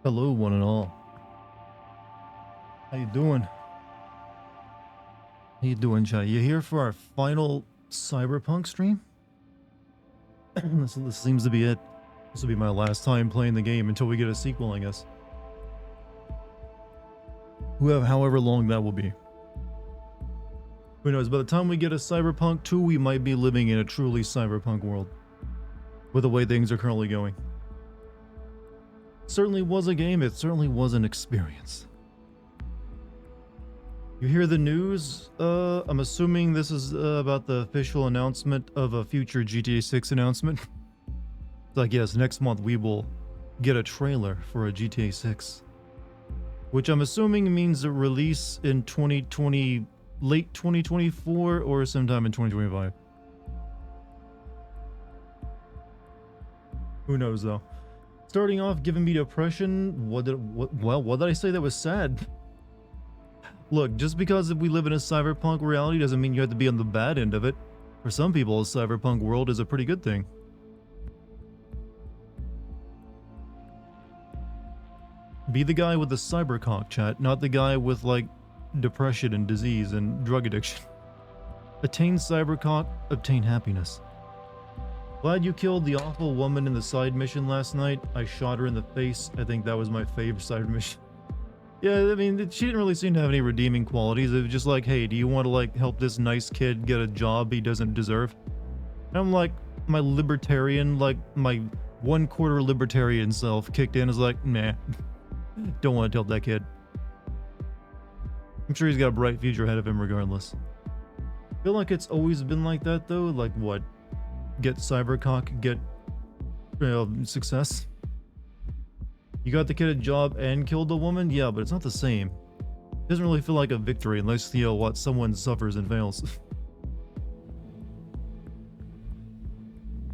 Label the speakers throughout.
Speaker 1: Hello, one and all. How you doing? How you doing, chat? You here for our final Cyberpunk stream? This seems to be it. This will be my last time playing the game until we get a sequel, I guess. However long that will be. Who knows? By the time we get a Cyberpunk 2, we might be living in a truly Cyberpunk world. With the way things are currently going. It certainly was a game. It certainly was an experience. You hear the news? I'm assuming this is about the official announcement of a future GTA 6 announcement. It's like, yes, next month we will get a trailer for a GTA 6. Which I'm assuming means a release in 2020, late 2024 or sometime in 2025. Who knows though? Starting off, giving me depression. What did I say that was sad? Look, just because we live in a cyberpunk reality doesn't mean you have to be on the bad end of it. For some people, a cyberpunk world is a pretty good thing. Be the guy with the cybercock, chat, not the guy with, like, depression and disease and drug addiction. Attain cybercock, obtain happiness. Glad you killed the awful woman in the side mission last night. I shot her in the face. I think that was my favorite side mission. Yeah, I mean, she didn't really seem to have any redeeming qualities. It was just like, hey, do you want to, like, help this nice kid get a job he doesn't deserve? And I'm like, my libertarian, like, my one-quarter libertarian self kicked in, is like, nah, don't want to help that kid. I'm sure he's got a bright future ahead of him regardless. I feel like it's always been like that, though. Like, what? Get cybercock, get, success? You got the kid a job and killed the woman? Yeah, but it's not the same. It doesn't really feel like a victory unless, someone suffers and fails.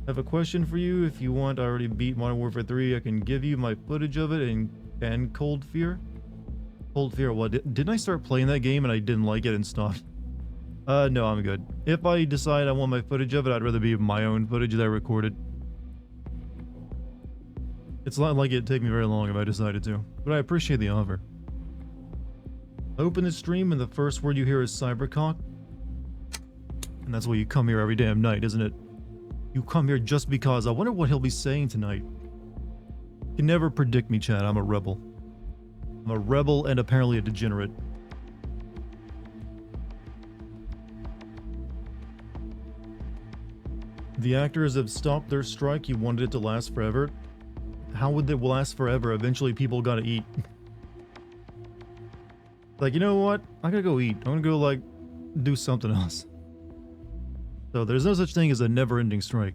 Speaker 1: I have a question for you. If you want, I already beat Modern Warfare 3. I can give you my footage of it and Cold Fear. Cold Fear, what? Didn't I start playing that game and I didn't like it and stopped? No, I'm good. If I decide I want my footage of it, I'd rather be my own footage that I recorded. It's not like it'd take me very long if I decided to, but I appreciate the offer. I open the stream and the first word you hear is cybercock. And that's why you come here every damn night, isn't it? You come here just because. I wonder what he'll be saying tonight. You can never predict me, Chad. I'm a rebel. I'm a rebel and apparently a degenerate. The actors have stopped their strike. You wanted it to last forever. How would it last forever? Eventually people gotta eat. Like, you know what? I gotta go eat. I'm gonna go, like, do something else. So there's no such thing as a never-ending strike.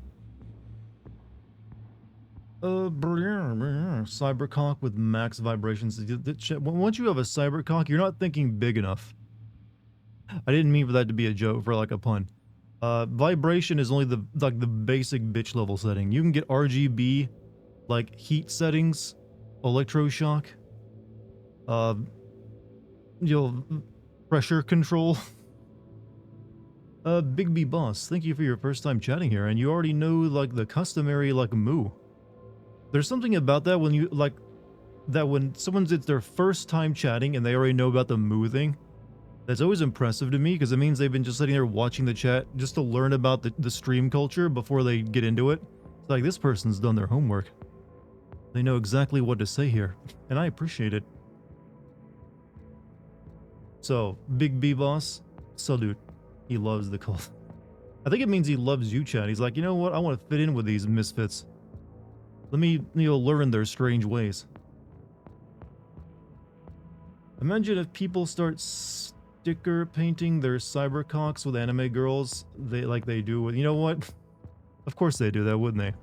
Speaker 1: Cybercock with max vibrations. Once you have a cybercock, you're not thinking big enough. I didn't mean for that to be a joke, for like a pun. Vibration is only the basic bitch level setting. You can get RGB, like heat settings, electroshock, pressure control. Big B Boss, thank you for your first time chatting here, and you already know, like, the customary, like, moo. There's something about that when you, like, that when it's their first time chatting and they already know about the moo thing, that's always impressive to me, because it means they've been just sitting there watching the chat just to learn about the stream culture before they get into it. It's like, this person's done their homework. They know exactly what to say here, and I appreciate it. So, Big B Boss, salute. He loves the cult. I think it means he loves you, Chad. He's like, you know what? I want to fit in with these misfits. Let me, learn their strange ways. Imagine if people start sticker painting their cybercocks with anime girls, they do with, you know what? Of course they do that, wouldn't they?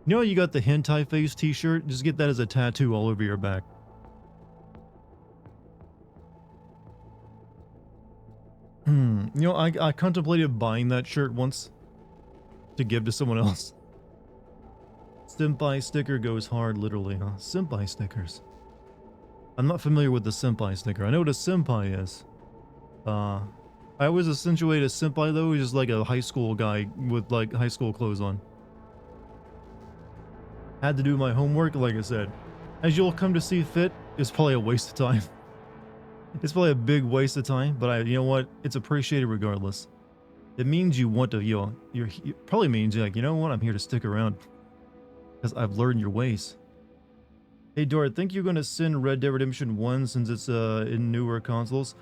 Speaker 1: You know, you got the hentai face t-shirt? Just get that as a tattoo all over your back. You know, I contemplated buying that shirt once to give to someone else. Senpai sticker goes hard, literally, huh? Senpai stickers. I'm not familiar with the senpai sticker. I know what a senpai is. I always accentuate a senpai, though, he's just like a high school guy with, like, high school clothes on. Had to do my homework, like I said. as you'll come to see fit, is probably a waste of time. It's probably a big waste of time, but you know what? It's appreciated regardless. It means you want to, it probably means you're like, you know what? I'm here to stick around because I've learned your ways. Hey, Dort, think you're going to send Red Dead Redemption 1 since it's in newer consoles?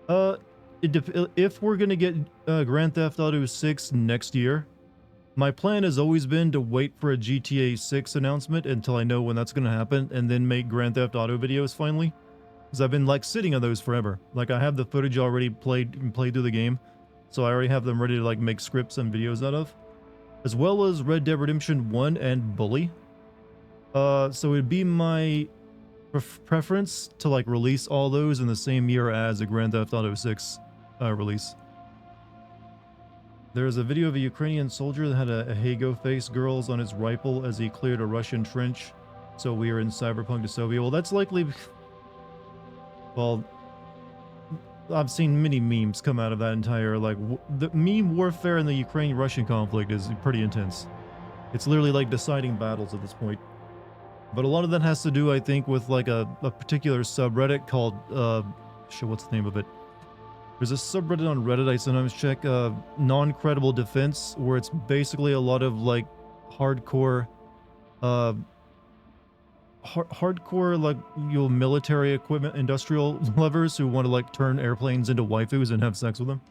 Speaker 1: If we're going to get Grand Theft Auto 6 next year, my plan has always been to wait for a GTA 6 announcement until I know when that's going to happen and then make Grand Theft Auto videos finally. Because I've been like sitting on those forever. Like I have the footage already played through the game. So I already have them ready to like make scripts and videos out of. As well as Red Dead Redemption 1 and Bully. So it'd be my preference to like release all those in the same year as a Grand Theft Auto 6 release. There's a video of a Ukrainian soldier that had a Hago face girls on his rifle as he cleared a Russian trench. So we are in Cyberpunk dystopia. Well, that's likely... Well, I've seen many memes come out of that entire, like, the meme warfare in the Ukraine-Russian conflict is pretty intense. It's literally like deciding battles at this point. But a lot of that has to do, I think, with like a particular subreddit called, shit, what's the name of it? There's a subreddit on Reddit I sometimes check, non-credible defense, where it's basically a lot of like hardcore, hardcore like military equipment industrial lovers who want to like turn airplanes into waifus and have sex with them,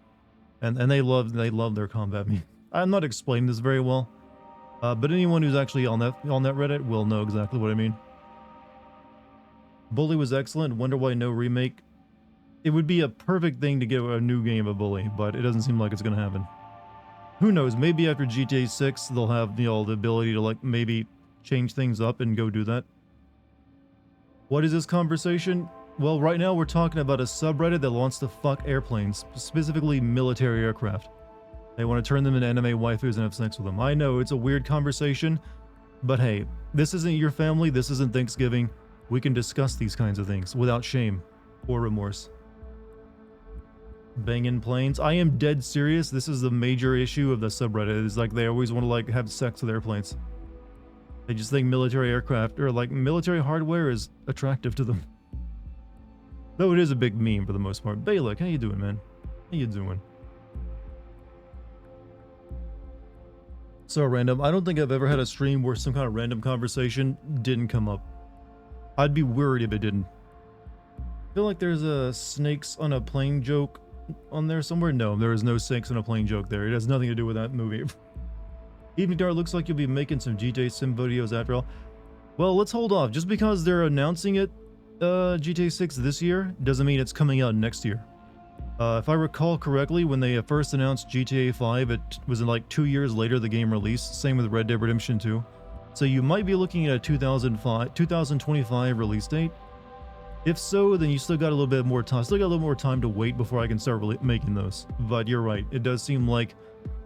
Speaker 1: and they love their combat meme. I'm not explaining this very well, but anyone who's actually on that Reddit will know exactly what I mean. Bully was excellent. Wonder why no remake. It would be a perfect thing to get a new game of Bully, but it doesn't seem like it's gonna happen. Who knows? Maybe after GTA 6 they'll have the ability to like maybe change things up and go do that. What is this conversation? Well, right now we're talking about a subreddit that wants to fuck airplanes, specifically military aircraft. They want to turn them into anime waifus and have sex with them. I know, it's a weird conversation, but hey, this isn't your family, this isn't Thanksgiving. We can discuss these kinds of things without shame or remorse. Banging planes. I am dead serious. This is the major issue of the subreddit. Is like they always want to like have sex with airplanes. They just think military aircraft or like military hardware is attractive to them. Though it is a big meme for the most part. Balak, how you doing, man? How you doing? So random. I don't think I've ever had a stream where some kind of random conversation didn't come up. I'd be worried if it didn't. I feel like there's a snakes on a plane joke on there somewhere. No, there is no snakes on a plane joke there. It has nothing to do with that movie. Evening Dar, looks like you'll be making some GTA Sim videos after all. Well, let's hold off. Just because they're announcing it, GTA 6 this year, doesn't mean it's coming out next year. If I recall correctly, when they first announced GTA 5, it was in like 2 years later the game released. Same with Red Dead Redemption 2. So you might be looking at a 2025 release date. If so, then you still got a little bit more time. Still got a little more time to wait before I can start making those. But you're right. It does seem like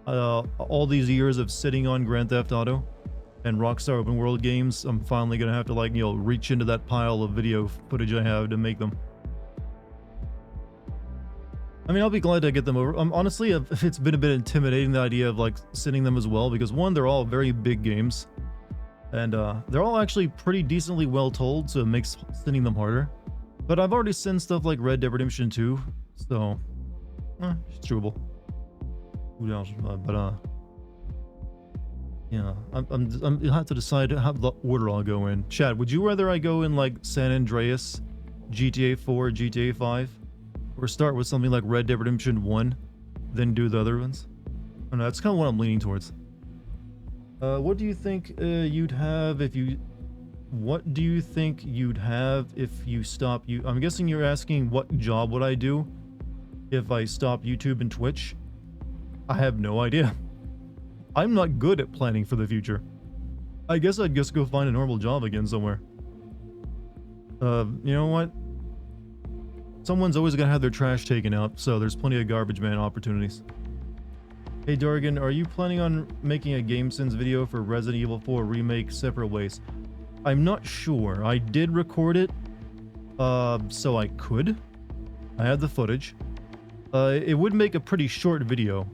Speaker 1: all these years of sitting on Grand Theft Auto and Rockstar open world games, I'm finally gonna have to like, reach into that pile of video footage I have to make them. I mean, I'll be glad to get them over. Honestly, it's been a bit intimidating, the idea of like sending them as well, because one, they're all very big games, and they're all actually pretty decently well told, so it makes sending them harder. But I've already sent stuff like Red Dead Redemption 2, so it's doable. Who else? But yeah, I'll have to decide how the order I'll go in. Chad, would you rather I go in like San Andreas, GTA 4, GTA 5, or start with something like Red Dead Redemption 1, then do the other ones? I don't know, that's kind of what I'm leaning towards. What do you think you'd have if you... What do you think you'd have if you stop you? I'm guessing you're asking what job would I do if I stop YouTube and Twitch? I have no idea. I'm not good at planning for the future. I guess I'd just go find a normal job again somewhere. You know what? Someone's always gonna have their trash taken out, so there's plenty of garbage man opportunities. Hey Dartigan, are you planning on making a GameSins video for Resident Evil 4 Remake Separate Ways? I'm not sure. I did record it, so I could. I have the footage. It would make a pretty short video.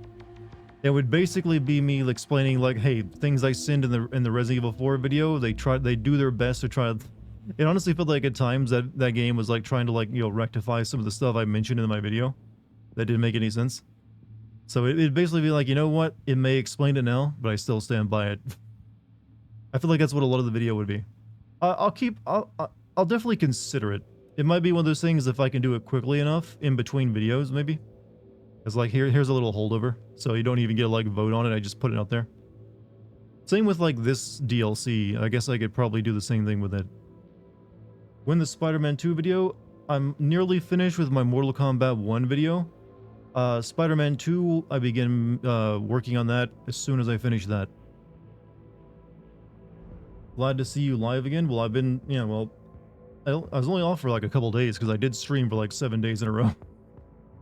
Speaker 1: It would basically be me explaining like, hey, things I sinned in the Resident Evil 4 video. They do their best to try It honestly felt like at times that game was like trying to like, you know, rectify some of the stuff I mentioned in my video that didn't make any sense. So it'd basically be like, you know what? It may explain it now, but I still stand by it. I feel like that's what a lot of the video would be. I'll definitely consider it. It might be one of those things if I can do it quickly enough in between videos, maybe. It's like, here's a little holdover, so you don't even get to like vote on it, I just put it out there. Same with like this DLC, I guess I could probably do the same thing with it. When the Spider-Man 2 video, I'm nearly finished with my Mortal Kombat 1 video. Spider-Man 2, I begin working on that as soon as I finish that. Glad to see you live again. Well, I've been, yeah, well, I was only off for like a couple days because I did stream for like 7 days in a row.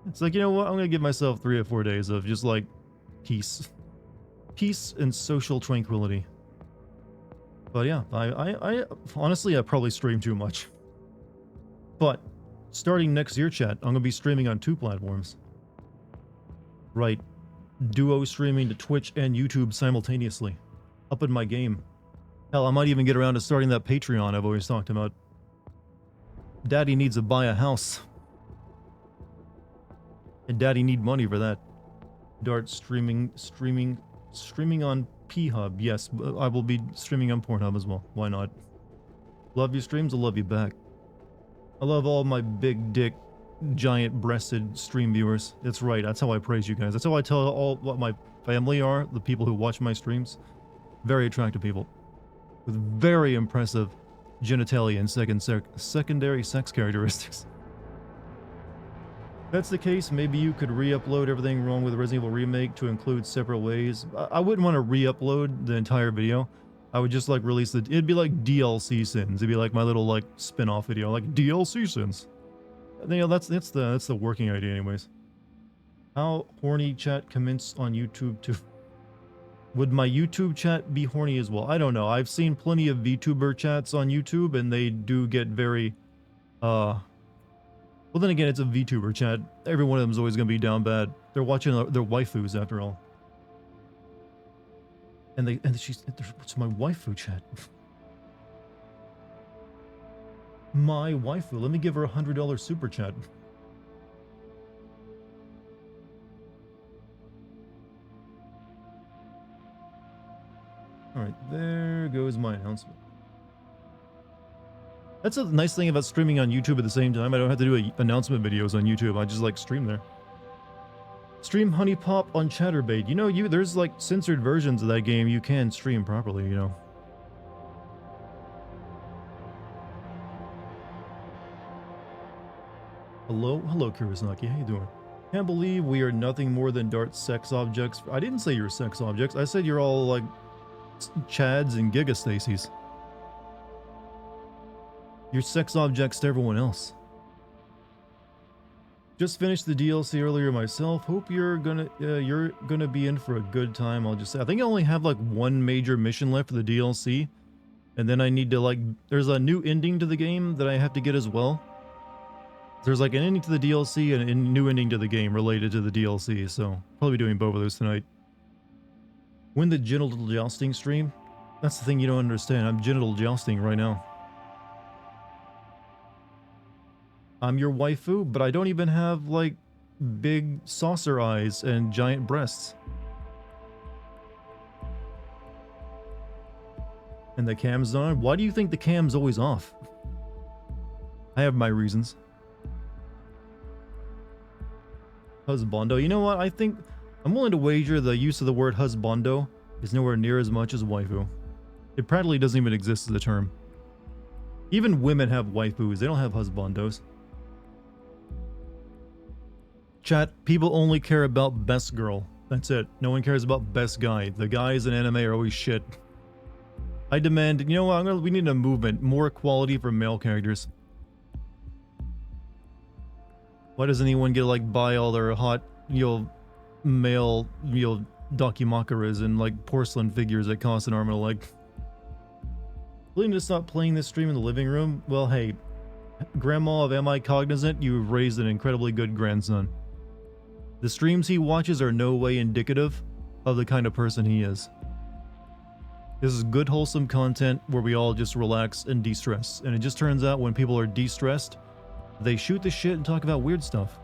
Speaker 1: It's like, you know what? I'm gonna give myself 3 or 4 days of just like peace and social tranquility. But yeah, I honestly, I probably stream too much. But starting next year, chat, I'm gonna be streaming on 2 platforms. Right, duo streaming to Twitch and YouTube simultaneously. Up in my game. Hell, I might even get around to starting that Patreon I've always talked about. Daddy needs to buy a house. And Daddy need money for that. Dart streaming on P-Hub. Yes, I will be streaming on Pornhub as well. Why not? Love your streams, I'll love you back. I love all my big dick, giant-breasted stream viewers. That's right, that's how I praise you guys. That's how I tell all what my family are, the people who watch my streams. Very attractive people. With very impressive genitalia and secondary sex characteristics. If that's the case, maybe you could re-upload everything wrong with the Resident Evil Remake to include separate ways. I wouldn't want to re-upload the entire video. I would just like release it'd be like DLC sins. It'd be like my little like spin-off video, like DLC sins. You know, that's the working idea anyways. How horny chat comments on YouTube too? Would my YouTube chat be horny as well? I don't know. I've seen plenty of VTuber chats on YouTube and they do get very well, then again, it's a VTuber chat. Every one of them is always going to be down bad. They're watching their waifus after all. And it's my waifu chat. My waifu. Let me give her $100 super chat. All right, there goes my announcement. That's a nice thing about streaming on YouTube at the same time. I don't have to do announcement videos on YouTube. I just like stream there. Stream Honey Pop on Chatterbait. You know, there's like censored versions of that game you can stream properly, you know. Hello, Kurosaki. How you doing? Can't believe we are nothing more than Dart's sex objects. I didn't say you're sex objects. I said you're all like Chads and Giga Stacy's. You're sex objects to everyone else. Just finished the DLC earlier myself. Hope you're gonna be in for a good time. I'll just say I think I only have like 1 major mission left for the DLC, and then I need to like there's a new ending to the game that I have to get as well. There's like an ending to the DLC and a new ending to the game related to the DLC, so probably doing both of those tonight. When the genital jousting stream? That's the thing you don't understand. I'm genital jousting right now. I'm your waifu, but I don't even have, like, big saucer eyes and giant breasts. And the cam's on? Why do you think the cam's always off? I have my reasons. Husbando. You know what? I think I'm willing to wager the use of the word husbando is nowhere near as much as waifu. It practically doesn't even exist as a term. Even women have waifus. They don't have husbandos. Chat, people only care about best girl. That's it. No one cares about best guy. The guys in anime are always shit. I demand, you know what, we need a movement. More equality for male characters. Why doesn't anyone get to, like, buy all their hot, you know, male, you know, Dakimakuras and, like, porcelain figures that cost an arm and a leg? Willing to stop playing this stream in the living room? Well, hey, Grandma of Am I Cognizant, you've raised an incredibly good grandson. The streams he watches are no way indicative of the kind of person he is. This is good, wholesome content where we all just relax and de-stress. And it just turns out when people are de-stressed, they shoot the shit and talk about weird stuff.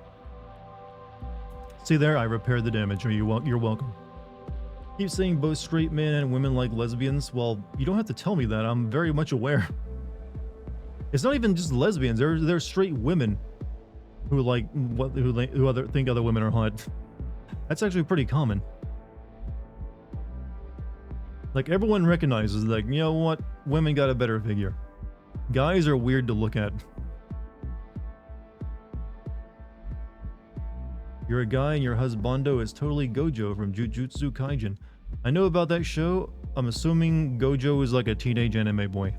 Speaker 1: See there, I repaired the damage. You're welcome. Keep saying both straight men and women like lesbians. Well, you don't have to tell me that. I'm very much aware. It's not even just lesbians. There's straight women who like think other women are hot. That's actually pretty common. Like, everyone recognizes, like, you know what? Women got a better figure. Guys are weird to look at. You're a guy and your husbando is totally Gojo from Jujutsu Kaisen. I know about that show. I'm assuming Gojo is like a teenage anime boy.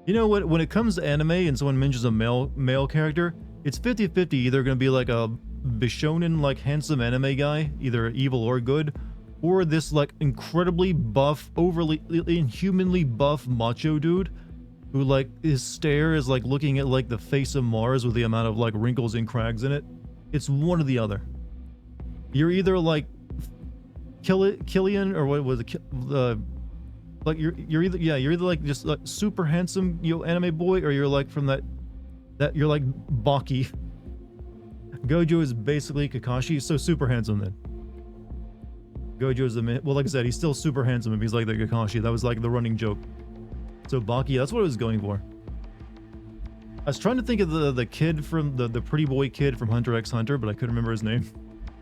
Speaker 1: You know what? When it comes to anime and someone mentions a male character, it's 50-50. Either going to be like a Bishonen, like handsome anime guy, either evil or good, or this like incredibly buff, overly inhumanly buff macho dude who like his stare is like looking at like the face of Mars with the amount of like wrinkles and crags in it. It's one or the other. You're either like Killian or what was it? Like you're either like just like super handsome anime boy, or you're like from that you're like Baki. Gojo is basically Kakashi, so super handsome then. Gojo is the man. Well, like I said, he's still super handsome if he's like the Kakashi. That was like the running joke. So Baki, that's what I was going for. I was trying to think of the kid from the pretty boy kid from Hunter x Hunter, but I couldn't remember his name.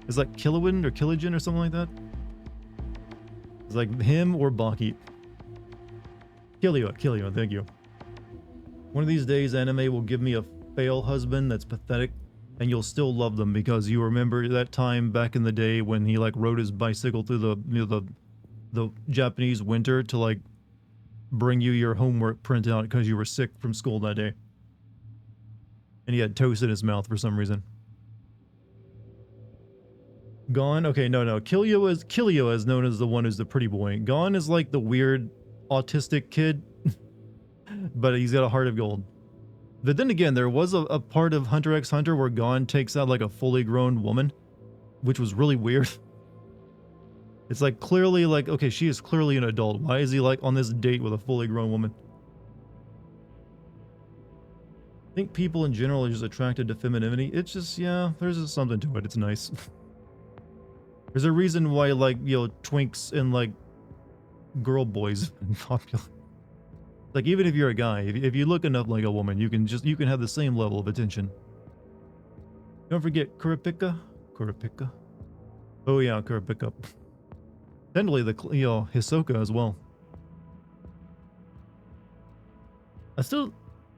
Speaker 1: It's like Killian or Killian or something like that. It's like him or Baki. Killio, thank you. One of these days, anime will give me a fail husband that's pathetic, and you'll still love them because you remember that time back in the day when he like rode his bicycle through the Japanese winter to like bring you your homework printout because you were sick from school that day. And he had toast in his mouth for some reason. Gon, okay, no. Killio is known as the one who's the pretty boy. Gon is like the weird autistic kid, but he's got a heart of gold. But then again, there was a part of Hunter x Hunter where Gon takes out like a fully grown woman, which was really weird. It's like clearly like, okay, she is clearly an adult. Why is he like on this date with a fully grown woman? I think people in general are just attracted to femininity. It's just, yeah, there's just something to it. It's nice. There's a reason why, like, twinks and like girl boys have been popular. Like, even if you're a guy, if you look enough like a woman, you can have the same level of attention. Don't forget Kurapika. Oh yeah, Kurapika. Technically, Hisoka as well. I still,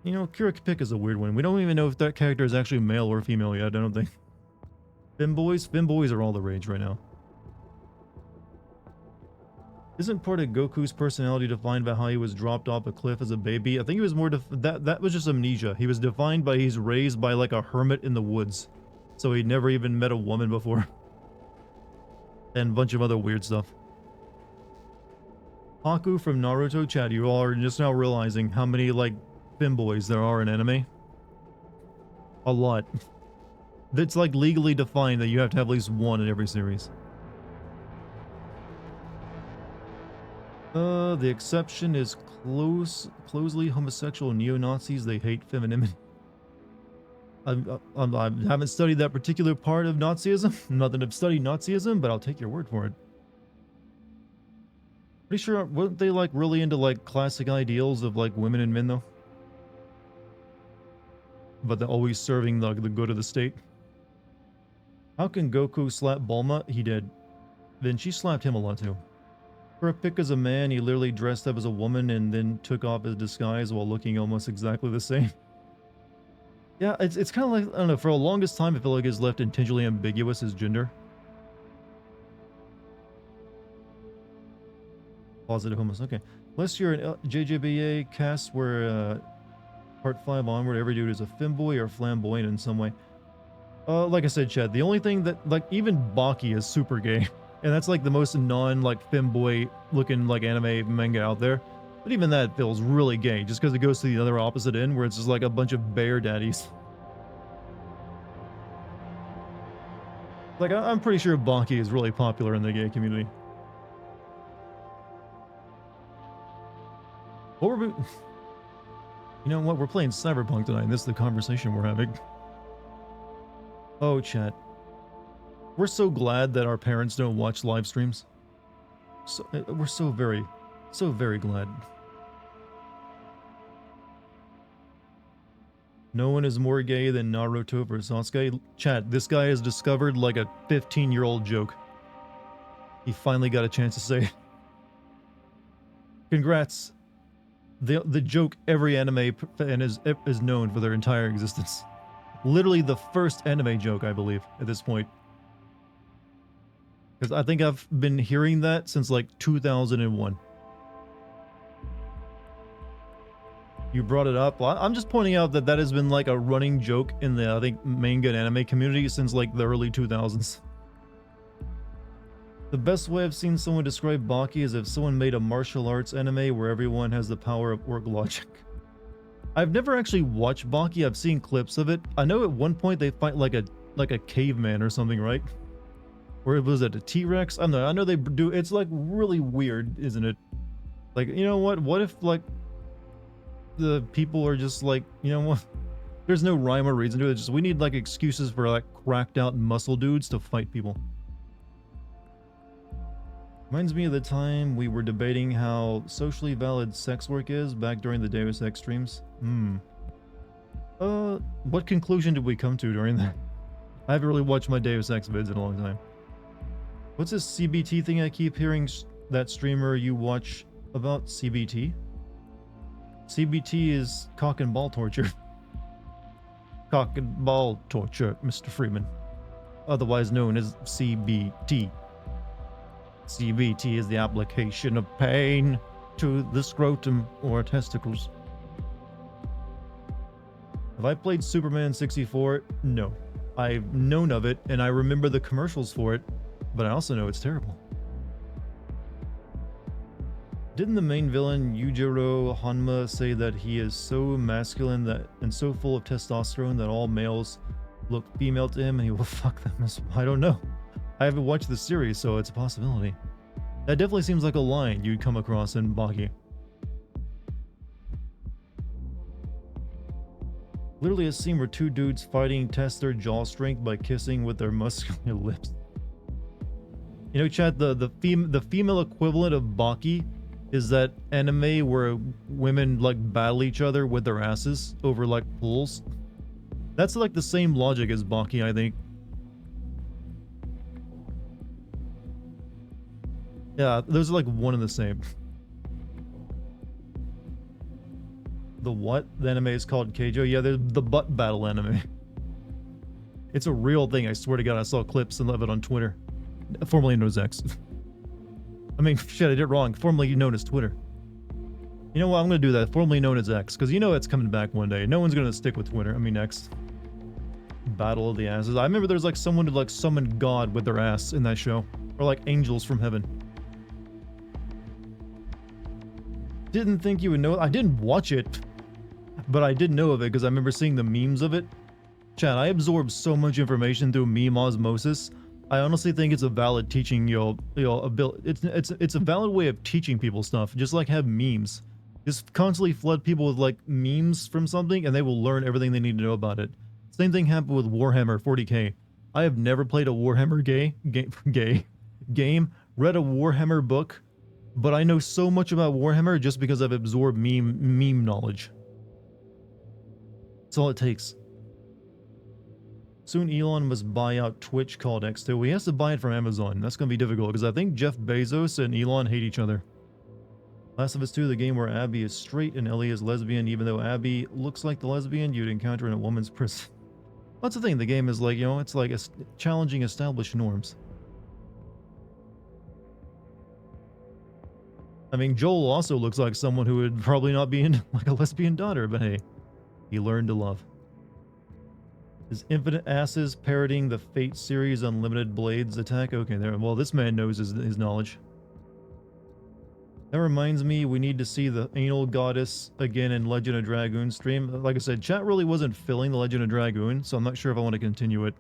Speaker 1: Kurapika is a weird one. We don't even know if that character is actually male or female yet. I don't think. Femboys are all the rage right now. Isn't part of Goku's personality defined by how he was dropped off a cliff as a baby? I think it was more that was just amnesia. He was defined by he's raised by like a hermit in the woods, so he never even met a woman before, and a bunch of other weird stuff. Haku from Naruto, chat. You all are just now realizing how many like femboys there are in anime. A lot. That's like legally defined that you have to have at least one in every series. The exception is closely homosexual neo-Nazis. They hate femininity. I haven't studied that particular part of Nazism. Not that I've studied Nazism, but I'll take your word for it. Pretty sure, weren't they like really into like classic ideals of like women and men though? But they're always serving the good of the state. How can Goku slap Bulma? He did. Then she slapped him a lot too. For a pick as a man, he literally dressed up as a woman and then took off his disguise while looking almost exactly the same. Yeah, it's kind of like, I don't know, for the longest time I feel like it's left intentionally ambiguous his gender. Positive homos, okay. Unless you're an JJBA cast where part 5 onward, every dude is a femboy or flamboyant in some way. Like I said, Chad, the only thing that, like, even Baki is super gay. And that's like the most like femboy looking like anime manga out there. But even that feels really gay just because it goes to the other opposite end where it's just like a bunch of bear daddies. Like, I'm pretty sure Baki is really popular in the gay community. What were we... You know what? We're playing Cyberpunk tonight, and this is the conversation we're having. Oh, chat. We're so glad that our parents don't watch live streams. So, we're so very glad. No one is more gay than Naruto for Sasuke. Chat, this guy has discovered like a 15-year-old joke. He finally got a chance to say it. Congrats. The joke every anime fan is known for their entire existence. Literally the first anime joke, I believe, at this point. Because I think I've been hearing that since like 2001. You brought it up. Well, I'm just pointing out that that has been like a running joke in the, I think, manga and anime community since like the early 2000s. The best way I've seen someone describe Baki is if someone made a martial arts anime where everyone has the power of orc logic. I've never actually watched Baki. I've seen clips of it. I know at one point they fight like a caveman or something, right? Or was it a T-Rex? I know they do. It's like really weird, isn't it? Like, you know what? What if like the people are just like, you know what? There's no rhyme or reason to it. It's just we need like excuses for like cracked out muscle dudes to fight people. Reminds me of the time we were debating how socially valid sex work is back during the Deus Ex streams. What conclusion did we come to during that? I haven't really watched my Deus Ex vids in a long time. What's this CBT thing I keep hearing that streamer you watch about? CBT? CBT is cock and ball torture. Cock and ball torture, Mr. Freeman. Otherwise known as CBT. CBT is the application of pain to the scrotum or testicles. Have I played Superman 64? No. I've known of it, and I remember the commercials for it, but I also know it's terrible. Didn't the main villain Yujiro Hanma say that he is so masculine that and so full of testosterone that all males look female to him and he will fuck them as well? I don't know. I haven't watched the series, so it's a possibility. That definitely seems like a line you'd come across in Baki. Literally a scene where two dudes fighting test their jaw strength by kissing with their muscular lips. You know, chat, the female equivalent of Baki is that anime where women like battle each other with their asses over like pools. That's like the same logic as Baki, I think. Yeah, those are like one and the same. The what? The anime is called Keijo? Yeah, they're the butt battle anime. It's a real thing, I swear to God. I saw clips and of it on Twitter. Formerly known as X. I mean, shit, I did it wrong. Formerly known as Twitter. You know what? I'm going to do that. Formerly known as X. Because you know it's coming back one day. No one's going to stick with Twitter. I mean, X. Battle of the Asses. I remember there's like someone who like summoned God with their ass in that show. Or like angels from heaven. Didn't think you would know. I didn't watch it. But I did know of it because I remember seeing the memes of it. Chat, I absorb so much information through meme osmosis. I honestly think it's a valid teaching, it's a valid way of teaching people stuff. Just like have memes. Just constantly flood people with like memes from something and they will learn everything they need to know about it. Same thing happened with Warhammer 40k. I have never played a Warhammer game, read a Warhammer book, but I know so much about Warhammer just because I've absorbed meme knowledge. That's all it takes. Soon Elon must buy out Twitch called X2. He has to buy it from Amazon. That's going to be difficult because I think Jeff Bezos and Elon hate each other. Last of Us 2, the game where Abby is straight and Ellie is lesbian, even though Abby looks like the lesbian you'd encounter in a woman's prison. That's the thing. The game is like, you know, it's like challenging established norms. I mean, Joel also looks like someone who would probably not be in like a lesbian daughter, but hey, he learned to love. Is Infinite Asses parroting the Fate series Unlimited Blades attack? Okay, there. Well, this man knows his knowledge. That reminds me, we need to see the anal goddess again in Legend of Dragoon stream. Like I said, chat really wasn't filling the Legend of Dragoon, so I'm not sure if I want to continue it.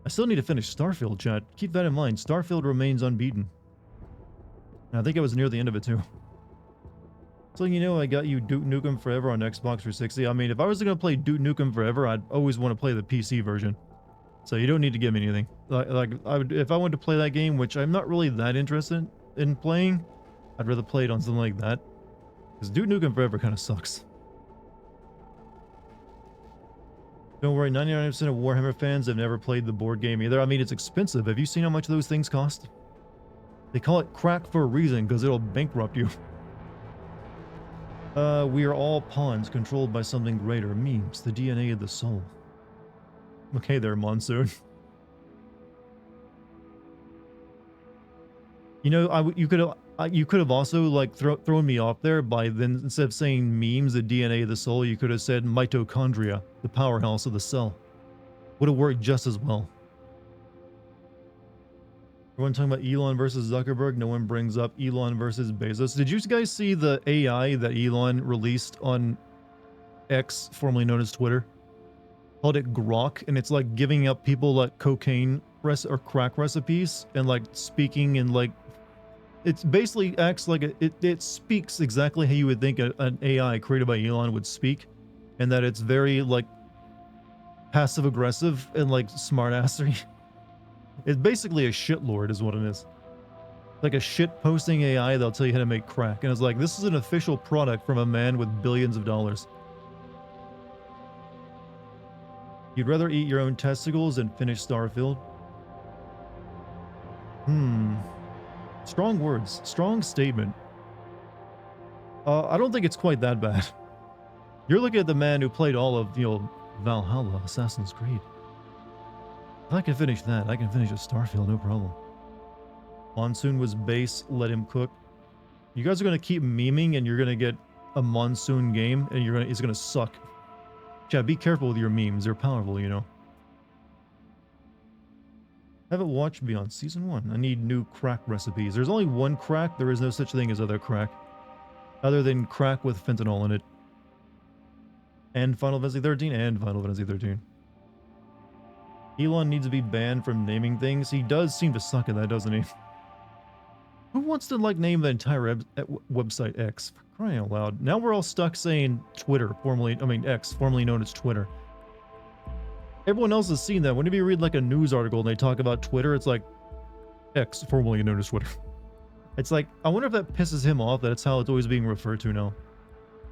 Speaker 1: I still need to finish Starfield, chat. Keep that in mind. Starfield remains unbeaten. And I think I was near the end of it, too. So you know, I got you Duke Nukem Forever on Xbox 360. I mean, if I was gonna play Duke Nukem Forever, I'd always want to play the PC version. So you don't need to give me anything. Like I would, if I wanted to play that game, which I'm not really that interested in playing, I'd rather play it on something like that. Because Duke Nukem Forever kind of sucks. Don't worry, 99% of Warhammer fans have never played the board game either. I mean, it's expensive. Have you seen how much those things cost? They call it crack for a reason, because it'll bankrupt you. We are all pawns controlled by something greater. Memes, the DNA of the soul. Okay there, Monsoon. You know, you could have also like thrown me off there by then, instead of saying memes, the DNA of the soul, you could have said mitochondria, the powerhouse of the cell. Would have worked just as well. Everyone talking about Elon versus Zuckerberg. No one brings up Elon versus Bezos. Did you guys see the AI that Elon released on X, formerly known as Twitter? Called it Grok, and it's like giving up people like cocaine or crack recipes and like speaking and like it's basically acts like it speaks exactly how you would think an AI created by Elon would speak, and that it's very like passive aggressive and like smartassery. It's basically a shitlord is what it is. Like a shit posting AI that'll tell you how to make crack. And it's like, this is an official product from a man with billions of dollars. You'd rather eat your own testicles than finish Starfield? Strong words. Strong statement. I don't think it's quite that bad. You're looking at the man who played all of, Valhalla, Assassin's Creed. If I can finish that, I can finish a Starfield, no problem. Monsoon was base, let him cook. You guys are going to keep memeing and you're going to get a Monsoon game and it's going to suck. Chat, be careful with your memes. They're powerful, you know. Haven't watched Beyond Season 1. I need new crack recipes. There's only one crack. There is no such thing as other crack. Other than crack with fentanyl in it. And Final Fantasy 13 and Final Fantasy 13. Elon needs to be banned from naming things. He does seem to suck at that, doesn't he? Who wants to, like, name the entire website X? For crying out loud. Now we're all stuck saying Twitter, X, formerly known as Twitter. Everyone else has seen that. Whenever you read, like, a news article and they talk about Twitter, it's like, X, formerly known as Twitter. It's like, I wonder if that pisses him off that it's how it's always being referred to now.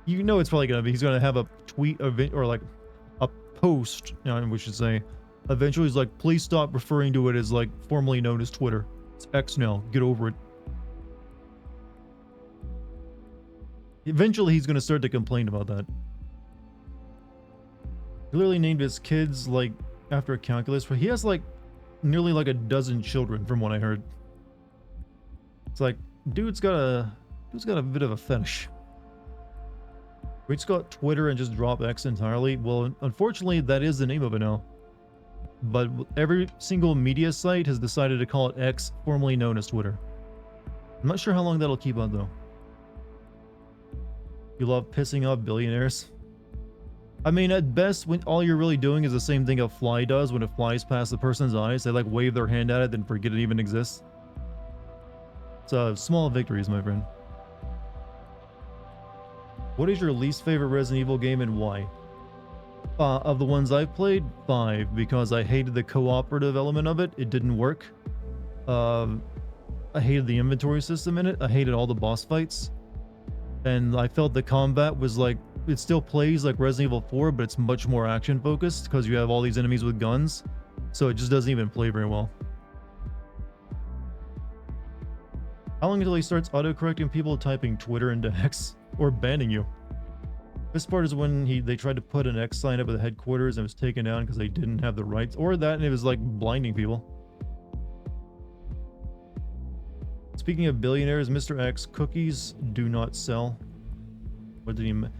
Speaker 1: You know it's probably going to be. He's going to have a tweet or, like, a post, we should say. Eventually, he's like, please stop referring to it as, like, formerly known as Twitter. It's X now. Get over it. Eventually, he's going to start to complain about that. He literally named his kids, like, after a calculus. But he has, like, nearly, like, a dozen children, from what I heard. It's like, dude's got a bit of a fetish. We just got Twitter and just drop X entirely. Well, unfortunately, that is the name of it now. But every single media site has decided to call it X, formerly known as Twitter. I'm not sure how long that'll keep on, though. You love pissing off billionaires? I mean, at best, when all you're really doing is the same thing a fly does when it flies past the person's eyes. They, like, wave their hand at it, then forget it even exists. It's small victories, my friend. What is your least favorite Resident Evil game and why? Of the ones I've played, 5, because I hated the cooperative element of it. It didn't work. I hated the inventory system in it. I hated all the boss fights. And I felt the combat was like, it still plays like Resident Evil 4, but it's much more action focused because you have all these enemies with guns. So it just doesn't even play very well. How long until he starts autocorrecting people typing Twitter into X or banning you? This part is when they tried to put an X sign up at the headquarters and it was taken down because they didn't have the rights, or that, and it was like blinding people. Speaking of billionaires, Mr. X, cookies do not sell. What did he mean?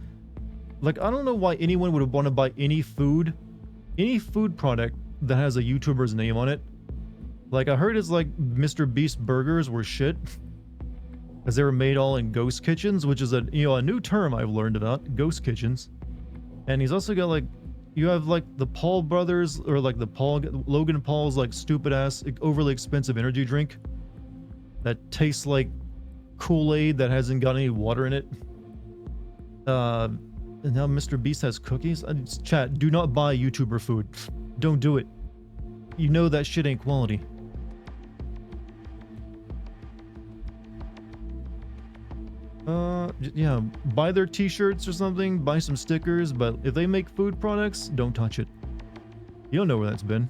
Speaker 1: Like, I don't know why anyone would want to buy any food product that has a YouTuber's name on it. Like, I heard it's like Mr. Beast burgers were shit. Because they were made all in ghost kitchens, which is a new term I've learned about, ghost kitchens. And he's also got, like, you have, like, the Paul brothers, or like Logan Paul's, like, stupid ass, overly expensive energy drink that tastes like Kool-Aid that hasn't got any water in it. And now Mr. Beast has cookies. Chat, do not buy YouTuber food. Don't do it. You know that shit ain't quality. Yeah, buy their t-shirts or something, buy some stickers, but if they make food products, don't touch it. You don't know where that's been.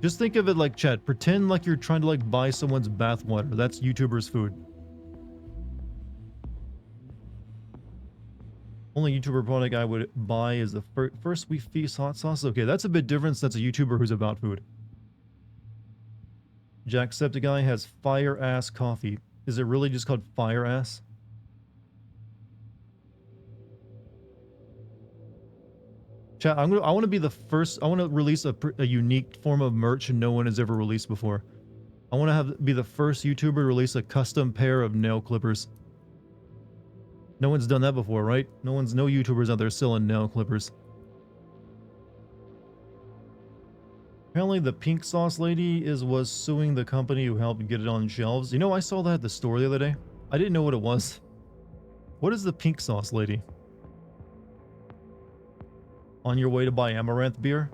Speaker 1: Just think of it like, chat, pretend like you're trying to like buy someone's bathwater. That's YouTuber's food. Only YouTuber product I would buy is the First We Feast hot sauce. Okay, that's a bit different. That's a YouTuber who's about food. Jacksepticeye has fire ass coffee. Is it really just called fire ass? Chat, I want to be the first. I want to release a unique form of merch no one has ever released before. I want to be the first YouTuber to release a custom pair of nail clippers. No one's done that before, right? No YouTubers out there selling nail clippers. Apparently the pink sauce lady was suing the company who helped get it on shelves. You know, I saw that at the store the other day. I didn't know what it was. What is the pink sauce lady? On your way to buy amaranth beer?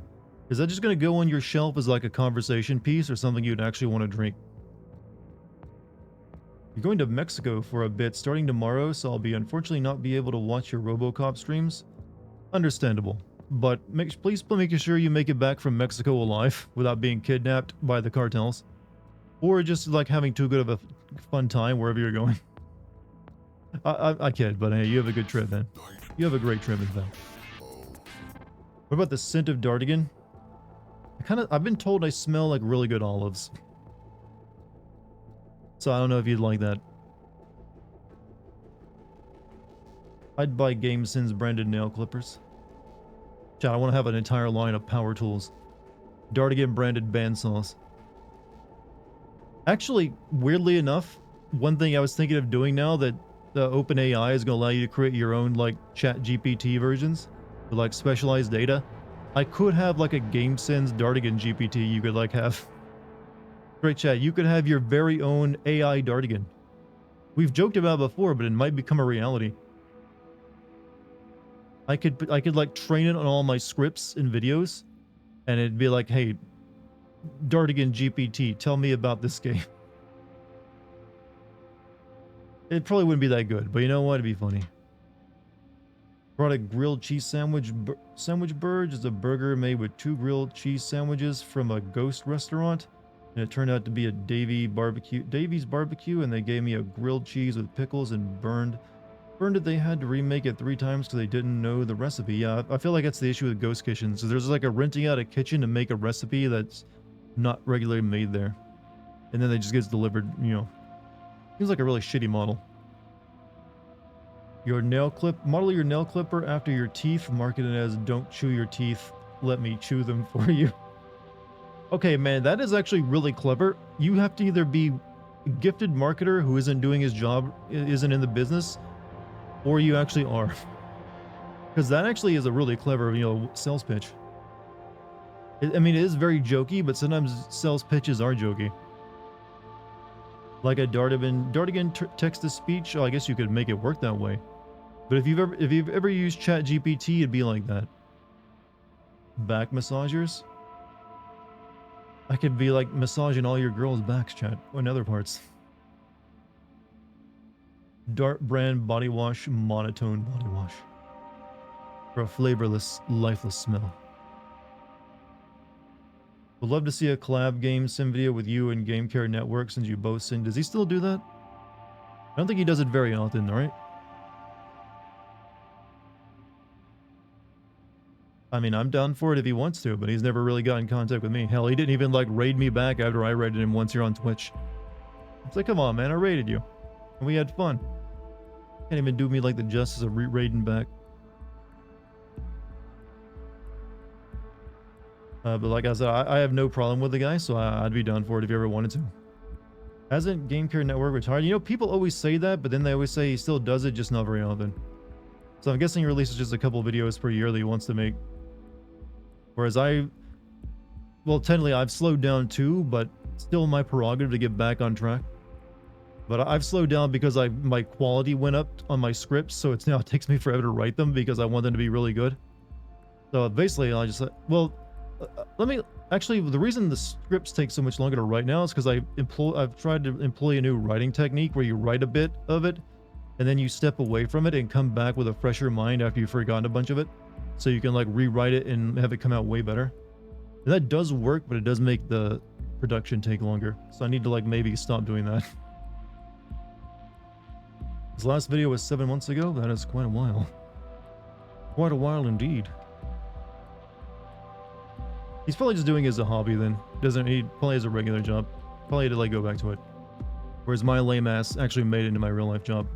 Speaker 1: Is that just going to go on your shelf as like a conversation piece or something you'd actually want to drink? You're going to Mexico for a bit starting tomorrow, so I'll unfortunately not be able to watch your RoboCop streams. Understandable. But please make sure you make it back from Mexico alive without being kidnapped by the cartels. Or just like having too good of a fun time wherever you're going. I kid, but hey, you have a good trip, man. You have a great trip, in fact. What about the scent of Dartigan? I've been told I smell like really good olives. So I don't know if you'd like that. I'd buy GameSins branded nail clippers. Chat, I want to have an entire line of power tools. Dartigan branded bandsaws. Actually, weirdly enough, one thing I was thinking of doing now that the OpenAI is going to allow you to create your own like chat GPT versions with like specialized data. I could have like a GameSins Dartigan GPT you could like have. Great chat, you could have your very own AI Dartigan. We've joked about it before, but it might become a reality. I could like train it on all my scripts and videos, and it'd be like, hey, Dartigan GPT, tell me about this game. It probably wouldn't be that good, but you know what? It'd be funny. Brought a grilled cheese sandwich. Sandwich Burge is a burger made with 2 grilled cheese sandwiches from a ghost restaurant. And it turned out to be a Davy's barbecue, and they gave me a grilled cheese with pickles and burned it. They had to remake it 3 times because they didn't know the recipe. Yeah, I feel like that's the issue with ghost kitchens. So there's like a renting out a kitchen to make a recipe that's not regularly made there, and then it just gets delivered. You know, seems like a really shitty model. Model your nail clipper after your teeth. Market it as "Don't chew your teeth. Let me chew them for you." Okay, man, that is actually really clever. You have to either be a gifted marketer who isn't doing his job, isn't in the business, or you actually are. Because that actually is a really clever, sales pitch. I mean, it is very jokey, but sometimes sales pitches are jokey. Like a Dartigan text-to-speech, I guess you could make it work that way. But if you've ever used ChatGPT, it'd be like that. Back massagers? I could be like massaging all your girls' backs, chat, and other parts. Dart brand body wash, monotone body wash. For a flavorless, lifeless smell. Would love to see a collab game sim video with you and Game Care Network since you both sing. Does he still do that? I don't think he does it very often, right? I mean, I'm down for it if he wants to, but he's never really got in contact with me. Hell, he didn't even like raid me back after I raided him once here on Twitch. It's like, come on, man, I raided you. And we had fun. Can't even do me like the justice of raiding back. But like I said, I have no problem with the guy, so I'd be down for it if you ever wanted to. Hasn't Game Care Network retired? You know, people always say that, but then they always say he still does it, just not very often. So I'm guessing he releases just a couple videos per year that he wants to make. Whereas well, technically I've slowed down too, but still my prerogative to get back on track. But I've slowed down because my quality went up on my scripts, so it takes me forever to write them because I want them to be really good. So basically, I just let me actually the reason the scripts take so much longer to write now is because I've tried to employ a new writing technique where you write a bit of it and then you step away from it and come back with a fresher mind after you've forgotten a bunch of it, so you can like rewrite it and have it come out way better. And that does work, but it does make the production take longer. So I need to like maybe stop doing that. His last video was 7 months ago. That is quite a while. Quite a while indeed. He's probably just doing it as a hobby then. He probably has a regular job. Probably had to like go back to it. Whereas my lame ass actually made it into my real life job.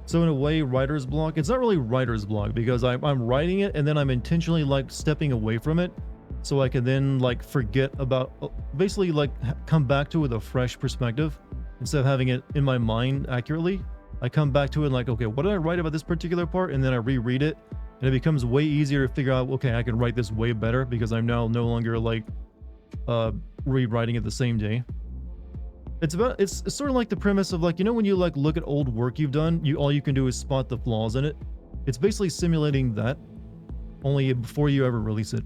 Speaker 1: So in a way, writer's block. It's not really writer's block because I'm writing it and then I'm intentionally like stepping away from it so I can then like forget about, basically like come back to it with a fresh perspective instead of having it in my mind accurately. I come back to it like, okay, what did I write about this particular part? And then I reread it and it becomes way easier to figure out, okay, I can write this way better because I'm now no longer like rewriting it the same day. It's sort of like the premise of like, you know, when you like look at old work you've done, all you can do is spot the flaws in it. It's basically simulating that, only before you ever release it.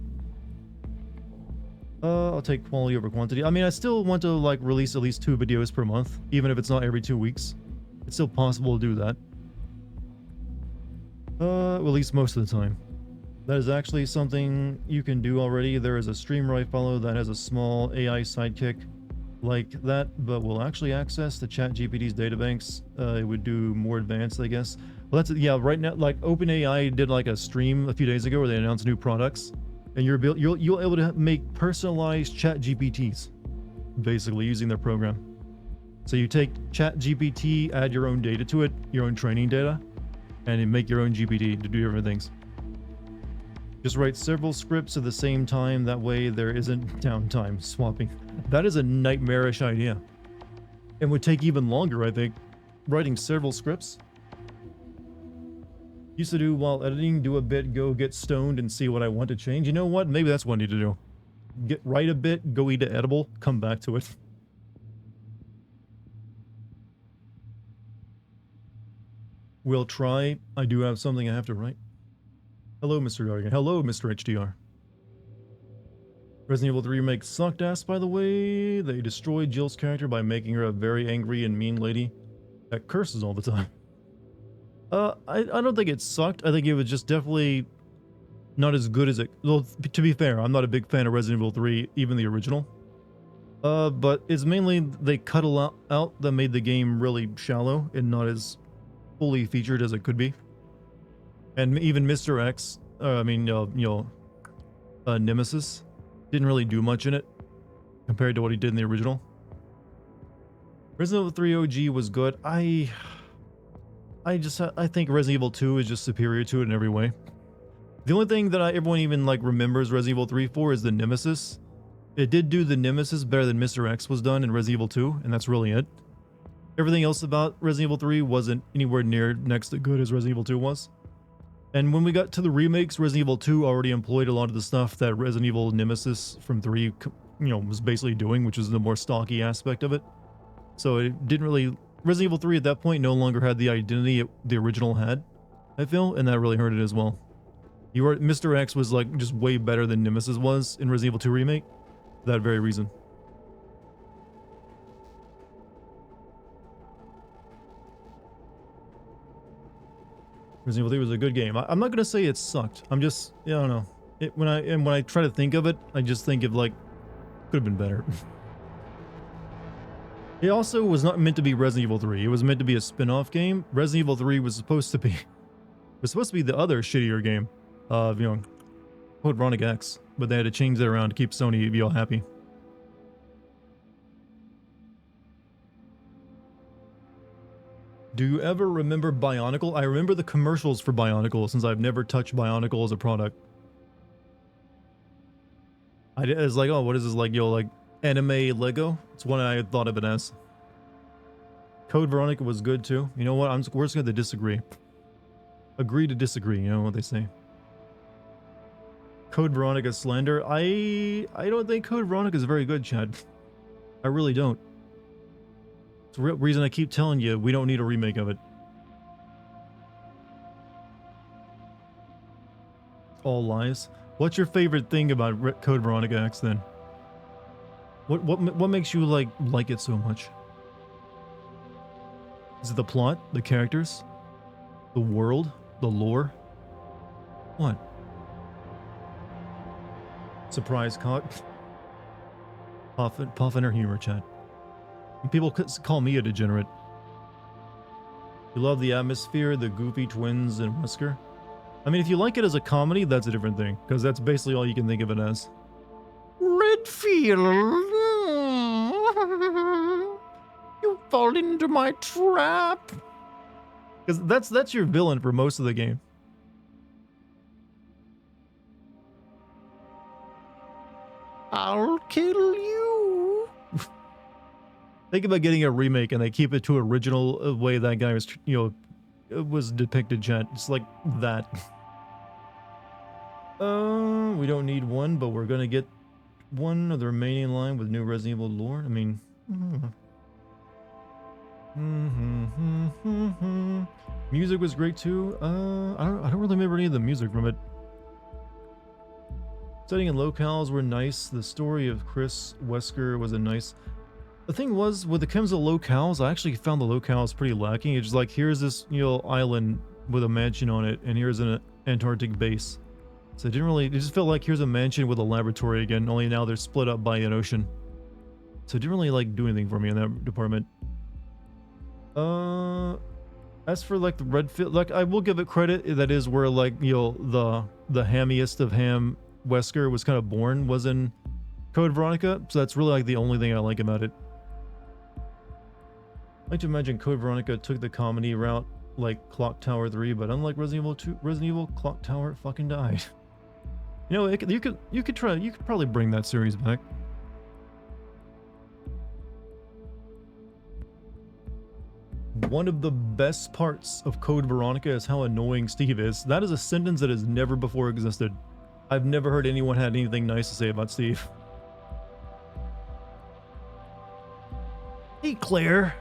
Speaker 1: I'll take quality over quantity. I mean, I still want to like release at least 2 videos per month, even if it's not every 2 weeks. It's still possible to do that. At least most of the time. That is actually something you can do already. There is a streamer I follow that has a small AI sidekick like that, but will actually access the ChatGPT's databanks. It would do more advanced, I guess. Well, that's, yeah, right now, like OpenAI did like a stream a few days ago where they announced new products, and you'll be able to make personalized ChatGPTs, basically using their program. So you take ChatGPT, add your own data to it, your own training data, and you make your own GPT to do different things. Just write several scripts at the same time, that way there isn't downtime swapping. That is a nightmarish idea. And would take even longer, I think. Writing several scripts. Used to do while editing, do a bit, go get stoned and see what I want to change. You know what? Maybe that's what I need to do. Write a bit, go eat an edible, come back to it. We'll try. I do have something I have to write. Hello, Mr. Dartigan. Hello, Mr. HDR. Resident Evil 3 Remake sucked ass, by the way. They destroyed Jill's character by making her a very angry and mean lady that curses all the time. I don't think it sucked. I think it was just definitely not as good as it... Well, to be fair, I'm not a big fan of Resident Evil 3, even the original. But it's mainly they cut a lot out that made the game really shallow and not as fully featured as it could be. And even Mr. X, Nemesis, didn't really do much in it compared to what he did in the original. Resident Evil 3 OG was good. I think Resident Evil 2 is just superior to it in every way. The only thing that everyone even like remembers Resident Evil 3 for is the Nemesis. It did do the Nemesis better than Mr. X was done in Resident Evil 2, and that's really it. Everything else about Resident Evil 3 wasn't anywhere near next to good as Resident Evil 2 was. And when we got to the remakes, Resident Evil 2 already employed a lot of the stuff that Resident Evil Nemesis from 3, was basically doing, which was the more stocky aspect of it. So it didn't really... Resident Evil 3 at that point no longer had the identity the original had, I feel, and that really hurt it as well. Mr. X was like just way better than Nemesis was in Resident Evil 2 Remake, for that very reason. Resident Evil 3 was a good game. I'm not gonna say it sucked. I'm just, I don't know. When I try to think of it, I just think of like, could have been better. It also was not meant to be Resident Evil 3. It was meant to be a spin-off game. Resident Evil 3 was supposed to be the other shittier game of, Code Veronica X, but they had to change that around to keep Sony happy. Do you ever remember Bionicle? I remember the commercials for Bionicle since I've never touched Bionicle as a product. It's like, oh, what is this, like, like anime Lego? It's what I thought of it as. Code Veronica was good too. You know what? We're just going to disagree. Agree to disagree, you know what they say. Code Veronica slander. I don't think Code Veronica is very good, Chad. I really don't. It's the real reason I keep telling you we don't need a remake of it. All lies. What's your favorite thing about Code Veronica X then? What makes you like it so much? Is it the plot, the characters, the world, the lore? What? Surprise caught. Puffin her humor, chat. People call me a degenerate. You love the atmosphere, the goofy twins and Wesker? I mean, if you like it as a comedy, that's a different thing, because that's basically all you can think of it as. Redfield! You fall into my trap! Because that's your villain for most of the game. I'll kill you! Think about getting a remake and they keep it to original way that guy was, was depicted, chat. It's like that. We don't need one, but we're gonna get one of the remaining line with new Resident Evil lore. I mean... Music was great too. I don't really remember any of the music from it. Setting and locales were nice. The story of Chris Wesker was a nice... The thing was, with the comes to locales, I actually found the locales pretty lacking. It's just like, here's this, island with a mansion on it, and here's an Antarctic base. So it just felt like here's a mansion with a laboratory again, only now they're split up by an ocean. So it didn't really, do anything for me in that department. As for, the Redfield, I will give it credit, that is where, the hammiest of ham Wesker was kind of born, was in Code Veronica, so that's really, the only thing I like about it. I like to imagine Code Veronica took the comedy route like Clock Tower 3, but unlike Resident Evil 2, Resident Evil Clock Tower fucking died. You could probably bring that series back. One of the best parts of Code Veronica is how annoying Steve is. That is a sentence that has never before existed. I've never heard anyone had anything nice to say about Steve. Hey, Claire.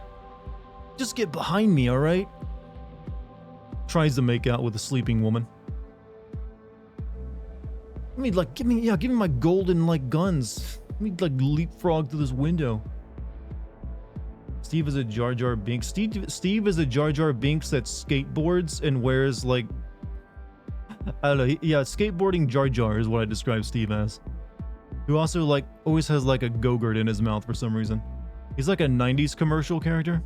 Speaker 1: Just get behind me, alright? Tries to make out with a sleeping woman. I mean, give me my golden, guns. Let me, leapfrog through this window. Steve is a Jar Jar Binks. Steve is a Jar Jar Binks that skateboards and wears, I don't know. Yeah, skateboarding Jar Jar is what I describe Steve as. Who also, always has, a Go-Gurt in his mouth for some reason. He's like a 90s commercial character.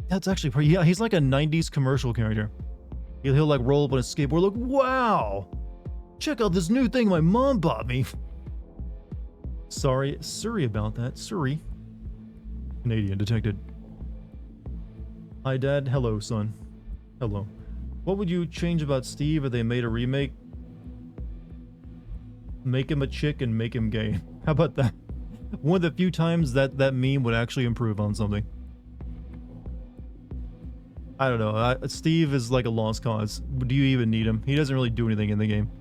Speaker 1: That's actually pretty... Yeah, he's like a 90s commercial character. He'll roll up on a skateboard, wow! Check out this new thing my mom bought me. Sorry about that. Sorry. Canadian detected. Hi, Dad. Hello, son. Hello. What would you change about Steve if they made a remake? Make him a chick and make him gay. How about that? One of the few times that meme would actually improve on something. I don't know. Steve is like a lost cause. Do you even need him? He doesn't really do anything in the game.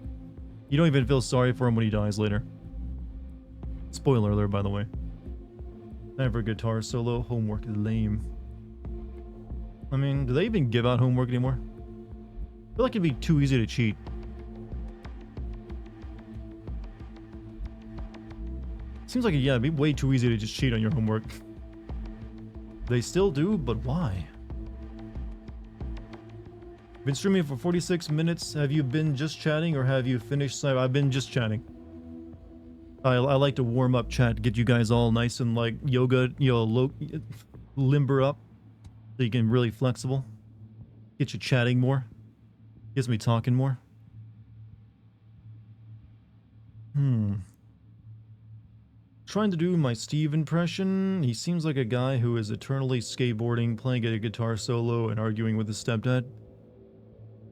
Speaker 1: You don't even feel sorry for him when he dies later. Spoiler alert, by the way. Time for guitar solo. Homework is lame. I mean, do they even give out homework anymore? I feel like it'd be too easy to cheat. Seems like, it'd be way too easy to just cheat on your homework. They still do, but why? Been streaming for 46 minutes. Have you been just chatting or have you finished? I've been just chatting. I like to warm up chat, get you guys all nice and yoga, limber up so you can really flexible. Get you chatting more. Gets me talking more. Trying to do my Steve impression. He seems like a guy who is eternally skateboarding, playing a guitar solo, and arguing with his stepdad.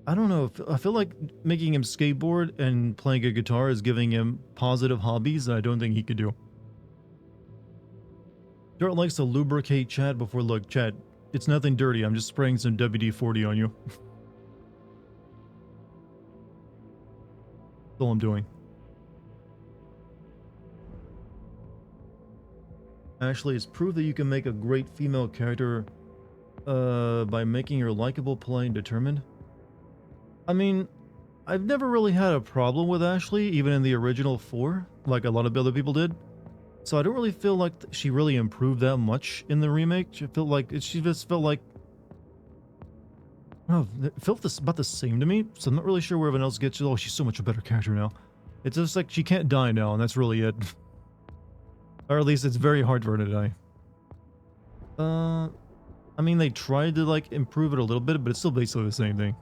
Speaker 1: I don't know. I feel like making him skateboard and playing a guitar is giving him positive hobbies that I don't think he could do. Dart likes to lubricate chat before... Look, chat, it's nothing dirty. I'm just spraying some WD-40 on you. That's all I'm doing. Ashley has proved that you can make a great female character by making her likable, polite, and determined. I mean, I've never really had a problem with Ashley, even in the original 4, like a lot of other people did. So I don't really feel like she really improved that much in the remake. She just felt like, I don't know, it felt about the same to me. So I'm not really sure where everyone else gets. Oh, she's so much a better character now. It's just like she can't die now, and that's really it. Or at least it's very hard for her to die. I mean, they tried to like improve it a little bit, but it's still basically the same thing.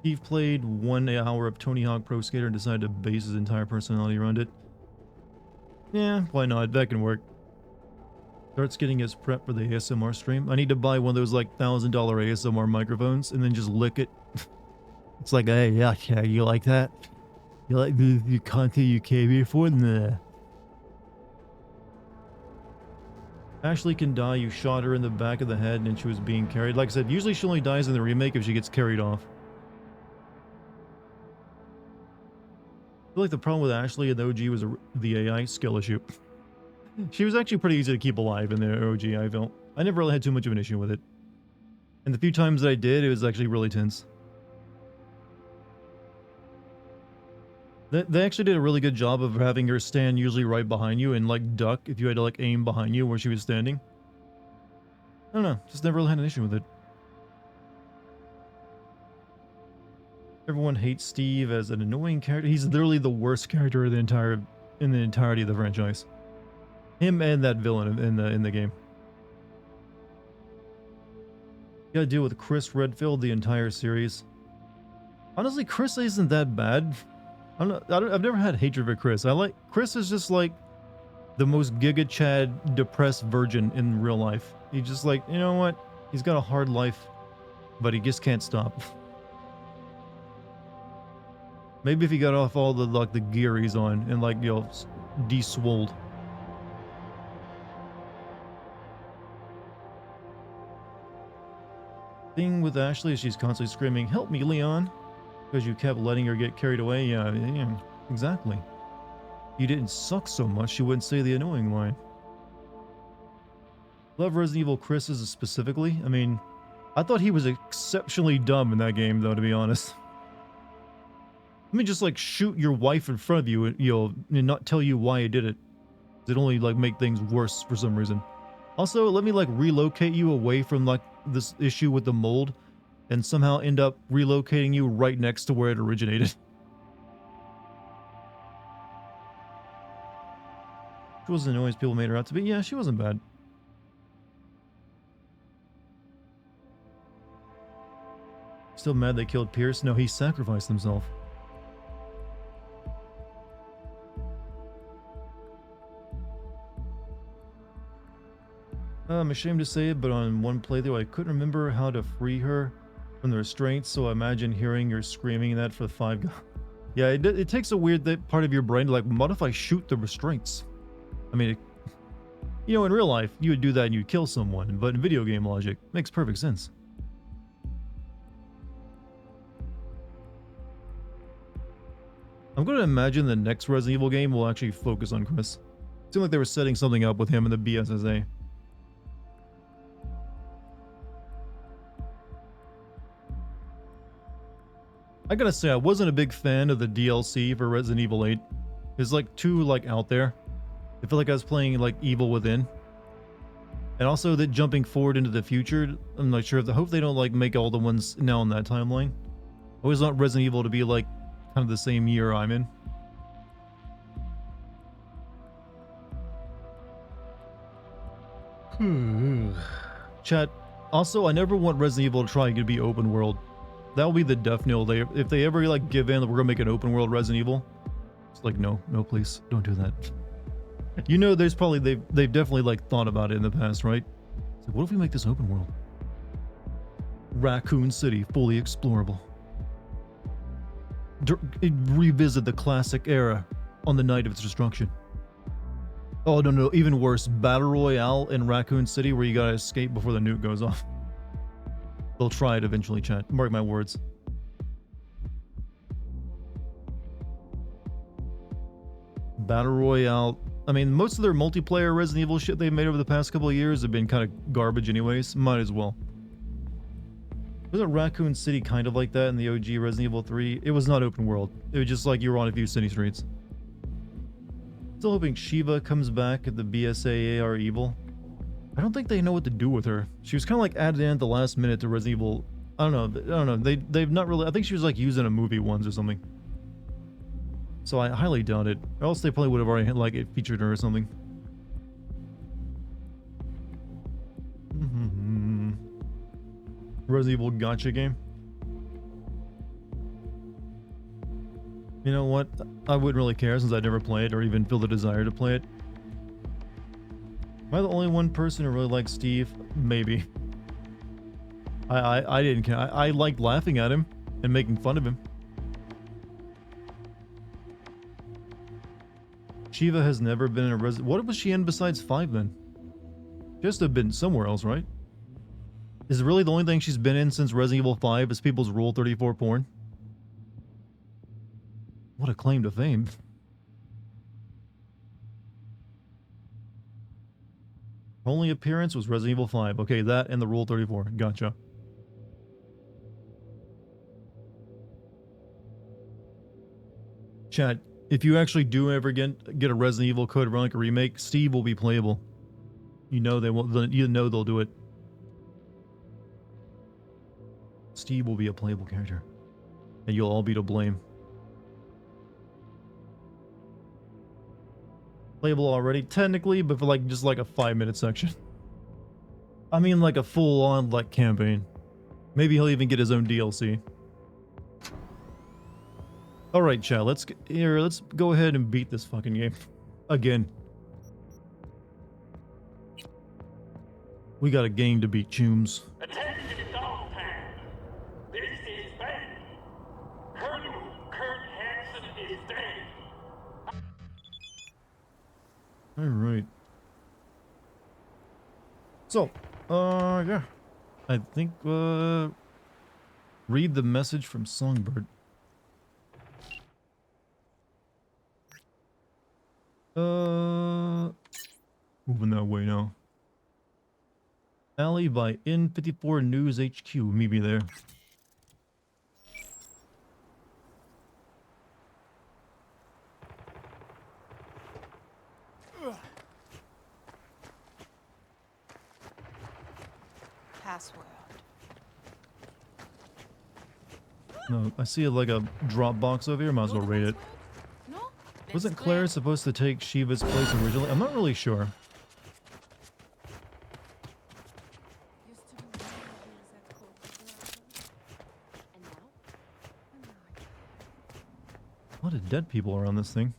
Speaker 1: Steve played 1 hour of Tony Hawk Pro Skater and decided to base his entire personality around it. Yeah, why not? That can work. Starts getting his prep for the ASMR stream. I need to buy one of those like $1,000 ASMR microphones and then just lick it. It's like, hey, yeah, you like that? You like the content you came here for? Nah. Ashley can die. You shot her in the back of the head and she was being carried. Like I said, usually she only dies in the remake if she gets carried off. I feel like the problem with Ashley in the OG was the AI skill issue. She was actually pretty easy to keep alive in the OG, I felt. I never really had too much of an issue with it. And the few times that I did, it was actually really tense. They actually did a really good job of having her stand usually right behind you and like duck if you had to like aim behind you where she was standing. I don't know, just never really had an issue with it. Everyone hates Steve as an annoying character. He's literally the worst character in the entirety of the franchise. Him and that villain in the game. You gotta deal with Chris Redfield the entire series. Honestly, Chris isn't that bad. I've never had hatred for Chris. Chris is just like the most Giga Chad depressed virgin in real life. He's just like, you know what? He's got a hard life, but he just can't stop. Maybe if he got off all the gear he's on and like, you know, de-swolled. Thing with Ashley is she's constantly screaming, "Help me, Leon," because you kept letting her get carried away. Yeah, exactly. You didn't suck so much, she wouldn't say the annoying line. Love Resident Evil Chris's specifically. I mean, I thought he was exceptionally dumb in that game, though, to be honest. Let me just like shoot your wife in front of you and, you know, and not tell you why I did it. It only like make things worse for some reason. Also, let me like relocate you away from like this issue with the mold and somehow end up relocating you right next to where it originated. She wasn't annoying as people made her out to be. Yeah, she wasn't bad. Still mad they killed Pierce? No, he sacrificed himself. I'm ashamed to say it, but on one playthrough I couldn't remember how to free her from the restraints, so I imagine hearing her screaming that for 5 guys. Yeah, it takes a weird part of your brain to like, what if I shoot the restraints? I mean, you know, in real life, you would do that and you'd kill someone, but in video game logic, it makes perfect sense. I'm going to imagine the next Resident Evil game will actually focus on Chris. It seemed like they were setting something up with him in the BSSA. I gotta say, I wasn't a big fan of the DLC for Resident Evil 8. It's like too like out there. I feel like I was playing like Evil Within. And also that jumping forward into the future, I'm not sure. I hope they don't like make all the ones now in that timeline. I always want Resident Evil to be like kind of the same year I'm in. Chat. Also, I never want Resident Evil to try to be open world. That will be the death knell. If they ever like give in, we're gonna make an open world Resident Evil. It's like, no, please, don't do that. You know, there's probably they've definitely like thought about it in the past, right? So what if we make this open world? Raccoon City, fully explorable. Revisit the classic era on the night of its destruction. Oh no, even worse, Battle Royale in Raccoon City where you gotta escape before the nuke goes off. They'll try it eventually, chat. Mark my words. Battle Royale I mean, most of their multiplayer Resident Evil shit they've made over the past couple of years have been kind of garbage anyways. Might as well. Wasn't Raccoon City kind of like that in the OG Resident Evil 3? It was not open world. It was just like you were on a few city streets. Still hoping Shiva comes back at the BSAA are evil. I don't think they know what to do with her. She was kind of like added in at the last minute to Resident Evil. I don't know. They've not really. I think she was like used in a movie once or something. So I highly doubt it. Or else they probably would have already had, like, it featured her or something. Resident Evil gacha game. You know what? I wouldn't really care since I never played or even feel the desire to play it. Am I the only one person who really likes Steve? Maybe. I didn't care. I liked laughing at him and making fun of him. Shiva has never been in a Resident... What was she in besides 5 then? She has to have been somewhere else, right? Is it really the only thing she's been in since Resident Evil 5 is people's Rule 34 porn? What a claim to fame. Only appearance was Resident Evil 5. Okay, that and the Rule 34. Gotcha. Chat, if you actually do ever get a Resident Evil Code Veronica remake, Steve will be playable. You know they won't. You know they'll do it. Steve will be a playable character, and you'll all be to blame. Playable already, technically, but for like just like a 5-minute section. I mean, like a full-on like campaign. Maybe he'll even get his own DLC. All right, chat. Let's go ahead and beat this fucking game again. We got a game to beat, Chooms.
Speaker 2: Attention Dog Pound. This is bad. Colonel Kurt Hansen is dead.
Speaker 1: All right. So, yeah. I think, read the message from Songbird. Moving that way now. Alley by N54 News HQ. Meet me there.
Speaker 3: Password.
Speaker 1: No, I see like a drop box over here. Might as well raid it.
Speaker 3: No?
Speaker 1: Wasn't Claire supposed to take Shiva's place originally? I'm not really sure. A lot of dead people around this thing.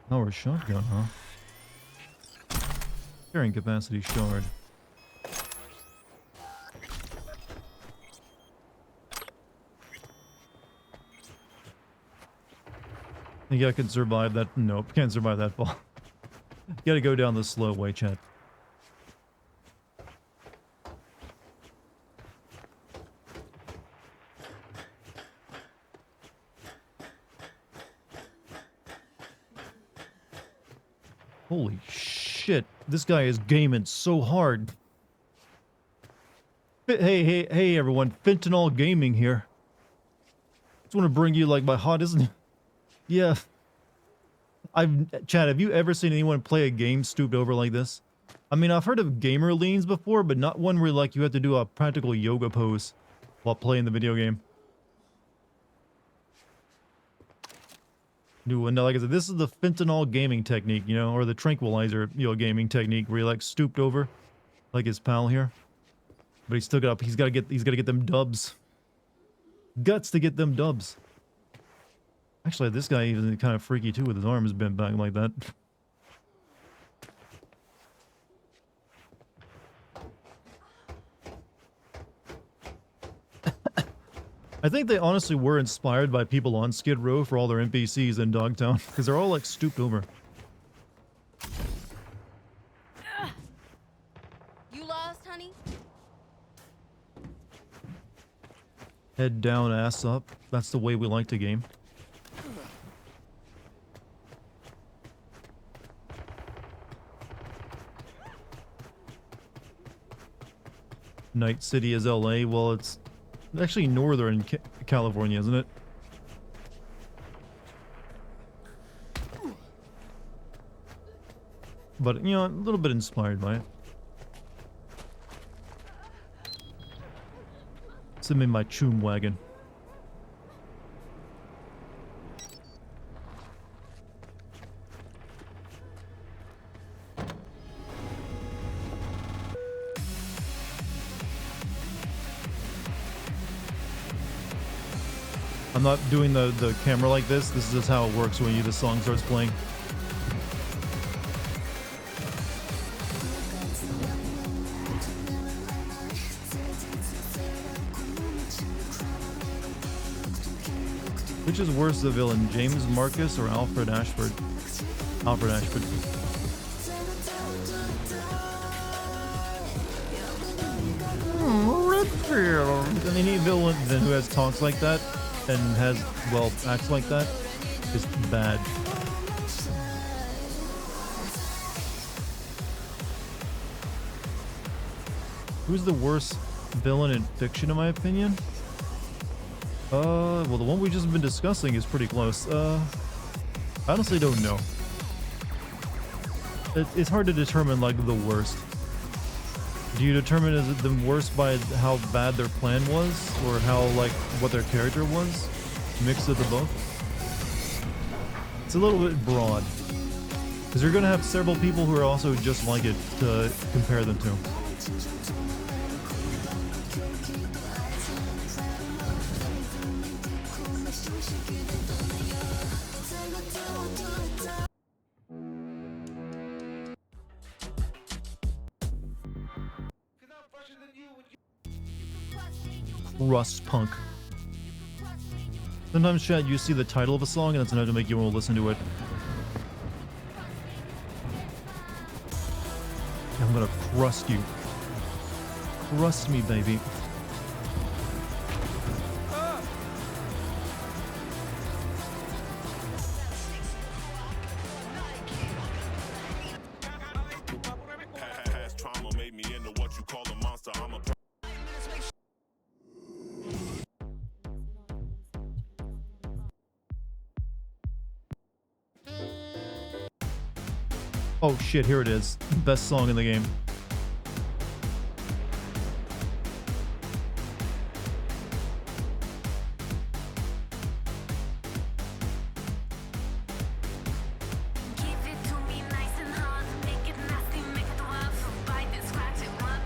Speaker 1: Power shotgun, huh? Carrying capacity shard. Think I can survive that? Nope, can't survive that fall. Gotta go down the slow way, chat. Holy shit, this guy is gaming so hard. Hey everyone, Fentanyl Gaming here. Just want to bring you like my hot, isn't it? Yeah. Chad, have you ever seen anyone play a game stooped over like this? I mean, I've heard of gamer leans before, but not one where like you have to do a practical yoga pose while playing the video game. And like I said, this is the fentanyl gaming technique, you know, or the tranquilizer, you know, gaming technique where he like stooped over, like his pal here. But he's still got, he's got to get them dubs. Guts to get them dubs. Actually, this guy even kind of freaky too with his arms bent back like that. I think they honestly were inspired by people on Skid Row for all their NPCs in Dogtown, because they're all like stooped over.
Speaker 3: You lost, honey?
Speaker 1: Head down, ass up. That's the way we like to game. Night City is LA. Well, it's actually northern California, isn't it? But, you know, a little bit inspired by it. Send me my choom wagon. I'm not doing the camera like this. This is just how it works when the song starts playing. Which is worse, the villain, James Marcus or Alfred Ashford? Alfred Ashford. Any villain then who has talks like that and has, well, acts like that is bad. Who's the worst villain in fiction, in my opinion? Well, the one we just been discussing is pretty close. I honestly don't know. It's hard to determine, like, the worst. Do you determine is it the worst by how bad their plan was, or how, like, what their character was? Mix of the both? It's a little bit broad. Because you're gonna have several people who are also just like it to compare them to. Rust Punk. Sometimes, chat, you see the title of a song and that's enough to make you want to listen to it. I'm gonna crust you. Crust me, baby. Oh shit, here it is. Best song in the game.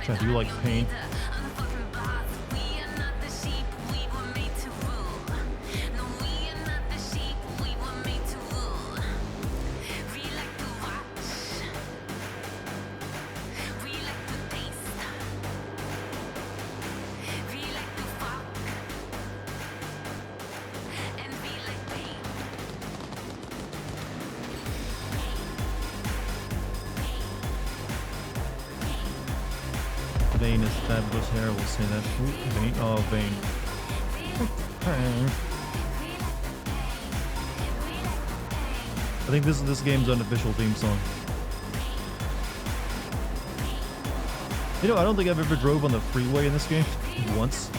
Speaker 1: Chat, do you like pain? Vein is fabulous hair, we'll say that. Ooh, Vein, oh, Vein. I think this is this game's unofficial theme song. You know, I don't think I've ever drove on the freeway in this game. Once.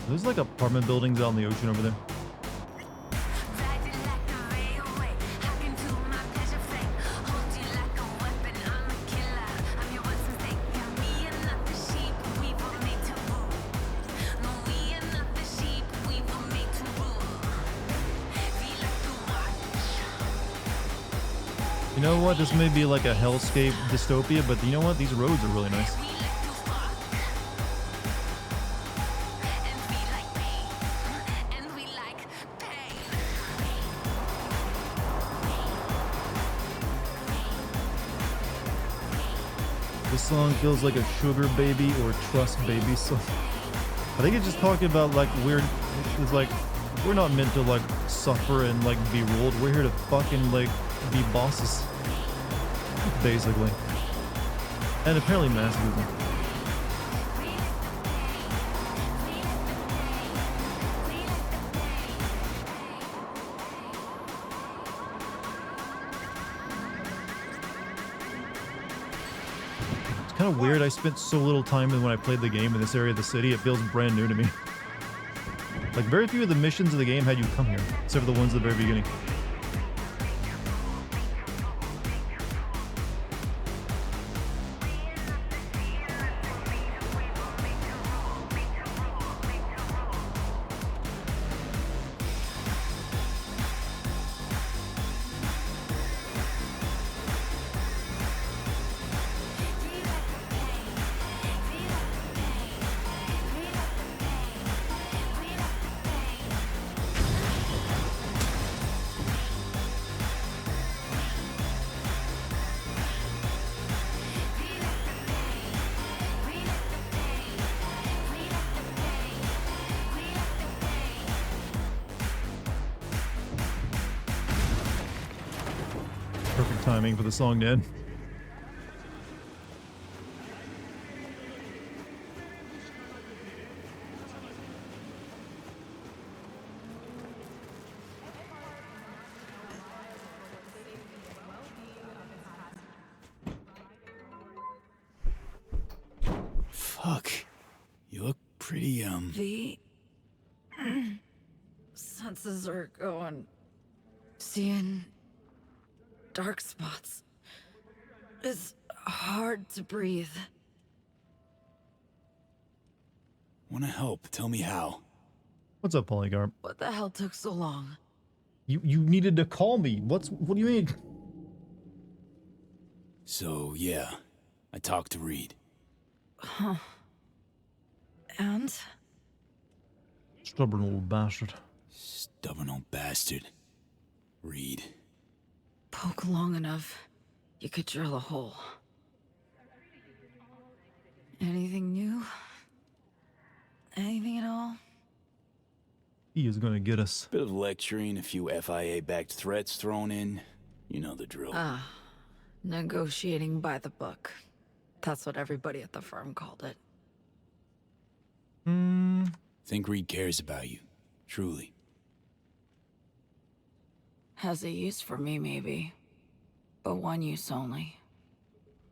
Speaker 1: There's like apartment buildings out in the ocean over there. You know what? This may be like a hellscape dystopia, but you know what? These roads are really nice. This song feels like a sugar baby or trust baby song. I think it's just talking about like weird. It's like we're not meant to like suffer and like be ruled. We're here to fucking like be bosses, basically. And apparently masochism. It's kind of weird. I spent so little time when I played the game in this area of the city. It feels brand new to me. Like very few of the missions of the game had you come here, except for the ones at the very beginning. Perfect timing for the song to end.
Speaker 4: Fuck. You look pretty,
Speaker 5: The senses are going. Seeing dark spots. It's hard to breathe.
Speaker 4: Wanna help? Tell me how.
Speaker 1: What's up, Polygarp?
Speaker 5: What the hell took so long?
Speaker 1: You needed to call me. What do you mean?
Speaker 4: So, yeah. I talked to Reed.
Speaker 5: Huh. And?
Speaker 1: Stubborn old bastard.
Speaker 4: Stubborn old bastard. Reed.
Speaker 5: Poke long enough, you could drill a hole. Anything new? Anything at all?
Speaker 1: He is gonna get us.
Speaker 4: Bit of lecturing, a few FIA-backed threats thrown in. You know the drill.
Speaker 5: Negotiating by the book. That's what everybody at the firm called it.
Speaker 4: Think Reed cares about you. Truly.
Speaker 5: Has a use for me, maybe. But one use only.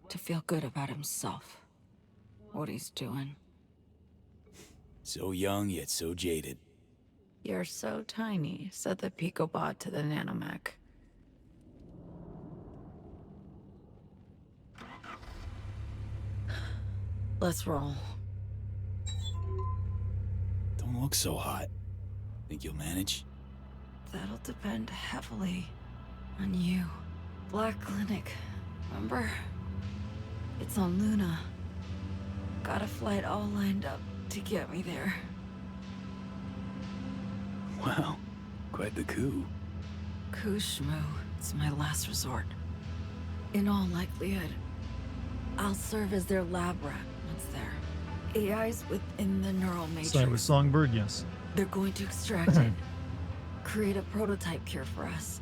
Speaker 5: To feel good about himself. What he's doing.
Speaker 4: So young, yet so jaded.
Speaker 5: You're so tiny, said the Picobot to the nanomech. Let's roll.
Speaker 4: Don't look so hot. Think you'll manage?
Speaker 5: That'll depend heavily on you. Black Clinic, remember? It's on Luna. Got a flight all lined up to get me there.
Speaker 4: Wow. Quite the coup.
Speaker 5: Kushmu, it's my last resort. In all likelihood, I'll serve as their lab rat once there. AI's within the neural matrix.
Speaker 1: Side with Songbird, yes.
Speaker 5: They're going to extract it. Create a prototype cure for us.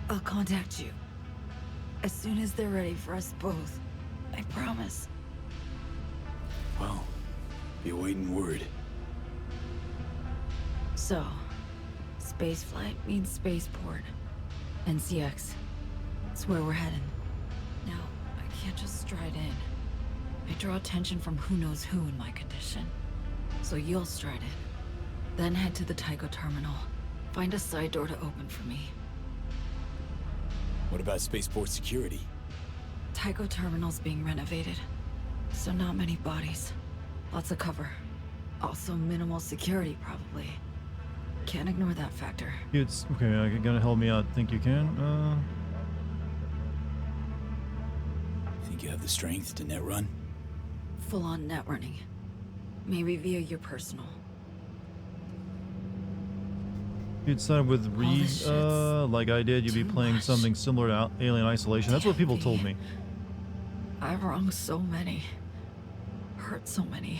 Speaker 5: I'll contact you. As soon as they're ready for us both. I promise.
Speaker 4: Well, be awaiting word.
Speaker 5: So, spaceflight means spaceport. NCX. It's where we're heading. Now, I can't just stride in. I draw attention from who knows who in my condition. So you'll stride in. Then head to the Tycho terminal. Find a side door to open for me.
Speaker 4: What about spaceport security?
Speaker 5: Tycho terminal's being renovated. So not many bodies. Lots of cover. Also minimal security, probably. Can't ignore that factor.
Speaker 1: It's okay. You're gonna help me out. Think you can?
Speaker 4: Think you have the strength to net run?
Speaker 5: Full-on net running. Maybe via your personal.
Speaker 1: You'd sign with Reed,
Speaker 5: this shit's
Speaker 1: like I did, you'd be
Speaker 5: too
Speaker 1: playing
Speaker 5: much.
Speaker 1: something similar to Alien Isolation. That's what people told me.
Speaker 5: I've wronged so many. Hurt so many.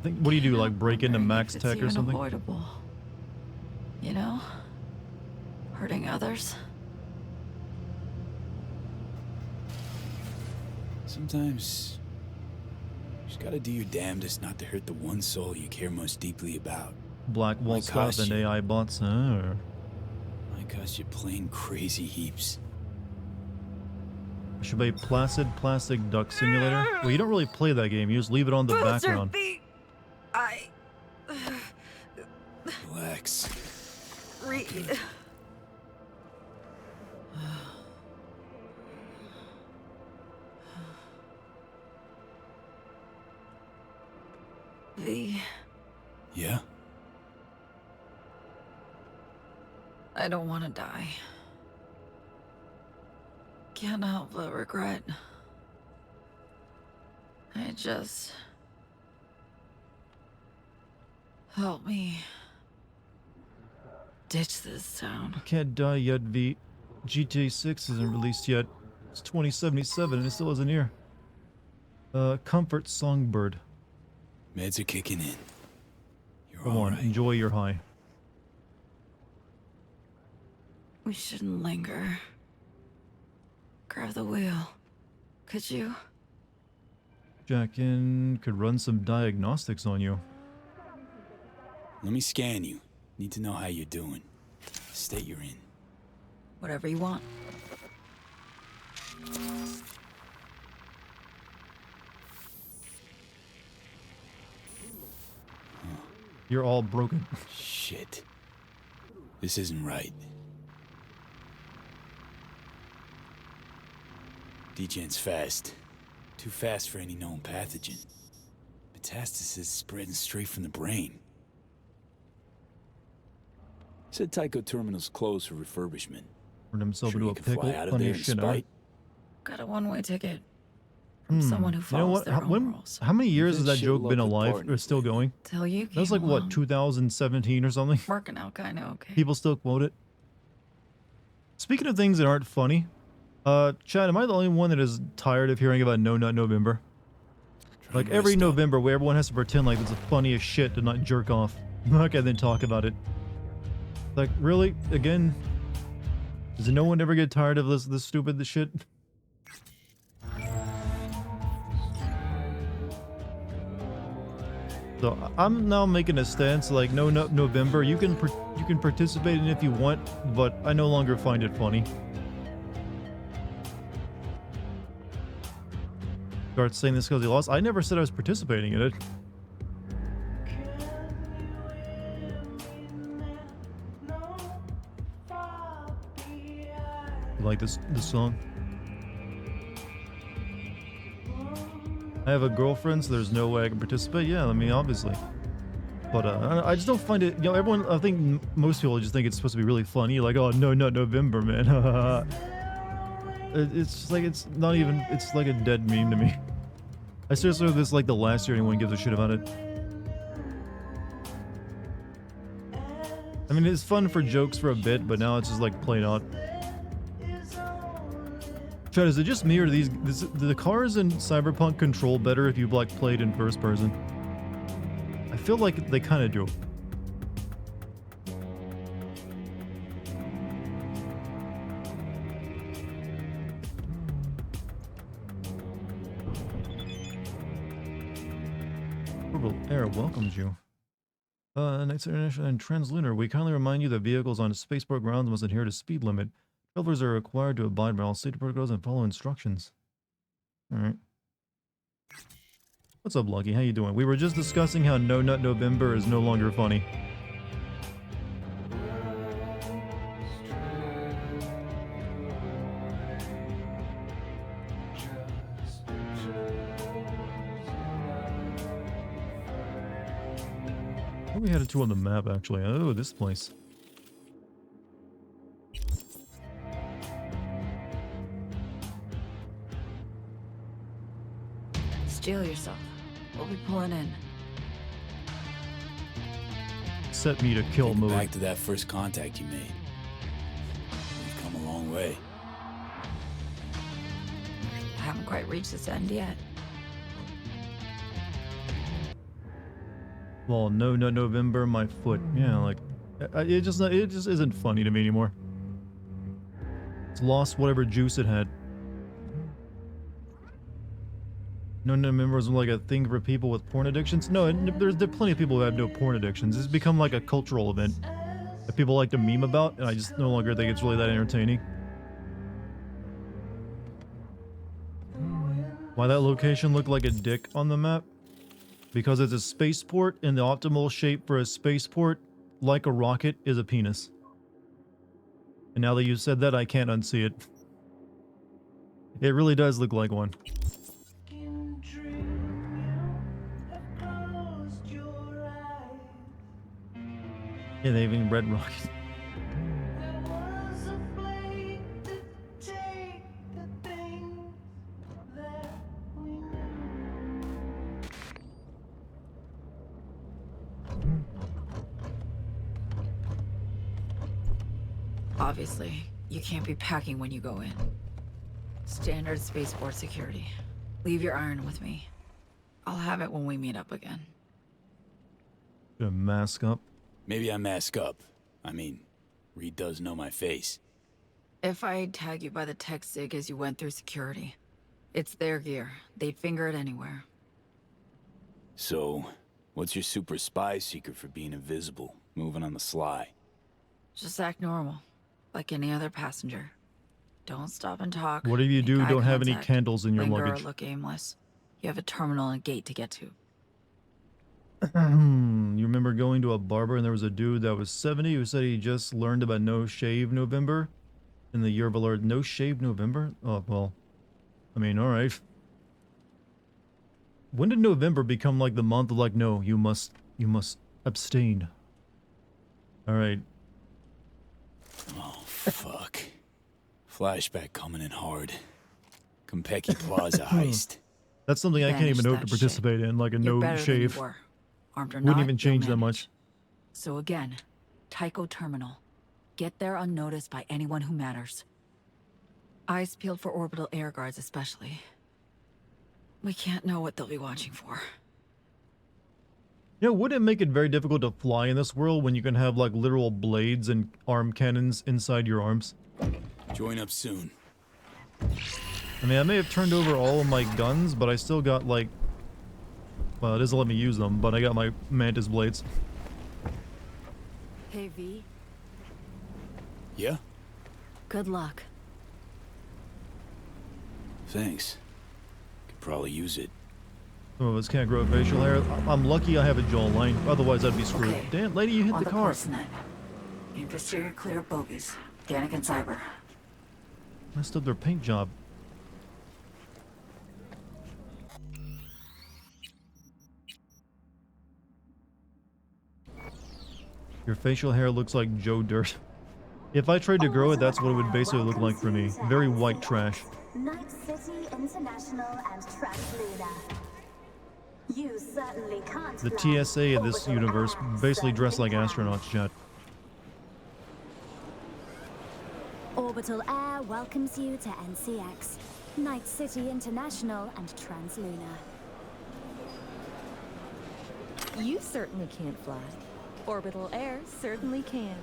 Speaker 1: I think, what do you do, like
Speaker 5: I'm
Speaker 1: break into
Speaker 5: wondering
Speaker 1: Max
Speaker 5: if it's
Speaker 1: Tech or
Speaker 5: even
Speaker 1: something?
Speaker 5: Avoidable. You know? Hurting others.
Speaker 4: Sometimes you just gotta do your damnedest not to hurt the one soul you care most deeply about.
Speaker 1: Black wall
Speaker 4: Might
Speaker 1: stuff
Speaker 4: cost
Speaker 1: and
Speaker 4: you.
Speaker 1: AI bots.
Speaker 4: Might cost you plain crazy heaps.
Speaker 1: Should be Placid Plastic Duck Simulator. Well, you don't really play that game. You just leave it on the background.
Speaker 5: I
Speaker 4: Relax.
Speaker 5: read. V,
Speaker 4: Yeah?
Speaker 5: I don't want to die. Can't help but regret. I just... Help me. Ditch this town.
Speaker 1: Can't die yet, V. GTA 6 isn't released yet. It's 2077 and it still isn't here. Comfort Songbird.
Speaker 4: Meds are kicking in. You're
Speaker 1: Come on,
Speaker 4: alright.
Speaker 1: enjoy your high.
Speaker 5: We shouldn't linger. Grab the wheel. Could you?
Speaker 1: Jack in could run some diagnostics on you.
Speaker 4: Let me scan you. Need to know how you're doing. State you're in.
Speaker 5: Whatever you want.
Speaker 1: You're all broken.
Speaker 4: Shit. This isn't right. Degen's fast. Too fast for any known pathogen. Metastasis spreading straight from the brain. Said Tycho Terminal's closed for refurbishment.
Speaker 1: Turned himself
Speaker 4: Sure
Speaker 1: into
Speaker 4: you
Speaker 1: a
Speaker 4: can fly
Speaker 1: pickle.
Speaker 4: out of
Speaker 1: Funny
Speaker 4: there
Speaker 1: as
Speaker 4: in
Speaker 1: shit, huh?
Speaker 4: spite?
Speaker 5: Got a one-way ticket. From someone who
Speaker 1: You know
Speaker 5: follows
Speaker 1: what?
Speaker 5: their own rules.
Speaker 1: How many years has
Speaker 4: that
Speaker 1: that
Speaker 4: shit
Speaker 1: joke
Speaker 4: luck
Speaker 1: been
Speaker 4: with
Speaker 1: alive or
Speaker 4: partners,
Speaker 1: still
Speaker 4: baby.
Speaker 1: going?
Speaker 5: Till you came
Speaker 1: That was like what,
Speaker 5: along.
Speaker 1: 2017 or something?
Speaker 5: Working out kinda okay.
Speaker 1: People still quote it. Speaking of things that aren't funny, Chad, am I the only one that is tired of hearing about No Nut November?
Speaker 4: Trying
Speaker 1: Like
Speaker 4: to
Speaker 1: every
Speaker 4: rest up.
Speaker 1: November where everyone has to pretend like it's the funniest shit to not jerk off. Okay, then talk about it. Like, really? Again? Does no one ever get tired of this stupid shit? So I'm now making a stance like No Nut November. You can participate in it if you want, but I no longer find it funny. Start saying this because he lost. I never said I was participating in it. You like this song? I have a girlfriend, so there's no way I can participate. Yeah, I mean, obviously. But I just don't find it, you know, everyone, I think most people just think it's supposed to be really funny. Like, oh, no, not November, man. It's just like, it's not even, it's like a dead meme to me. I seriously hope this is like the last year anyone gives a shit about it. I mean, it's fun for jokes for a bit, but now it's just like played out. Chad, is it just me or do the cars in Cyberpunk control better if you like played in first person? I feel like they kind of do. Orbital Air welcomes you. Knights International and Translunar, we kindly remind you that vehicles on spaceport grounds must adhere to speed limit. Travelers are required to abide by all safety protocols and follow instructions. Alright. What's up, Lucky? How you doing? We were just discussing how No Nut November is no longer funny. Where we headed to on the map, actually? Oh, this place.
Speaker 5: Steel yourself. We'll be pulling in.
Speaker 1: Set me to kill
Speaker 4: Think
Speaker 1: mode.
Speaker 4: back to that first contact you made. We've come a long way.
Speaker 5: I haven't quite reached this end yet.
Speaker 1: Well, no, November, my foot. Yeah, like it just isn't funny to me anymore. It's lost whatever juice it had. No November was like a thing for people with porn addictions. No, there's plenty of people who have no porn addictions. It's become like a cultural event that people like to meme about, and I just no longer think it's really that entertaining. Why that location looked like a dick on the map? Because it's a spaceport, and the optimal shape for a spaceport, like a rocket, is a penis. And now that you said that, I can't unsee it. It really does look like one. Yeah, they even red rocket.
Speaker 5: Obviously, you can't be packing when you go in. Standard spaceport security. Leave your iron with me. I'll have it when we meet up again.
Speaker 1: Gonna mask up.
Speaker 4: Maybe I mask up. I mean, Reed does know my face.
Speaker 5: If I'd tag you by the tech sig as you went through security, it's their gear. They'd finger it anywhere.
Speaker 4: So, what's your super spy secret for being invisible, moving on the sly?
Speaker 5: Just act normal, like any other passenger. Don't stop and talk.
Speaker 1: Whatever you
Speaker 5: make
Speaker 1: do,
Speaker 5: eye
Speaker 1: don't have any
Speaker 5: contact,
Speaker 1: candles in your
Speaker 5: linger
Speaker 1: luggage.
Speaker 5: Or look aimless. You have a terminal and a gate to get to.
Speaker 1: You remember going to a barber and there was a dude that was 70 who said he just learned about No Shave November in the year of the Lord. No Shave November? Oh, well, I mean, all right. When did November become like the month of like, no, you must abstain. All right.
Speaker 4: Oh, fuck. Flashback coming in hard. Konpeki Plaza heist.
Speaker 1: That's something I can't
Speaker 5: Banish
Speaker 1: even hope to
Speaker 5: that
Speaker 1: participate in, like a
Speaker 5: You're
Speaker 1: no
Speaker 5: better than you
Speaker 1: shave.
Speaker 5: were. Armed or
Speaker 1: Wouldn't
Speaker 5: not,
Speaker 1: even
Speaker 5: you'll
Speaker 1: change that
Speaker 5: manage.
Speaker 1: much.
Speaker 5: So again, Tycho Terminal. Get there unnoticed by anyone who matters. Eyes peeled for orbital air guards especially. We can't know what they'll be watching for.
Speaker 1: You know, wouldn't it make it very difficult to fly in this world when you can have like literal blades and arm cannons inside your arms?
Speaker 4: Join up soon.
Speaker 1: I mean, I may have turned over all of my guns, but I still got like... Well, it doesn't let me use them, but I got my Mantis blades.
Speaker 5: Hey, V.
Speaker 4: Yeah?
Speaker 5: Good luck.
Speaker 4: Thanks. Could probably use it.
Speaker 1: Some of us can't grow facial hair. I'm lucky I have a jawline, otherwise I'd be screwed.
Speaker 5: Okay.
Speaker 1: Damn, lady, you hit
Speaker 5: On
Speaker 1: the car.
Speaker 5: course net. Infrastructure clear bogies. Danik and Cyber.
Speaker 1: Messed up their paint job. Your facial hair looks like Joe Dirt. If I tried to grow it, that's what it would basically look like for me. Very white trash.
Speaker 6: Night City International and Transluna. You certainly can't
Speaker 1: The
Speaker 6: fly
Speaker 1: TSA of this
Speaker 6: orbital
Speaker 1: universe
Speaker 6: air,
Speaker 1: basically dress
Speaker 6: certainly
Speaker 1: like
Speaker 6: can.
Speaker 1: astronauts, chat.
Speaker 6: Orbital Air welcomes you to NCX, Night City International and Transluna.
Speaker 7: You certainly can't fly. Orbital Air certainly can.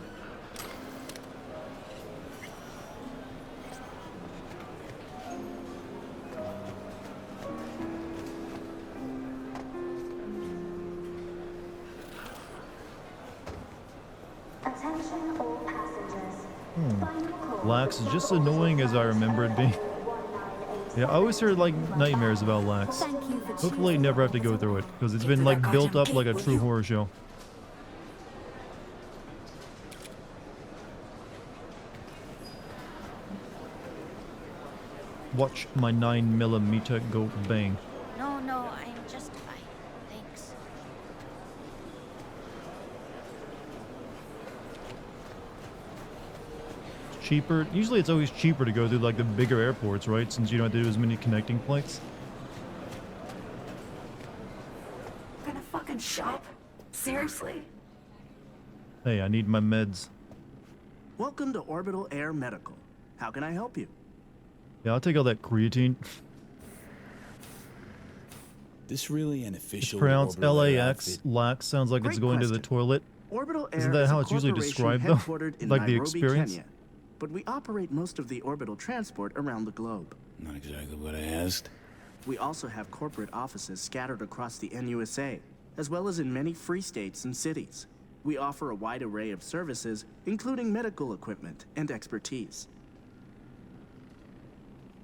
Speaker 6: Attention all passengers. Final call
Speaker 1: Lax is
Speaker 6: for
Speaker 1: just
Speaker 6: Orbital
Speaker 1: annoying as I remember it being.
Speaker 6: 1980.
Speaker 1: Yeah, I always heard like nightmares about Lax.
Speaker 6: Thank you for
Speaker 1: Hopefully I
Speaker 6: choosing
Speaker 1: never have to go
Speaker 6: Orbital
Speaker 1: through it, because it's
Speaker 5: Get
Speaker 1: been
Speaker 5: to
Speaker 1: like
Speaker 5: that
Speaker 1: built
Speaker 5: goddamn
Speaker 1: up like a
Speaker 5: gate, will
Speaker 1: true
Speaker 5: you?
Speaker 1: horror show. Watch my 9mm go bang.
Speaker 3: No, I'm just fine. Thanks.
Speaker 1: Cheaper. Usually it's always cheaper to go through like the bigger airports, right? Since you don't have to do as many connecting flights.
Speaker 5: can shop? Seriously?
Speaker 1: Hey, I need my meds.
Speaker 8: Welcome to Orbital Air Medical. How can I help you?
Speaker 1: Yeah, I'll take all that creatine.
Speaker 4: This really an
Speaker 1: It's
Speaker 4: official
Speaker 1: pronounced
Speaker 4: Orbital Air
Speaker 1: LAX.
Speaker 4: outfit?
Speaker 1: Lax sounds like it's
Speaker 8: Great
Speaker 1: going to the
Speaker 8: question.
Speaker 1: toilet.
Speaker 8: Orbital Air
Speaker 1: Isn't that
Speaker 8: is
Speaker 1: how
Speaker 8: a
Speaker 1: it's usually
Speaker 8: corporation
Speaker 1: described, though?
Speaker 8: headquartered in
Speaker 1: Like the
Speaker 8: Nairobi,
Speaker 1: experience?
Speaker 8: Kenya. But we operate most of the orbital transport around the globe.
Speaker 4: Not exactly what I asked.
Speaker 8: We also have corporate offices scattered across the NUSA, as well as in many free states and cities. We offer a wide array of services, including medical equipment and expertise.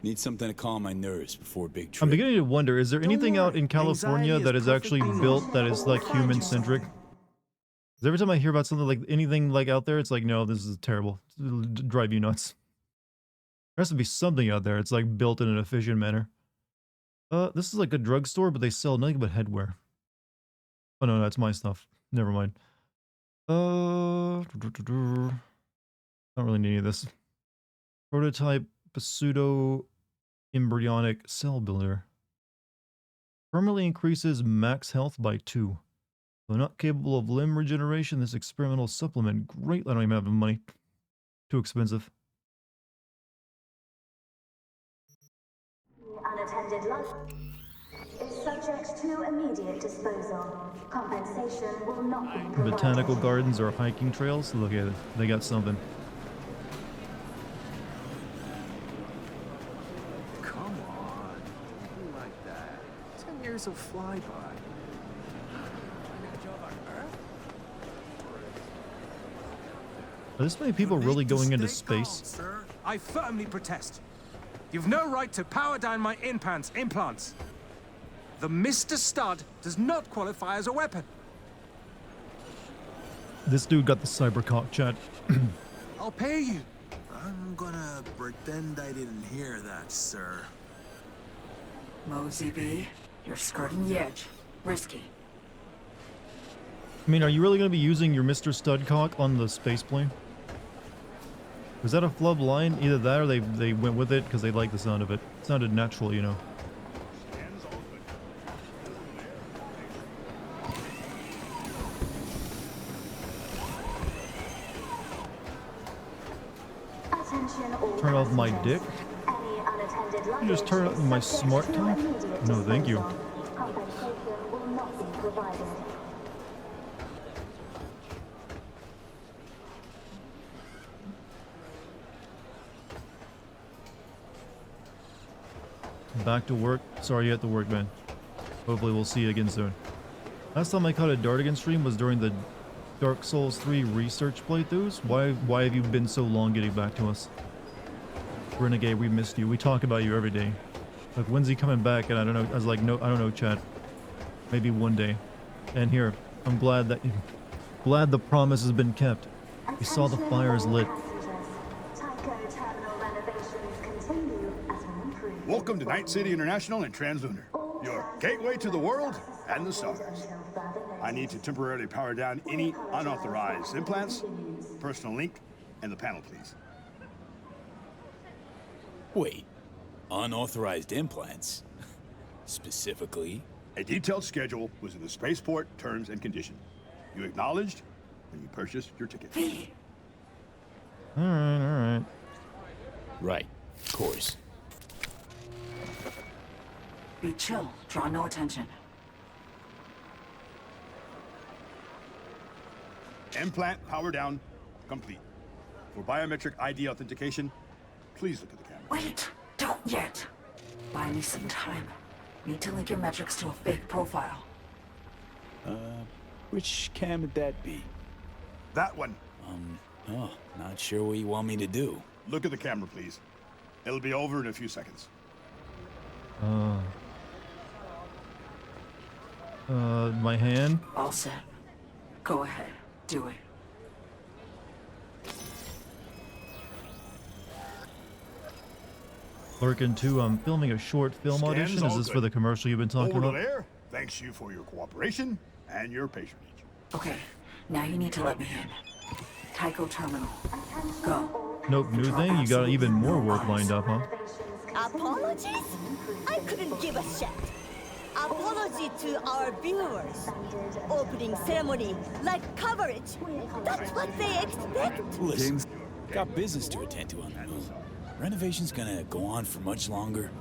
Speaker 4: Need something to calm my nerves before a big trip.
Speaker 1: I'm beginning to wonder, is there
Speaker 8: Don't
Speaker 1: anything out
Speaker 8: worry,
Speaker 1: in California
Speaker 8: anxiety
Speaker 1: that
Speaker 8: is
Speaker 1: is actually
Speaker 8: perfectly
Speaker 1: built
Speaker 8: normal.
Speaker 1: that is like human-centric? 'Cause every time I hear about something like anything like out there, it's like, no, this is terrible. It'll drive you nuts. There has to be something out there. It's like built in an efficient manner. This is like a drugstore, but they sell nothing but headwear. Oh no, that's my stuff. Never mind. Don't really need any of this. Prototype pseudo embryonic cell builder. Permanently increases max health by 2. Though not capable of limb regeneration, this experimental supplement, great. I don't even have the money. Too expensive.
Speaker 6: Unattended life is subject to immediate disposal. Compensation will not be provided.
Speaker 1: Botanical gardens or hiking trails. Look at it. They got something.
Speaker 8: Come on, don't be like that. 10 years will fly by.
Speaker 1: Are this many people really going into space?
Speaker 9: Sir, I firmly protest. You've no right to power down my implants. The Mr. Stud does not qualify as a weapon.
Speaker 1: This dude got the cybercock chat.
Speaker 9: I'll pay you.
Speaker 10: I'm gonna pretend I didn't hear that, sir.
Speaker 5: Mosey B, you're skirting the edge. Risky.
Speaker 1: I mean, are you really going to be using your Mr. Studcock on the space plane? Was that a flub line? Either that or they went with it because they liked the sound of it. It sounded natural, you know.
Speaker 6: Attention all
Speaker 1: Turn off my
Speaker 6: passengers.
Speaker 1: dick?
Speaker 6: Any unattended
Speaker 1: You just
Speaker 6: luggage
Speaker 1: turn
Speaker 6: is
Speaker 1: on my
Speaker 6: subject
Speaker 1: smart
Speaker 6: to
Speaker 1: time?
Speaker 6: immediate
Speaker 1: No, thank you.
Speaker 6: disposal. Compensation will not be provided.
Speaker 1: Back to work. Sorry you had to work, man. Hopefully we'll see you again soon. Last time I caught a Dartigan stream was during the Dark Souls 3 research playthroughs. Why have you been so long getting back to us? Renegade, we missed you. We talk about you every day. Like, when's he coming back? And I don't know. I was like, no, I don't know, chat. Maybe one day. And here, I'm glad the promise has been kept. We saw the fires lit.
Speaker 11: Welcome to Night City International and Translunar, your gateway to the world and the stars. I need to temporarily power down any unauthorized implants, personal link, and the panel, please.
Speaker 4: Wait, unauthorized implants? Specifically?
Speaker 11: A detailed schedule was in the spaceport terms and conditions. You acknowledged when you purchased your ticket.
Speaker 1: Alright.
Speaker 4: Right, of course.
Speaker 5: Be chill. Draw no attention.
Speaker 11: Implant power down, complete. For biometric ID authentication, please look at the camera.
Speaker 5: Wait! Don't yet! Buy me some time. Need to link your metrics to a fake profile.
Speaker 4: Which cam would that be?
Speaker 11: That one.
Speaker 4: Not sure what you want me to do.
Speaker 11: Look at the camera, please. It'll be over in a few seconds.
Speaker 1: My hand?
Speaker 5: All set. Go ahead. Do it.
Speaker 1: Lurkin 2, I'm filming a short film
Speaker 11: Scans
Speaker 1: audition. Is
Speaker 11: all
Speaker 1: this
Speaker 11: good.
Speaker 1: for the commercial you've been talking
Speaker 11: Orbital
Speaker 1: about?
Speaker 11: Air thanks you for your cooperation and your patronage.
Speaker 5: Okay. Now you need to let me in. Tycho Terminal. Go.
Speaker 1: Nope, new thing? You got even more work lined up, huh?
Speaker 7: Apologies? I couldn't give a shit.
Speaker 12: apology to our viewers. Opening ceremony, like coverage. That's what they expect.
Speaker 4: Listen, got business to attend to on the moon. Renovation's gonna go on for much longer.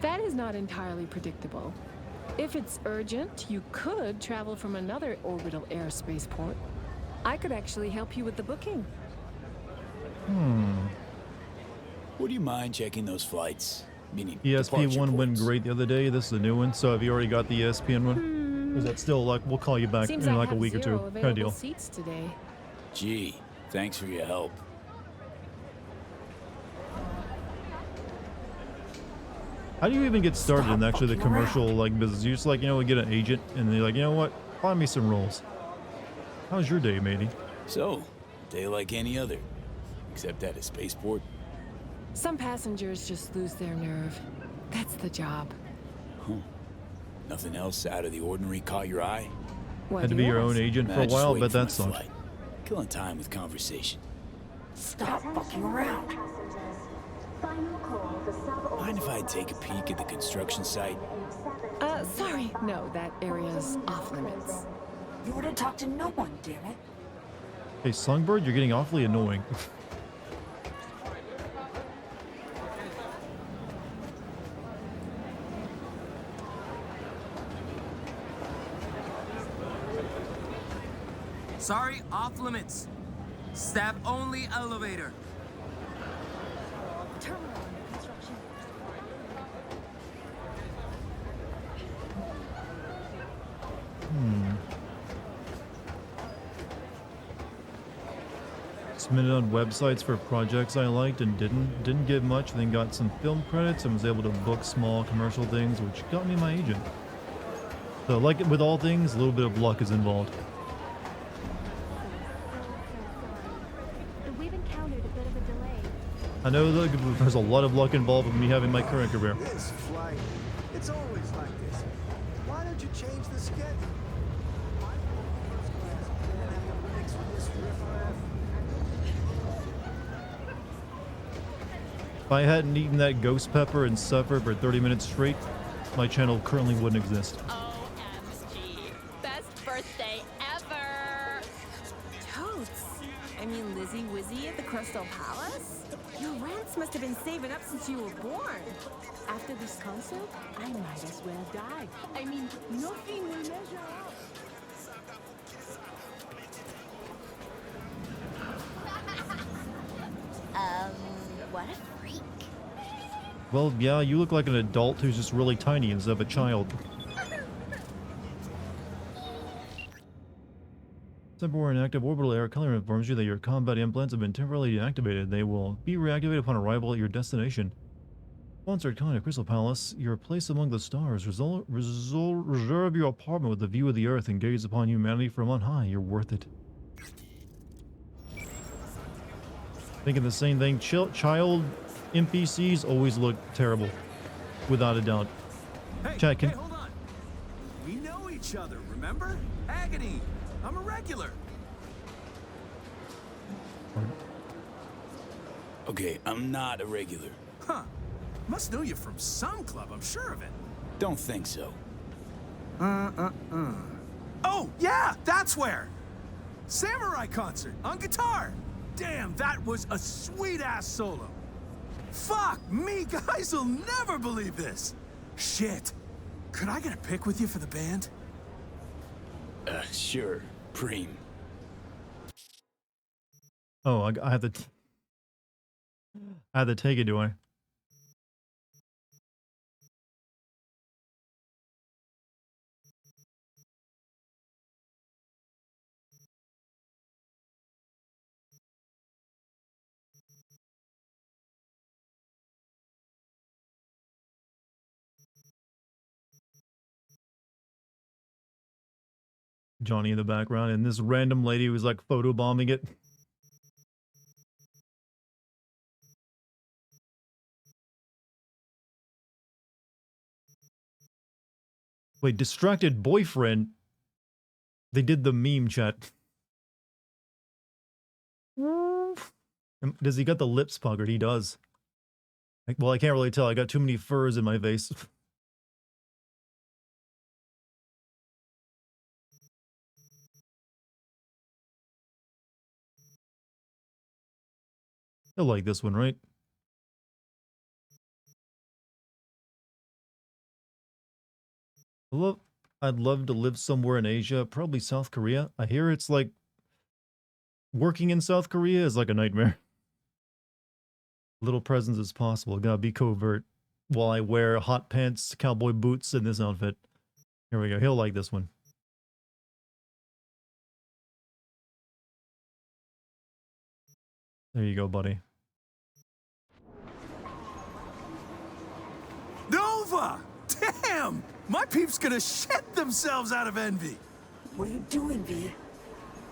Speaker 7: That is not entirely predictable. If it's urgent, you could travel from another orbital air spaceport. I could actually help you with the booking.
Speaker 4: Would you mind checking those flights? Meaning
Speaker 1: ESP1 went great the other day. This is a new one. So have you already got the ESPN one? Is that still like, we'll call you back
Speaker 7: Seems
Speaker 1: in
Speaker 7: I
Speaker 1: like a
Speaker 7: have
Speaker 1: week or two
Speaker 7: zero
Speaker 1: kind of
Speaker 7: available
Speaker 1: deal.
Speaker 7: seats today.
Speaker 4: Gee, thanks for your help.
Speaker 1: How do you even get started in actually the commercial like business? You just like, you know, get an agent and they're like, you know what? Find me some roles. How's your day, matey?
Speaker 4: So, day like any other. Except at a spaceport.
Speaker 7: Some passengers just lose their nerve. That's the job.
Speaker 4: Huh. Nothing else out of the ordinary caught your eye?
Speaker 1: Had to be your own agent for a while, but that sucked.
Speaker 4: Killing time with conversation.
Speaker 12: Stop fucking around.
Speaker 4: Mind if I take a peek at the construction site?
Speaker 7: Sorry. No, that area's off limits.
Speaker 12: You were to talk to no one, damn it.
Speaker 1: Hey, Songbird, you're getting awfully annoying.
Speaker 13: Sorry, off limits. Staff only elevator.
Speaker 1: Submitted on websites for projects I liked and didn't get much, then got some film credits and was able to book small commercial things, which got me my agent. So like with all things, a little bit of luck is involved.
Speaker 6: We've encountered a bit of a delay.
Speaker 1: I know there's a lot of luck involved with me having my current career.
Speaker 10: This flight, it's always like this. Why don't you change the schedule?
Speaker 1: If I hadn't eaten that ghost pepper and suffered for 30 minutes straight, my channel currently wouldn't exist.
Speaker 14: OMG. Best birthday ever!
Speaker 7: Totes. I mean, Lizzie Wizzy at the Crystal Palace? Your rents must have been saving up since you were born. After this concert, I might as well die. I mean, nothing will measure up.
Speaker 3: What a freak.
Speaker 1: Well, yeah, you look like an adult who's just really tiny instead of a child. Temporary inactive orbital air color informs you that your combat implants have been temporarily deactivated. They will be reactivated upon arrival at your destination. Sponsored kind of Crystal Palace, you're placed among the stars. Reserve your apartment with a view of the earth and gaze upon humanity from on high. You're worth it. Thinking the same thing. Child NPCs always look terrible, without a doubt.
Speaker 9: Hey,
Speaker 1: Chat,
Speaker 9: hey, hold on. We know each other, remember? Agony. I'm a regular.
Speaker 4: Okay, I'm not a regular.
Speaker 9: Huh. Must know you from some club, I'm sure of it.
Speaker 4: Don't think so.
Speaker 9: Oh, yeah, that's where. Samurai concert on guitar. Damn, that was a sweet-ass solo. Fuck me, guys will never believe this. Shit. Could I get a pic with you for the band?
Speaker 4: Sure. Preem.
Speaker 1: Oh, I have to... I have to take it, do I? Johnny in the background, and this random lady was like photobombing it. Wait, distracted boyfriend? They did the meme chat. Does he got the lips puckered? He does. Well, I can't really tell. I got too many furs in my face. I like this one, right? I'd love to live somewhere in Asia, probably South Korea. I hear it's like working in South Korea is like a nightmare. Little presence as possible. Gotta be covert. While I wear hot pants, cowboy boots, and this outfit. Here we go. He'll like this one. There you go, buddy.
Speaker 9: Nova! Damn! My peeps gonna shit themselves out of envy!
Speaker 5: What are you doing, V?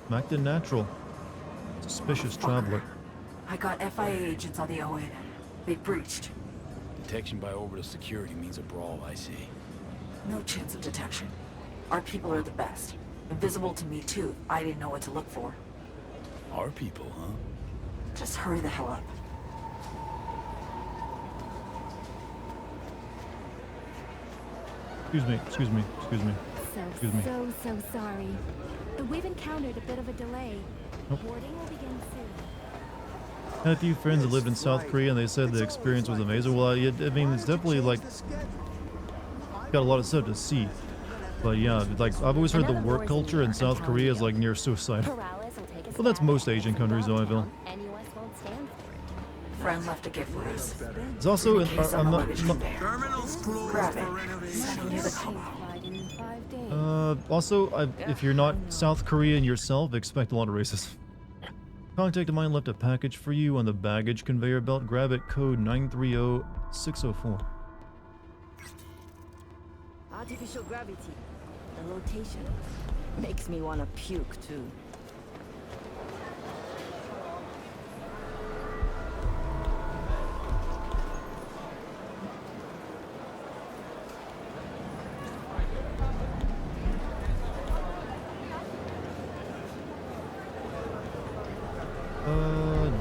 Speaker 1: I'm acting natural. Suspicious traveler.
Speaker 5: I got FIA agents on the ON. They breached.
Speaker 4: Detection by orbital security means a brawl, I see.
Speaker 5: No chance of detection. Our people are the best. Invisible to me, too. I didn't know what to look for.
Speaker 4: Our people, huh?
Speaker 5: Just hurry the hell up.
Speaker 1: Excuse me, excuse me, excuse me. Excuse me.
Speaker 6: So sorry. We've encountered a bit of a delay.
Speaker 1: Nope.
Speaker 6: Boarding will begin soon.
Speaker 1: I had a few friends that lived in South Korea and they said the experience was amazing. Well, I mean, it's definitely like got a lot of stuff to see. But yeah, like I've always heard the work culture in South Korea is like near suicide. Well, that's most Asian countries, though, I feel.
Speaker 5: Friend left a gift for us.
Speaker 1: It's also I'm not
Speaker 5: Grab it. Sending you the call.
Speaker 1: also, if you're not South Korean yourself, expect a lot of racism. Contact of mine left a package for you on the baggage conveyor belt. Grab it, code 930604.
Speaker 12: Artificial gravity. The rotation makes me want to puke too.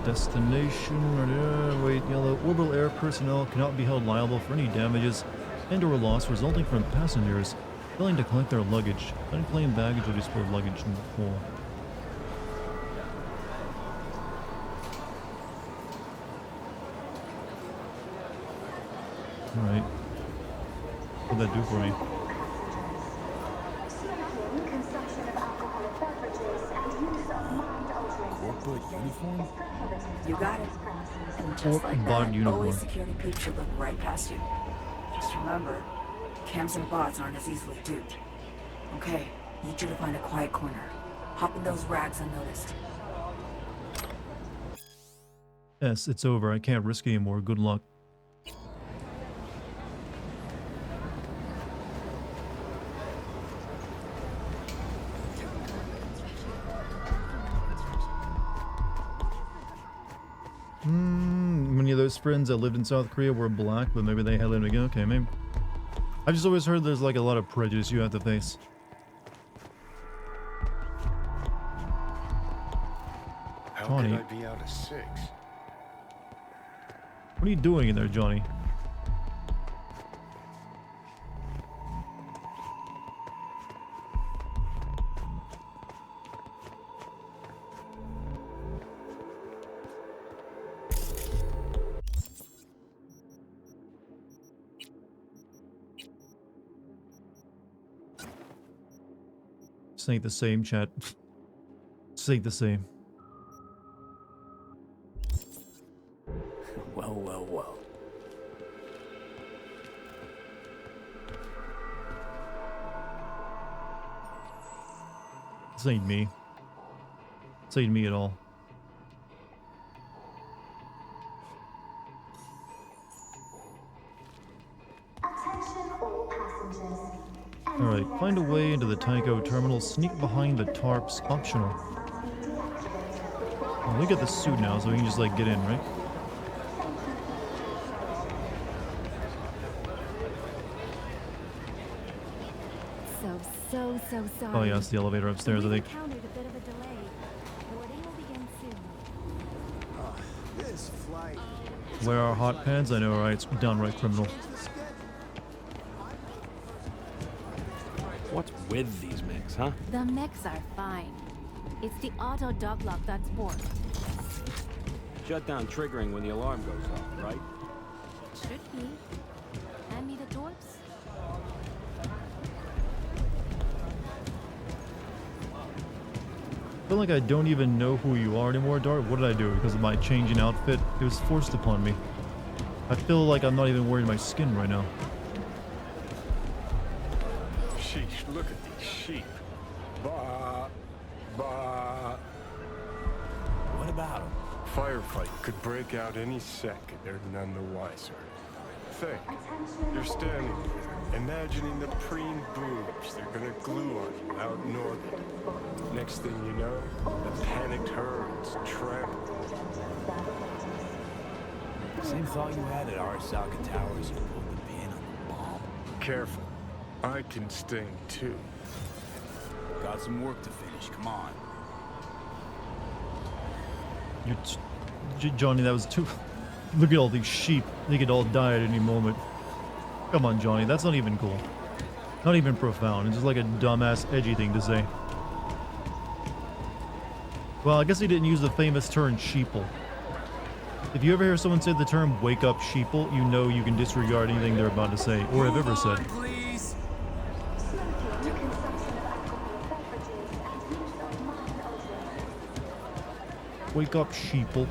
Speaker 1: Destination, wait, yellow. Orbital air personnel cannot be held liable for any damages and or loss resulting from passengers failing to collect their luggage. Unclaimed baggage or stored luggage in the pool. Alright. What'd that do for me?
Speaker 4: Uniform?
Speaker 5: You got it. And just like
Speaker 1: bot
Speaker 5: that,
Speaker 1: uniform.
Speaker 5: always security peeps should look right past you. Just remember, cams and bots aren't as easily duped. Okay, need you to find a quiet corner. Hop in those rags unnoticed.
Speaker 1: Yes, it's over. I can't risk anymore. Good luck. Many of those friends that lived in South Korea were black, but maybe they had them again. Okay, maybe. I've just always heard there's like a lot of prejudice you have to face.
Speaker 15: How
Speaker 1: Johnny,
Speaker 15: could I be out of 6?
Speaker 1: what are you doing in there, Johnny? This ain't the same, chat. This ain't the same.
Speaker 4: Well, well, well.
Speaker 1: This ain't me. This ain't me at all. Alright, find a way into the Tycho terminal, sneak behind the tarps, optional. Well, we got the suit now, so we can just like get in, right?
Speaker 6: So sorry.
Speaker 1: Oh yeah, it's the elevator upstairs, I think.
Speaker 6: Encountered a bit of a delay. Boarding will begin soon.
Speaker 10: This flight.
Speaker 1: Wear our hot pants? I know, right? It's downright criminal.
Speaker 16: What's with these mechs, huh?
Speaker 6: The mechs are fine. It's the auto doglock that's born.
Speaker 16: Shutdown triggering when the alarm goes off, right?
Speaker 6: Should be. Hand me the torps.
Speaker 1: I feel like I don't even know who you are anymore, Dart. What did I do? Because of my changing outfit? It was forced upon me. I feel like I'm not even wearing my skin right now.
Speaker 15: Sheesh, look at these sheep. Bah, bah.
Speaker 4: What about them?
Speaker 15: Firefight could break out any second. They're none the wiser. Think. You're standing there, imagining the preen boobs they're gonna glue on you out in orbit. Next thing you know, the panicked herds trample.
Speaker 4: Same thought you had at Arasaka Towers. You pulled the pin on the bomb.
Speaker 15: Careful. I can sting too.
Speaker 4: Got some work to finish. Come on.
Speaker 1: Johnny, that was too... Look at all these sheep. They could all die at any moment. Come on, Johnny. That's not even cool. Not even profound. It's just like a dumbass, edgy thing to say. Well, I guess he didn't use the famous term sheeple. If you ever hear someone say the term wake up sheeple, you know you can disregard anything they're about to say or have ever said.
Speaker 13: Please.
Speaker 1: Wake up, sheeple.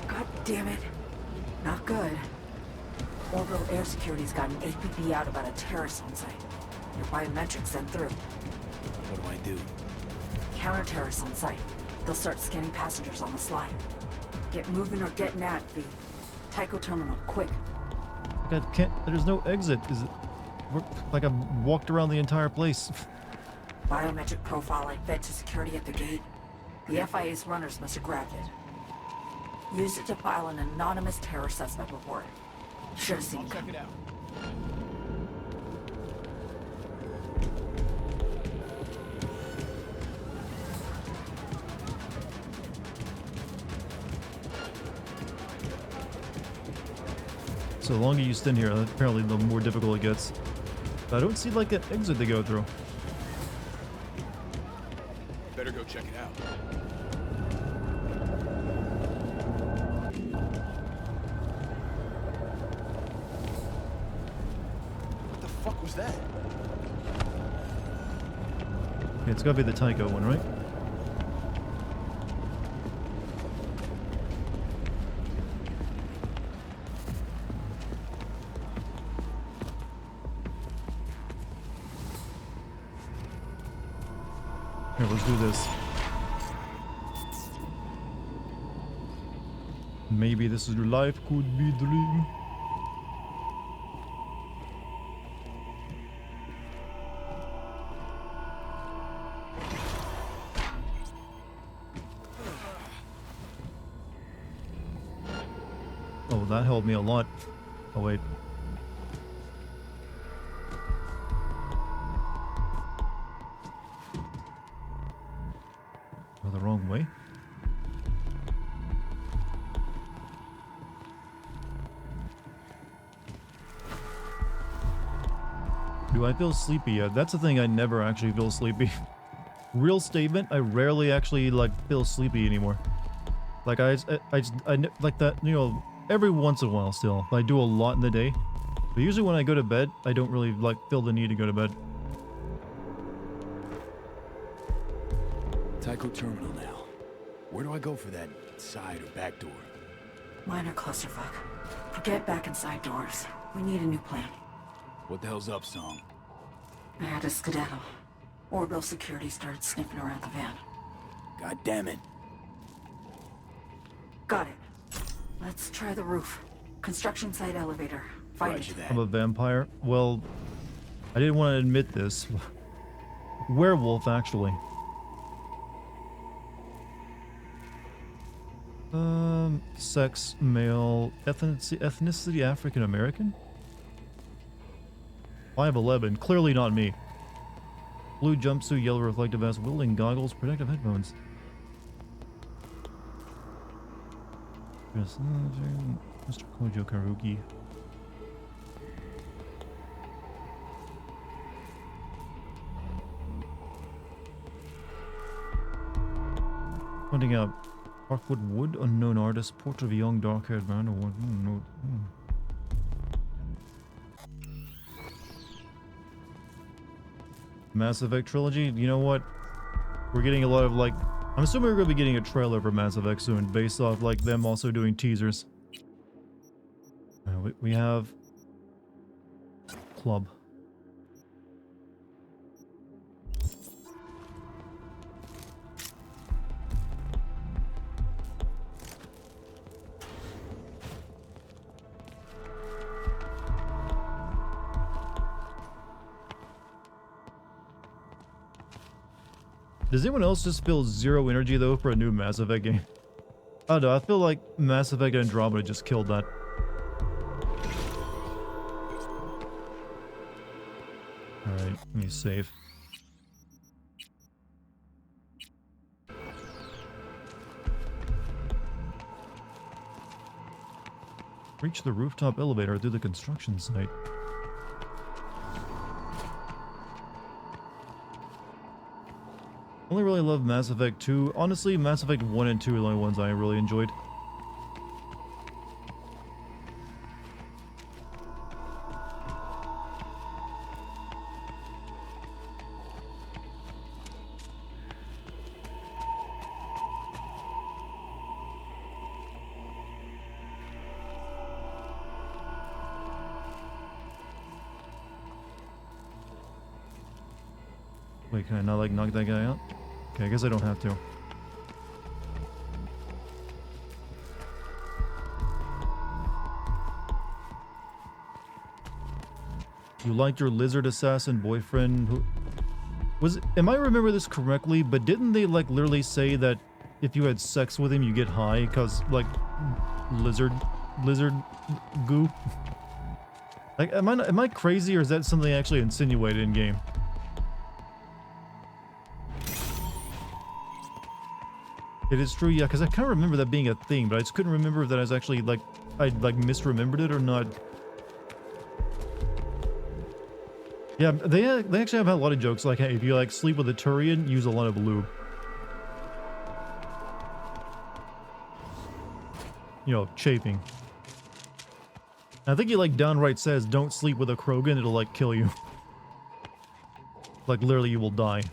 Speaker 5: God damn it. Not good. Orbital Air Security's got an APB out about a terrorist on site. Your biometrics sent through.
Speaker 4: What do I do?
Speaker 5: Counter-terrorists on site. They'll start scanning passengers on the slide. Get moving or get nabbed, V. Tycho Terminal, quick.
Speaker 1: I can't... There's no exit. Is it... Like I've walked around the entire place.
Speaker 5: Biometric profile I fed to security at the gate. The FIA's runners must have grabbed it. Used it to file an anonymous terror suspect report. Should have seen it coming.
Speaker 1: So the longer you stand here, apparently the more difficult it gets. But I don't see like an exit to go through.
Speaker 4: Better go check it out. What the fuck was that?
Speaker 1: Okay, it's gotta be the Tycho one, right? Here, let's do this. Maybe this is your life could be a dream. Oh, that helped me a lot. Oh, wait. Oh, the wrong way? Do I feel sleepy yet? That's the thing, I never actually feel sleepy. Real statement, I rarely actually, like, feel sleepy anymore. Like, I like that, you know, every once in a while still. I do a lot in the day. But usually when I go to bed, I don't really, like, feel the need to go to bed.
Speaker 4: Tycho Terminal now. Where do I go for that side or back door?
Speaker 5: Minor clusterfuck. Forget back inside doors. We need a new plan.
Speaker 4: What the hell's up, Song?
Speaker 5: I had to skedaddle. Orbital security started sniffing around the van.
Speaker 4: God damn it.
Speaker 5: Got it. Let's try the roof. Construction site elevator. Find it.
Speaker 1: I'm a vampire. Well, I didn't want to admit this. Werewolf, actually. Sex, male, ethnicity African American? 5'11", clearly not me. Blue jumpsuit, yellow reflective vest, wielding goggles, protective headphones. Mr. Kojo Karuki. Pointing out Parkwood Wood, unknown artist, portrait of a young dark-haired man. Mass Effect trilogy. You know what? We're getting a lot of like. I'm assuming we're gonna be getting a trailer for Mass Effect soon, based off like them also doing teasers. We have Club. Does anyone else just feel zero energy though for a new Mass Effect game? I don't know, I feel like Mass Effect Andromeda just killed that. Alright, let me save. Reach the rooftop elevator through the construction site. Only really love Mass Effect 2. Honestly, Mass Effect 1 and 2 are the only ones I really enjoyed. Wait, can I not like knock that guy out? Okay, I guess I don't have to. You liked your lizard assassin boyfriend who... Am I remember this correctly, but didn't they like literally say that if you had sex with him you get high cause like lizard goo? Like am I crazy or is that something actually insinuated in game? It is true, yeah, because I kind of remember that being a thing, but I just couldn't remember if that I was actually, like, I, like, misremembered it or not. Yeah, they actually have a lot of jokes, like, hey, if you, like, sleep with a Turian, use a lot of lube. You know, chafing. I think he, like, downright says, don't sleep with a Krogan, it'll, like, kill you. Like, literally, you will die.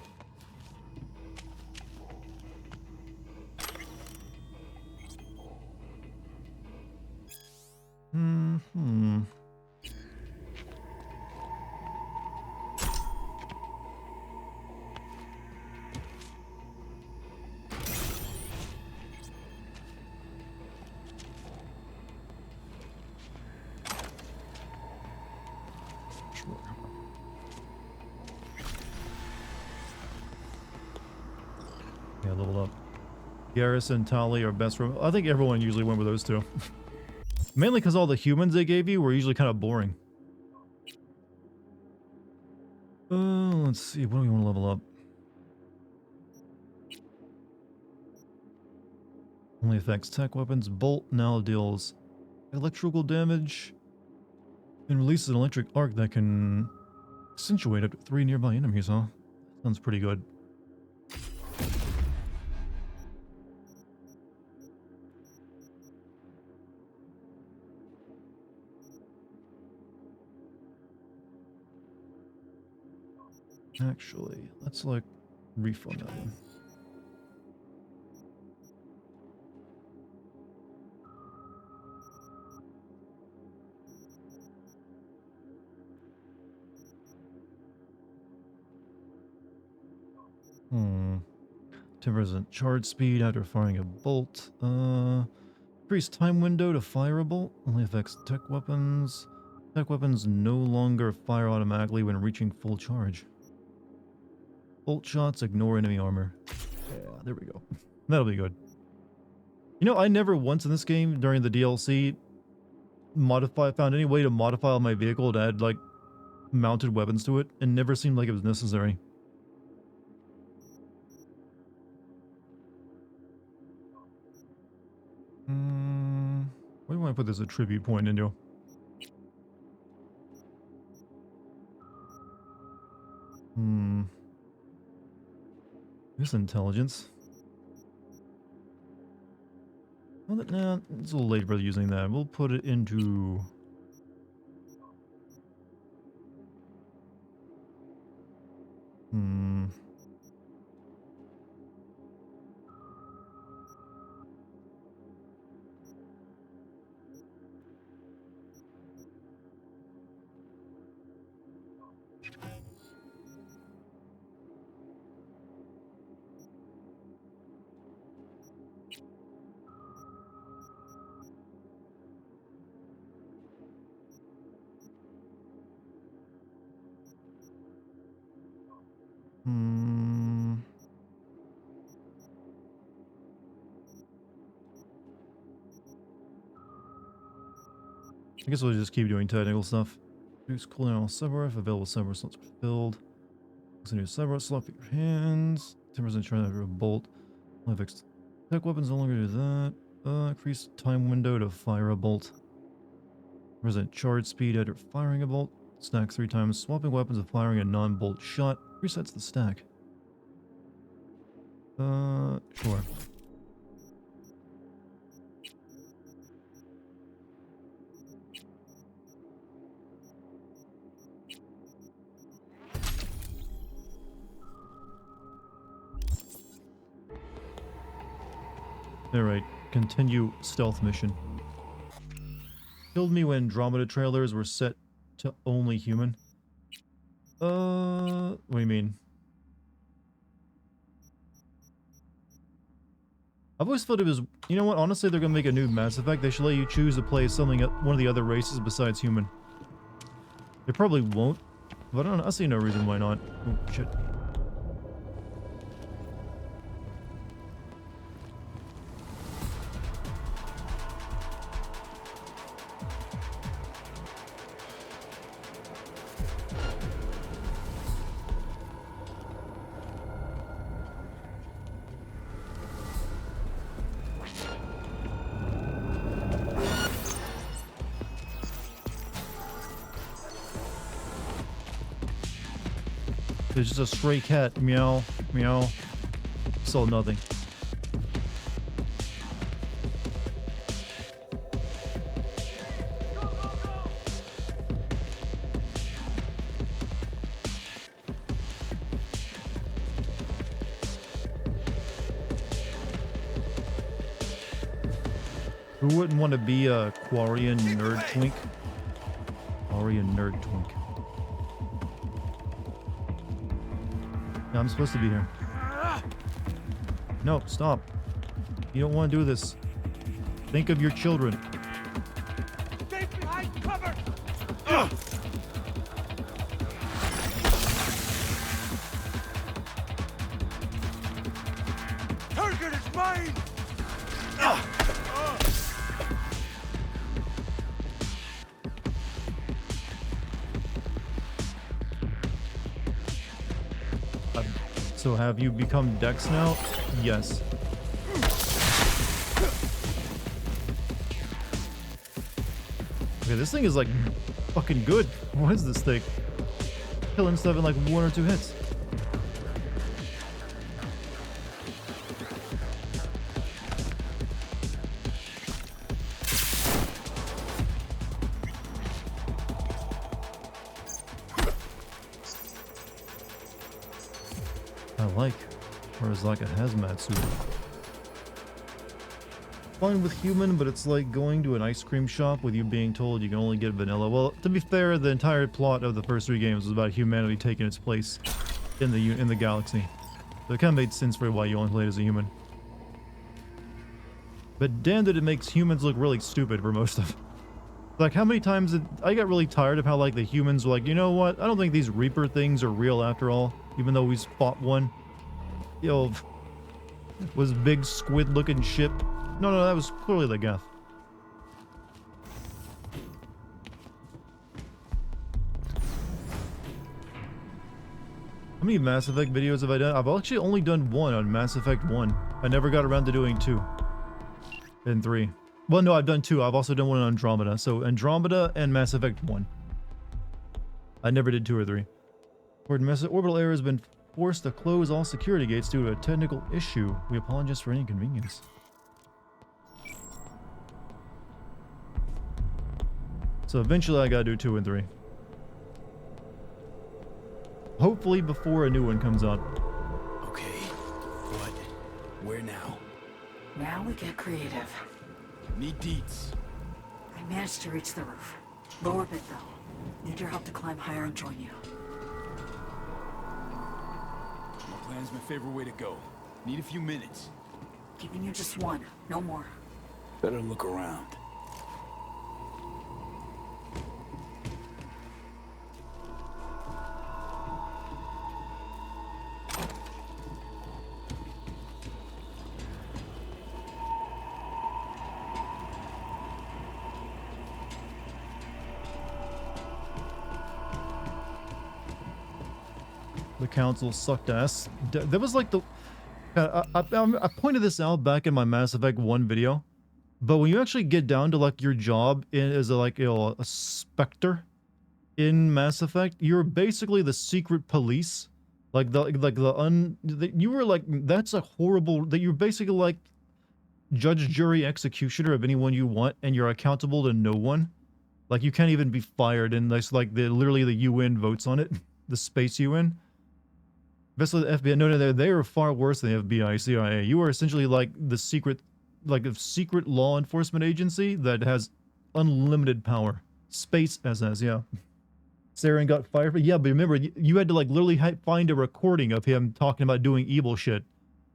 Speaker 1: Yeah, leveled up. Garrison, Tali are best from... I think everyone usually went with those two. Mainly because all the humans they gave you were usually kind of boring. Let's see. What do we want to level up? Only affects tech weapons. Bolt now deals electrical damage and releases an electric arc that can accentuate up to 3 nearby enemies, huh? Sounds pretty good. Actually, let's like refund that one. Tempers charge speed after firing a bolt. Increase time window to fire a bolt. Only affects tech weapons. Tech weapons no longer fire automatically when reaching full charge. Bolt shots ignore enemy armor. Yeah, there we go. That'll be good. You know, I never once in this game during the DLC found any way to modify my vehicle to add like mounted weapons to it. It never seemed like it was necessary. What do I want to put this attribute point into? This intelligence. Well, nah, it's a little late for using that. We'll put it into... Hmm. Hmm. I guess we'll just keep doing technical stuff. Reduce cooldown on cyber if available cyber slots are filled. Looks a new cyber slot for your hands. 10% chance after a bolt. Only fixed. Tech weapons no longer do that. Increase time window to fire a bolt. Present charge speed after firing a bolt. Stack 3 times. Swapping weapons and firing a non-bolt shot resets the stack. Sure. Alright, continue stealth mission. Killed me when Andromeda trailers were set to only human. What do you mean? I've always thought it was, you know what, honestly they're gonna make a new Mass Effect, they should let you choose to play something, one of the other races besides human. They probably won't, but I see no reason why not. Oh, shit. It's just a stray cat. Meow, meow. Saw nothing. Who wouldn't want to be a Quarian nerd twink? Quarian nerd twink. Yeah, I'm supposed to be here. No, stop. You don't want to do this. Think of your children.
Speaker 2: Stay behind cover! Target is mine!
Speaker 1: So have you become Dex now? Yes. Okay, this thing is like fucking good. What is this thing? Killing stuff in like 1 or 2 hits. Or is like a hazmat suit. Fine with human, but it's like going to an ice cream shop with you being told you can only get vanilla. Well, to be fair, the entire plot of the first 3 games was about humanity taking its place in the galaxy. So it kind of made sense for why you only played as a human. But damn that it makes humans look really stupid for most of it. Like, how many times I got really tired of how, like, the humans were like, you know what, I don't think these Reaper things are real after all, even though we fought one. Yo, was big squid-looking ship. No, that was clearly the Geth. How many Mass Effect videos have I done? I've actually only done 1 on Mass Effect 1. I never got around to doing 2. And 3. Well, no, I've done 2. I've also done 1 on Andromeda. So Andromeda and Mass Effect 1. I never did 2 or 3. Orbital Air has been forced to close all security gates due to a technical issue. We apologize for any inconvenience. So eventually I gotta do 2 and 3. Hopefully before a new one comes out.
Speaker 4: Okay, what? Where now?
Speaker 5: Now we get creative.
Speaker 4: Need deets.
Speaker 5: I managed to reach the roof. Lower bit though. Need your help to climb higher and join you.
Speaker 4: My plan's my favorite way to go. Need a few minutes.
Speaker 5: Giving you just one, no more.
Speaker 4: Better look around.
Speaker 1: The council sucked ass. That was like the... I pointed this out back in my Mass Effect 1 video, but when you actually get down to like your job as a Spectre in Mass Effect, you're basically the secret police. You were like, that's a horrible... That you're basically like judge, jury, executioner of anyone you want, and you're accountable to no one. Like you can't even be fired, and that's like literally the UN votes on it, the space UN. Basically, the FBI. No, they are far worse than the FBI, CIA. You are essentially like the secret, like a secret law enforcement agency that has unlimited power. Space SS, yeah. Saren got fired, but yeah, but remember, you had to like literally find a recording of him talking about doing evil shit,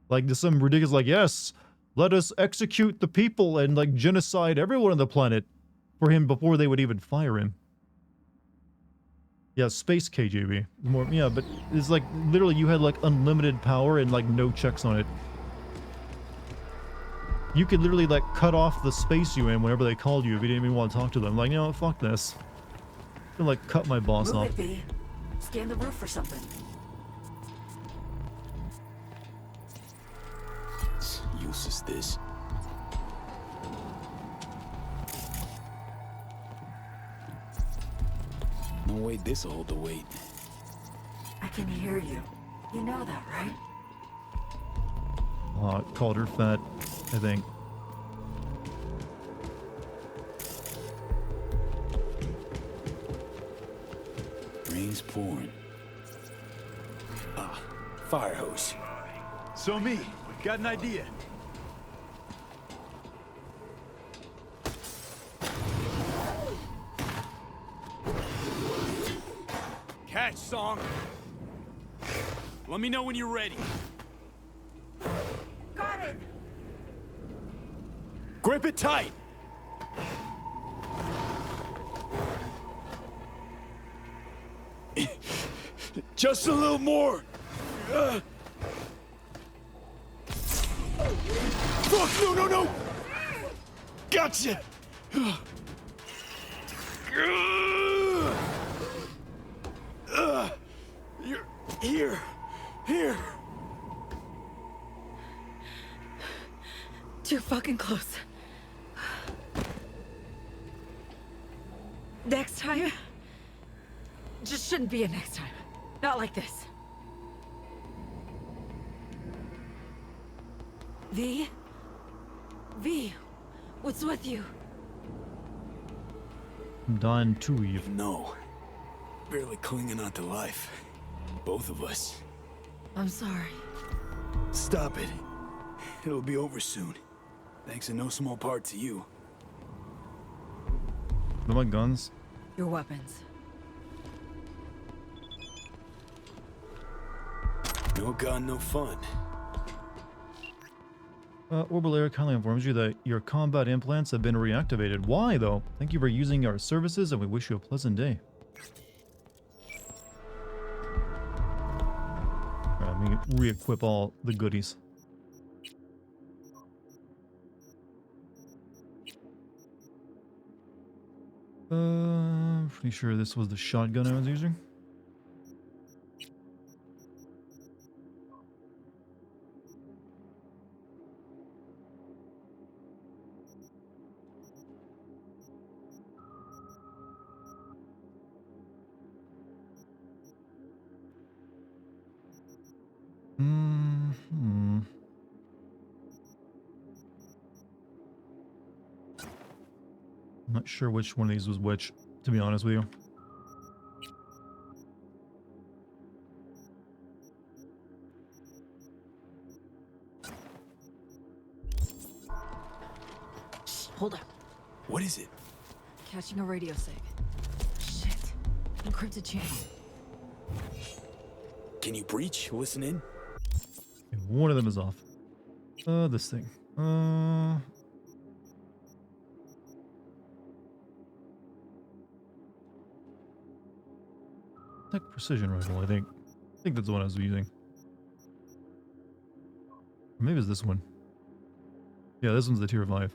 Speaker 1: like just some ridiculous, like, yes, let us execute the people and like genocide everyone on the planet for him before they would even fire him. Yeah, space KGB. More, yeah, but it's like literally you had like unlimited power and like no checks on it. You could literally like cut off the space UN whenever they called you if you didn't even want to talk to them. Like, you know what, fuck this. I'm gonna like cut my boss off.
Speaker 5: Move it, V. Scan the roof for something.
Speaker 4: It's useless, this. No way this'll hold the weight.
Speaker 5: I can hear you. You know that, right?
Speaker 1: Called her fat, I think.
Speaker 4: Rain's pouring. Ah, fire hose.
Speaker 9: So me, got an idea.
Speaker 4: Catch, Song. Let me know when you're ready.
Speaker 12: Got it!
Speaker 4: Grip it tight! Just a little more! Fuck, no! Gotcha! You're here.
Speaker 5: Too fucking close. Next time? Just shouldn't be a next time. Not like this. V? V, what's with you?
Speaker 1: I'm dying too, you.
Speaker 4: No. Barely clinging on to life. Both of us.
Speaker 5: I'm sorry.
Speaker 4: Stop it. It'll be over soon. Thanks in no small part to you.
Speaker 1: What about guns?
Speaker 5: Your weapons.
Speaker 4: No gun, no fun.
Speaker 1: Orbital Air kindly informs you that your combat implants have been reactivated. Why, though? Thank you for using our services, and we wish you a pleasant day. Alright, let me re-equip all the goodies. Pretty sure this was the shotgun I was using. I'm not sure which one of these was which. to be honest with you.
Speaker 5: Hold up.
Speaker 4: What is it?
Speaker 5: Catching a radio sig. Shit. Encrypted channel.
Speaker 4: Can you breach? Listen in?
Speaker 1: Okay, one of them is off. This thing. Tech precision rifle, I think. I think that's the one I was using. Or maybe it's this one. Yeah, this one's the tier 5.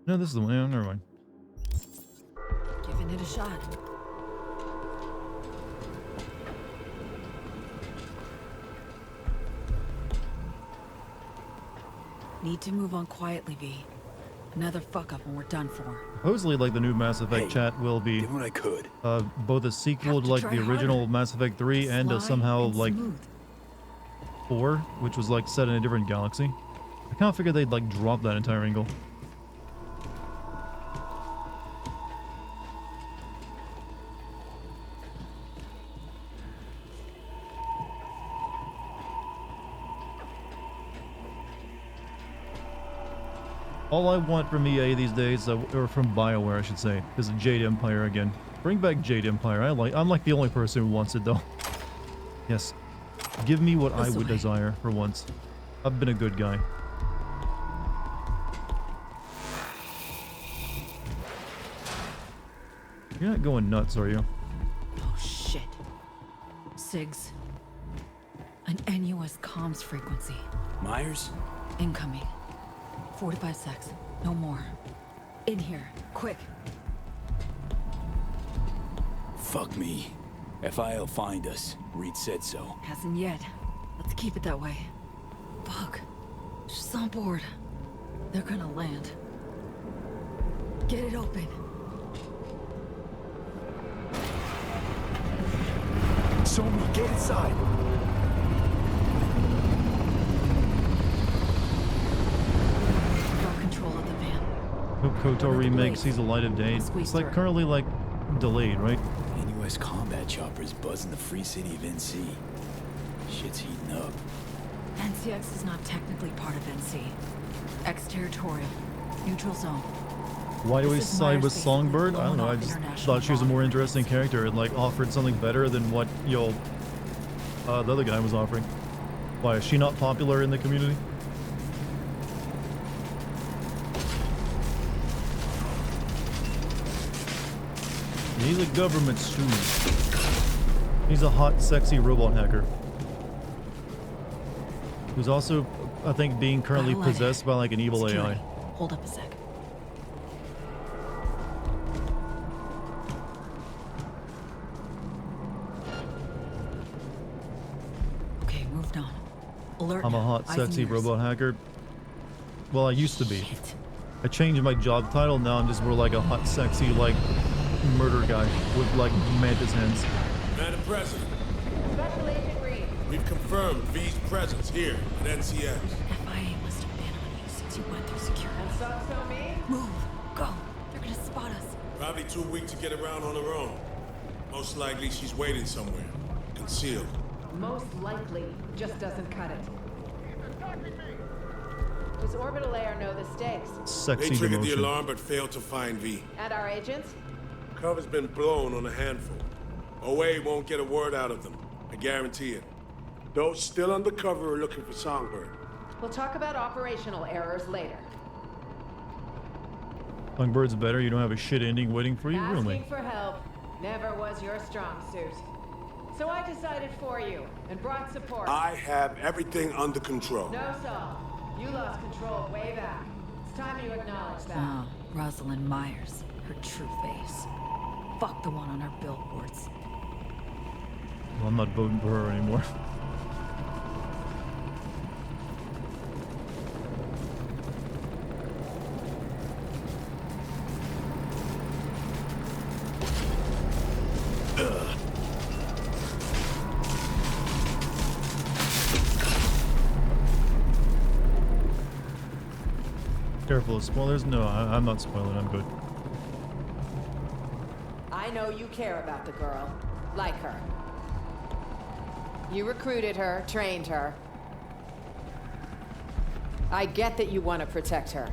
Speaker 1: No, this is the one. Yeah, never mind.
Speaker 5: Giving it a shot. Need to move on quietly, V. Another fuck up and we're done for.
Speaker 1: Supposedly, like, the new Mass Effect chat will be
Speaker 4: did what I could.
Speaker 1: Both a sequel to like the original Mass Effect 3 and somehow like 4, which was like set in a different galaxy. I kind of figured they'd like drop that entire angle. All I want from EA these days, or from BioWare I should say, is a Jade Empire again. Bring back Jade Empire. I'm like the only person who wants it though. Yes. Give me what I would desire for once. I've been a good guy. You're not going nuts, are you?
Speaker 5: Oh shit. SIGs. An NUS comms frequency.
Speaker 4: Myers?
Speaker 5: Incoming. 45 secs. No more. In here. Quick.
Speaker 4: Fuck me. FI'll find us. Reed said so.
Speaker 5: Hasn't yet. Let's keep it that way. Fuck. She's on board. They're gonna land. Get it open.
Speaker 4: Show me. Get inside.
Speaker 5: Got control of the van.
Speaker 1: Hope KOTOR remake sees the light of day. It's like currently like delayed, right?
Speaker 4: NUS combat choppers buzzing the free city of NC. Shit's heating up.
Speaker 5: NCX is not technically part of NC. Exterritorial. Neutral zone.
Speaker 1: Why do we
Speaker 5: This is
Speaker 1: side
Speaker 5: Myers
Speaker 1: with
Speaker 5: basically
Speaker 1: Songbird? I don't
Speaker 5: blowing
Speaker 1: know. I
Speaker 5: off
Speaker 1: just
Speaker 5: international
Speaker 1: thought she was a more
Speaker 5: law.
Speaker 1: interesting character and like offered something better than what the other guy was offering. Why is she not popular in the community? He's a government student. He's a hot, sexy robot hacker. Who's also, I think, being currently
Speaker 5: Gotta let it.
Speaker 1: possessed by like an evil
Speaker 5: Security.
Speaker 1: AI.
Speaker 5: Hold up a sec. Okay, moved on. Alert.
Speaker 1: I'm a
Speaker 5: now.
Speaker 1: hot,
Speaker 5: Eyes and
Speaker 1: sexy
Speaker 5: ears.
Speaker 1: robot hacker. Well, I used to be. I changed my job title. Now I'm just more like a hot, sexy, like, murder guy with, like, mantis hands.
Speaker 17: Madam President,
Speaker 14: Special Agent Reed.
Speaker 17: we've confirmed V's presence here at NCX.
Speaker 5: FIA must have been on you since you went through security.
Speaker 14: And so me?
Speaker 5: Move. Go. They're gonna spot us.
Speaker 17: Probably too weak to get around on her own. Most likely she's waiting somewhere, concealed.
Speaker 14: Most likely just doesn't cut it. Does Orbital Air know the stakes?
Speaker 1: Sexy
Speaker 17: They triggered the
Speaker 1: demotion.
Speaker 17: alarm but failed to find V.
Speaker 14: And our agents?
Speaker 17: Cover's been blown on a handful. OA won't get a word out of them. I guarantee it. Those still undercover are looking for Songbird.
Speaker 14: We'll talk about operational errors later.
Speaker 1: Songbird's better. You don't have a shit ending waiting for you,
Speaker 14: Asking
Speaker 1: really.
Speaker 14: for help never was your strong suit. So I decided for you and brought support.
Speaker 17: I have everything under control.
Speaker 14: No, Saul. You lost control way back. It's time you acknowledge that.
Speaker 5: Oh, Rosalind Myers. Her true face. Fuck the one on our billboards.
Speaker 1: Well, I'm not voting for her anymore. Careful of spoilers. No, I'm not spoiling. I'm good.
Speaker 14: I know you care about the girl. Like her. You recruited her, trained her. I get that you want to protect her.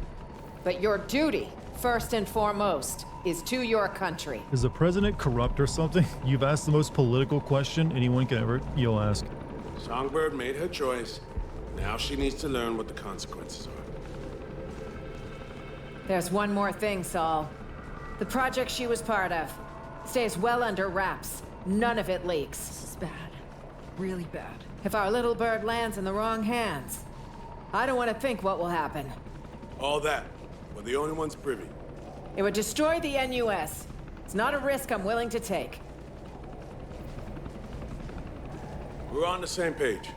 Speaker 14: But your duty, first and foremost, is to your country.
Speaker 1: Is the president corrupt or something? You've asked the most political question anyone can ever ask.
Speaker 17: Songbird made her choice. Now she needs to learn what the consequences are.
Speaker 14: There's one more thing, Saul. The project she was part of stays well under wraps. None of it leaks.
Speaker 5: This is bad. Really bad.
Speaker 14: If our little bird lands in the wrong hands, I don't want to think what will happen.
Speaker 17: All that. We're the only ones privy.
Speaker 14: It would destroy the NUS. It's not a risk I'm willing to take.
Speaker 17: We're on the same page.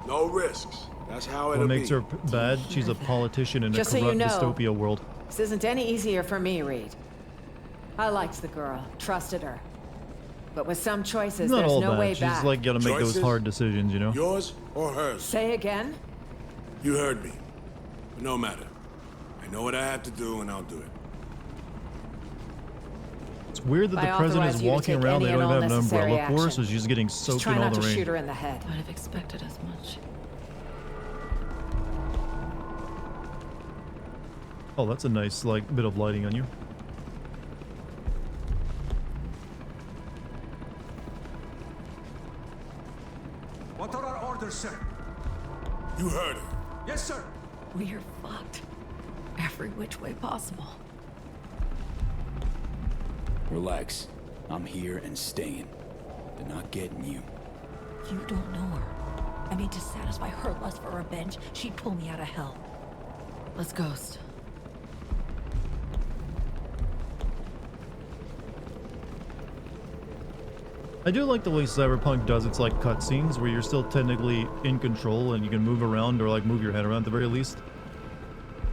Speaker 17: No risks. That's how it'll
Speaker 1: What
Speaker 17: be.
Speaker 1: makes her bad? She's a politician in a
Speaker 14: Just so
Speaker 1: corrupt
Speaker 14: you know,
Speaker 1: dystopia world.
Speaker 14: This isn't any easier for me, Reed. I liked the girl, trusted her. But with some choices,
Speaker 1: Not
Speaker 14: there's
Speaker 1: all
Speaker 14: no
Speaker 1: bad.
Speaker 14: way
Speaker 1: She's
Speaker 14: back.
Speaker 1: like gotta make those
Speaker 17: Choices?
Speaker 1: hard decisions, you know?
Speaker 17: Yours or hers?
Speaker 14: Say again?
Speaker 17: You heard me. But no matter. I know what I have to do, and I'll do it.
Speaker 1: It's weird that
Speaker 14: I
Speaker 1: the president
Speaker 14: authorize
Speaker 1: is
Speaker 14: you to
Speaker 1: walking
Speaker 14: take
Speaker 1: around. They
Speaker 14: any
Speaker 1: don't
Speaker 14: and
Speaker 1: even have
Speaker 14: all
Speaker 1: an umbrella
Speaker 14: necessary
Speaker 1: for her,
Speaker 14: action.
Speaker 1: so she's getting
Speaker 14: Just
Speaker 1: soaked
Speaker 14: try
Speaker 1: in all
Speaker 14: not
Speaker 1: the
Speaker 14: to
Speaker 1: rain.
Speaker 14: shoot her in the head.
Speaker 5: I'd have expected as much.
Speaker 1: Oh, that's a nice, like, bit of lighting on you.
Speaker 10: What are our orders, sir?
Speaker 17: You heard her.
Speaker 10: Yes, sir.
Speaker 5: We are fucked. Every which way possible.
Speaker 4: Relax. I'm here and staying. They're not getting you.
Speaker 5: You don't know her. I mean, to satisfy her lust for revenge, she'd pull me out of hell. Let's ghost.
Speaker 1: I do like the way Cyberpunk does its like cutscenes where you're still technically in control and you can move around or like move your head around at the very least.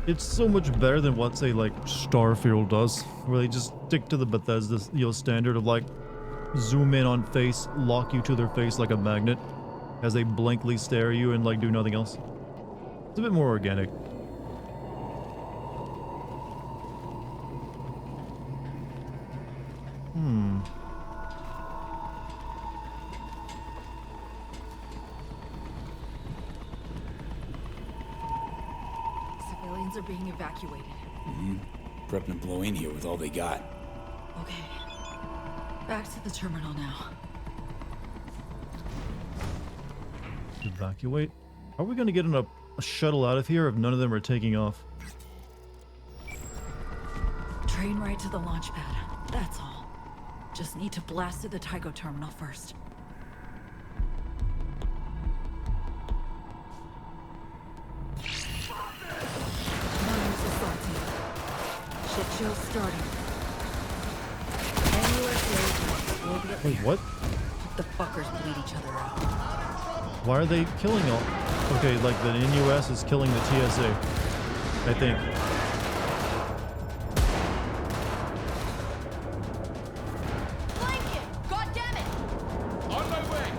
Speaker 1: It's so much better than what say like Starfield does, where they just stick to the Bethesda standard of like zoom in on face, lock you to their face like a magnet as they blankly stare at you and like do nothing else. It's a bit more organic.
Speaker 5: Civilians are being evacuated.
Speaker 4: Prepping to blow in here with all they got.
Speaker 5: Okay. Back to the terminal now.
Speaker 1: Evacuate? Are we gonna get on a shuttle out of here if none of them are taking off?
Speaker 5: Train right to the launch pad. That's all. Just need to blast to the Tycho terminal first. Miners assaulting. Shit show's starting.
Speaker 1: Wait, what?
Speaker 5: The fuckers bleed each other out.
Speaker 1: Why are they killing all? Okay, like the NUS is killing the TSA, I think.
Speaker 3: God damn it!
Speaker 2: On my way!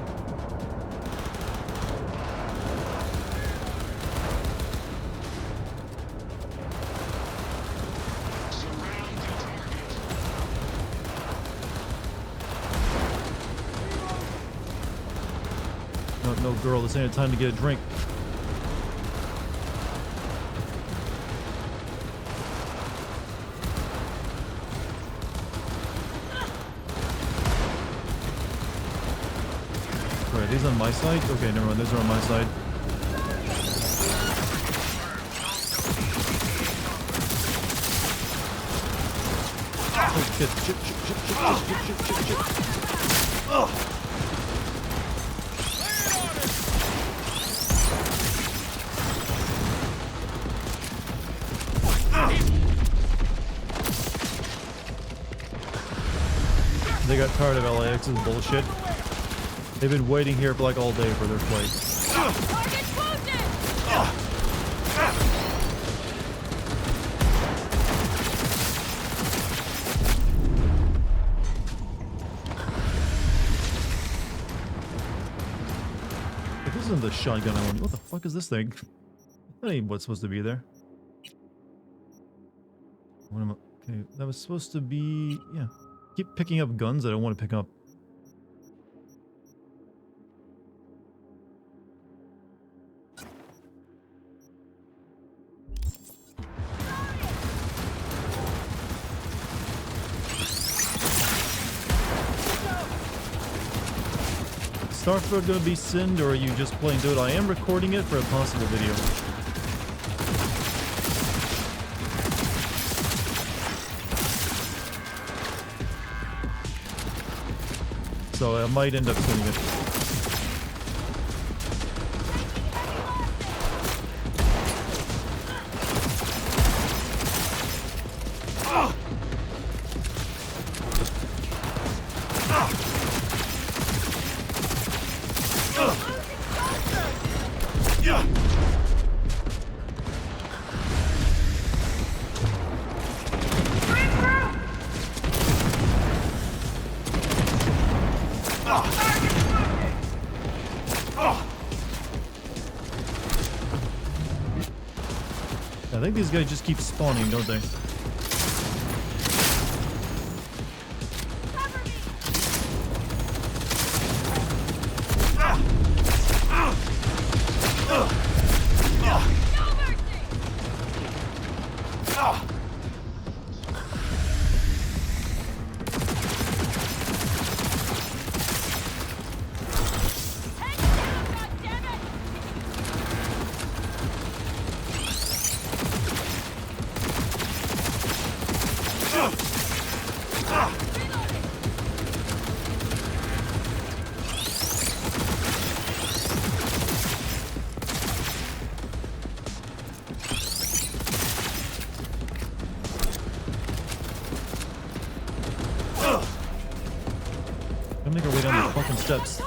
Speaker 1: No, no, girl, this ain't a time to get a drink. Wait, are these on my side? Okay, never mind, those are on my side. Oh shit, shit. Oh! They got tired of LAX's bullshit. They've been waiting here for like all day for their flight. If this isn't the shotgun I want, what the fuck is this thing? That ain't what's supposed to be there. What am I? Okay, that was supposed to be... Yeah. Keep picking up guns I don't want to pick up. Starfield gonna be synned, or are you just playing Dota? I am recording it for a possible video. So I might end up sending it. I think these guys just keep spawning, don't they? Gotta make our way down the fucking steps.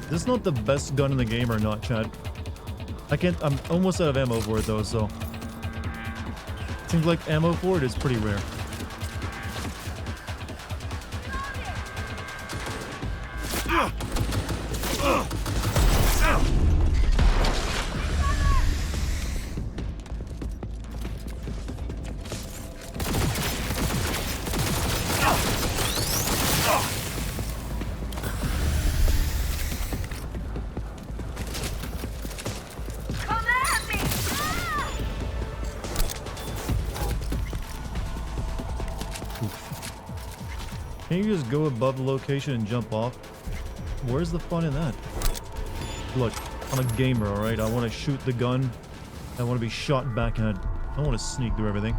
Speaker 1: This is not the best gun in the game or not, Chad. I'm almost out of ammo for it though, so. Seems like ammo for it is pretty rare. Can you just go above the location and jump off? Where's the fun in that? Look, I'm a gamer, alright? I want to shoot the gun. I want to be shot back at. I don't want to sneak through everything.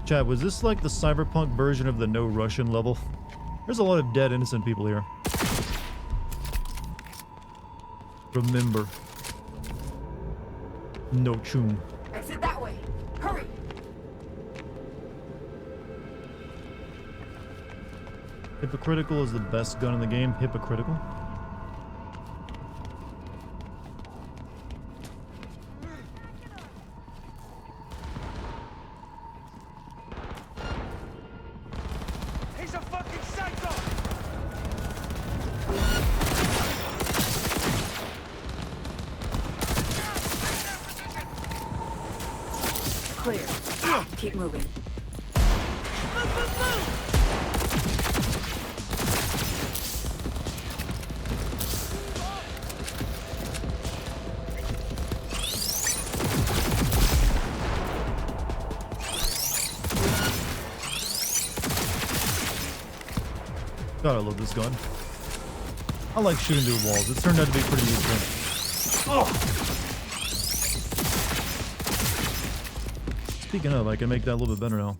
Speaker 1: Chad, was this like the Cyberpunk version of the no Russian level? There's a lot of dead innocent people here. Remember. No chum.
Speaker 3: Exit that way. Hurry.
Speaker 1: Hypocritical is the best gun in the game. Hypocritical?
Speaker 2: He's a fucking psycho!
Speaker 5: Clear. Keep moving.
Speaker 1: God, I love this gun. I like shooting through walls. It's turned out to be pretty useful. Oh! Speaking of, I can make that a little bit better now.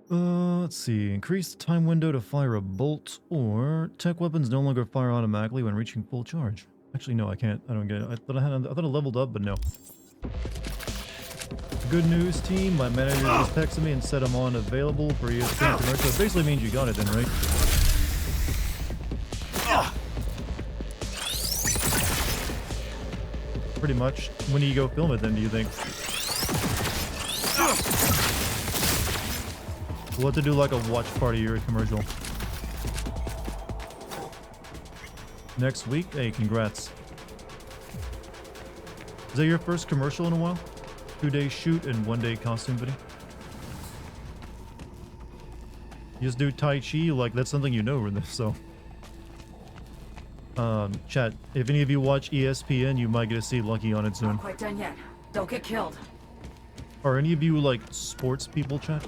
Speaker 1: Let's see. Increase the time window to fire a bolt, or tech weapons no longer fire automatically when reaching full charge. Actually, no, I can't. I don't get it. I thought I leveled up, but no. Good news, team. My manager just texted me and said I'm on available for ESPN commercial. It basically means you got it then, right? Pretty much. When do you go film it then, do you think? We'll have to do like a watch party or a commercial. Next week? Hey, congrats. Is that your first commercial in a while? 2-day shoot and 1-day costume video? You just do Tai Chi? Like, that's something you know, so... chat, if any of you watch ESPN, you might get to see Lucky on it soon.
Speaker 3: Not quite done yet. Don't get killed.
Speaker 1: Are any of you, like, sports people, chat?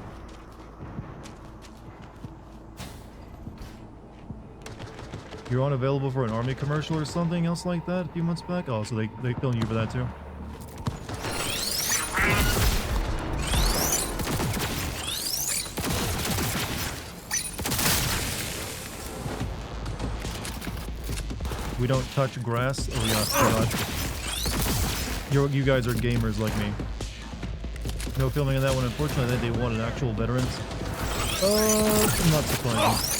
Speaker 1: You're unavailable for an army commercial or something else like that a few months back? Oh, so they filmed you for that too? We don't touch grass? Oh yeah, God. You guys are gamers like me. No filming of that one, unfortunately. I think they wanted actual veterans. I'm not surprised.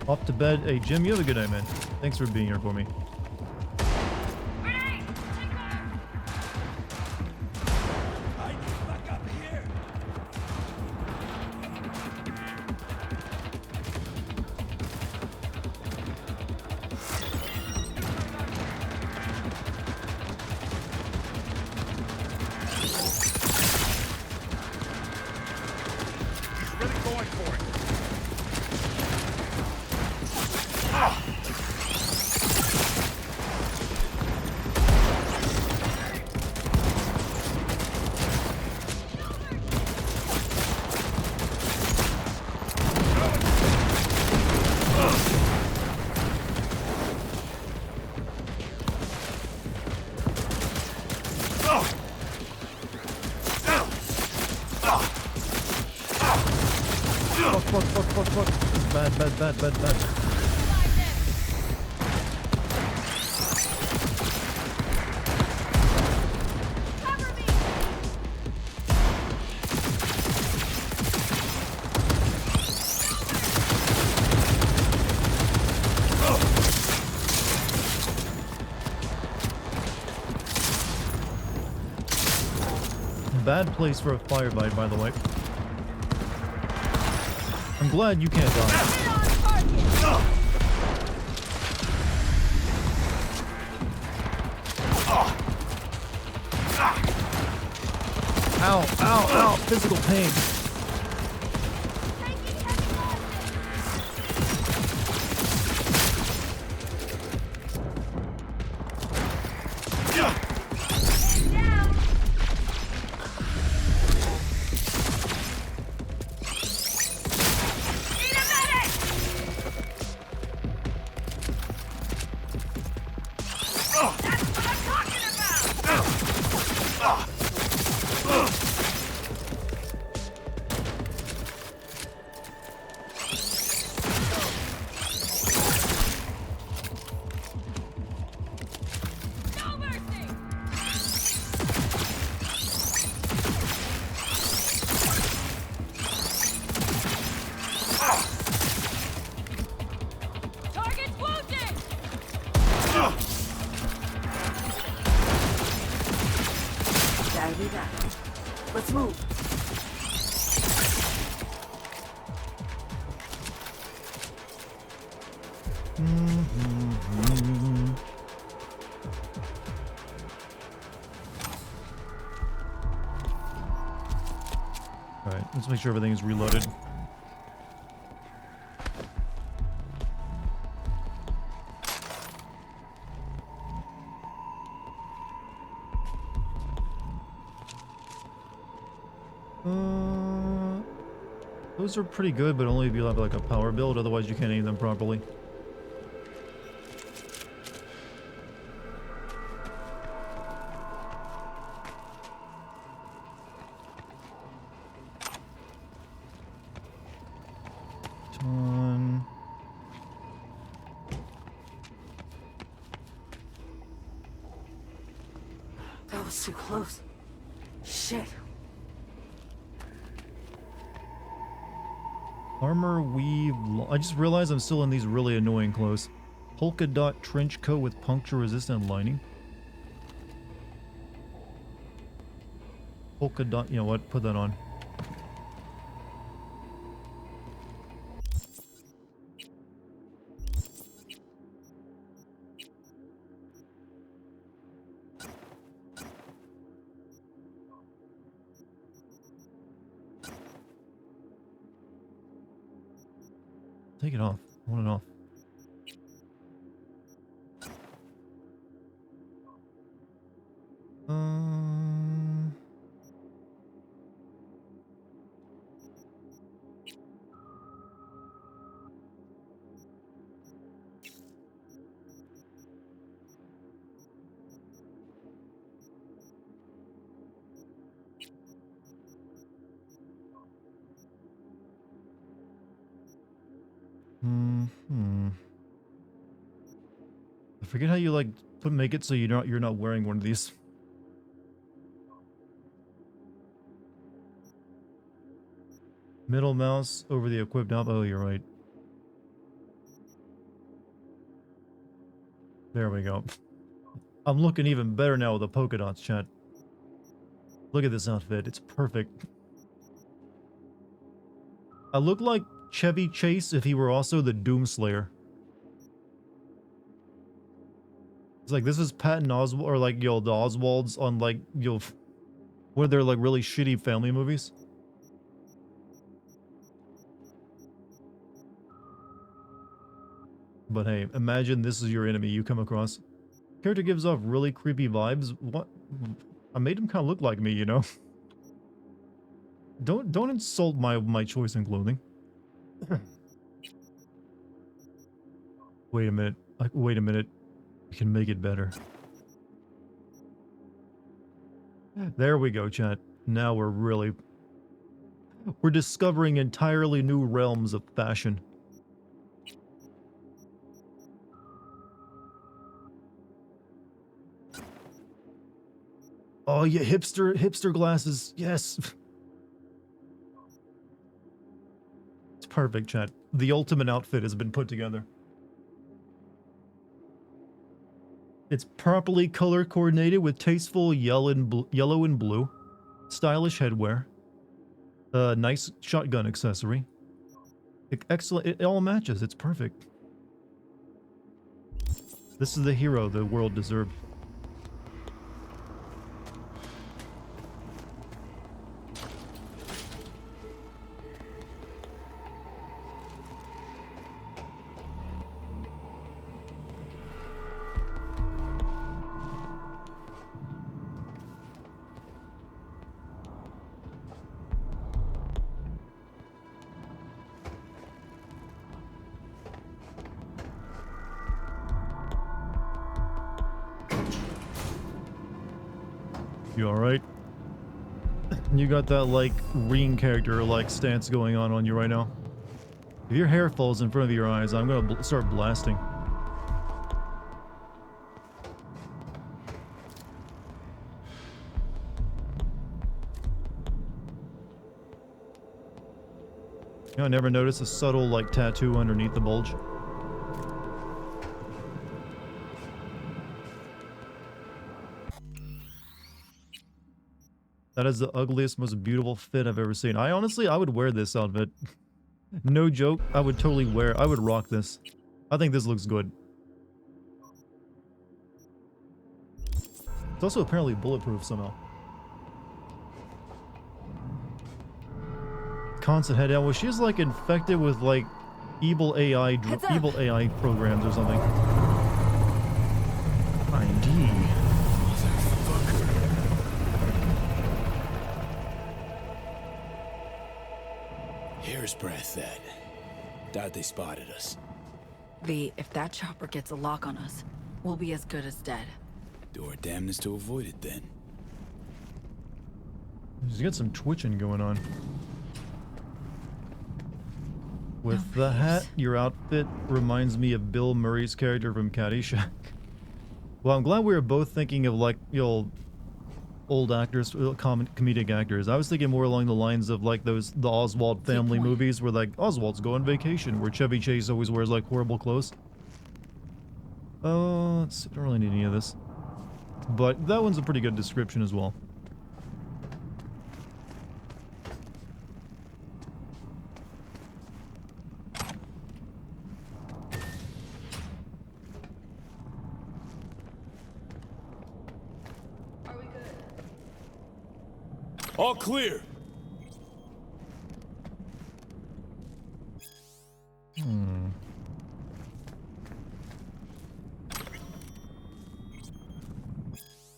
Speaker 1: Off to bed. Hey, Jim, you have a good night, man. Thanks for being here for me. Fuck. Bad. Bad place for a firefight, by the way. I'm glad you can't die. Ow, physical pain.
Speaker 3: Let's move.
Speaker 1: Alright, let's make sure everything is reloaded. Those are pretty good, but only if you have like a power build, otherwise you can't aim them properly. on.
Speaker 3: That was too close. Shit.
Speaker 1: Armor weave. I just realized I'm still in these really annoying clothes. Polka dot trench coat with puncture resistant lining. Polka dot. You know what? Put that on. Take it off. I want it off. I forget how you like make it so you're not wearing one of these. Middle mouse over the equipped knob. Oh, you're right. There we go. I'm looking even better now with the polka dots, chat. Look at this outfit. It's perfect. I look like Chevy Chase if he were also the Doomslayer. It's like, this is Patton Oswalt, or like, yo, the Oswalds on like, yo, one of their like really shitty family movies. But hey, imagine this is your enemy you come across. Character gives off really creepy vibes. What? I made him kind of look like me, you know? Don't insult my choice in clothing. Wait a minute. Wait a minute. We can make it better. There we go, chat. Now we're discovering entirely new realms of fashion. Oh yeah, hipster glasses. Yes. It's perfect, chat. The ultimate outfit has been put together. It's properly color coordinated with tasteful yellow and blue, stylish headwear, nice shotgun accessory. Excellent. It all matches. It's perfect. This is the hero the world deserved. You alright? You got that, like, Ring character, like, stance going on you right now. If your hair falls in front of your eyes, I'm gonna start blasting. You know, I never noticed a subtle, like, tattoo underneath the bulge. That is the ugliest, most beautiful fit I've ever seen. I would wear this outfit. No joke, I would rock this. I think this looks good. It's also apparently bulletproof somehow. Constant head out. Well, she's like infected with like evil AI programs or something. ID.
Speaker 4: Hair's breadth, that. Doubt they spotted us.
Speaker 5: If that chopper gets a lock on us, we'll be as good as dead.
Speaker 4: Do our damnedest to avoid it, then.
Speaker 1: She's got some twitching going on. With the hat, your outfit reminds me of Bill Murray's character from Caddyshack. Well, I'm glad we were both thinking of like the old actors, comedic actors. I was thinking more along the lines of like the Oswald family movies where like Oswald's go on vacation, where Chevy Chase always wears like horrible clothes. Let's see, I don't really need any of this. But that one's a pretty good description as well.
Speaker 4: All clear.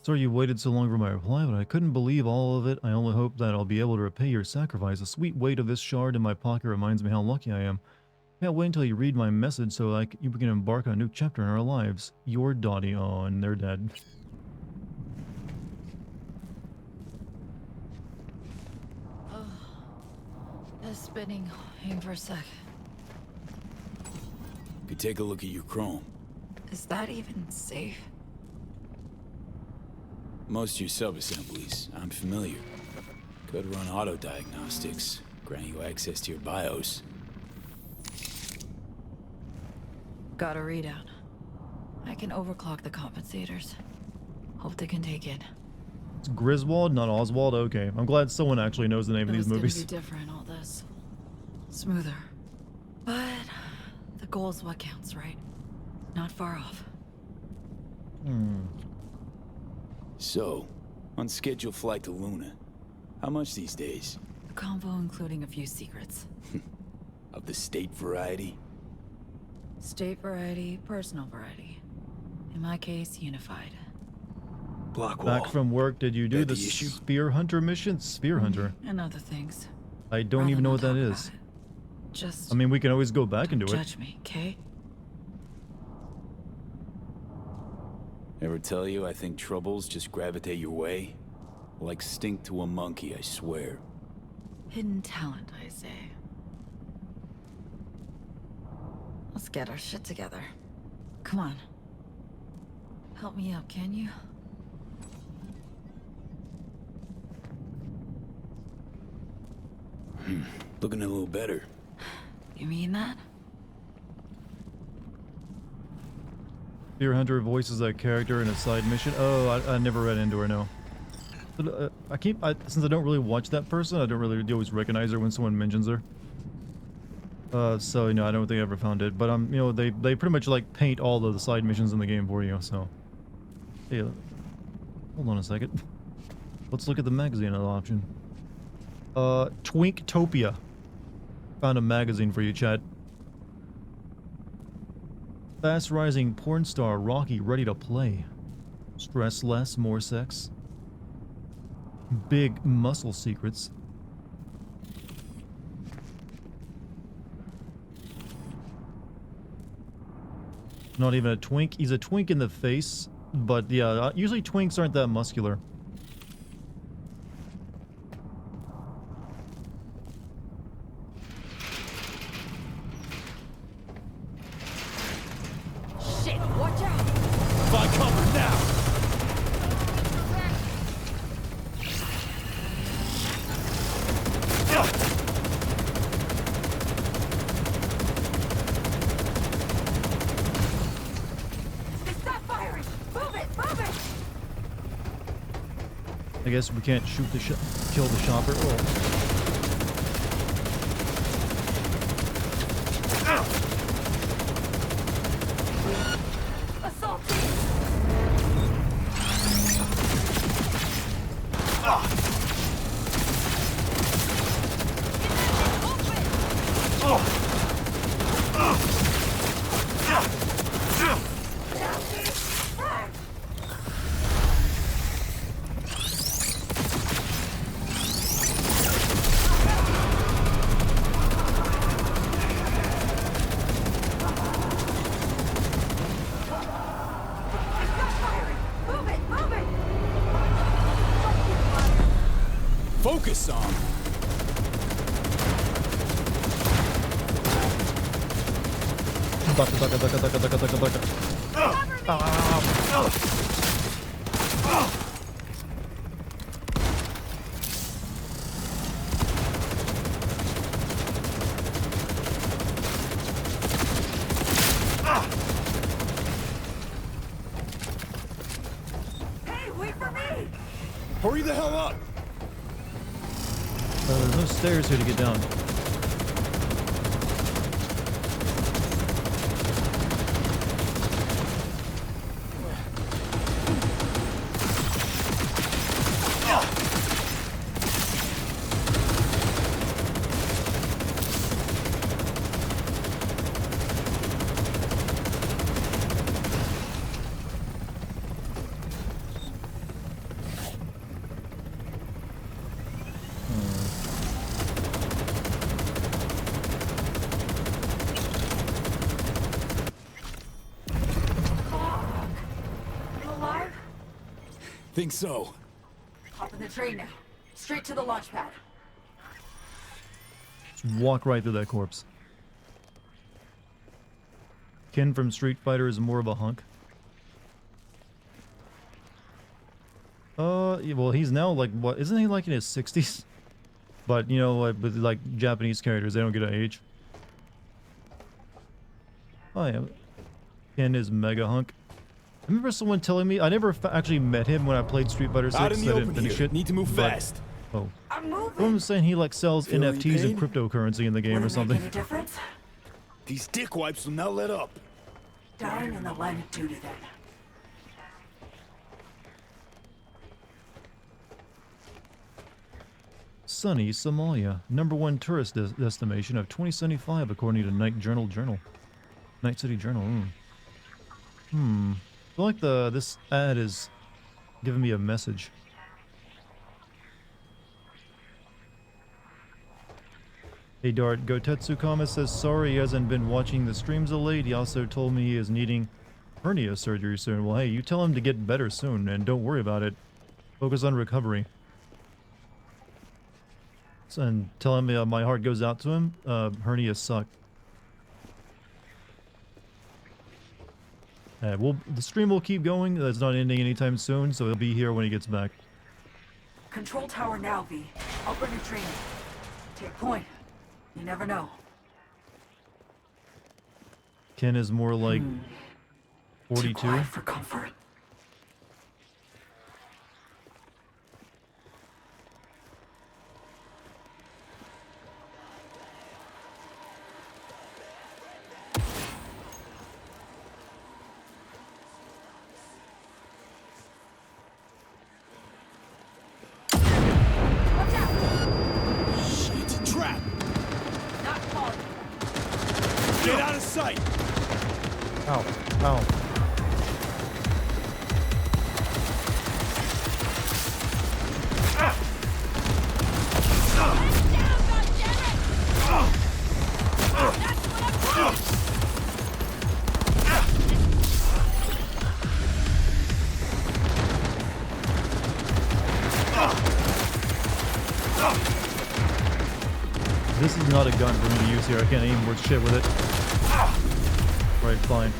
Speaker 1: Sorry you waited so long for my reply, but I couldn't believe all of it. I only hope that I'll be able to repay your sacrifice. The sweet weight of this shard in my pocket reminds me how lucky I am. Can't wait until you read my message so like you can embark on a new chapter in our lives. Your Dottie. Oh, and they're dead.
Speaker 5: Spinning. Hang for a sec.
Speaker 4: Could take a look at your chrome.
Speaker 5: Is that even safe?
Speaker 4: Most of your sub-assemblies, I'm familiar. Could run auto diagnostics, grant you access to your BIOS.
Speaker 5: Got a readout. I can overclock the compensators. Hope they can take it.
Speaker 1: It's Griswold, not Oswald? Okay. I'm glad someone actually knows the name of these movies.
Speaker 5: It's gonna be different, all this. Smoother. But the goal's what counts, right? Not far off.
Speaker 4: So, unscheduled flight to Luna. How much these days?
Speaker 5: A convo including a few secrets.
Speaker 4: Of the state variety?
Speaker 5: State variety, personal variety. In my case, unified.
Speaker 1: Back from work, did you do the Spear Hunter mission? Spear Hunter?
Speaker 5: And other things.
Speaker 1: I don't even know what that is.
Speaker 5: Just
Speaker 1: I mean, we can always go back and do it.
Speaker 5: judge me, okay?
Speaker 4: Ever tell you I think troubles just gravitate your way? Like stink to a monkey, I swear.
Speaker 5: Hidden talent, I say. Let's get our shit together. Come on. Help me out, can you?
Speaker 4: Looking a little better.
Speaker 5: You mean that?
Speaker 1: Spear Hunter voices a character in a side mission. Oh, I never read into her, no. But, since I don't really watch that person, I don't really always recognize her when someone mentions her. So, you know, I don't think I ever found it. But, you know, they pretty much, like, paint all the side missions in the game for you, so. Yeah. Hold on a second. Let's look at the magazine option. Twinktopia. Found a magazine for you, chat. Fast rising porn star Rocky ready to play. Stress less, more sex. Big muscle secrets. Not even a twink. He's a twink in the face, but yeah, usually twinks aren't that muscular.
Speaker 12: Shit, watch out!
Speaker 4: Find cover now!
Speaker 12: Stop firing! Move it! Move it!
Speaker 1: I guess we can't shoot the kill the shopper. Oh.
Speaker 4: Focus on.
Speaker 3: Hey, wait for me!
Speaker 11: Hurry the hell up!
Speaker 1: There's no stairs here to get down.
Speaker 4: Think so.
Speaker 3: Hop in the train now. Straight to the launch pad.
Speaker 1: Just walk right through that corpse. Ken from Street Fighter is more of a hunk. Yeah, well, he's now like, what, isn't he like in his 60s? But, you know, like, with like Japanese characters, they don't get to age. Oh yeah, Ken is mega hunk. I remember someone telling me, I never actually met him when I played Street Fighter 6.
Speaker 4: Out in the
Speaker 1: I didn't
Speaker 4: open
Speaker 1: finish
Speaker 4: here.
Speaker 1: it.
Speaker 4: Need to move fast.
Speaker 1: Oh.
Speaker 3: I'm moving.
Speaker 1: Someone was saying he like sells
Speaker 4: Feel any
Speaker 1: NFTs and
Speaker 4: pain?
Speaker 1: cryptocurrency in the game or something.
Speaker 3: Any difference?
Speaker 4: These dick wipes will not let up.
Speaker 3: Dying in the line of duty then.
Speaker 1: Sunny, Somalia. #1 tourist destination of 2075 according to Night City Journal. I feel like this ad is giving me a message. Hey Dart, Gotetsu Kama says sorry he hasn't been watching the streams of late. He also told me he is needing hernia surgery soon. Well, hey, you tell him to get better soon and don't worry about it. Focus on recovery. And tell him my heart goes out to him. Hernias suck. The stream will keep going. It's not ending anytime soon, so he'll be here when he gets back.
Speaker 3: Control tower now, V. I'll bring a train. Take point. You never know.
Speaker 1: Ken is more like 42.
Speaker 3: Too quiet for comfort.
Speaker 4: Shit, trap!
Speaker 3: Not falling.
Speaker 4: Get out of sight!
Speaker 1: Ow. Ow. This is not a gun for me to use here. I can't aim worth shit with it. Right, fine.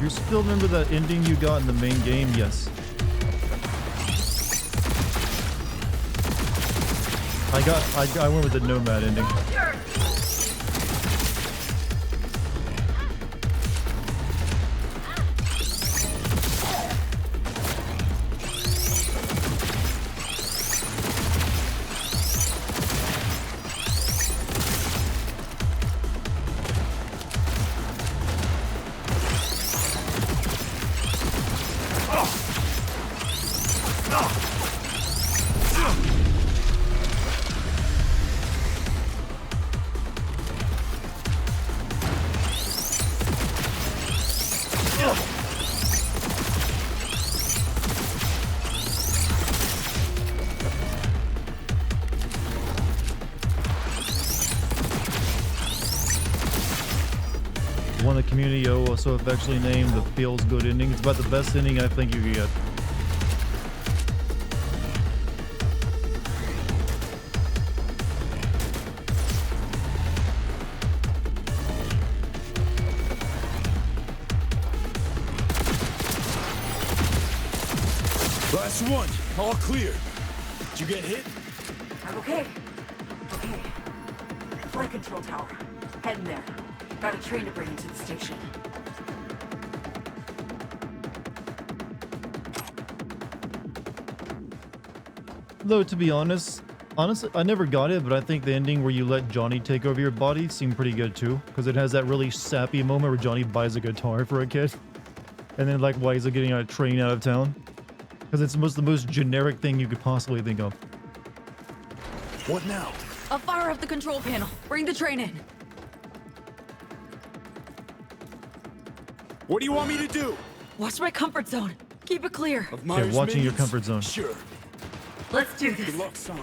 Speaker 1: You still remember that ending you got in the main game? Yes. I went with the Nomad ending. the community also affectionately named the Feels Good ending. It's about the best ending I think you can get.
Speaker 4: Last one. All clear. Did you get hit?
Speaker 3: I'm okay. Okay. Flight control tower. Heading there. Got a train to bring into the station.
Speaker 1: Though, to be honestly, I never got it, but I think the ending where you let Johnny take over your body seemed pretty good too, because it has that really sappy moment where Johnny buys a guitar for a kid, and then like why is it getting on a train out of town? Because it's the most generic thing you could possibly think of.
Speaker 4: What now?
Speaker 5: I'll fire up the control panel. Bring the train in.
Speaker 4: What do you want me to do?
Speaker 5: Watch my comfort zone. Keep it clear.
Speaker 4: Of
Speaker 1: Yeah,
Speaker 4: Myers'
Speaker 1: watching your
Speaker 4: minions?
Speaker 1: comfort zone.
Speaker 4: Sure.
Speaker 3: Let's do this.
Speaker 4: Good luck, son.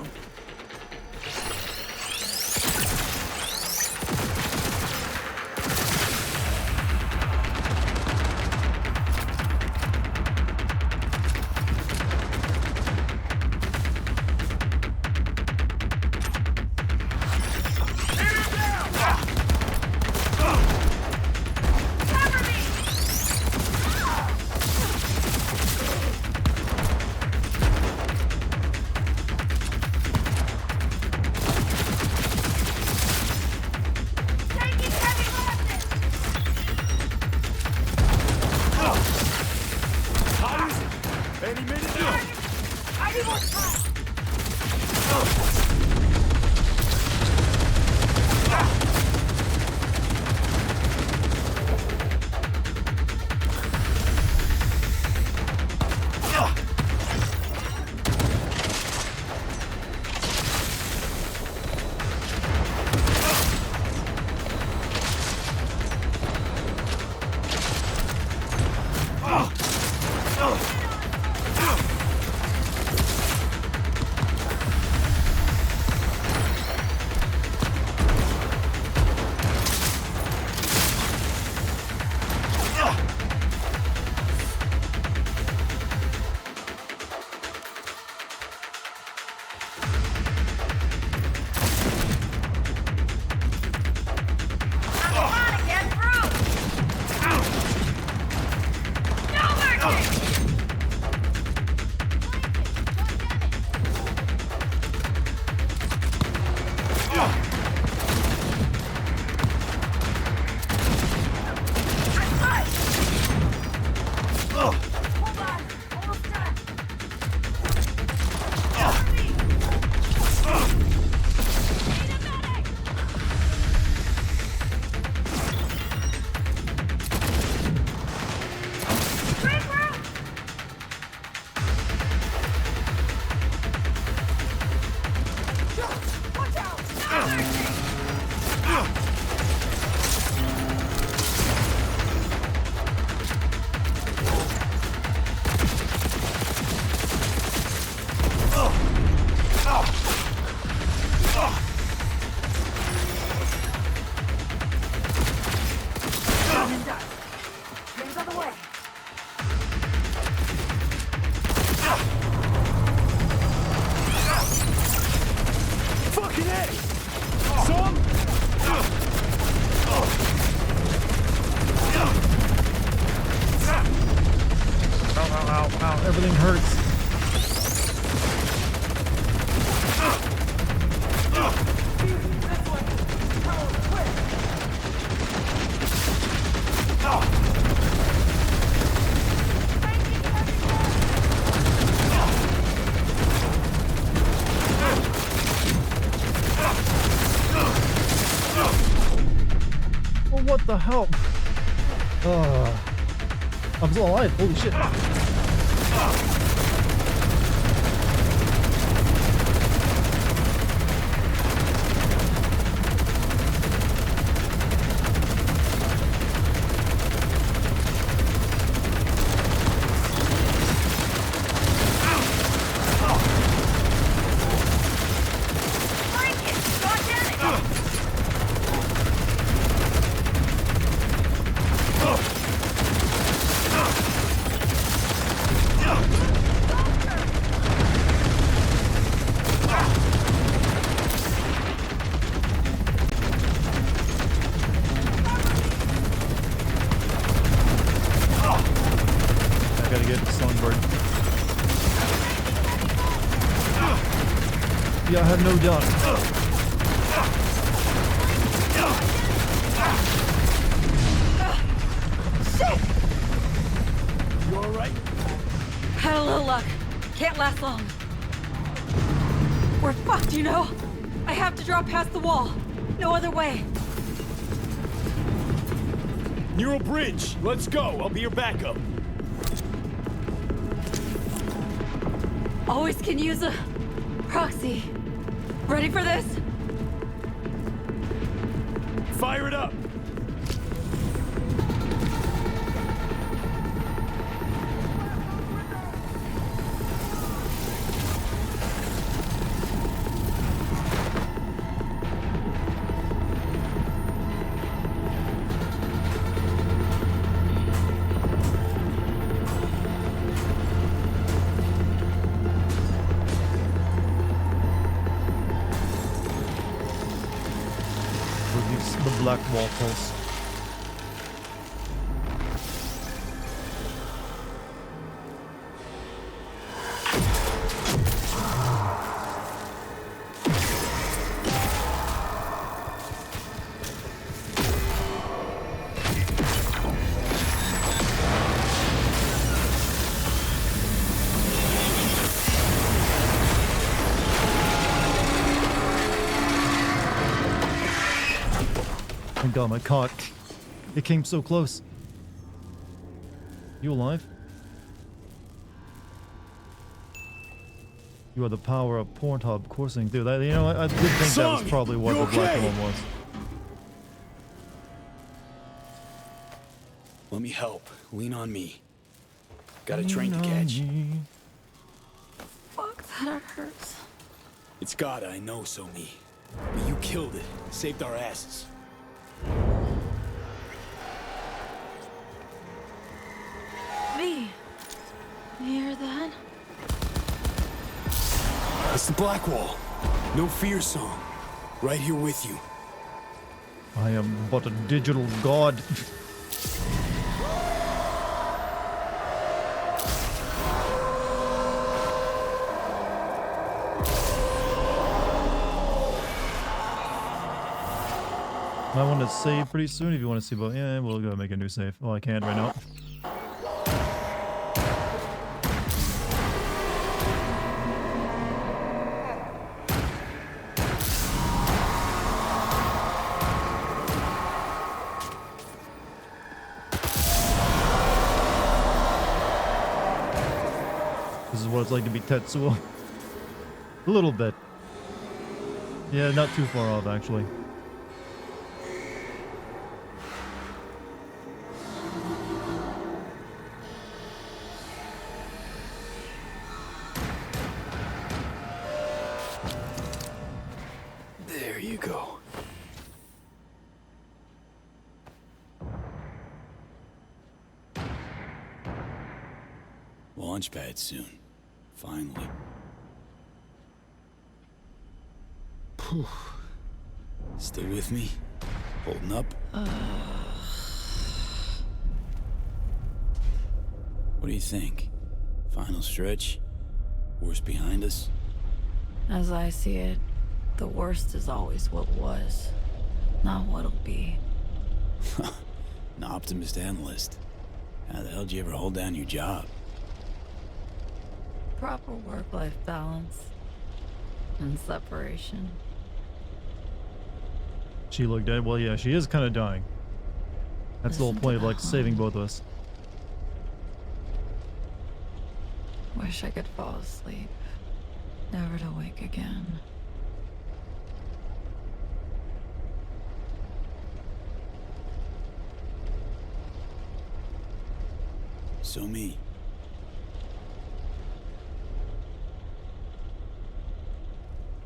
Speaker 4: Any minute now.
Speaker 2: I need more time.
Speaker 1: Ow, everything hurts. Well, what the hell? I'm still alive. Holy shit. covered. Yeah, I have no doubt.
Speaker 5: Shit!
Speaker 4: You alright?
Speaker 5: Had a little luck. Can't last long. We're fucked, you know? I have to drop past the wall. No other way.
Speaker 4: Neural bridge. Let's go. I'll be your backup.
Speaker 5: Always can use a proxy. Ready for this?
Speaker 4: Fire it up.
Speaker 1: The black waffles. Thank God, my cock. It came so close. You alive? You are the power of Pornhub coursing through that. You know, I did think that was probably what the black one was.
Speaker 4: Let me help. Lean on me. Got a train to catch.
Speaker 5: Fuck, that hurts.
Speaker 4: It's gotta, I know, so me. But you killed it. Saved our asses.
Speaker 5: Me? You hear that?
Speaker 4: It's the Black Wall. No fear song. Right here with you.
Speaker 1: I am but a digital god. I want to save pretty soon if you want to see, but yeah, we'll go make a new save. Oh, I can't right now. This is what it's like to be Tetsuo. A little bit. Yeah, not too far off, actually.
Speaker 4: There you go. Launch pad soon. Finally. Whew. Still with me? Holding up? What do you think? Final stretch? Worst behind us?
Speaker 5: As I see it, the worst is always what was, not what'll be.
Speaker 4: An optimist analyst. How the hell did you ever hold down your job?
Speaker 5: Proper work-life balance and separation.
Speaker 1: She looked dead. Well, yeah, she is kind of dying. That's the whole point of, like, saving both of us.
Speaker 5: Wish I could fall asleep, never to wake again.
Speaker 4: So me.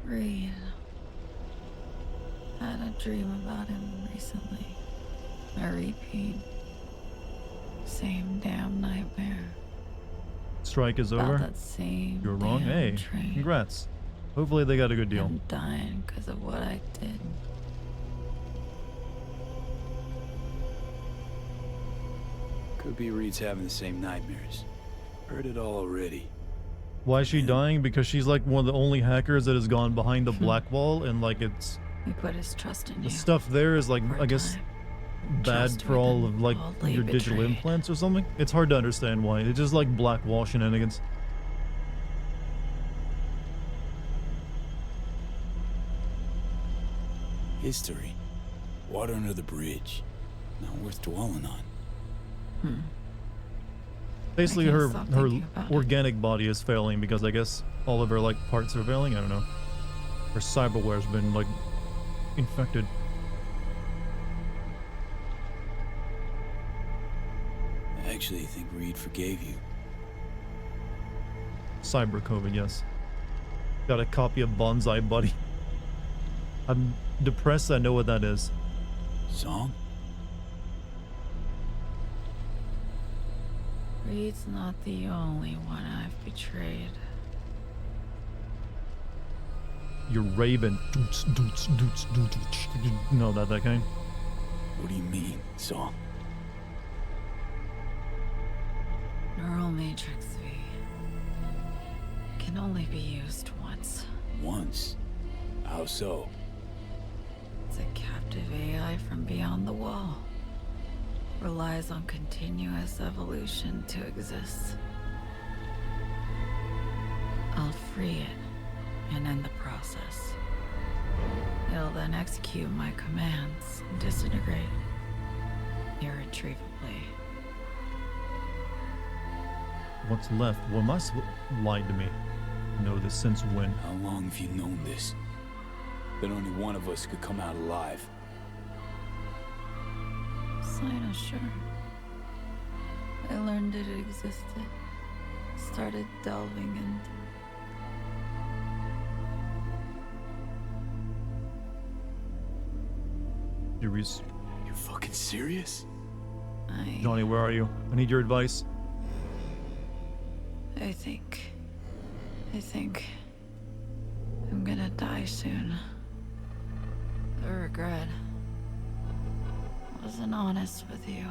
Speaker 5: Reed. Had a dream about him recently. A repeat. Same damn nightmare.
Speaker 1: Strike is
Speaker 5: About
Speaker 1: over.
Speaker 5: that same
Speaker 1: You're wrong.
Speaker 5: damn
Speaker 1: Hey,
Speaker 5: train.
Speaker 1: congrats. Hopefully they got a good deal.
Speaker 5: I'm dying because of what I did.
Speaker 4: Could be Reed's having the same nightmares. Heard it all already.
Speaker 1: Why is she dying? Because she's like one of the only hackers that has gone behind the black wall, and like it's
Speaker 5: He put his trust in
Speaker 1: the
Speaker 5: you.
Speaker 1: stuff there is like,
Speaker 5: For a
Speaker 1: I guess,
Speaker 5: time.
Speaker 1: bad
Speaker 5: Trust
Speaker 1: for all
Speaker 5: we've
Speaker 1: of like
Speaker 5: been boldly
Speaker 1: your digital
Speaker 5: betrayed.
Speaker 1: implants or something. It's hard to understand why. It's just like black wall shenanigans.
Speaker 4: History. Water under the bridge. Not worth dwelling on.
Speaker 1: Basically,
Speaker 5: I can't
Speaker 1: her
Speaker 5: stop thinking about it.
Speaker 1: organic body is failing because I guess all of her like parts are failing. I don't know. Her cyberware's been like infected.
Speaker 4: I actually think Reed forgave you.
Speaker 1: Cyber COVID, yes. Got a copy of Bonsai Buddy. I'm depressed. I know what that is.
Speaker 4: Song?
Speaker 5: Reed's not the only one I've betrayed.
Speaker 1: You're Raven. Doots, doots, doots, doots, doots. No, that kind.
Speaker 4: What do you mean, Song?
Speaker 5: Neural Matrix V can only be used once.
Speaker 4: Once? How so?
Speaker 5: It's a captive AI from beyond the wall. Relies on continuous evolution to exist. I'll free it and end the process. It'll then execute my commands and disintegrate irretrievably.
Speaker 1: What's left? Well, must lied to me. Know this since when?
Speaker 4: How long have you known this? That only one of us could come out alive.
Speaker 5: Sign sure. I learned it existed. Started delving into.
Speaker 4: You're fucking serious?
Speaker 1: Johnny, where are you? I need your advice.
Speaker 5: I think I'm gonna die soon. The regret. Wasn't honest with you.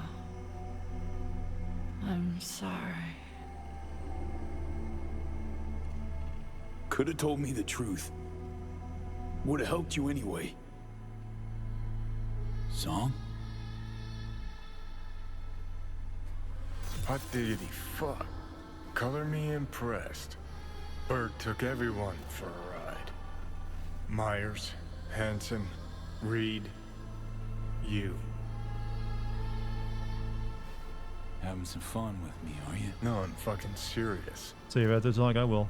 Speaker 5: I'm sorry.
Speaker 4: Could have told me the truth. Would have helped you anyway. Song?
Speaker 15: Hot diggity fuck. Color me impressed. Bird took everyone for a ride. Myers, Hanson, Reed, you.
Speaker 4: Having some fun with me, are you?
Speaker 15: No, I'm fucking serious.
Speaker 1: So you have to talk, I will.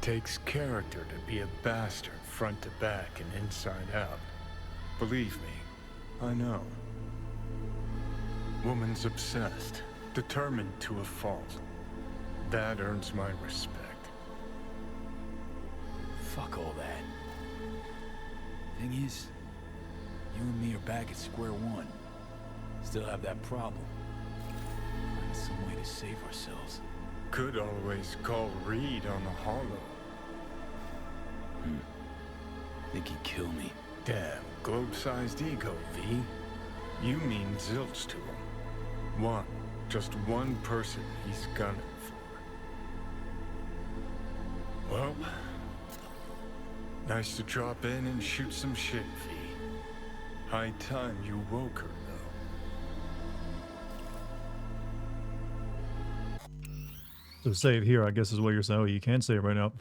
Speaker 15: Takes character to be a bastard front to back and inside out. Believe me, I know. Woman's obsessed, determined to a fault. That earns my respect.
Speaker 4: Fuck all that. Thing is, you and me are back at square one. Still have that problem. Find some way to save ourselves.
Speaker 15: Could always call Reed on the hollow.
Speaker 4: Think he'd kill me.
Speaker 15: Damn, globe-sized ego, V. You mean zilch to him. One. Just one person he's gunning for. Well, nice to drop in and shoot some shit, V. High time you woke her, though.
Speaker 1: So save here, I guess is what you're saying. Oh, you can save right now.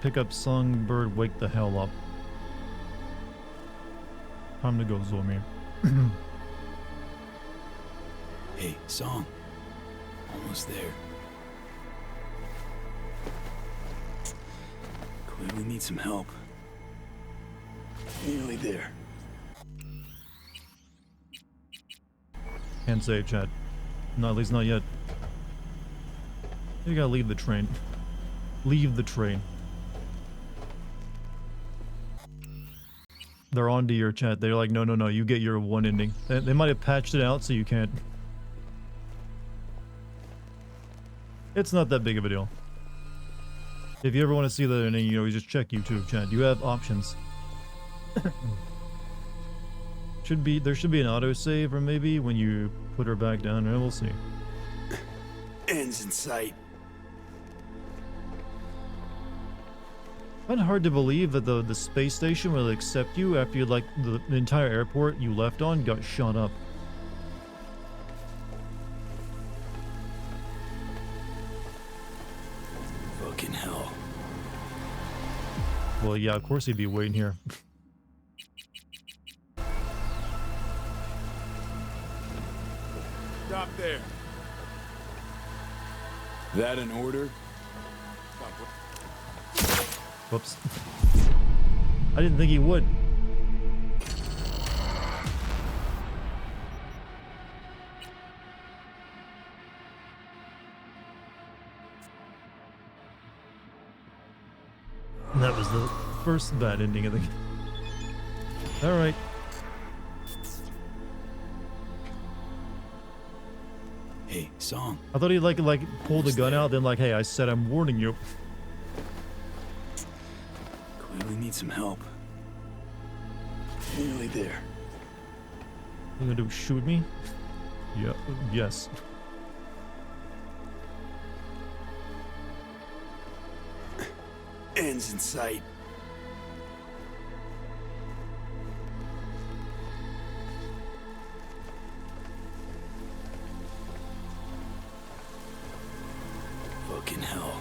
Speaker 1: Pick up Songbird, wake the hell up. Time to go, Zormir.
Speaker 4: Hey, Song. Almost there. Clearly need some help. Nearly there.
Speaker 1: Can't save, chat. No, at least not yet. You gotta leave the train. Leave the train. They're onto your chat. They're like, no, you get your one ending. They might have patched it out so you can't. It's not that big of a deal. If you ever want to see that ending, you just check YouTube chat. You have options. There should be an autosave, or maybe when you put her back down, and we'll see.
Speaker 4: Ends in sight.
Speaker 1: Kind of hard to believe that the space station will accept you after you, like, the entire airport you left on got shot up.
Speaker 4: Fucking hell.
Speaker 1: Well, yeah, of course he'd be waiting here.
Speaker 17: Stop there.
Speaker 4: That an order?
Speaker 1: Whoops. I didn't think he would. And that was the first bad ending of the game. Alright.
Speaker 4: Hey, Song.
Speaker 1: I thought he'd like pull the gun out, then like, hey, I said I'm warning you.
Speaker 4: Clearly need some help. Nearly there.
Speaker 1: You gonna do shoot me? Yeah, yes.
Speaker 4: Ends in sight. Fucking hell.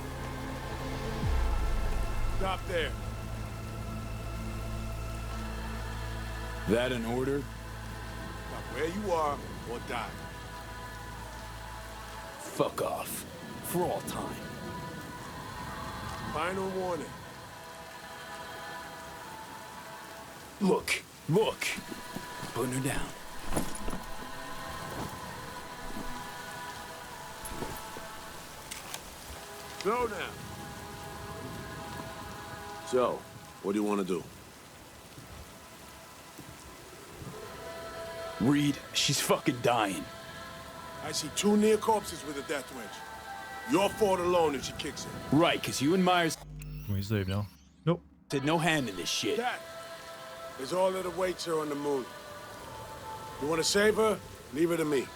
Speaker 17: Stop there.
Speaker 4: That an order?
Speaker 17: Stop where you are or die.
Speaker 4: Fuck off. For all time.
Speaker 17: Final warning.
Speaker 4: Look. Look. Putting her down.
Speaker 17: Slow down. So, what do you want to do?
Speaker 4: Reed, she's fucking dying.
Speaker 17: I see 2 near corpses with a death wish. Your fault alone if she kicks it.
Speaker 4: Right, because you and Myers
Speaker 1: Can we save now? Nope.
Speaker 4: had no hand in this shit.
Speaker 17: That is all that awaits her on the moon. You want to save her? Leave her to me.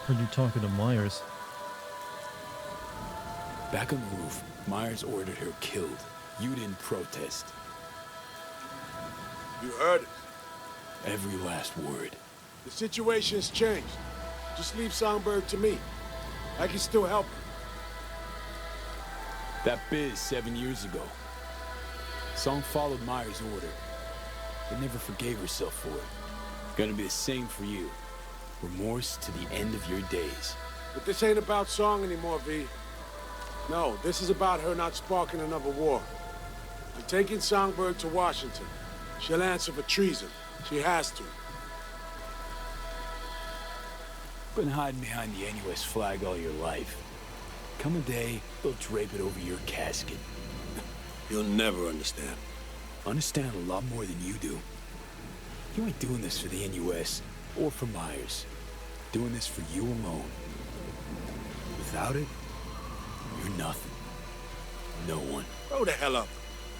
Speaker 1: Heard you talking to Myers.
Speaker 4: Back on the roof, Myers ordered her killed. You didn't protest.
Speaker 17: You heard it.
Speaker 4: Every last word.
Speaker 17: The situation's changed. Just leave Songbird to me. I can still help her.
Speaker 4: That biz 7 years ago. Song followed Myers' order, but never forgave herself for it. Gonna be the same for you. Remorse to the end of your days.
Speaker 17: But this ain't about Song anymore, V. No, this is about her not sparking another war. I'm taking Songbird to Washington. She'll answer for treason. She has to.
Speaker 4: Been hiding behind the NUS flag all your life. Come a day, they'll drape it over your casket.
Speaker 17: You'll never understand.
Speaker 4: Understand a lot more than you do. You ain't doing this for the NUS or for Myers. Doing this for you alone. Without it, you're nothing. No one.
Speaker 17: Grow the hell up.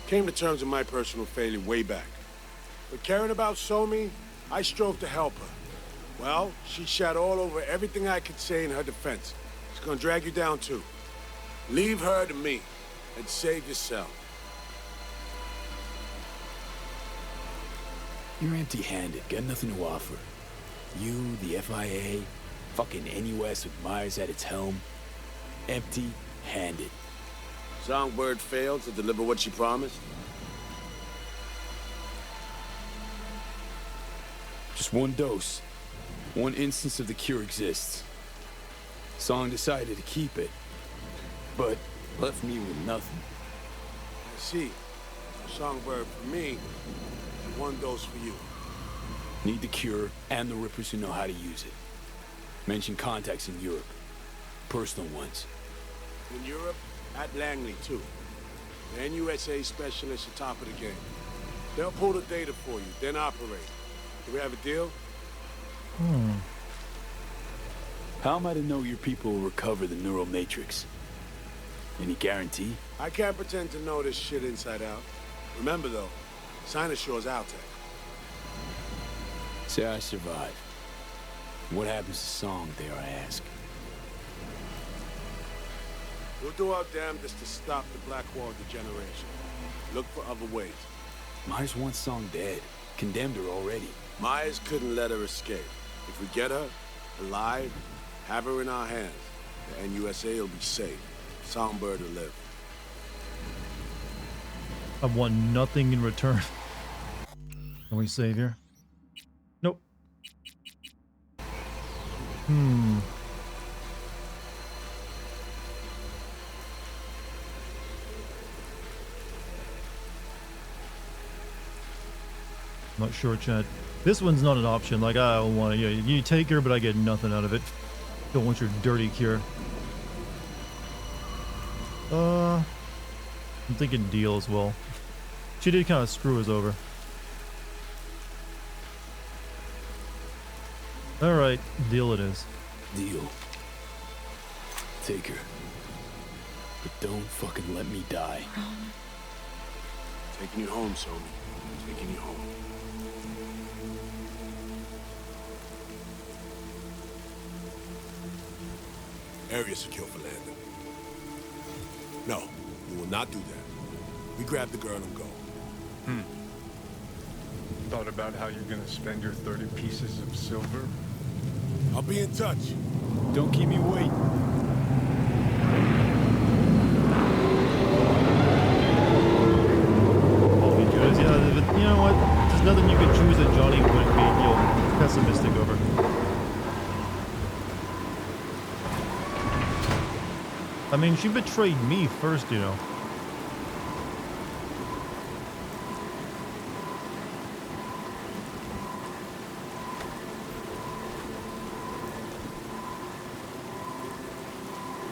Speaker 17: Came to terms with my personal failure way back. But caring about Somi, I strove to help her. Well, she shat all over everything I could say in her defense. She's gonna drag you down too. Leave her to me and save yourself.
Speaker 4: You're empty-handed, got nothing to offer. You, the FIA, fucking NUS with Myers at its helm. Empty-handed.
Speaker 17: Songbird failed to deliver what she promised?
Speaker 4: Just one dose. One instance of the cure exists. Song decided to keep it, but left me with nothing.
Speaker 17: I see. Songbird for me, one dose for you.
Speaker 4: Need the cure and the rippers who know how to use it. Mention contacts in Europe. Personal ones.
Speaker 17: In Europe, at Langley too. The NUSA specialists are top of the game. They'll pull the data for you, then operate. Do we have a deal?
Speaker 4: How am I to know your people will recover the neural matrix? Any guarantee?
Speaker 17: I can't pretend to know this shit inside out. Remember though, Sinoshore's Altec.
Speaker 4: Say I survive. What happens to Song, dare I ask?
Speaker 17: We'll do our damnedest to stop the Blackwall degeneration. Look for other ways.
Speaker 4: Myers wants Song dead. Condemned her already.
Speaker 17: Myers couldn't let her escape. If we get her, alive, have her in our hands, the NUSA will be safe. Songbird will live.
Speaker 1: I want nothing in return. Can we save here? Nope. Not sure, Chad. This one's not an option. Like, I don't want to. Yeah, you take her, but I get nothing out of it. Don't want your dirty cure. I'm thinking deal as well. She did kind of screw us over. Alright, deal it is.
Speaker 4: Deal. Take her. But don't fucking let me die.
Speaker 17: Taking you home, Somi. Taking you home. Area secure for landing. No, you will not do that. We grab the girl and go.
Speaker 15: Thought about how you're gonna spend your 30 pieces of silver?
Speaker 17: I'll be in touch.
Speaker 4: Don't keep me waiting.
Speaker 1: Yeah, but you know what? There's nothing you can choose that Johnny wouldn't be, pessimistic over. I mean, she betrayed me first, you know.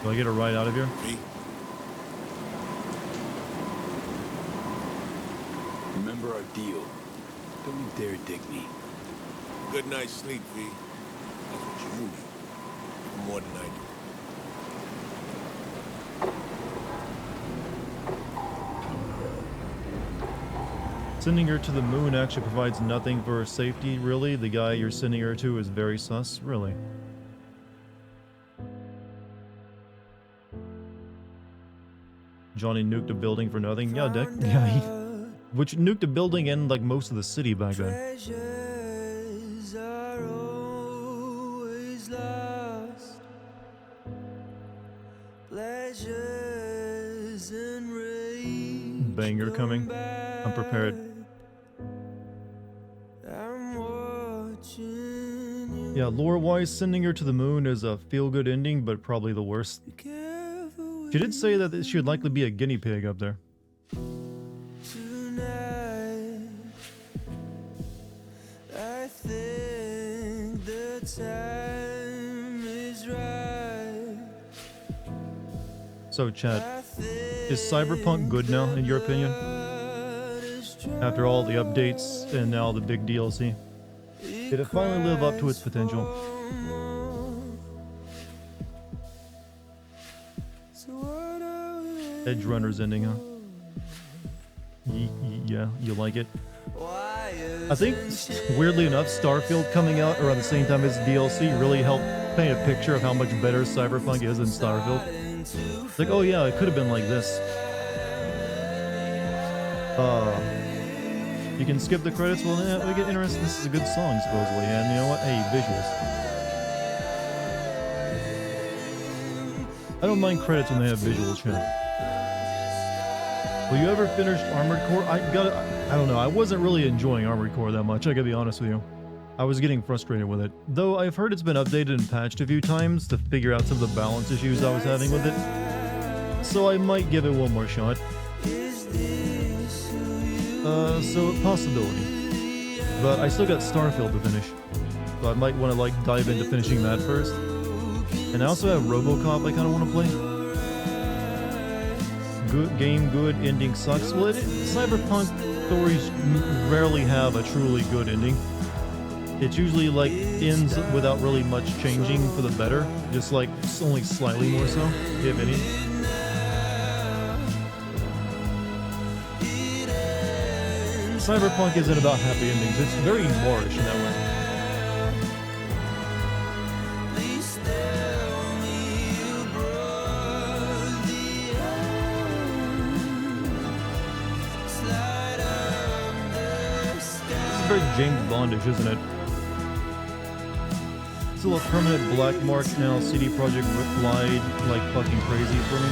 Speaker 1: Do I get a ride out of here?
Speaker 4: Remember our deal. Don't you dare dig me.
Speaker 17: Good night's sleep, V. That's what you need. More than I do.
Speaker 1: Sending her to the moon actually provides nothing for her safety, really. The guy you're sending her to is very sus, really. Johnny nuked a building for nothing. Yeah, Dick. Yeah, which nuked a building and like most of the city back then. Banger coming. I'm prepared. Yeah, lore-wise, sending her to the moon is a feel-good ending, but probably the worst. She did say that she would likely be a guinea pig up there.
Speaker 18: I think the time is right.
Speaker 1: So, chat, is Cyberpunk good now, in your opinion? After all the updates and now the big DLC? Did it finally live up to its potential? Edge Runner's ending, huh? Yeah, you like it? I think, weirdly enough, Starfield coming out around the same time as DLC really helped paint a picture of how much better Cyberpunk is than Starfield. It's like, oh yeah, it could have been like this. You can skip the credits. Well, yeah, we get interested. This is a good song, supposedly. And you know what? Hey, visuals. I don't mind credits when they have visuals, chat. Will you ever finish Armored Core? I don't know. I wasn't really enjoying Armored Core that much, I gotta be honest with you. I was getting frustrated with it. Though I've heard it's been updated and patched a few times to figure out some of the balance issues I was having with it. So I might give it one more shot. So a possibility. But I still got Starfield to finish. So I might want to like dive into finishing that first. And I also have RoboCop I kind of want to play. Good game, good, ending sucks. Well, Cyberpunk stories rarely have a truly good ending. It usually like ends without really much changing for the better. Just like only slightly more so, if any. Cyberpunk isn't about happy endings. It's very Moorish in that way. very James Bondish, isn't it? Still a permanent black mark now. CD Projekt lied like fucking crazy for me.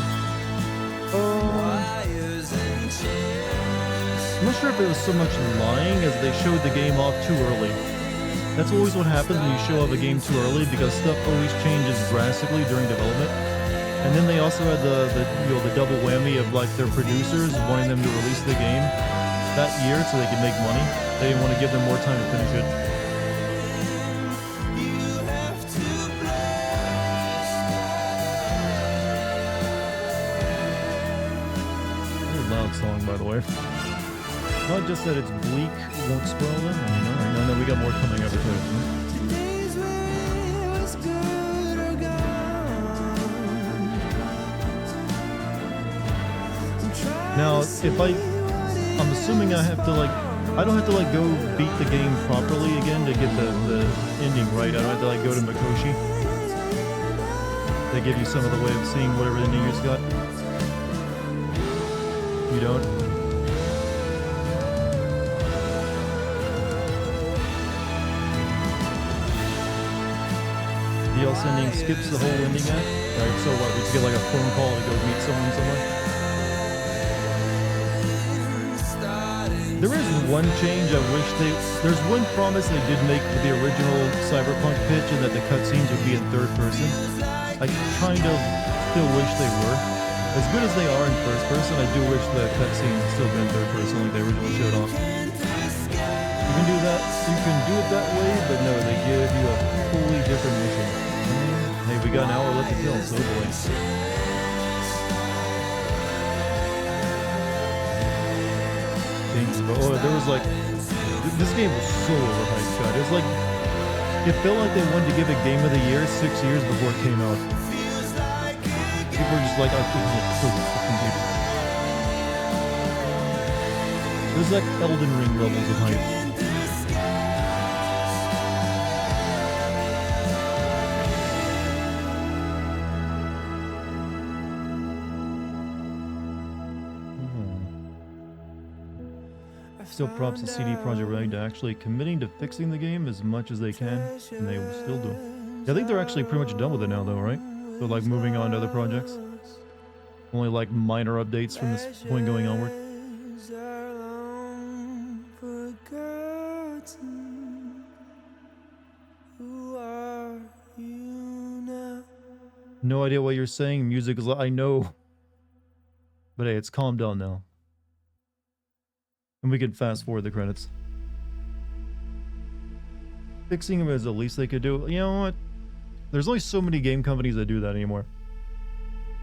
Speaker 1: I'm not sure if it was so much lying as they showed the game off too early. That's always what happens when you show off a game too early, because stuff always changes drastically during development. And then they also had the double whammy of like their producers wanting them to release the game that year so they could make money. They didn't want to give them more time to finish it. Very loud song, by the way. Not just that it's bleak won't spoil them. I mean, alright, no, we got more coming after too. Now, if I'm assuming I have to like, I don't have to like go beat the game properly again to get the ending right. I don't have to like go to Mikoshi. They give you some of the way of seeing whatever ending you just got. You don't? DLS ending skips the whole ending act. Right, so what, we just get like a phone call to go meet someone somewhere? There is one change I wish there's one promise they did make with the original Cyberpunk pitch, and that the cutscenes would be in third person. I kind of still wish they were. As good as they are in first person, I do wish the cutscenes would still be in third person like they originally showed off. You can do that, you can do it that way, but no, they give you a fully different mission. Hey, we got an hour left to kill, so boy. Oh, there was like, this game was so overhyped, God. It was like, it felt like they wanted to give it Game of the Year 6 years before it came out. People were just like, oh, so fucking good. There's like Elden Ring levels of hype. Still props to CD Projekt Red to actually committing to fixing the game as much as they can, and they will still do. Yeah, I think they're actually pretty much done with it now though, right? So like moving on to other projects. Only like minor updates from this point going onward. No idea what you're saying. Music is, I know. But hey, it's calmed down now. And we could fast forward the credits. Fixing them is the least they could do. You know what? There's only so many game companies that do that anymore.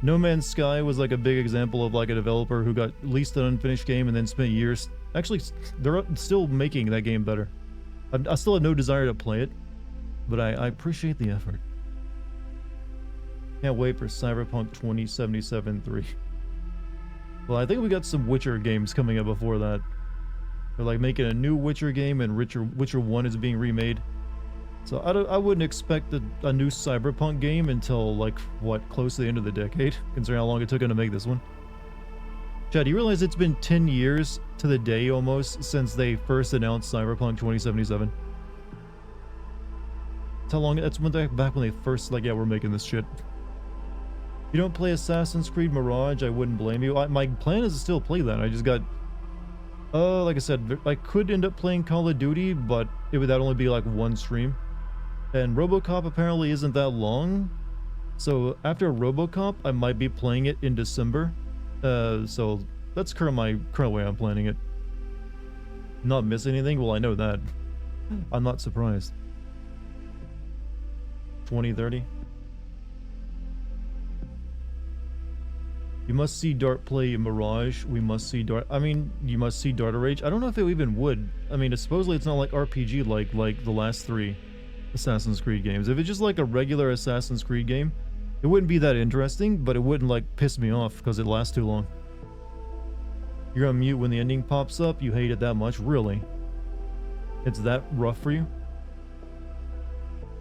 Speaker 1: No Man's Sky was like a big example of like a developer who got leased an unfinished game and then spent years. Actually, they're still making that game better. I still have no desire to play it, but I appreciate the effort. Can't wait for Cyberpunk 2077-3. Well, I think we got some Witcher games coming up before that. They're like making a new Witcher game, and Witcher 1 is being remade. So I wouldn't expect a new Cyberpunk game until like, what, close to the end of the decade, considering how long it took them to make this one. Chad, do you realize it's been 10 years to the day almost since they first announced Cyberpunk 2077? That's how long, that's when back when they first, like, yeah, we're making this shit. If you don't play Assassin's Creed Mirage, I wouldn't blame you. My plan is to still play that. I just got... like I said, I could end up playing Call of Duty, but it would only be like one stream. And RoboCop apparently isn't that long. So after RoboCop, I might be playing it in December. So that's current way I'm planning it. Not miss anything? Well, I know that. I'm not surprised. 2030. You must see Dart play Mirage. We must see Dart. I mean, you must see Dart Rage. I don't know if it even would. I mean, supposedly it's not like RPG like the last 3 Assassin's Creed games. If it's just like a regular Assassin's Creed game, it wouldn't be that interesting, but it wouldn't like piss me off because it lasts too long. You're on mute when the ending pops up. You hate it that much? Really? It's that rough for you?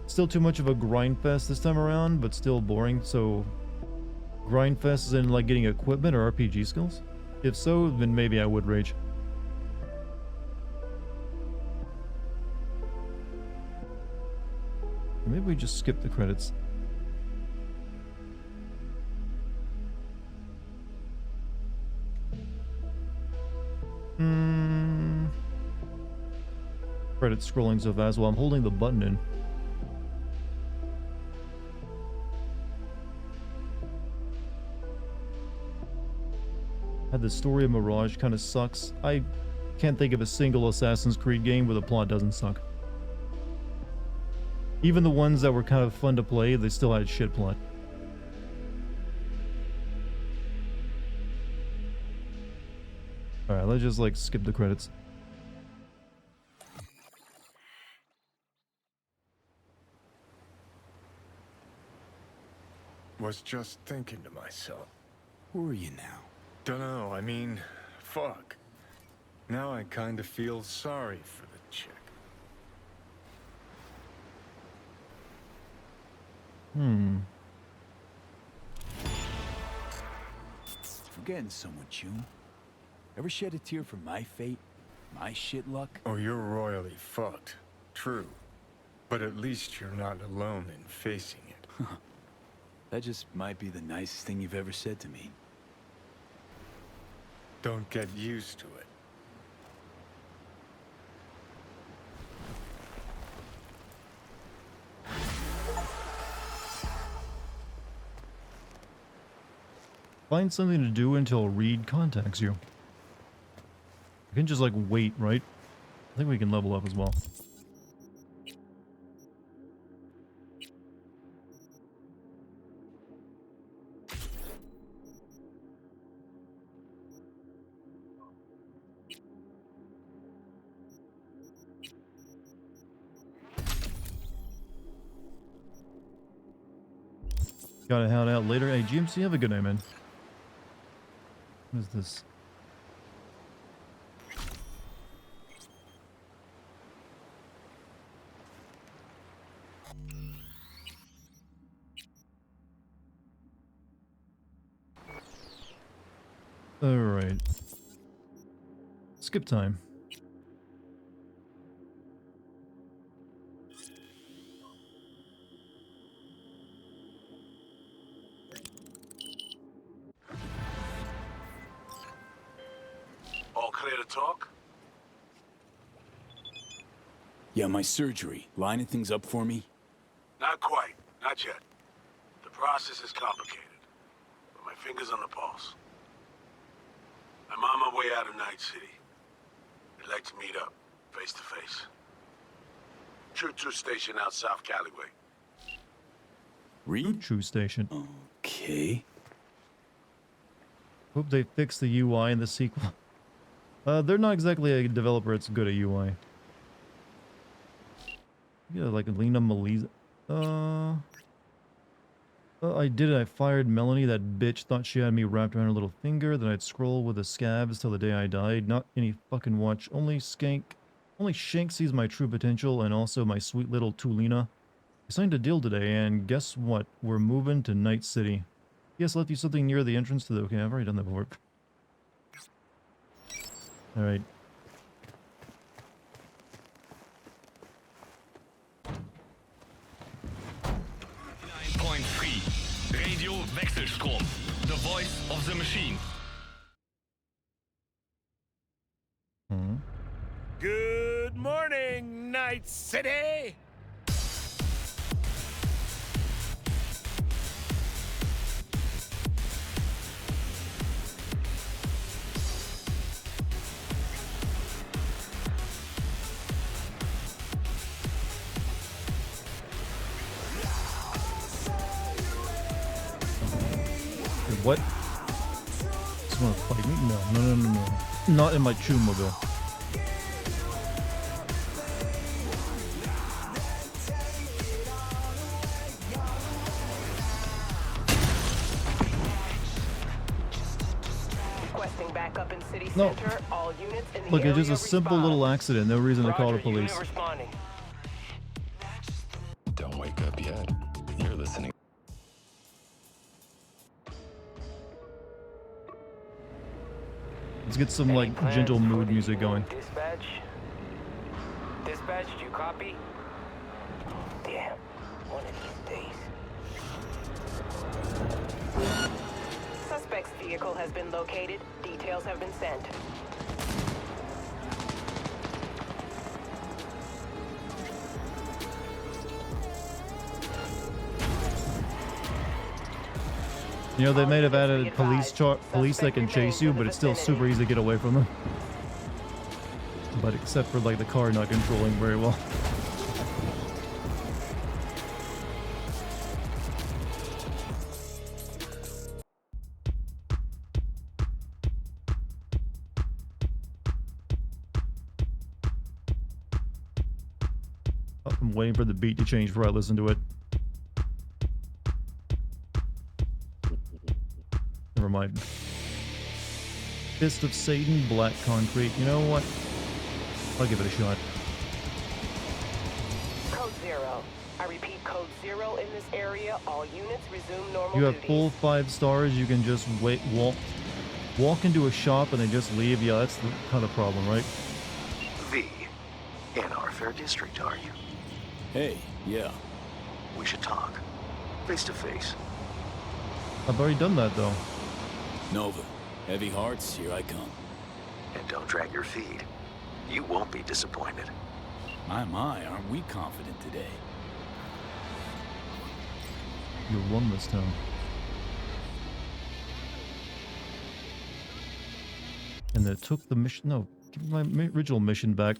Speaker 1: Still too much of a grind fest this time around, but still boring, so... Grind fest is in like getting equipment or RPG skills? If so, then maybe I would rage. Maybe we just skip the credits. Credit scrolling so fast while I'm holding the button in. The story of Mirage kind of sucks. I can't think of a single Assassin's Creed game where the plot doesn't suck. Even the ones that were kind of fun to play, they still had shit plot. Alright, let's just like skip the credits.
Speaker 15: Was just thinking to myself.
Speaker 4: Who are you now?
Speaker 15: Dunno, I mean, fuck. Now I kinda feel sorry for the chick.
Speaker 4: Forgetting someone, June. Ever shed a tear for my fate? My shit luck?
Speaker 15: Oh, you're royally fucked. True. But at least you're not alone in facing it.
Speaker 4: That just might be the nicest thing you've ever said to me.
Speaker 15: Don't get used to it.
Speaker 1: Find something to do until Reed contacts you. You can just like wait, right? I think we can level up as well. Gotta head out later. Hey, GMC, have a good night, man. What is this? Alright. Skip time.
Speaker 17: All clear to talk?
Speaker 4: Yeah, my surgery. Lining things up for me?
Speaker 17: Not quite. Not yet. The process is complicated. But my finger's on the pulse. I'm on my way out of Night City. I'd like to meet up, face to face. Choo-choo station out South Caliway.
Speaker 4: Reed?
Speaker 1: True station.
Speaker 4: Okay.
Speaker 1: Hope they fix the UI in the sequel. They're not exactly a developer that's good at UI. Yeah, like Lena Melisa. I did it. I fired Melanie. That bitch thought she had me wrapped around her little finger. Then I'd scroll with the scabs till the day I died. Not any fucking watch. Only Shank sees my true potential, and also my sweet little Tulina. I signed a deal today, and guess what? We're moving to Night City. Yes, I left you something near the entrance to the... Okay, I've already done that before. Alright.
Speaker 19: Point free. Radio Wechselstrom. The voice of the machine.
Speaker 17: Good morning, Night City!
Speaker 1: What? Just wanna fight me? No. Not in my Chewmobile.
Speaker 20: Requesting backup in city
Speaker 1: No.
Speaker 20: center. All units in the
Speaker 1: Look, it's
Speaker 20: area
Speaker 1: just a simple
Speaker 20: respond.
Speaker 1: little accident. No reason to call the
Speaker 20: Roger, unit
Speaker 1: police.
Speaker 20: responding.
Speaker 21: Don't wake up yet. You're listening.
Speaker 1: Let's get some like gentle mood music going.
Speaker 20: Dispatch? Dispatch, did you copy? Damn. One of these days. Suspect's vehicle has been located. Details have been sent.
Speaker 1: You know, they may have added police that can chase you, but it's still super easy to get away from them. But except for like the car not controlling very well. I'm waiting for the beat to change before I listen to it. Never mind. Fist of Satan, Black Concrete. You know what? I'll give it a shot.
Speaker 20: Code 0. I repeat, Code 0 in this area. All units resume normal
Speaker 1: You have
Speaker 20: duties.
Speaker 1: full 5 stars. You can just walk into a shop and then just leave. Yeah, that's the kind of problem, right?
Speaker 8: V. In our fair district, are you?
Speaker 4: Hey, yeah.
Speaker 8: We should talk. Face to face.
Speaker 1: I've already done that, though.
Speaker 4: Nova. Heavy hearts, here I come.
Speaker 8: And don't drag your feet. You won't be disappointed.
Speaker 4: My, aren't we confident today?
Speaker 1: You'll run this town. And they took the mission. No, give me my original mission back.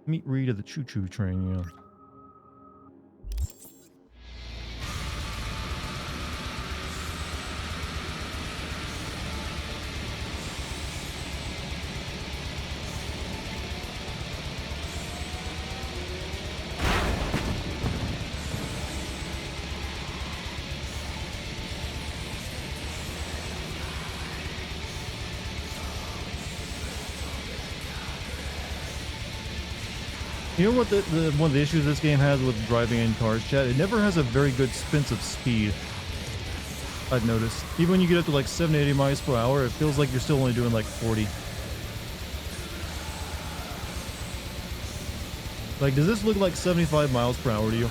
Speaker 1: Meet Reed at the choo-choo train, yeah. You know what one of the issues this game has with driving in cars, chat? It never has a very good sense of speed. I've noticed. Even when you get up to like 70, 80 miles per hour, it feels like you're still only doing like 40. Like, does this look like 75 miles per hour to you?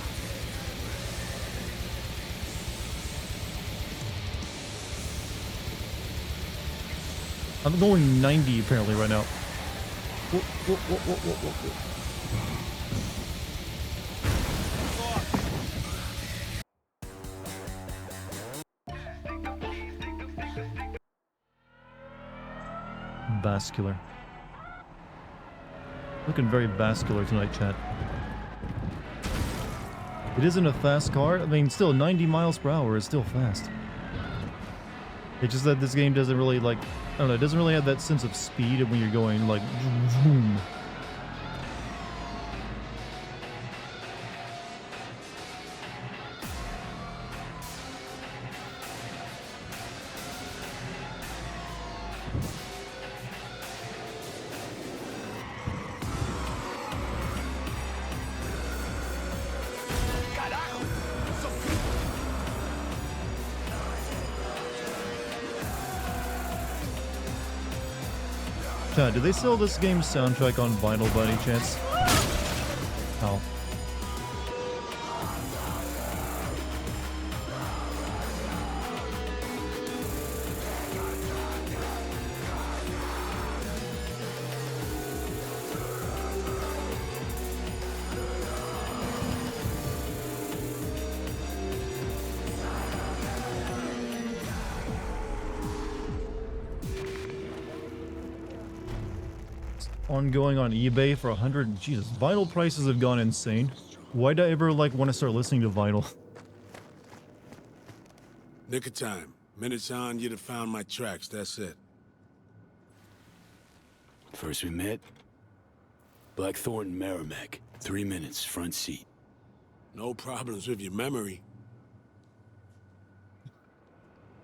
Speaker 1: I'm going 90 apparently right now. Whoa, whoa, whoa, whoa, whoa, whoa, whoa. Vascular. Looking very vascular tonight, chat. It isn't a fast car. I mean, still 90 miles per hour is still fast. It's just that this game doesn't really like, I don't know, it doesn't really have that sense of speed when you're going like vroom. Chat, do they sell this game's soundtrack on vinyl by any chance? Oh. Ongoing on eBay for 100. Jesus, vinyl prices have gone insane. Why'd I ever like want to start listening to vinyl?
Speaker 17: Nick of time. Minutes on, you'd have found my tracks. That's it.
Speaker 4: First we met, Blackthorn, Merrimack. 3 minutes, front seat.
Speaker 17: No problems with your memory.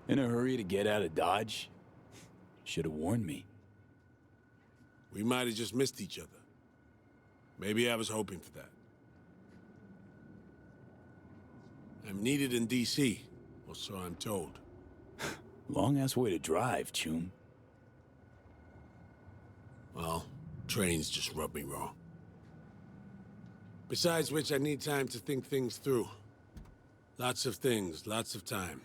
Speaker 4: In a hurry to get out of Dodge? Should have warned me.
Speaker 17: We might have just missed each other. Maybe I was hoping for that. I'm needed in D.C., or so I'm told.
Speaker 4: Long-ass way to drive, Chum.
Speaker 17: Well, trains just rub me raw. Besides which, I need time to think things through. Lots of things, lots of time.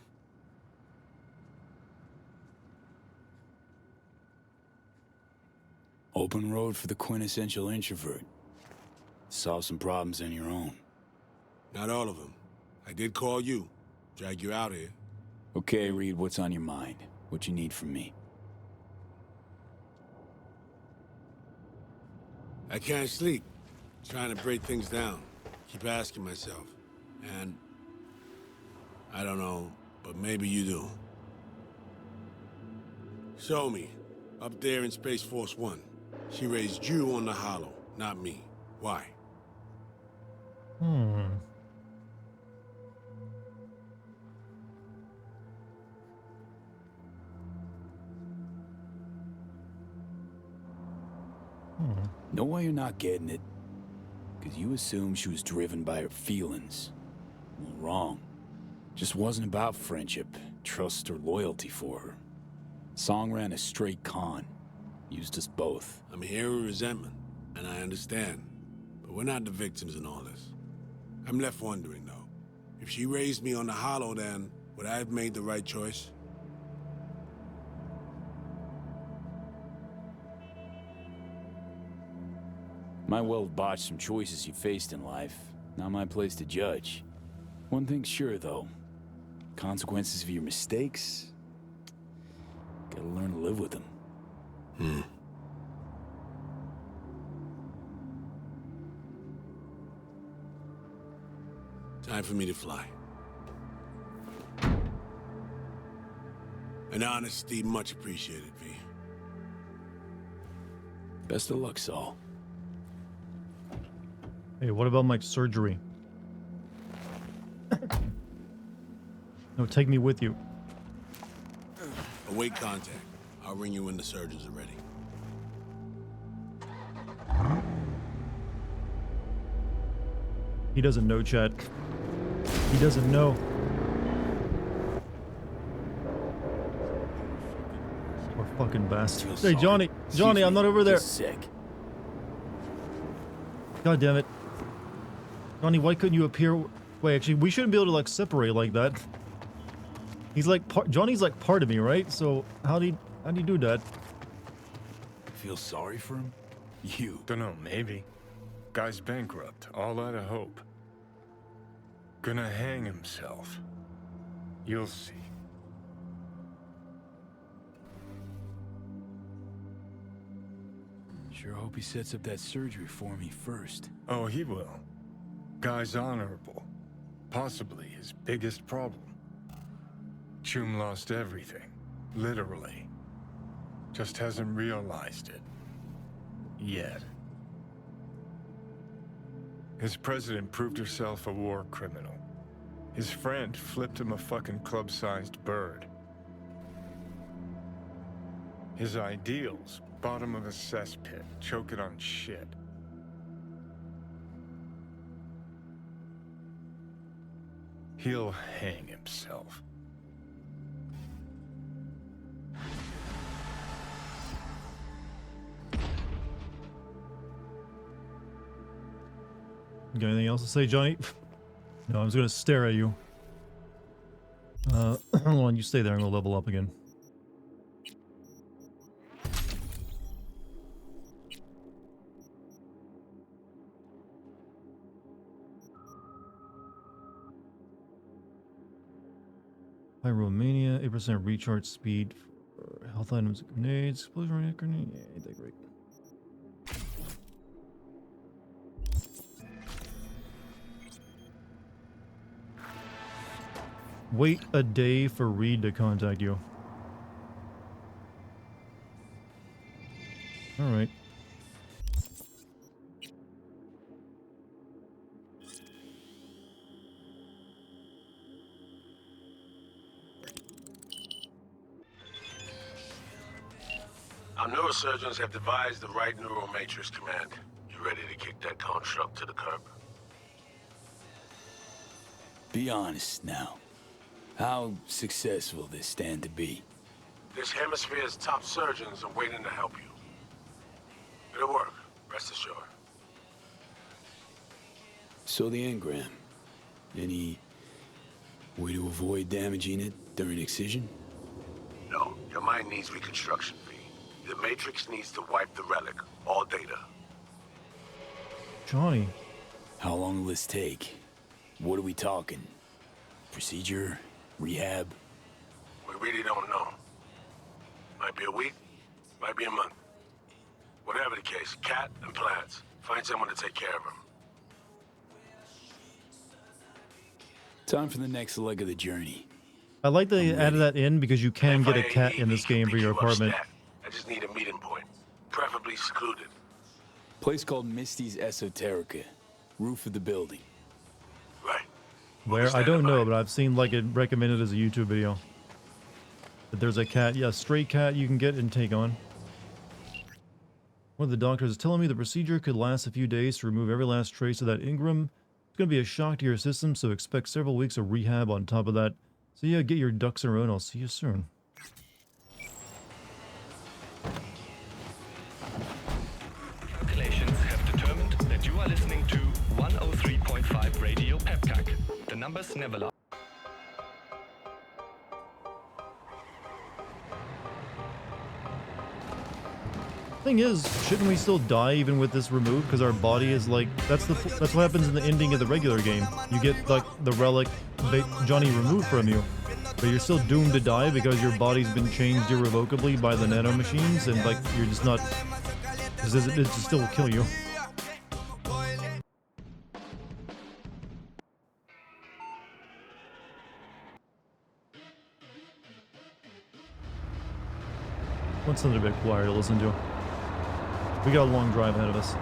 Speaker 4: Open road for the quintessential introvert. Solve some problems on your own.
Speaker 17: Not all of them. I did call you. Drag you out here.
Speaker 4: Okay, Reed, what's on your mind? What you need from me?
Speaker 17: I can't sleep. Trying to break things down. Keep asking myself. And... I don't know, but maybe you do. Show me. Up there in Space Force 1. She raised you on the Hollow, not me. Why?
Speaker 4: Know why you're not getting it? Because you assume she was driven by her feelings. Well, wrong. Just wasn't about friendship, trust, or loyalty for her. Song ran a straight con. Used us both.
Speaker 17: I'm hearing resentment, and I understand. But we're not the victims in all this. I'm left wondering, though. If she raised me on the Hollow, then would I have made the right choice?
Speaker 4: Might well have botched some choices you faced in life. Not my place to judge. One thing's sure, though. Consequences of your mistakes... gotta learn to live with them.
Speaker 17: Time for me to fly. An honesty much appreciated, V.
Speaker 4: Best of luck, Saul.
Speaker 1: Hey, what about my surgery? No, take me with you.
Speaker 17: Await contact. I'll ring you when the surgeons are ready.
Speaker 1: He doesn't know, chat. He doesn't know. Poor fucking bastard. Hey, Johnny! Johnny, I'm not over there!
Speaker 4: Sick.
Speaker 1: God damn it. Johnny, why couldn't you appear? Wait, actually, we shouldn't be able to, like, separate like that. He's like, Johnny's like part of me, right? So, how do you do that?
Speaker 4: Feel sorry for him? You.
Speaker 15: Dunno, maybe. Guy's bankrupt, all out of hope. Gonna hang himself. You'll see.
Speaker 4: Sure hope he sets up that surgery for me first.
Speaker 15: Oh, he will. Guy's honorable. Possibly his biggest problem. Chum lost everything. Literally. Just hasn't realized it. Yet. His president proved herself a war criminal. His friend flipped him a fucking club-sized bird. His ideals, bottom of a cesspit, choking on shit. He'll hang himself.
Speaker 1: You got anything else to say, Johnny? No, I'm just gonna stare at you. Hold on, you stay there. I'm gonna level up again. Pyromania, 8% recharge speed for health items and grenades. Explosion grenade. Yeah, ain't that great. Wait a day for Reed to contact you. Alright.
Speaker 17: Our neurosurgeons have devised the right neural matrix command. You ready to kick that construct to the curb?
Speaker 4: Be honest now. How successful this stand to be?
Speaker 17: This hemisphere's top surgeons are waiting to help you. It'll work, rest assured.
Speaker 4: So the engram. Any way to avoid damaging it during excision?
Speaker 17: No, your mind needs reconstruction, V. The Matrix needs to wipe the relic, all data.
Speaker 1: Johnny.
Speaker 4: How long will this take? What are we talking? Procedure? Rehab?
Speaker 17: We really don't know. Might be a week, might be a month. Whatever the case, Cat and plans. Find someone to take care of him.
Speaker 4: Time for the next leg of the journey.
Speaker 1: I like that they added that in because you can get a cat in this game for your apartment.
Speaker 17: I just need a meeting point, preferably secluded.
Speaker 4: Place called Misty's Esoterica. Roof of the building.
Speaker 17: Right.
Speaker 1: Where? I don't know, but I've seen like it recommended as a YouTube video. That there's a cat, yeah, stray cat you can get and take on. One of the doctors is telling me the procedure could last a few days to remove every last trace of that engram. It's going to be a shock to your system, so expect several weeks of rehab on top of that. So yeah, get your ducks in a row and I'll see you soon.
Speaker 19: Calculations have determined that you are listening to 103.5 Radio Pepcac. The numbers never lie.
Speaker 1: Thing is, shouldn't we still die even with this removed? Because our body is like, that's what happens in the ending of the regular game. You get like the relic Johnny removed from you, but you're still doomed to die because your body's been changed irrevocably by the nanomachines, and like you're just not. It just still will kill you. Want something a bit quieter to listen to. We got a long drive ahead of us.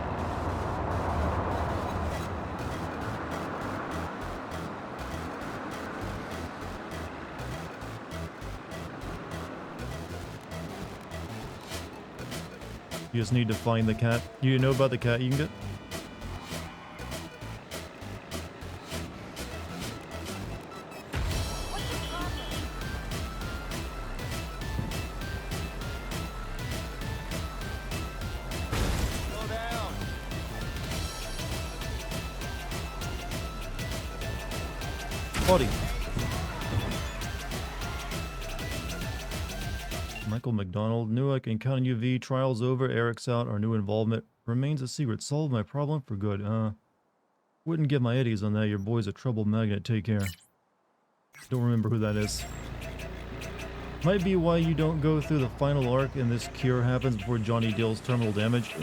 Speaker 1: You just need to find the cat. You know about the cat you can get? Body. Michael McDonald, knew I can count on you, V. Trial's over, Eric's out, our new involvement remains a secret. Solve my problem for good. Wouldn't get my eddies on that. Your boy's a trouble magnet. Take care. Don't remember who that is. Might be why you don't go through the final arc and this cure happens before Johnny deals terminal damage.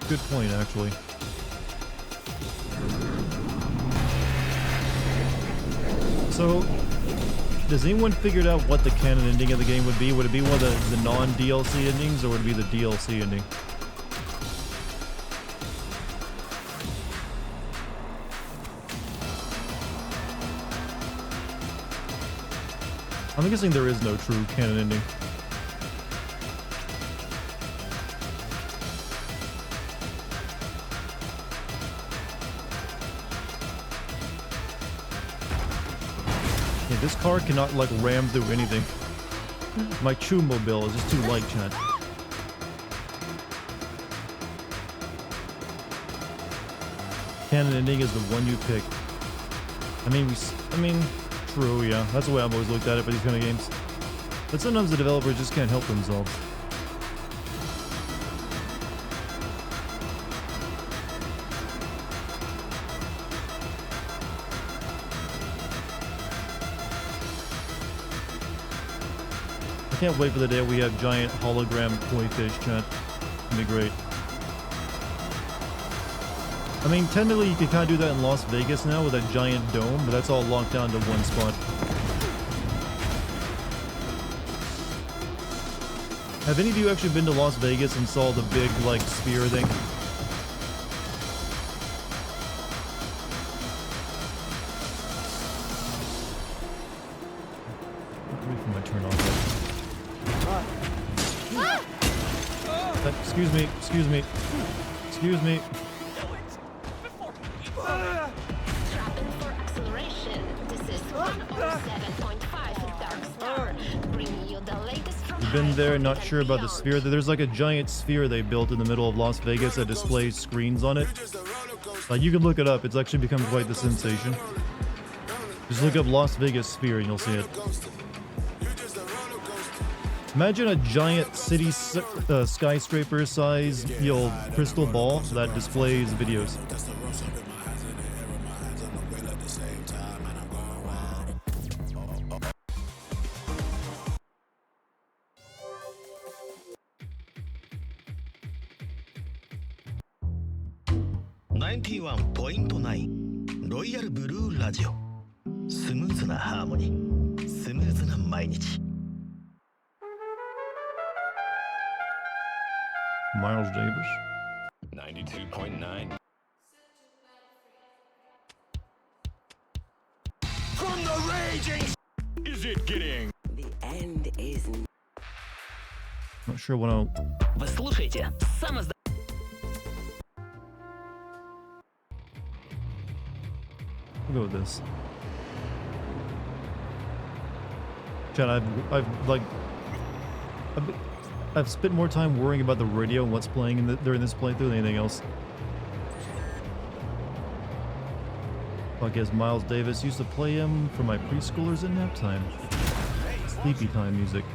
Speaker 1: Good point, actually. So, does anyone figured out what the canon ending of the game would be? Would it be one of the non-DLC endings, or would it be the DLC ending? I'm guessing there is no true canon ending. This car cannot, like, ram through anything. My Chew-mobile is just too light, chat. Canon ending is the one you pick. I mean, true, yeah. That's the way I've always looked at it for these kind of games. But sometimes the developers just can't help themselves. I can't wait for the day we have giant hologram koi fish, chat. It'll be great. I mean, technically you can kind of do that in Las Vegas now with that giant dome, but that's all locked down to one spot. Have any of you actually been to Las Vegas and saw the big, like, sphere thing? Wait for my turn off. Excuse me, excuse me, excuse me.
Speaker 7: Trapping for acceleration. This is 107.5 Dark Star, bringing you the latest from
Speaker 1: been there, not sure about the sphere. There's like a giant sphere they built in the middle of Las Vegas that displays screens on it. Like, you can look it up. It's actually become quite the sensation. Just look up Las Vegas sphere and you'll see it. Imagine a giant city skyscraper size, crystal ball that displays videos.
Speaker 16: Royal Blue Radio スムーズなハーモニースムーズな毎日
Speaker 1: Miles Davis
Speaker 15: 92.9
Speaker 16: From the raging
Speaker 15: Is it getting
Speaker 16: The end is
Speaker 1: Not sure what I'll
Speaker 16: Вы слушаете
Speaker 1: We'll go with this. Chad, I've spent more time worrying about the radio and what's playing during this playthrough than anything else. I guess Miles Davis used to play him for my preschoolers at nap time. Sleepy time music.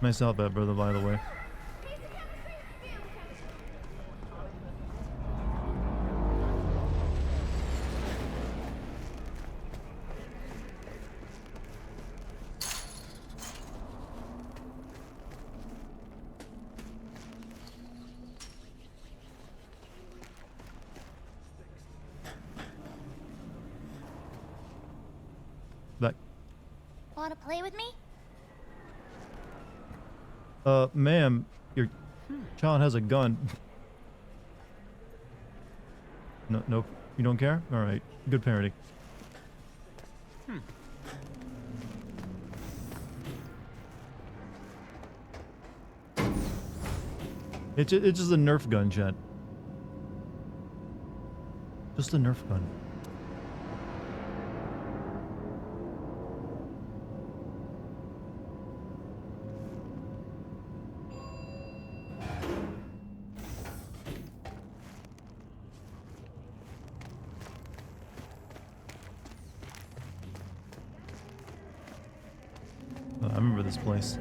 Speaker 1: Nice outfit, brother, by the way. Back.
Speaker 6: Wanna play with me?
Speaker 1: Ma'am, your child has a gun. No, you don't care? Alright, good parenting. It's just a Nerf gun, Chad. Just a Nerf gun. I remember this place.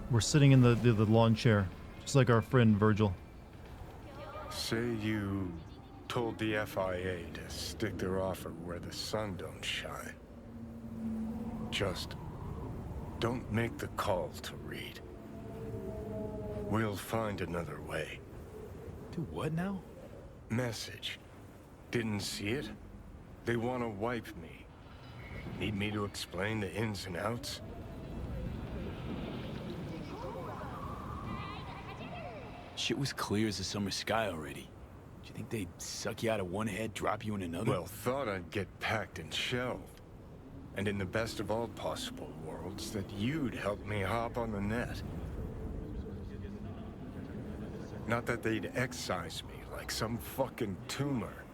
Speaker 1: We're sitting in the lawn chair, just like our friend Virgil.
Speaker 15: Say you told the FIA to stick their offer where the sun don't shine. Just don't make the call to Reed. We'll find another way.
Speaker 4: Do what now?
Speaker 15: Message. Didn't see it? They want to wipe me. Need me to explain the ins and outs?
Speaker 4: Shit was clear as the summer sky already. Do you think they'd suck you out of one head, drop you in another?
Speaker 15: Well, thought I'd get packed and shelved. And in the best of all possible worlds, that you'd help me hop on the net. Not that they'd excise me like some fucking tumor.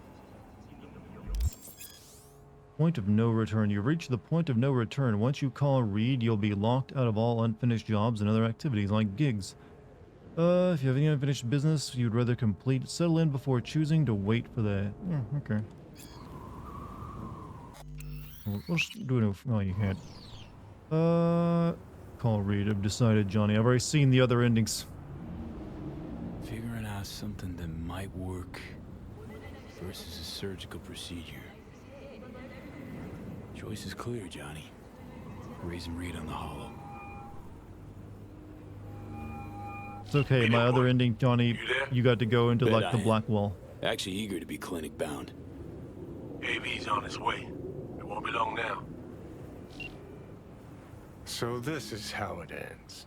Speaker 1: Point of no return. You've reached the point of no return. Once you call Reed, you'll be locked out of all unfinished jobs and other activities, like gigs. If you have any unfinished business you'd rather complete, settle in before choosing to wait for the... Oh, okay. Let's do it. Oh, you can't. Call Reed. I've decided, Johnny. I've already seen the other endings.
Speaker 4: Figuring out something that might work versus a surgical procedure. Choice is clear, Johnny. Raising Reed on the hollow.
Speaker 1: It's okay. My other ending, Johnny, you got to go into like the black wall.
Speaker 4: Actually eager to be clinic bound.
Speaker 17: AV's on his way. It won't be long now.
Speaker 15: So this is how it ends.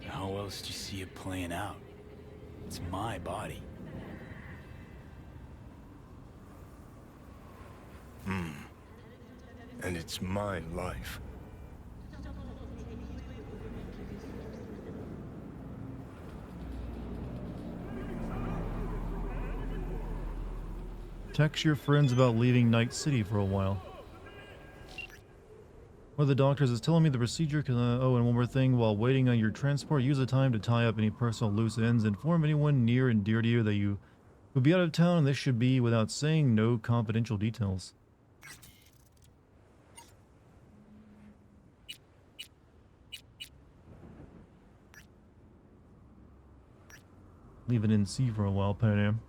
Speaker 4: How else do you see it playing out? It's my body.
Speaker 15: And it's my life.
Speaker 1: Text your friends about leaving Night City for a while. One of the doctors is telling me the procedure can, oh, and one more thing, while waiting on your transport, use the time to tie up any personal loose ends. Inform anyone near and dear to you that you will be out of town, and this should be without saying no confidential details. Leave it in C for a while, Pan Am.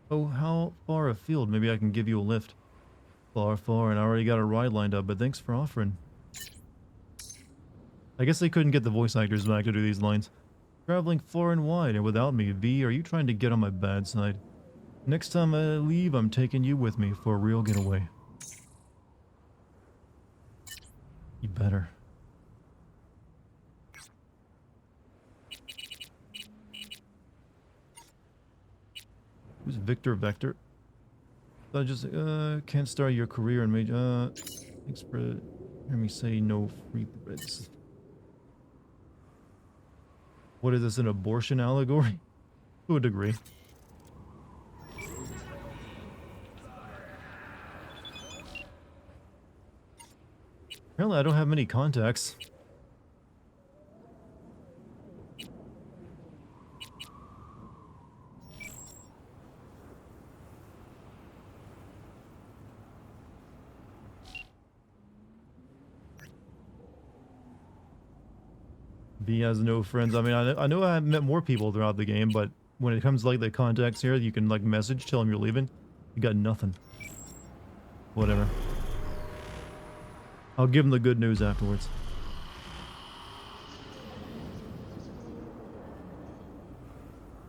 Speaker 1: Oh, how far afield? Maybe I can give you a lift. Far, and I already got a ride lined up, but thanks for offering. I guess they couldn't get the voice actors back to do these lines. Traveling far and wide, and without me, V, are you trying to get on my bad side? Next time I leave, I'm taking you with me for a real getaway. You better. Who's Victor Vector? I just can't start your career in major. Thanks for hearing me say no free threads. What is this, an abortion allegory? To a degree. Apparently I don't have many contacts. V has no friends. I mean, I know I met more people throughout the game, but when it comes to, like, the contacts here, you can, like, message, tell them you're leaving. You got nothing. Whatever. I'll give them the good news afterwards.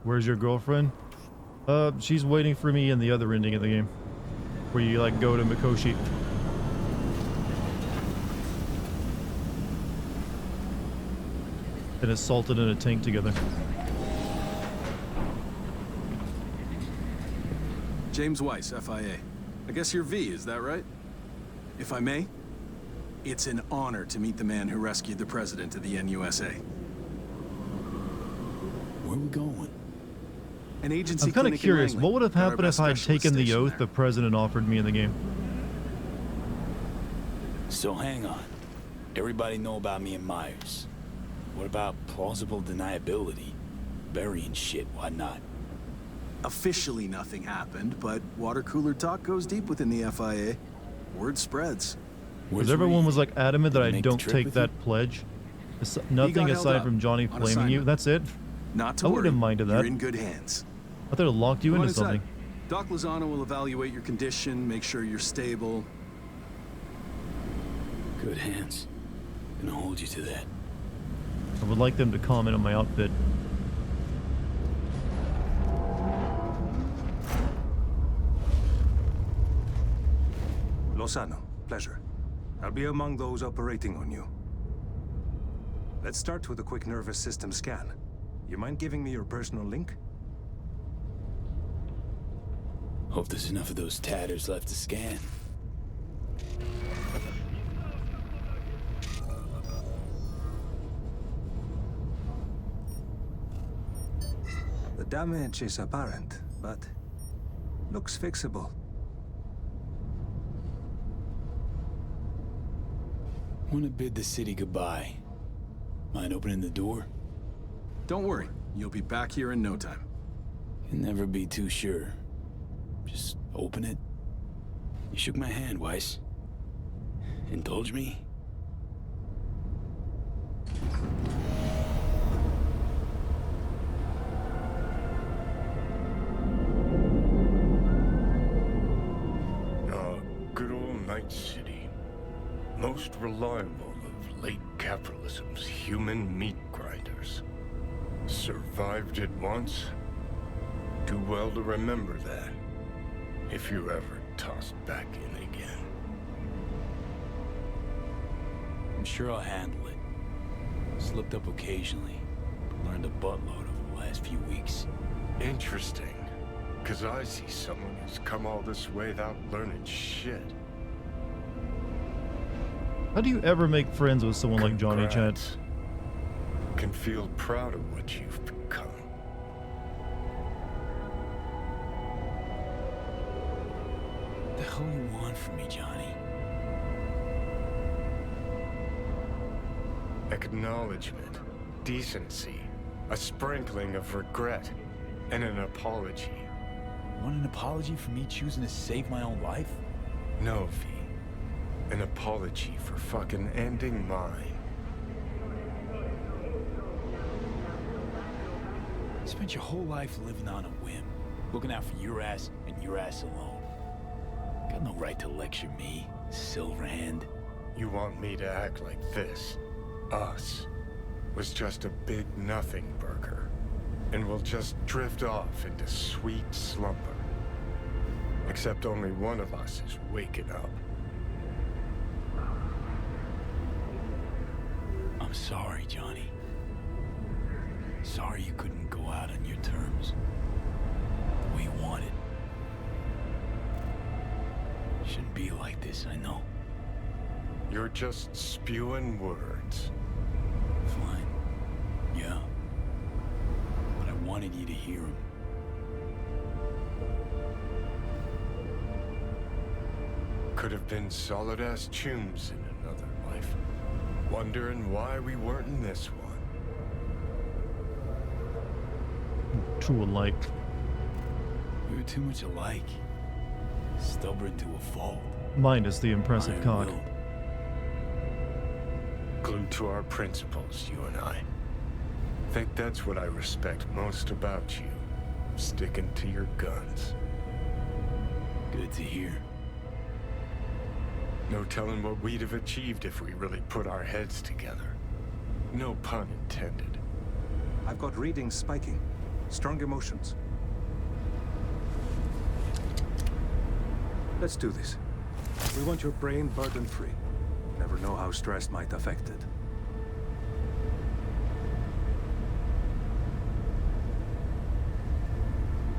Speaker 1: Where's your girlfriend? She's waiting for me in the other ending of the game. Where you, like, go to Mikoshi. And assaulted in a tank together.
Speaker 9: James Weiss, FIA. I guess you're V, is that right? If I may, it's an honor to meet the man who rescued the president of the NUSA.
Speaker 4: Where are we going?
Speaker 9: An agency.
Speaker 1: I'm kind of curious, what would have happened if I had taken the oath the president offered me in the game?
Speaker 4: So hang on. Everybody know about me and Myers. What about plausible deniability? Burying shit, whatnot?
Speaker 9: Officially nothing happened, but water cooler talk goes deep within the FIA. Word spreads.
Speaker 1: Because everyone was like adamant that I don't take that pledge. Nothing aside from Johnny flaming you. That's it.
Speaker 9: Not to
Speaker 1: I wouldn't have minded that.
Speaker 9: You're in good hands.
Speaker 1: I thought it locked you into something.
Speaker 9: Doc Lozano will evaluate your condition, make sure you're stable.
Speaker 4: Good hands. Gonna hold you to that.
Speaker 1: I would like them to comment on my outfit.
Speaker 13: Lozano, pleasure. I'll be among those operating on you. Let's start with a quick nervous system scan. You mind giving me your personal link?
Speaker 4: Hope there's enough of those tatters left to scan.
Speaker 13: The damage is apparent, but looks fixable.
Speaker 4: Want to bid the city goodbye. Mind opening the door?
Speaker 9: Don't worry, you'll be back here in no time.
Speaker 4: Can never be too sure. Just open it. You shook my hand, Weiss. Indulge me?
Speaker 15: Good old Night City. Most reliable capitalism's human meat grinders. Survived it once. Too well to remember that, if you're ever tossed back in again.
Speaker 4: I'm sure I'll handle it. Slipped up occasionally, but learned a buttload over the last few weeks.
Speaker 15: Interesting, because I see someone who's come all this way without learning shit.
Speaker 1: How do you ever make friends with someone like Johnny, Chad?
Speaker 15: Can feel proud of what you've become.
Speaker 4: What the hell you want from me, Johnny?
Speaker 15: Acknowledgement, decency, a sprinkling of regret, and an apology.
Speaker 4: Want an apology for me choosing to save my own life?
Speaker 15: No, V. An apology for fucking ending mine.
Speaker 4: You spent your whole life living on a whim, looking out for your ass and your ass alone. Got no right to lecture me, Silverhand.
Speaker 15: You want me to act like this? Us was just a big nothing burger, and we'll just drift off into sweet slumber. Except only one of us is waking up.
Speaker 4: I'm sorry, Johnny. Sorry you couldn't go out on your terms. The way you wanted. Shouldn't be like this, I know.
Speaker 15: You're just spewing words.
Speaker 4: Fine. Yeah. But I wanted you to hear them.
Speaker 15: Could have been solid-ass chums in another life. Wondering why we weren't in this one.
Speaker 1: Too alike.
Speaker 4: We were too much alike. Stubborn to a fault.
Speaker 1: Minus the impressive cock.
Speaker 15: Glued to our principles, you and I. Think that's what I respect most about you. Sticking to your guns.
Speaker 4: Good to hear.
Speaker 15: No telling what we'd have achieved if we really put our heads together. No pun intended.
Speaker 13: I've got readings spiking. Strong emotions. Let's do this. We want your brain burden-free. Never know how stress might affect it.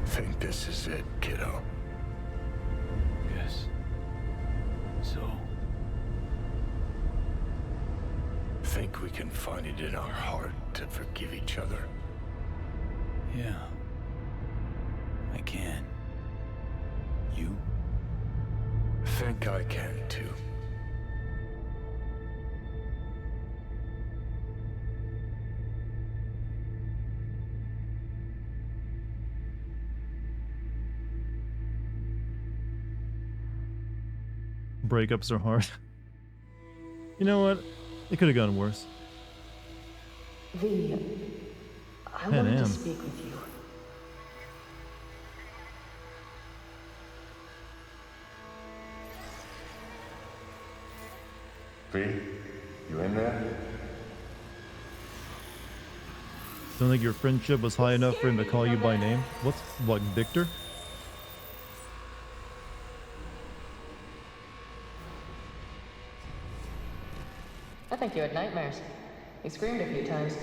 Speaker 15: Think this is it, kiddo?
Speaker 4: Yes. So?
Speaker 15: Think we can find it in our heart to forgive each other?
Speaker 4: Yeah. I can. You?
Speaker 15: Think I can, too.
Speaker 1: Breakups are hard. You know what? It could have gone worse.
Speaker 14: V, I
Speaker 1: Pan
Speaker 14: wanted to
Speaker 1: Am.
Speaker 14: speak with you.
Speaker 21: V, you in there?
Speaker 1: Don't think your friendship was high enough for him to call you by name? What's like Victor?
Speaker 14: I think you had nightmares. You screamed a few times.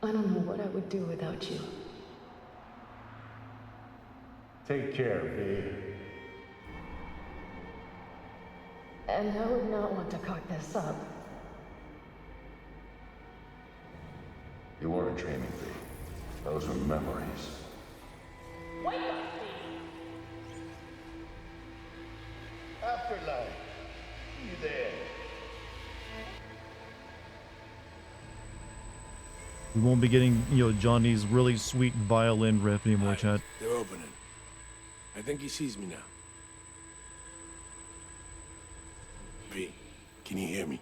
Speaker 14: I don't know what I would do without you.
Speaker 21: Take care, V.
Speaker 14: And I would not want to cock this up.
Speaker 21: You weren't dreaming, V. Those were memories.
Speaker 14: Wake up!
Speaker 21: Afterlife. You there?
Speaker 1: We won't be getting, you know, Johnny's really sweet violin riff anymore, Chad.
Speaker 17: They're opening. I think he sees me now. V, can you hear me?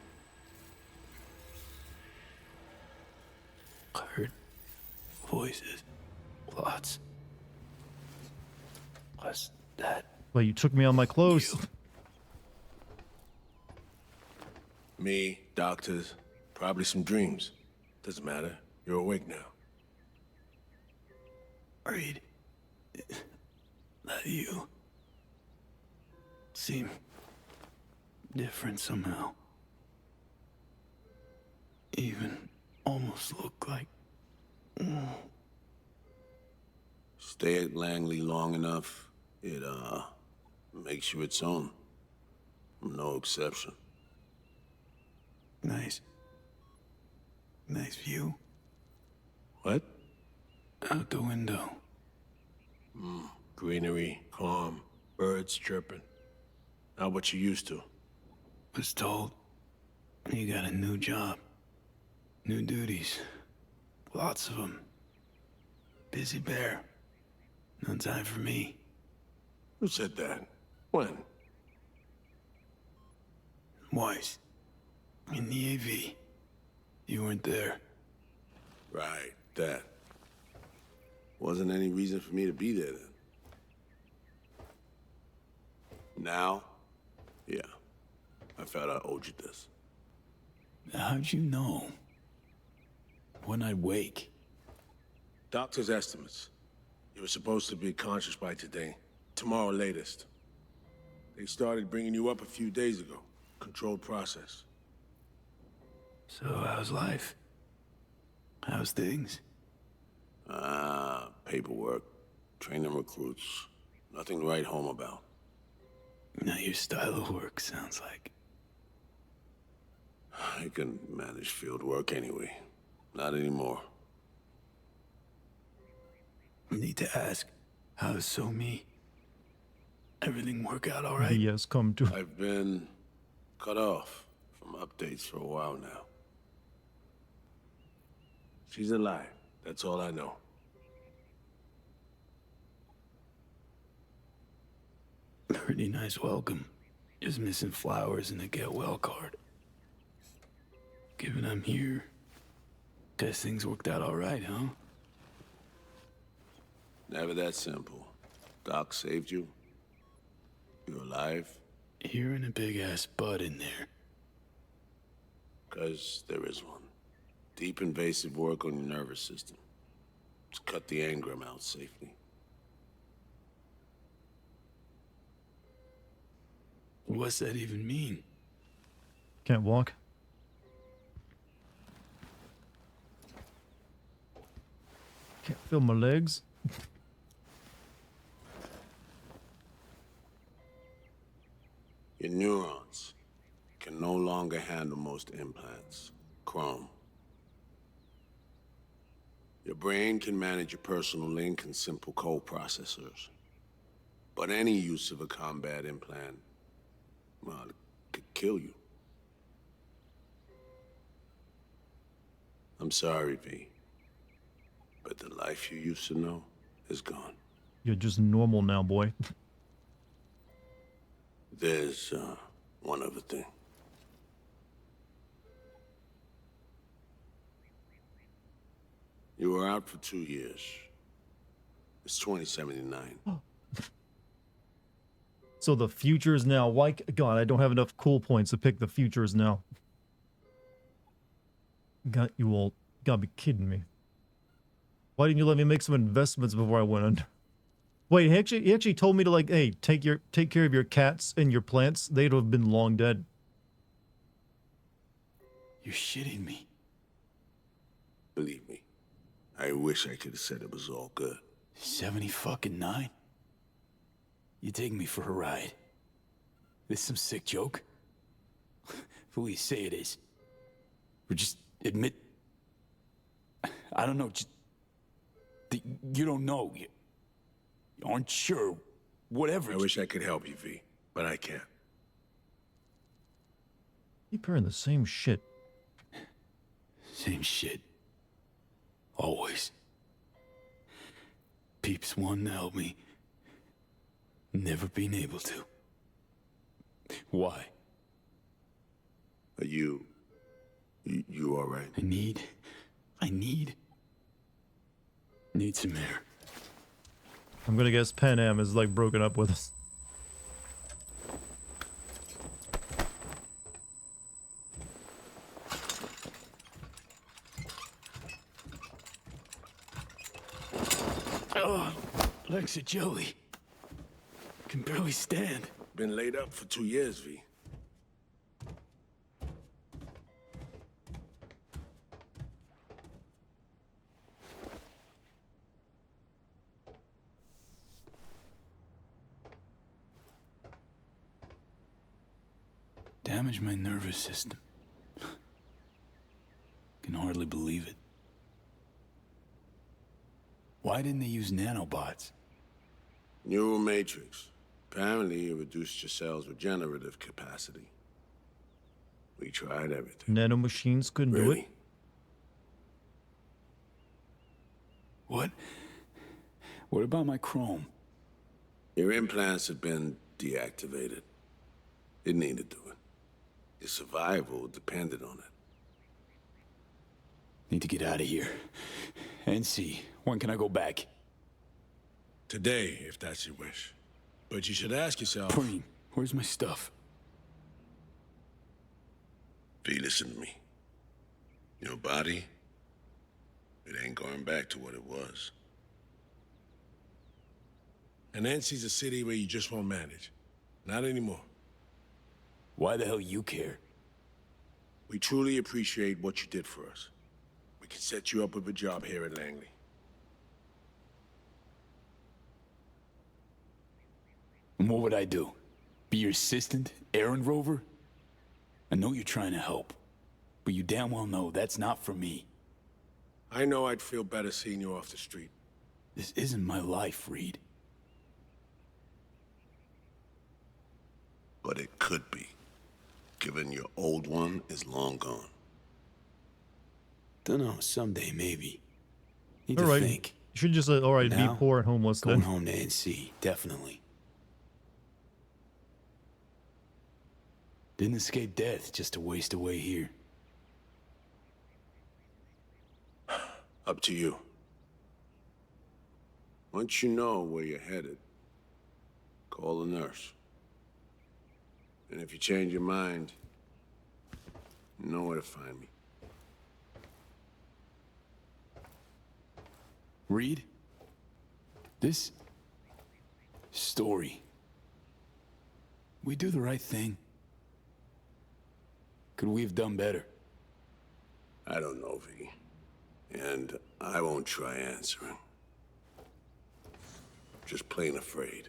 Speaker 4: I heard voices. Lots. Was that
Speaker 1: Well, you took me on my clothes.
Speaker 17: Me, doctors, probably some dreams. Doesn't matter. You're awake now.
Speaker 4: Reed, that you seem different somehow. Even almost look like...
Speaker 17: Stay at Langley long enough, it, makes you its own. I'm no exception.
Speaker 4: Nice. Nice view.
Speaker 17: What?
Speaker 4: Out the window.
Speaker 17: Greenery, calm, birds chirping. Not what you used to.
Speaker 4: Was told you got a new job. New duties. Lots of them. Busy bear. No time for me.
Speaker 17: Who said that? When?
Speaker 4: Weiss. In the AV. You weren't there.
Speaker 17: Right, that. Wasn't any reason for me to be there then. Now? Yeah. I felt I owed you this.
Speaker 4: How'd you know? When I'd wake?
Speaker 17: Doctor's estimates. You were supposed to be conscious by today. Tomorrow latest. They started bringing you up a few days ago. Controlled process.
Speaker 4: So how's life? How's things?
Speaker 17: Paperwork. Training recruits. Nothing to write home about.
Speaker 4: Not your style of work, sounds like.
Speaker 17: I can manage field work anyway. Not anymore.
Speaker 4: Need to ask, how's So-Mi? Everything work out all right?
Speaker 1: Yes, come to.
Speaker 17: I've been cut off from updates for a while now. She's alive. That's all I know.
Speaker 4: Pretty nice welcome. Just missing flowers and a get well card. Given I'm here, guess things worked out all right, huh?
Speaker 17: Never that simple. Doc saved you. You're alive.
Speaker 4: You're in a big-ass butt in there.
Speaker 17: 'Cause there is one. Deep invasive work on your nervous system. To cut the engram out safely.
Speaker 4: What's that even mean?
Speaker 1: Can't walk. Can't feel my legs.
Speaker 17: Your neurons can no longer handle most implants. Chrome. Your brain can manage your personal link and simple code processors. But any use of a combat implant, well, it could kill you. I'm sorry, V. But the life you used to know is gone.
Speaker 1: You're just normal now, boy.
Speaker 17: There's, one other thing. You were out for 2 years. It's 2079.
Speaker 1: So the future is now. Why? God, I don't have enough cool points to pick the future is now. Got you all. Gotta be kidding me. Why didn't you let me make some investments before I went under? Wait, he actually told me to, like, hey, take care of your cats and your plants. They'd have been long dead.
Speaker 4: You're shitting me.
Speaker 17: Believe me, I wish I could have said it was all good.
Speaker 4: 79? You take me for a ride. This some sick joke? Who you say it is? Or just admit... I don't know, just... You don't know. You aren't sure. Whatever.
Speaker 17: I wish I could help you, V, but I can't.
Speaker 1: Keep hearing the same shit.
Speaker 4: Same shit. Always. Peeps wanting to help me. Never been able to. Why?
Speaker 17: Are you all right?
Speaker 4: I need some air.
Speaker 1: I'm gonna guess Pan Am is, like, broken up with us.
Speaker 4: Oh, legs are jelly. Can barely stand.
Speaker 17: Been laid up for 2 years, V.
Speaker 4: Damaged my nervous system. Can hardly believe it. Why didn't they use nanobots?
Speaker 17: Neural matrix. Apparently, it reduced your cell's regenerative capacity. We tried everything.
Speaker 1: Nanomachines couldn't do it.
Speaker 4: What? What about my chrome?
Speaker 17: Your implants have been deactivated. It needed to it. Your survival depended on it.
Speaker 4: Need to get out of here. NC, when can I go back?
Speaker 17: Today, if that's your wish. But you should ask yourself...
Speaker 4: Preem, where's my stuff?
Speaker 17: V, listen to me. Your body, it ain't going back to what it was. And NC's a city where you just won't manage. Not anymore.
Speaker 4: Why the hell you care?
Speaker 17: We truly appreciate what you did for us. We can set you up with a job here at Langley.
Speaker 4: And what would I do? Be your assistant? Errand rover? I know you're trying to help, but you damn well know that's not for me.
Speaker 17: I know I'd feel better seeing you off the street.
Speaker 4: This isn't my life, Reed.
Speaker 17: But it could be, given your old one is long gone.
Speaker 4: Dunno, someday maybe. Need
Speaker 1: all
Speaker 4: to
Speaker 1: right.
Speaker 4: think.
Speaker 1: You should just all right,
Speaker 4: Now,
Speaker 1: be poor and homeless
Speaker 4: going
Speaker 1: then.
Speaker 4: home to NC, definitely. Didn't escape death just to waste away here.
Speaker 17: Up to you. Once you know where you're headed, call the nurse. And if you change your mind, you know where to find me.
Speaker 4: Reed? This story. We do the right thing. Could we have done better?
Speaker 17: I don't know, V. And I won't try answering. Just plain afraid.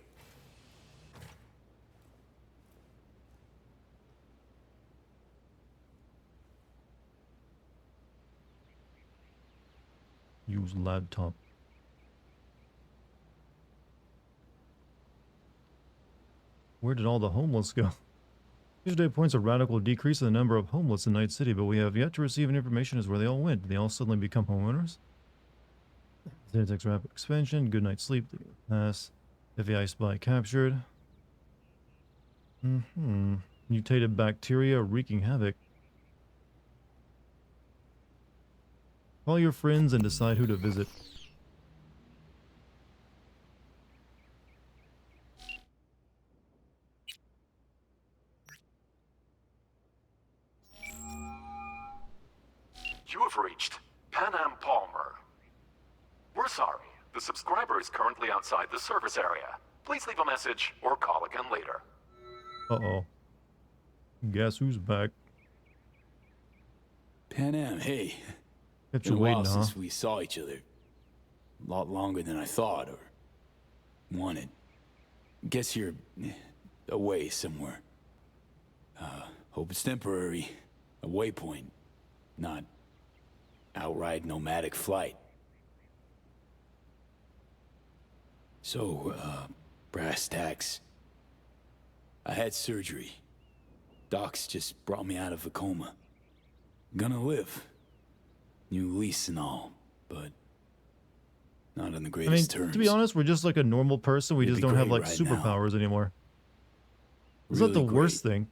Speaker 1: Use laptop. Where did all the homeless go? Tuesday points a radical decrease in the number of homeless in Night City, but we have yet to receive any information as where they all went. Did they all suddenly become homeowners? Xanatex rapid expansion, good night's sleep, pass. FBI spy captured. Mutated bacteria wreaking havoc. Call your friends and decide who to visit.
Speaker 8: You have reached Pan Am Palmer. We're sorry. The subscriber is currently outside the service area. Please leave a message or call again later.
Speaker 1: Uh-oh. Guess who's back?
Speaker 4: Pan Am, hey.
Speaker 1: Kept
Speaker 4: Been
Speaker 1: you
Speaker 4: a while
Speaker 1: waiting, huh?
Speaker 4: since we saw each other. A lot longer than I thought or wanted. Guess you're away somewhere. Hope it's temporary. A waypoint. Not outright nomadic flight. So, brass tacks. I had surgery. Docs just brought me out of a coma. Gonna live. New lease and all, but not on the
Speaker 1: I
Speaker 4: greatest
Speaker 1: mean,
Speaker 4: terms.
Speaker 1: to be honest, we're just like a normal person. We
Speaker 4: It'd
Speaker 1: just
Speaker 4: be
Speaker 1: don't have
Speaker 4: great
Speaker 1: like
Speaker 4: right now.
Speaker 1: superpowers anymore. It's
Speaker 4: Really
Speaker 1: not the worst
Speaker 4: great.
Speaker 1: thing.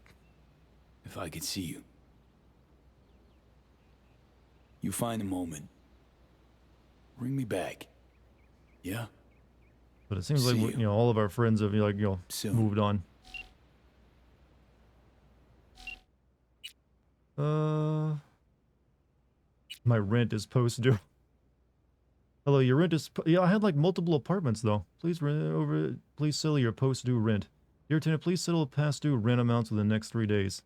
Speaker 4: If I could see you. You find a moment. Bring me back. Yeah?
Speaker 1: But it seems like
Speaker 4: See
Speaker 1: we-
Speaker 4: you.
Speaker 1: you know, all of our friends have like, you know,
Speaker 4: Soon.
Speaker 1: moved on. My rent is post due. Hello, your rent is... Yeah, I had like multiple apartments though. Please settle your post-due rent. Dear tenant, please settle past due rent amounts within the next 3 days.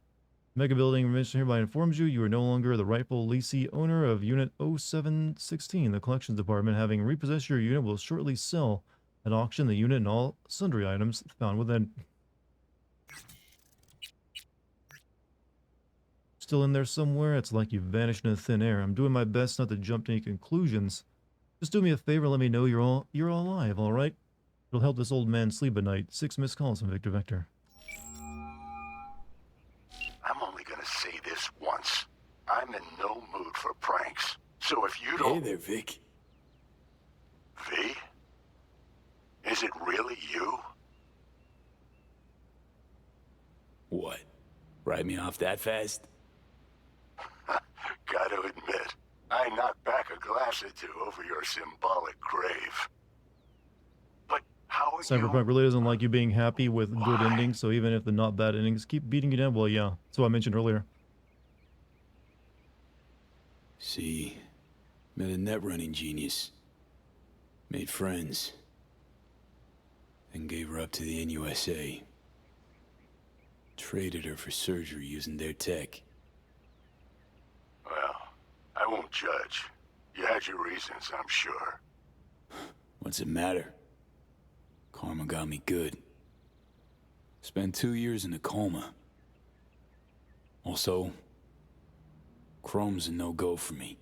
Speaker 1: Mega Building Administration hereby informs you are no longer the rightful leasee owner of Unit 0716. The Collections Department, having repossessed your unit, will shortly sell at auction the unit and all sundry items found within. Still in there somewhere? It's like you've vanished into thin air. I'm doing my best not to jump to any conclusions. Just do me a favor, let me know you're all alive, alright? It'll help this old man sleep at night. 6 missed calls from Victor Vector.
Speaker 21: I'm only gonna say this once. I'm in no mood for pranks. So if you don't...
Speaker 4: Hey there, Vic.
Speaker 21: V? Is it really you?
Speaker 4: What? Write me off that fast?
Speaker 21: Gotta admit, I knocked back a glass or two over your symbolic grave. But how are
Speaker 1: Cyberpunk really doesn't like you being happy with good endings, so even if the not bad endings keep beating you down, well, yeah. That's what I mentioned earlier.
Speaker 4: See, met a net running genius. Made friends. Then gave her up to the NUSA. Traded her for surgery using their tech.
Speaker 21: Well, I won't judge. You had your reasons, I'm sure.
Speaker 4: What's it matter? Karma got me good. Spent 2 years in a coma. Also, chrome's a no-go for me.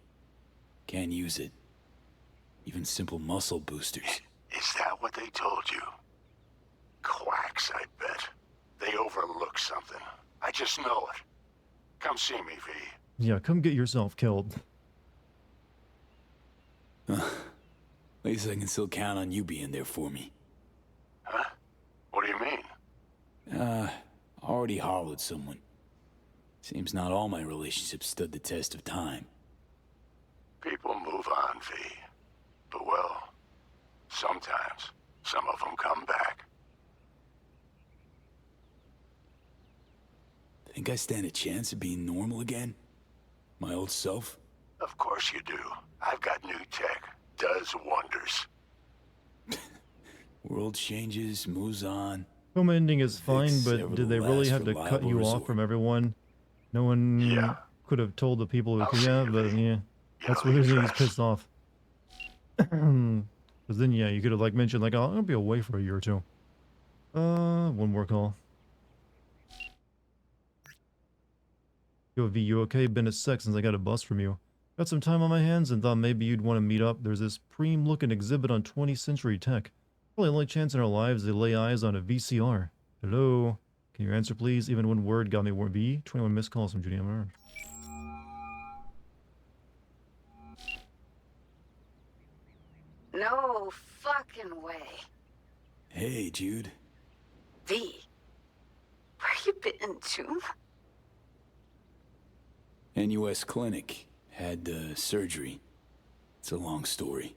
Speaker 4: Can't use it. Even simple muscle boosters.
Speaker 21: Is that what they told you? Quacks, I bet. They overlook something. I just know it. Come see me, V.
Speaker 1: Yeah, come get yourself killed.
Speaker 4: At least I can still count on you being there for me.
Speaker 21: Huh? What do you mean?
Speaker 4: Already hollowed someone. Seems not all my relationships stood the test of time.
Speaker 21: People move on, V. But well, sometimes some of them come back.
Speaker 4: Think I stand a chance of being normal again? My old self?
Speaker 21: Of course you do. I've got new tech. Does wonders.
Speaker 4: World changes, moves on.
Speaker 1: Film ending is fine, but did they really have to cut you off from everyone? No one could have told the people who but yeah. That's what he's pissed off. Because then, yeah, you could have, like, mentioned, like, oh, I'm going to be away for a year or two. One more call. Yo, V, you okay? Been a sec since I got a bus from you. Got some time on my hands and thought maybe you'd want to meet up. There's this preem-looking exhibit on 20th century tech. Probably the only chance in our lives to lay eyes on a VCR. Hello? Can you answer, please? Even one word got me warm. V? 21 missed calls from Judy MR.
Speaker 2: No fucking way.
Speaker 4: Hey, Jude.
Speaker 2: V. Where you been, June?
Speaker 4: NUS clinic. Had surgery. It's a long story.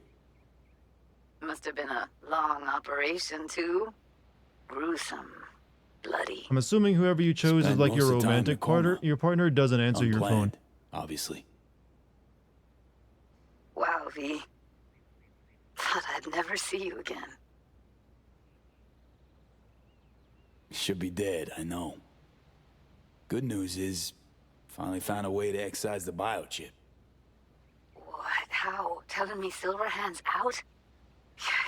Speaker 2: Must have been a long operation, too. Gruesome. Bloody.
Speaker 1: I'm assuming whoever you chose is like your romantic partner. Your partner doesn't answer your phone.
Speaker 4: Obviously.
Speaker 2: Wow, V. Thought I'd never see you again.
Speaker 4: Should be dead, I know. Good news is, finally found a way to excise the biochip.
Speaker 2: What? How? Telling me Silverhand's out?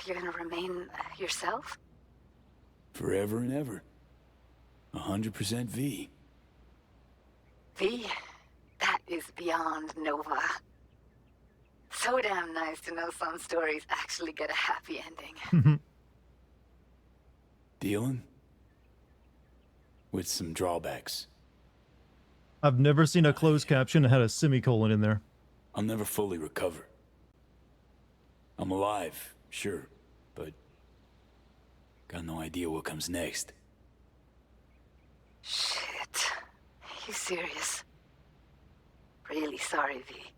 Speaker 2: You're gonna remain yourself?
Speaker 4: Forever and ever. 100% V.
Speaker 2: V? That is beyond Nova. So damn nice to know some stories actually get a happy ending.
Speaker 4: Dealing? With some drawbacks.
Speaker 1: I've never seen a closed caption that had a semicolon in there.
Speaker 4: I'll never fully recover. I'm alive, sure, but got no idea what comes next.
Speaker 2: Shit. You serious? Really sorry, V.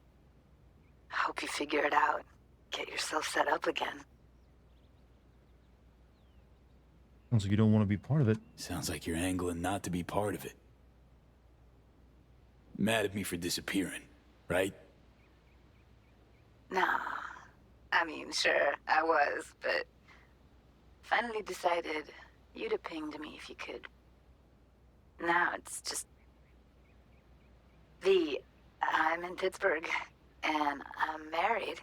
Speaker 2: Hope you figure it out. Get yourself set up again.
Speaker 1: Sounds like you don't want to be part of it.
Speaker 4: Sounds like you're angling not to be part of it. Mad at me for disappearing, right?
Speaker 2: Nah. I mean, sure, I was, but finally decided you'd have pinged me if you could. Now it's just... I'm in Pittsburgh, and I'm married.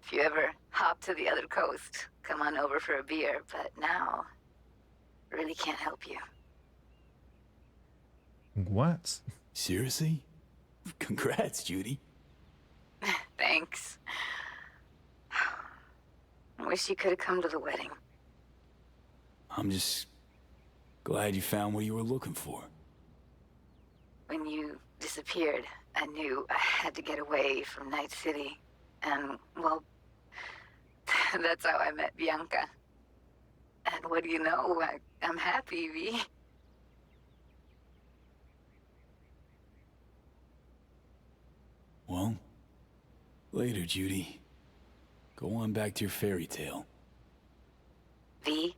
Speaker 2: If you ever hop to the other coast, come on over for a beer, but now, really can't help you.
Speaker 1: What?
Speaker 4: Seriously? Congrats, Judy.
Speaker 2: Thanks. I wish you could have come to the wedding.
Speaker 4: I'm just glad you found what you were looking for.
Speaker 2: When you disappeared, I knew I had to get away from Night City. And, well, that's how I met Bianca. And what do you know? I'm happy, V.
Speaker 4: Well, later, Judy. Go on back to your fairy tale.
Speaker 2: V,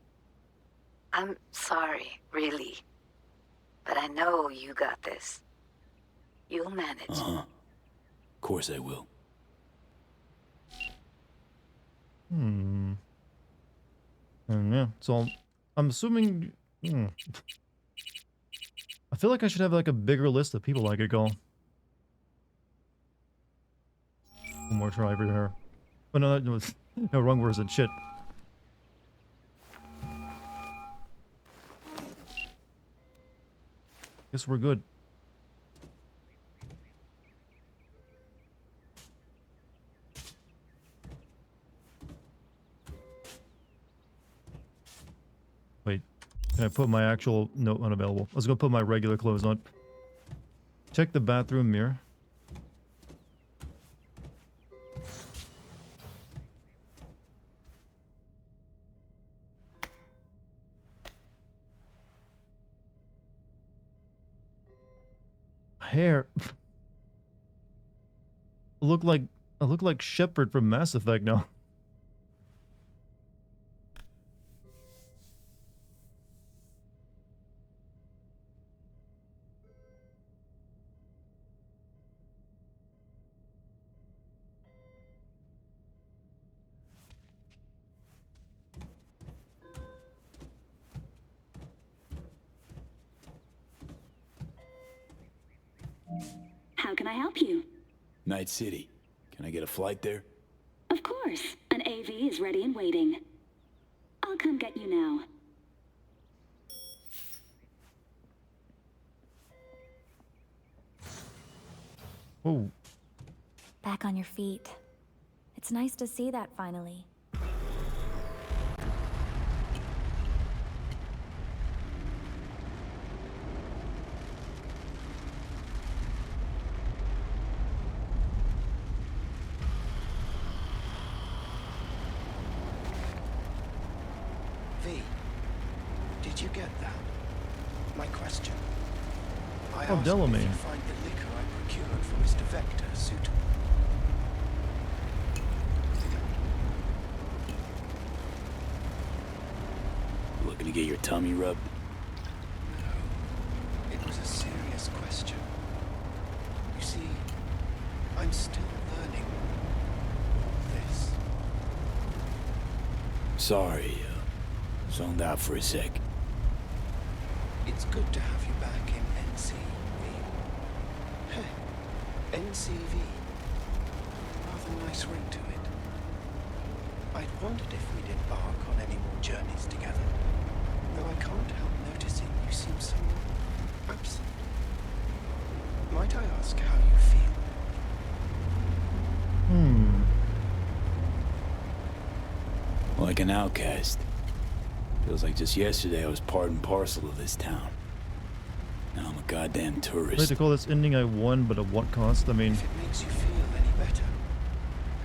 Speaker 2: I'm sorry, really. But I know you got this. You'll manage.
Speaker 4: Uh-huh. Of course I will.
Speaker 1: Yeah, so I'm assuming... I feel like I should have like a bigger list of people I could call. One more try for her. Oh no, no, no, wrong person, shit. Guess we're good. Wait, can I put my actual note unavailable? I was gonna put my regular clothes on. Check the bathroom mirror. Hair. I look like Shepard from Mass Effect now.
Speaker 10: How can I help you?
Speaker 4: Night City. Can I get a flight there?
Speaker 10: Of course. An AV is ready and waiting. I'll come get you now.
Speaker 1: Oh.
Speaker 6: Back on your feet. It's nice to see that finally.
Speaker 22: V, did you get that? My question. I
Speaker 1: Oh,
Speaker 22: asked
Speaker 1: Delamain.
Speaker 22: if you find the liquor I procured for Mr. Vector suitable.
Speaker 4: Looking to get your tummy rubbed?
Speaker 22: No, it was a serious question. You see, I'm still learning all this.
Speaker 4: Sorry, zoned out for a sec.
Speaker 22: It's good to have you back in NCV. NCV. Rather nice ring to it. I'd wondered if we'd embark on any more journeys together. Though I can't help noticing you seem somewhat absent. Might I ask how you feel?
Speaker 4: Like an outcast. Feels like just yesterday I was part and parcel of this town. Now I'm a goddamn
Speaker 1: I'd like
Speaker 4: tourist.
Speaker 1: to call this ending I won, but at what cost? I mean,
Speaker 22: If it makes you feel any better.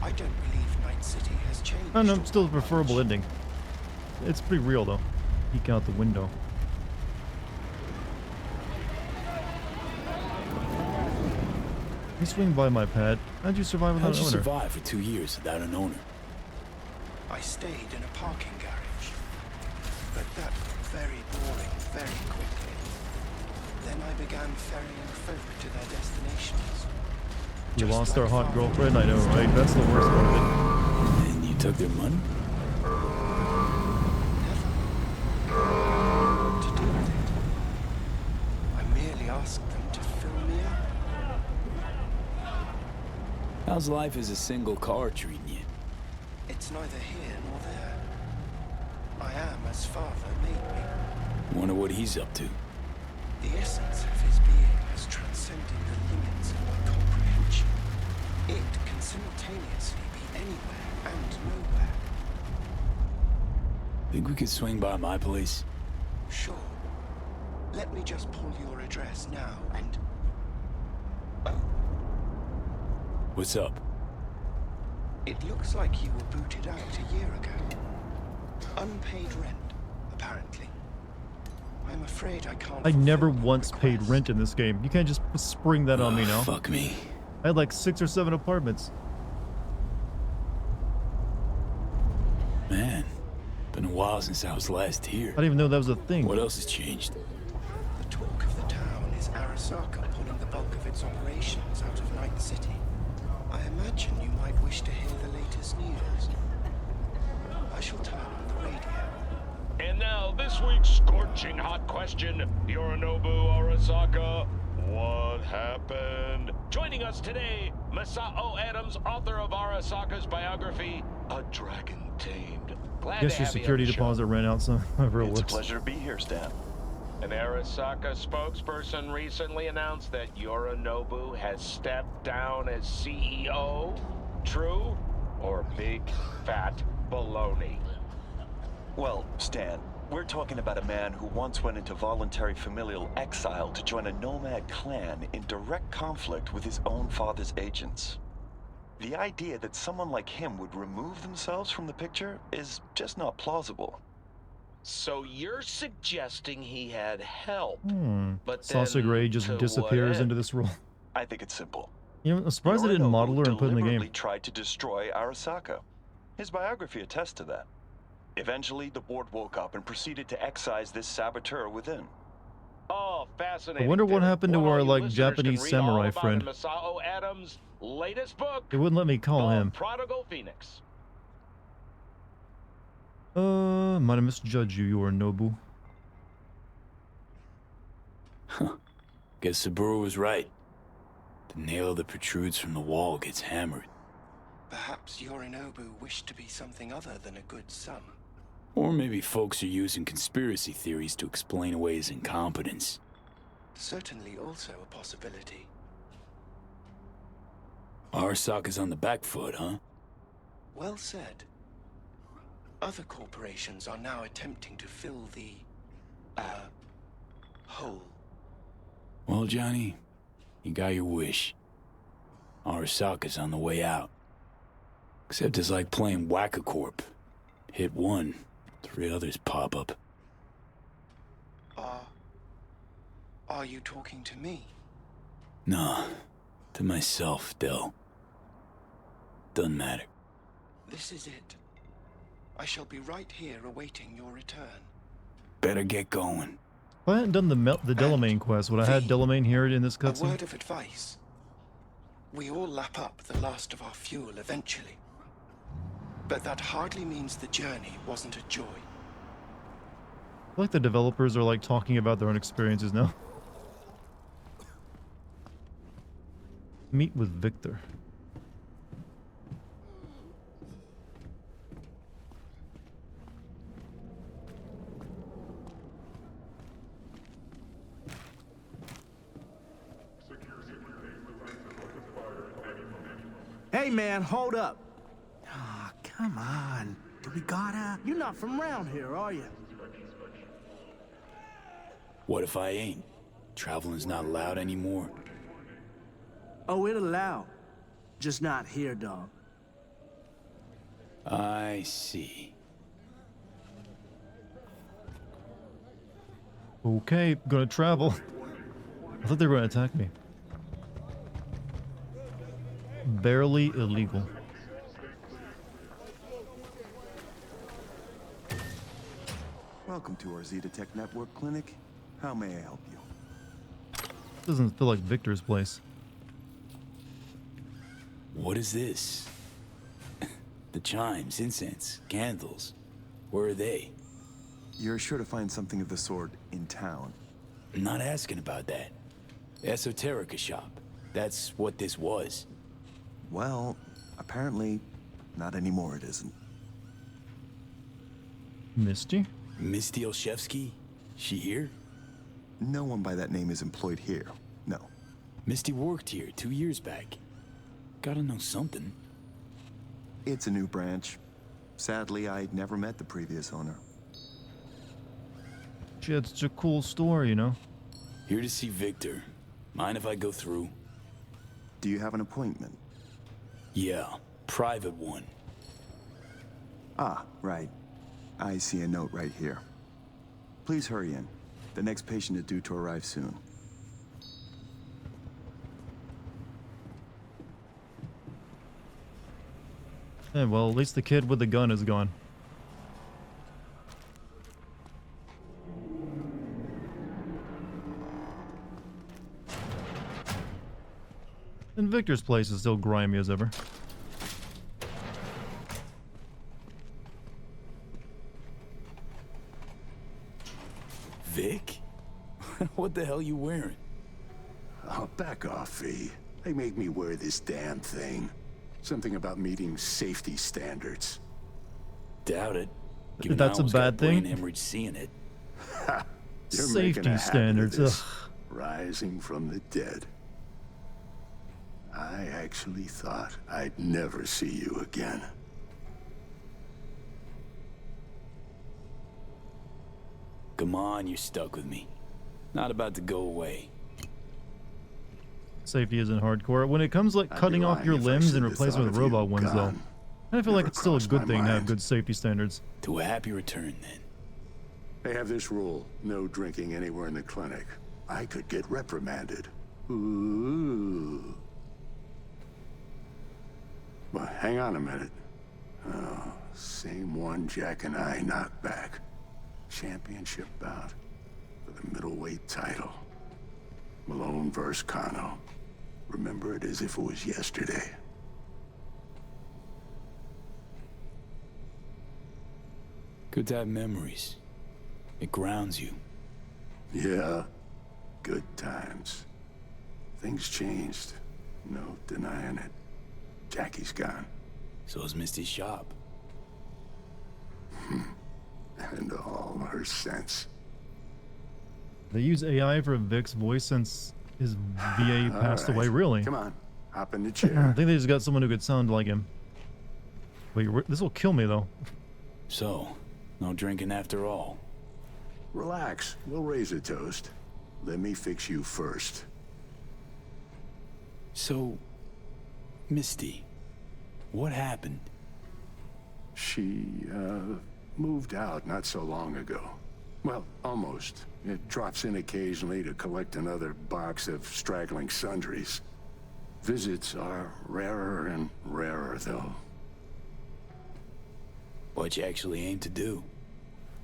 Speaker 22: I don't believe Night City has changed.
Speaker 1: I don't know, still a preferable ending. It's pretty real though. Peek out the window. Let me swing by my pad. How'd you survive without
Speaker 4: How'd
Speaker 1: an
Speaker 4: you
Speaker 1: owner?
Speaker 4: survive for 2 years without an owner?
Speaker 22: I stayed in a parking garage. But that got very boring very quickly. Then I began ferrying folk to their destinations.
Speaker 1: You lost our hot girlfriend? I know, right? That's the worst part of it.
Speaker 4: You took their money?
Speaker 22: What to do with it? I merely asked them to fill me up.
Speaker 4: How's life as a single car treating you?
Speaker 22: It's neither here nor there. I am as father made me.
Speaker 4: Wonder what he's up to.
Speaker 22: The essence of his being has transcended the limits of my comprehension. It can simultaneously be anywhere and nowhere.
Speaker 4: Think we could swing by my place?
Speaker 22: Sure. Let me just pull your address now and...
Speaker 4: What's up?
Speaker 22: It looks like you were booted out a year ago. Unpaid rent, apparently. I'm afraid I can't...
Speaker 1: I never once paid rent in this game. You can't just spring that on me now.
Speaker 4: Fuck me.
Speaker 1: I had like 6 or 7 apartments.
Speaker 4: Man, been a while since I was last here.
Speaker 1: I didn't even know that was a thing.
Speaker 4: What else has changed?
Speaker 22: The talk of the town is Arasaka pulling the bulk of its operations out of Night City. I imagine you might wish to hear the latest news. I shall turn on the radio.
Speaker 11: And now, this week's scorching hot question. Yorinobu Arasaka, what happened? Joining us today, Masao Adams, author of Arasaka's biography, A Dragon Tamed. Glad
Speaker 1: Guess
Speaker 11: to
Speaker 1: your
Speaker 11: have you on
Speaker 1: security
Speaker 11: the show.
Speaker 1: deposit ran out, so however it
Speaker 12: It's a
Speaker 1: works.
Speaker 12: pleasure to be here, Stan.
Speaker 11: An Arasaka spokesperson recently announced that Yorinobu has stepped down as CEO. True or big fat baloney?
Speaker 12: Well, Stan, we're talking about a man who once went into voluntary familial exile to join a nomad clan in direct conflict with his own father's agents. The idea that someone like him would remove themselves from the picture is just not plausible.
Speaker 11: So you're suggesting he had help, but
Speaker 1: Sausage
Speaker 11: then
Speaker 1: Ray just
Speaker 11: to
Speaker 1: disappears
Speaker 11: what
Speaker 1: into
Speaker 11: end?
Speaker 1: this role.
Speaker 12: I think it's simple.
Speaker 1: You know, I'm surprised they didn't model her and put in the
Speaker 12: deliberately
Speaker 1: game.
Speaker 12: tried to destroy Arasaka. His biography attests to that. Eventually, the board woke up and proceeded to excise this saboteur within.
Speaker 11: Oh, fascinating.
Speaker 1: I wonder what
Speaker 11: theory.
Speaker 1: happened to
Speaker 11: Well,
Speaker 1: our
Speaker 11: you
Speaker 1: like
Speaker 11: listeners
Speaker 1: Japanese
Speaker 11: can read
Speaker 1: samurai
Speaker 11: all about
Speaker 1: friend.
Speaker 11: Masao Adams' latest book,
Speaker 1: It wouldn't let me call him.
Speaker 11: Prodigal Phoenix.
Speaker 1: Might have misjudged you, Yorinobu.
Speaker 4: Guess Saburo was right. The nail that protrudes from the wall gets hammered.
Speaker 22: Perhaps Yorinobu wished to be something other than a good son.
Speaker 4: Or maybe folks are using conspiracy theories to explain away his incompetence.
Speaker 22: Certainly also a possibility.
Speaker 4: Arasaka's on the back foot, huh?
Speaker 22: Well said. Other corporations are now attempting to fill the... hole.
Speaker 4: Well, Johnny, you got your wish. Arasaka's on the way out. Except it's like playing Whack-A-Corp. Hit one, 3 others pop up.
Speaker 22: Are you talking to me?
Speaker 4: Nah, to myself, Del. Doesn't matter.
Speaker 22: This is it. I shall be right here awaiting your return.
Speaker 4: Better get going.
Speaker 1: If I hadn't done the Delamain quest, would I have Delamain here in this
Speaker 22: A
Speaker 1: cutscene?
Speaker 22: word of advice. We all lap up the last of our fuel eventually. But that hardly means the journey wasn't a joy.
Speaker 1: I feel like the developers are like talking about their own experiences now. Meet with Victor.
Speaker 9: Hey, man, hold up. Ah, come on. Do we gotta? You're not from around here, are you?
Speaker 4: What if I ain't? Traveling's not allowed anymore.
Speaker 9: Oh, it allowed. Just not here, dog.
Speaker 4: I see.
Speaker 1: Okay, gonna travel. I thought they were gonna attack me. Barely illegal.
Speaker 23: Welcome to our Zeta Tech Network Clinic. How may I help you?
Speaker 1: Doesn't feel like Victor's place.
Speaker 4: What is this? The chimes, incense, candles. Where are they?
Speaker 23: You're sure to find something of the sort in town.
Speaker 4: I'm not asking about that. Esoterica shop. That's what this was.
Speaker 23: Well, apparently, not anymore it isn't.
Speaker 1: Misty?
Speaker 4: Misty Olszewski? She here?
Speaker 23: No one by that name is employed here, no.
Speaker 4: Misty worked here 2 years back. Gotta know something.
Speaker 23: It's a new branch. Sadly, I'd never met the previous owner.
Speaker 1: Shit, it's a cool story, you know?
Speaker 4: Here to see Victor. Mind if I go through?
Speaker 23: Do you have an appointment?
Speaker 4: Yeah, private one.
Speaker 23: Ah, right. I see a note right here. Please hurry in. The next patient is due to arrive soon.
Speaker 1: Yeah, well, at least the kid with the gun is gone. And Victor's place is still grimy as ever.
Speaker 4: Vic? What the hell you wearing?
Speaker 21: Oh, back off, V. They make me wear this damn thing. Something about meeting safety standards.
Speaker 4: Doubt it.
Speaker 1: That's a bad thing.
Speaker 4: Hemorrhage seeing it.
Speaker 21: You're
Speaker 1: Safety standards. Ugh.
Speaker 21: Rising from the dead. I actually thought I'd never see you again.
Speaker 4: Come on, you're stuck with me. Not about to go away.
Speaker 1: Safety isn't hardcore. When it comes like cutting off your limbs and replacing with robot ones, though, I feel like it's still a good thing to have good safety standards.
Speaker 4: To a happy return, then.
Speaker 21: They have this rule: no drinking anywhere in the clinic. I could get reprimanded. Ooh. Well, hang on a minute. Oh, same one Jack and I knocked back. Championship bout for the middleweight title. Malone versus Kano. Remember it as if it was yesterday.
Speaker 4: Good to have memories. It grounds you.
Speaker 21: Yeah, good times. Things changed. No denying it. Jackie's gone.
Speaker 4: So is Misty's shop.
Speaker 21: And all her sense.
Speaker 1: They use AI for Vic's voice since his VA passed away, really?
Speaker 21: Come on, hop in the
Speaker 1: I
Speaker 21: chair.
Speaker 1: think they just got someone who could sound like him. Wait, this will kill me, though.
Speaker 4: So, no drinking after all.
Speaker 21: Relax, we'll raise a toast. Let me fix you first.
Speaker 4: So, Misty, what happened?
Speaker 21: She, moved out not so long ago. Well, almost. It drops in occasionally to collect another box of straggling sundries. Visits are rarer and rarer, though.
Speaker 4: What you actually aim to do?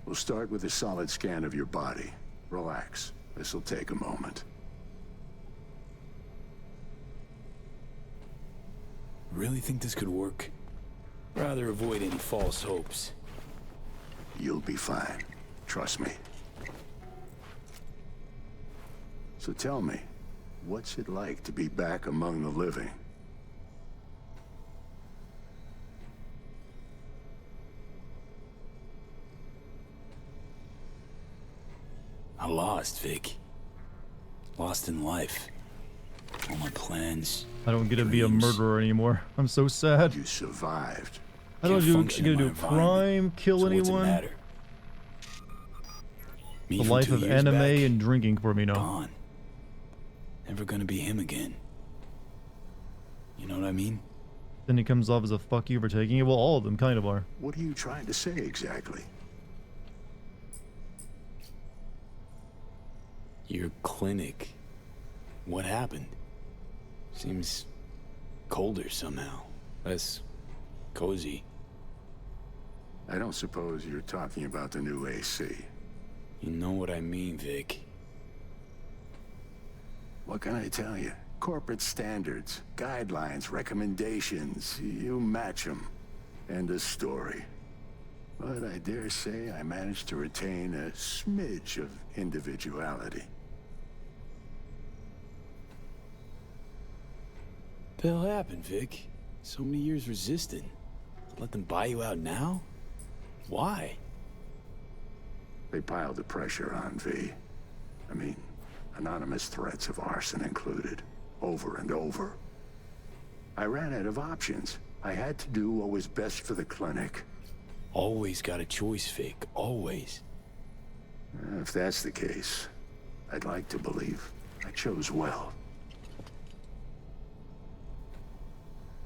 Speaker 21: We'll start with a solid scan of your body. Relax. This'll take a moment.
Speaker 4: Really think this could work? Rather avoid any false hopes.
Speaker 21: You'll be fine. Trust me. So tell me, what's it like to be back among the living?
Speaker 4: I lost, Vic. Lost in life. All my plans.
Speaker 1: I don't get to be a murderer anymore. I'm so sad.
Speaker 21: You survived.
Speaker 1: I don't get to do crime, kill anyone. The life of anime and drinking for me now.
Speaker 4: Gone. Never gonna be him again. You know what I mean?
Speaker 1: Then he comes off as a fuck you for taking it. Well, all of them kind of are.
Speaker 21: What are you trying to say exactly?
Speaker 4: Your clinic. What happened? Seems colder somehow. Less cozy.
Speaker 21: I don't suppose you're talking about the new AC.
Speaker 4: You know what I mean, Vic.
Speaker 21: What can I tell you? Corporate standards, guidelines, recommendations. You match them. End of story. But I dare say I managed to retain a smidge of individuality.
Speaker 4: The hell happened, Vic? So many years resisting. Let them buy you out now? Why?
Speaker 21: They piled the pressure on, V. I mean, anonymous threats of arson included, over and over. I ran out of options. I had to do what was best for the clinic.
Speaker 4: Always got a choice, Vic. Always.
Speaker 21: If that's the case, I'd like to believe I chose well.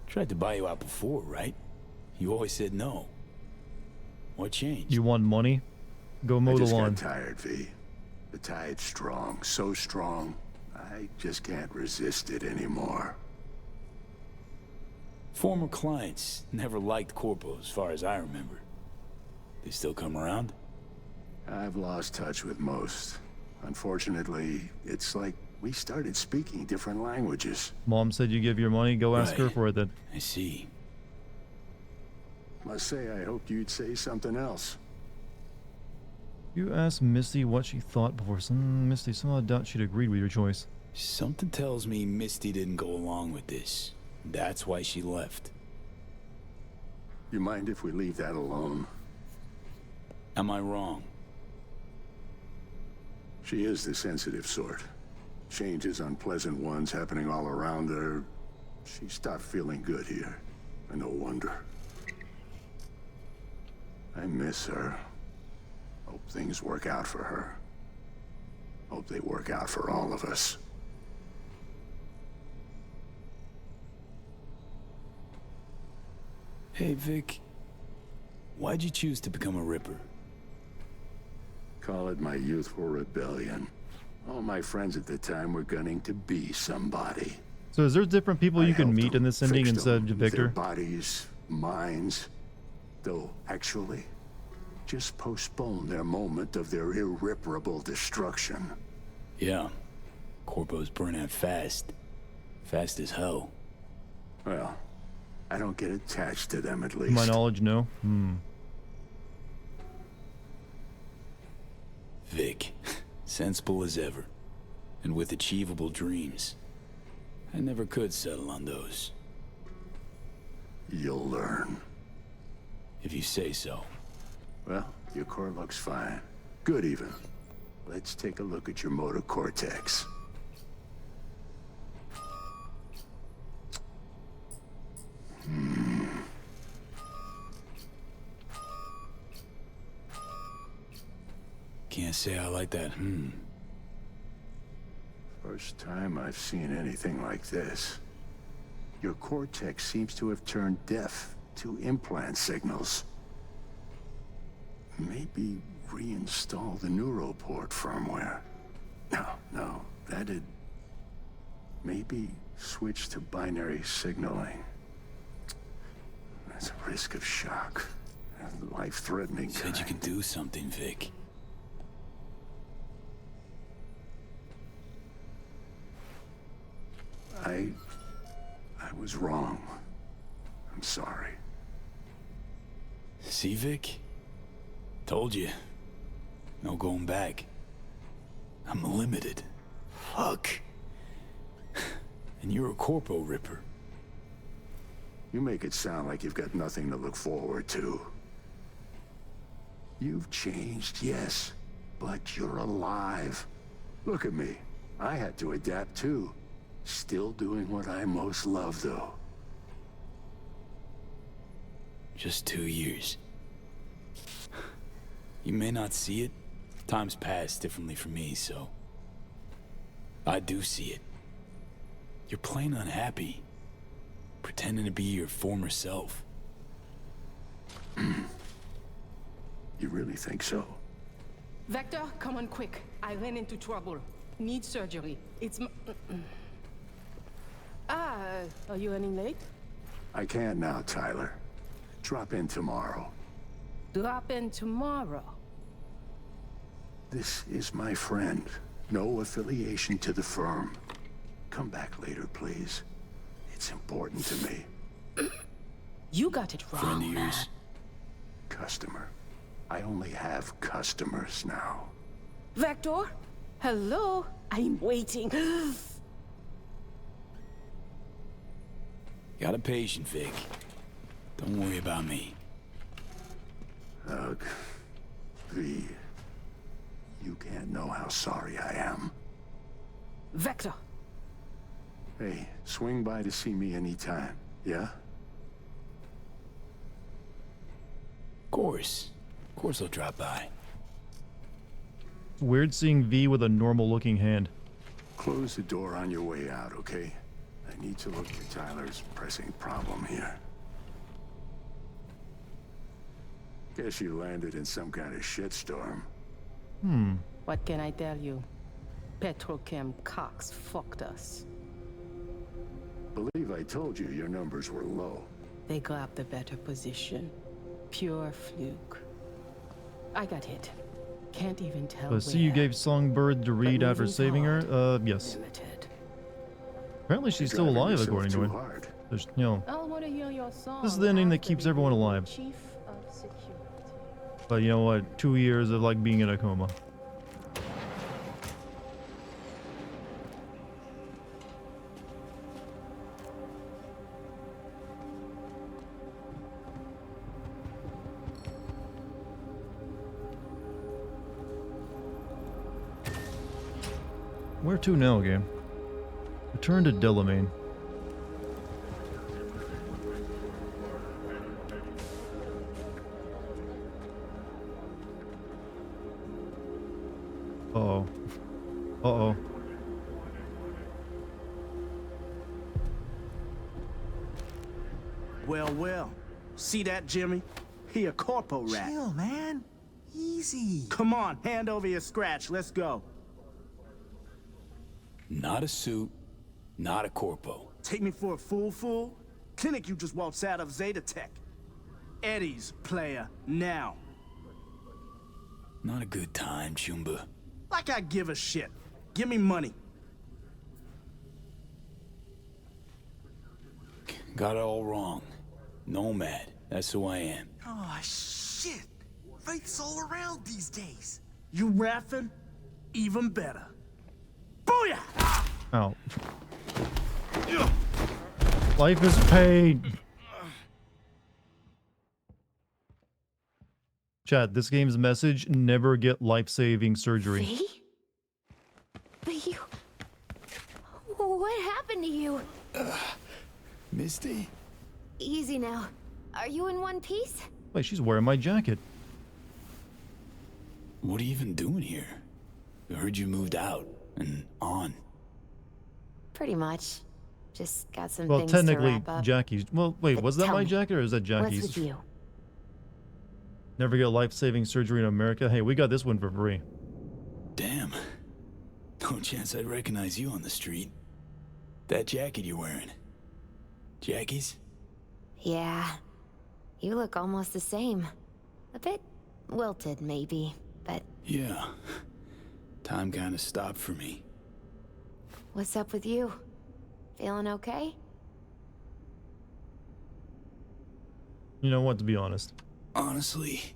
Speaker 4: Tried to buy you out before, right? You always said no. What changed?
Speaker 1: You want money? Go mow the lawn.
Speaker 21: I just got tired, V. The tide's strong, so strong, I just can't resist it anymore.
Speaker 4: Former clients never liked Corpo, as far as I remember. They still come around?
Speaker 21: I've lost touch with most. Unfortunately, it's like we started speaking different languages.
Speaker 1: Mom said you give your money, go ask her for it then.
Speaker 4: I see.
Speaker 21: Must say I hoped you'd say something else.
Speaker 1: You asked Misty what she thought before. Misty, somehow I doubt she'd agreed with your choice.
Speaker 4: Something tells me Misty didn't go along with this. That's why she left.
Speaker 21: You mind if we leave that alone?
Speaker 4: Am I wrong?
Speaker 21: She is the sensitive sort. Changes, unpleasant ones happening all around her. She stopped feeling good here. And no wonder. I miss her. Hope things work out for her. Hope they work out for all of us.
Speaker 4: Hey, Vic. Why'd you choose to become a Ripper?
Speaker 21: Call it my youthful rebellion. All my friends at the time were gunning to be somebody.
Speaker 1: So is there different people you can meet in this ending instead of Victor?
Speaker 21: Their bodies, minds, though actually just postpone their moment of their irreparable destruction.
Speaker 4: Yeah. Corpo's burn out fast. Fast as hell.
Speaker 21: Well, I don't get attached to them, at
Speaker 1: To
Speaker 21: least.
Speaker 1: my knowledge, no.
Speaker 4: Vic, sensible as ever, and with achievable dreams. I never could settle on those.
Speaker 21: You'll learn.
Speaker 4: If you say so.
Speaker 21: Well, your core looks fine. Good, even. Let's take a look at your motor cortex.
Speaker 4: Can't say I like that,
Speaker 21: First time I've seen anything like this. Your cortex seems to have turned deaf to implant signals. Maybe reinstall the neuroport firmware. No, that'd... Maybe switch to binary signaling. That's a risk of shock. Life-threatening kind.
Speaker 4: Said you can do something, Vic.
Speaker 21: I was wrong. I'm sorry.
Speaker 4: See, Vic? Told you. No going back. I'm limited. Fuck. And you're a Corpo Ripper.
Speaker 21: You make it sound like you've got nothing to look forward to. You've changed, yes, but you're alive. Look at me. I had to adapt too. Still doing what I most love, though.
Speaker 4: Just 2 years. You may not see it. Time's passed differently for me, so... I do see it. You're plain unhappy. Pretending to be your former self.
Speaker 21: You really think so?
Speaker 20: Vector, come on quick. I ran into trouble. Need surgery. It's are you running late?
Speaker 21: I can't now, Tyler. Drop in tomorrow.
Speaker 20: Drop in tomorrow.
Speaker 21: This is my friend. No affiliation to the firm. Come back later, please. It's important to me.
Speaker 20: You got it wrong,
Speaker 4: Friend of yours?
Speaker 21: Customer. I only have customers now.
Speaker 20: Vector? Hello? I'm waiting.
Speaker 4: Got a patient, Vic. Don't worry about me.
Speaker 21: Ugh. V. You can't know how sorry I am.
Speaker 20: Vector.
Speaker 21: Hey, swing by to see me anytime, yeah?
Speaker 4: Of course. Of course I'll drop by.
Speaker 1: It's weird seeing V with a normal-looking hand.
Speaker 21: Close the door on your way out, okay? I need to look at Tyler's pressing problem here. Guess you landed in some kind of shitstorm.
Speaker 20: What can I tell you? Petrochem Cox fucked us.
Speaker 21: Believe I told you your numbers were low.
Speaker 20: They grabbed the better position. Pure fluke. I got hit. Can't even tell
Speaker 1: I see you gave Songbird to read after saving her? Yes.
Speaker 20: Limited.
Speaker 1: Apparently she's still alive, according to it. There's, you know,
Speaker 20: I'll want to hear your song.
Speaker 1: this is the ending that keeps everyone alive.
Speaker 20: Chief of Security.
Speaker 1: But you know what? 2 years of like being in a coma. Where to now, game? Return to Delamain. Uh-oh. Uh-oh.
Speaker 3: Well, well. See that, Jimmy? He a corpo rat.
Speaker 9: Chill, man. Easy.
Speaker 3: Come on, hand over your scratch. Let's go.
Speaker 4: Not a suit, not a corpo.
Speaker 3: Take me for a fool? Clinic you just waltzed out of Zeta Tech. Eddie's player, now.
Speaker 4: Not a good time, Chumba.
Speaker 3: Like I give a shit. Give me money.
Speaker 4: Got it all wrong. Nomad, that's who I am.
Speaker 9: Oh, shit. Faith's all around these days.
Speaker 3: You raffin'? Even better. Booyah!
Speaker 1: Ow. Life is pain. Chat, this game's message, never get life-saving surgery.
Speaker 6: V? But you... What happened to you?
Speaker 4: Misty?
Speaker 6: Easy now. Are you in one piece?
Speaker 1: Wait, she's wearing my jacket.
Speaker 4: What are you even doing here? I heard you moved out and on.
Speaker 6: Pretty much. Just got some
Speaker 1: Well,
Speaker 6: things
Speaker 1: technically,
Speaker 6: to wrap up.
Speaker 1: Jackie's. Well, wait,
Speaker 6: But
Speaker 1: was that
Speaker 6: tell
Speaker 1: my
Speaker 6: me,
Speaker 1: jacket or is that
Speaker 6: What's
Speaker 1: Jackie's?
Speaker 6: with you?
Speaker 1: Never get life-saving surgery in America. Hey, we got this one for free.
Speaker 4: Damn. No chance I'd recognize you on the street. That jacket you're wearing. Jackie's?
Speaker 6: Yeah. You look almost the same. A bit wilted, maybe, but...
Speaker 4: Yeah. Time kinda stopped for me.
Speaker 6: What's up with you? Feeling okay?
Speaker 1: You know what, to be honest.
Speaker 4: Honestly,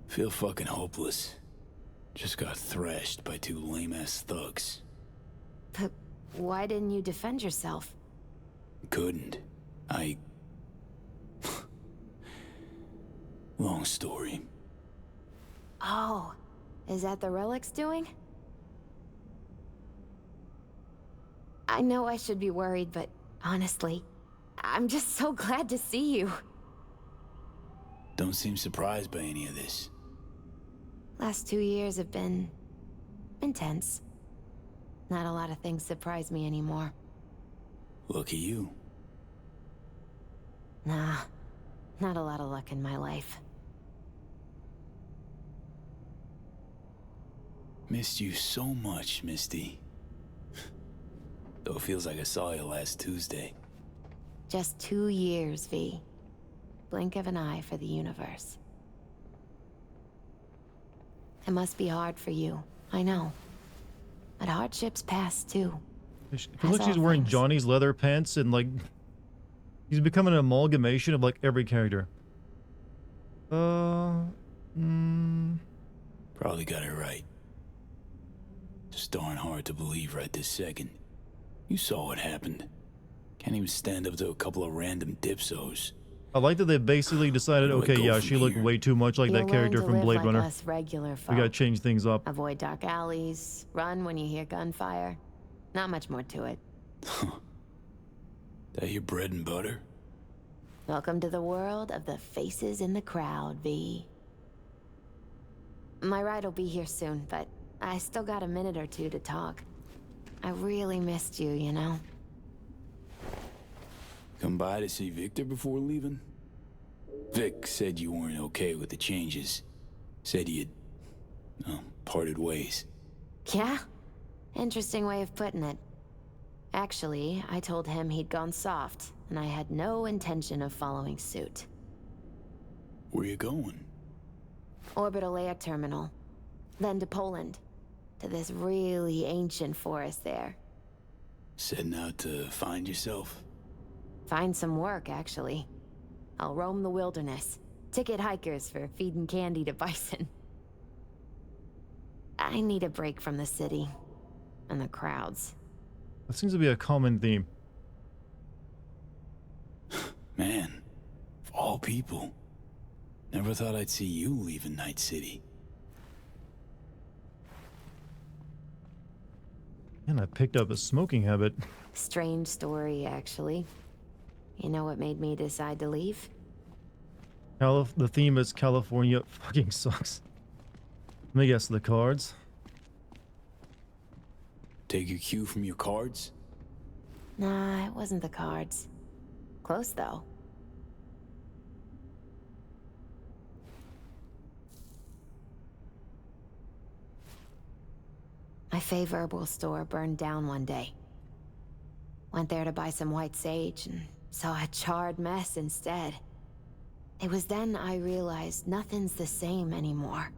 Speaker 4: feel fucking hopeless. Just got thrashed by two lame-ass thugs.
Speaker 6: But why didn't you defend yourself?
Speaker 4: Couldn't. Long story.
Speaker 6: Oh, is that the Relic's doing? I know I should be worried, but honestly, I'm just so glad to see you.
Speaker 4: Don't seem surprised by any of this.
Speaker 6: Last 2 years have been... intense. Not a lot of things surprise me anymore.
Speaker 4: Lucky you.
Speaker 6: Nah, not a lot of luck in my life.
Speaker 4: Missed you so much, Misty. Though it feels like I saw you last Tuesday.
Speaker 6: Just 2 years, V. Blink of an eye for the universe. It must be hard for you, I know. But hardships pass too.
Speaker 1: It looks like she's wearing Johnny's leather pants and like... He's become an amalgamation of like every character.
Speaker 4: Probably got it right. Just darn hard to believe right this second. You saw what happened. Can't even stand up to a couple of random dipsos.
Speaker 1: I like that they basically decided,
Speaker 4: Where do I
Speaker 1: okay,
Speaker 4: go
Speaker 1: yeah,
Speaker 4: from
Speaker 1: she looked
Speaker 4: here?
Speaker 1: way too much like
Speaker 6: You'll
Speaker 1: that character
Speaker 6: learn to
Speaker 1: from
Speaker 6: live
Speaker 1: Blade
Speaker 6: like
Speaker 1: Runner.
Speaker 6: us regular
Speaker 1: We
Speaker 6: folk.
Speaker 1: gotta change things up.
Speaker 6: Avoid dark alleys, run when you hear gunfire. Not much more to it.
Speaker 4: That your bread and butter?
Speaker 6: Welcome to the world of the faces in the crowd, V. My ride will be here soon, but I still got a minute or two to talk. I really missed you, you know?
Speaker 4: Come by to see Victor before leaving? Vic said you weren't okay with the changes. Said you'd, parted ways.
Speaker 6: Yeah? Interesting way of putting it. Actually, I told him he'd gone soft, and I had no intention of following suit.
Speaker 4: Where you going?
Speaker 6: Orbital air terminal. Then to Poland. To this really ancient forest there.
Speaker 4: Setting out to find yourself?
Speaker 6: Find some work, actually. I'll roam the wilderness. Ticket hikers for feeding candy to bison. I need a break from the city. And the crowds.
Speaker 1: That seems to be a common theme.
Speaker 4: Man, of all people. Never thought I'd see you leaving Night City.
Speaker 1: And I picked up a smoking habit.
Speaker 6: Strange story, actually. You know what made me decide to leave?
Speaker 1: The theme is California fucking sucks. Let me guess, the cards?
Speaker 4: Take your cue from your cards?
Speaker 6: Nah, it wasn't the cards. Close, though. My favorite herbal store burned down one day. Went there to buy some white sage and saw a charred mess instead. It was then I realized nothing's the same anymore.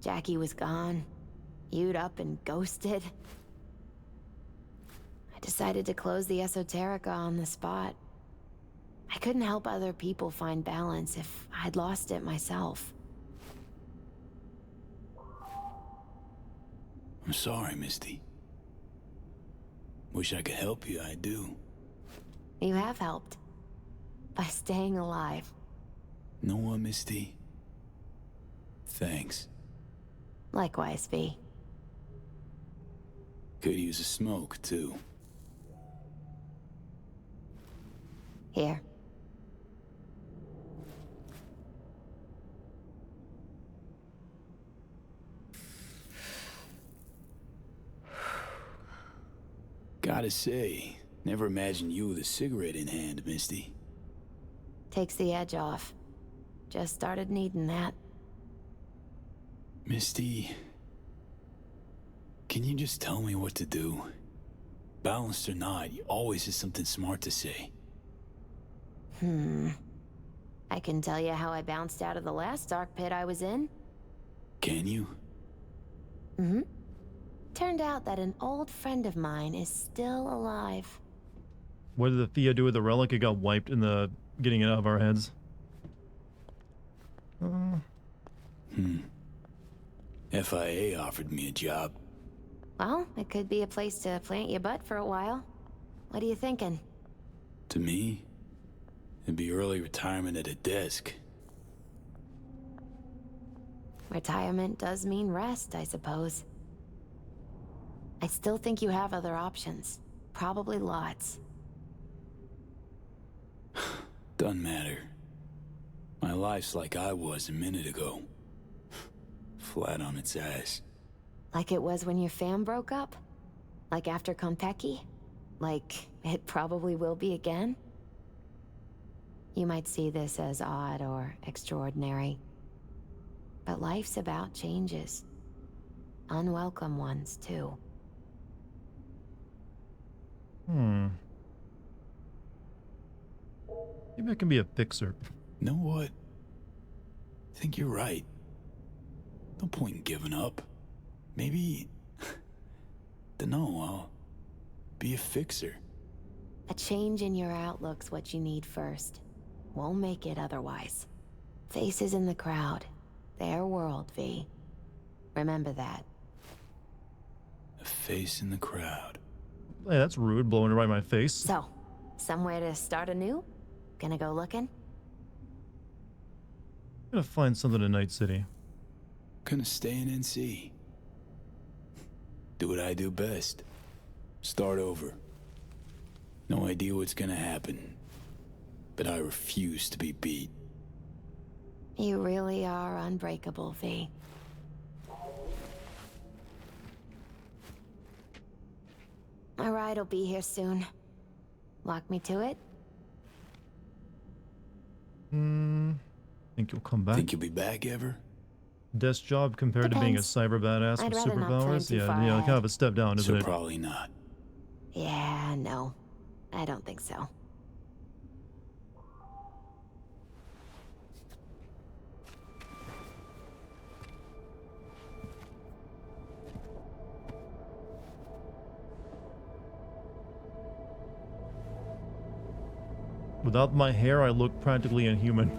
Speaker 6: Jackie was gone, You'd up and ghosted. I decided to close the Esoterica on the spot. I couldn't help other people find balance if I'd lost it myself.
Speaker 4: I'm sorry, Misty. Wish I could help you, I do.
Speaker 6: You have helped. By staying alive.
Speaker 4: Know what, Misty? Thanks.
Speaker 6: Likewise, V.
Speaker 4: Could use a smoke, too.
Speaker 6: Here.
Speaker 4: Gotta say, never imagined you with a cigarette in hand, Misty.
Speaker 6: Takes the edge off. Just started needing that.
Speaker 4: Misty, can you just tell me what to do? Balanced or not, you always have something smart to say.
Speaker 6: I can tell you how I bounced out of the last dark pit I was in.
Speaker 4: Can you?
Speaker 6: Turned out that an old friend of mine is still alive.
Speaker 1: What did the Thea do with the relic? It got wiped in the getting it out of our heads.
Speaker 4: FIA offered me a job.
Speaker 6: Well, it could be a place to plant your butt for a while. What are you thinking?
Speaker 4: To me, it'd be early retirement at a desk.
Speaker 6: Retirement does mean rest, I suppose. I still think you have other options. Probably lots.
Speaker 4: Doesn't matter. My life's like I was a minute ago. Flat on its ass.
Speaker 6: Like it was when your fam broke up? Like after Konpeki? Like it probably will be again? You might see this as odd or extraordinary. But life's about changes. Unwelcome ones, too.
Speaker 1: Maybe I can be a fixer.
Speaker 4: Know what? I think you're right. No point in giving up. Maybe... Dunno, I'll be a fixer.
Speaker 6: A change in your outlook's what you need first. Won't make it otherwise. Faces in the crowd. Their world, V. Remember that.
Speaker 4: A face in the crowd.
Speaker 1: Hey, that's rude, blowing it right in my face.
Speaker 6: So, somewhere to start anew? Gonna go looking?
Speaker 1: Gonna find something in Night City.
Speaker 4: Gonna stay in NC. Do what I do best. Start over. No idea what's gonna happen. But I refuse to be beat.
Speaker 6: You really are unbreakable, V. My ride will be here soon. Lock me to it?
Speaker 1: Think you'll come back?
Speaker 4: Think you'll be back ever?
Speaker 1: Desk job compared to being a cyber badass
Speaker 6: I'd
Speaker 1: with
Speaker 6: rather not plan
Speaker 1: superpowers?
Speaker 6: too
Speaker 1: Yeah,
Speaker 6: far
Speaker 1: yeah,
Speaker 6: ahead.
Speaker 1: kind of a step down, isn't
Speaker 4: So
Speaker 1: it?
Speaker 4: probably not.
Speaker 6: Yeah, no. I don't think so.
Speaker 1: Without my hair, I look practically inhuman.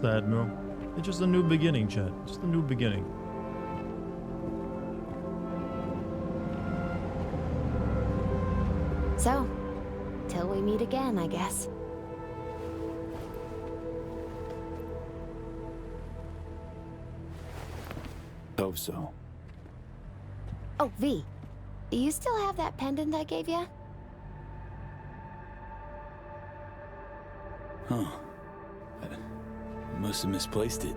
Speaker 1: Sad, no. It's just a new beginning, Chet. Just a new beginning.
Speaker 6: So, till we meet again, I guess.
Speaker 4: Hope so.
Speaker 6: Oh, V. Do you still have that pendant I gave you?
Speaker 4: Huh. I must have misplaced it.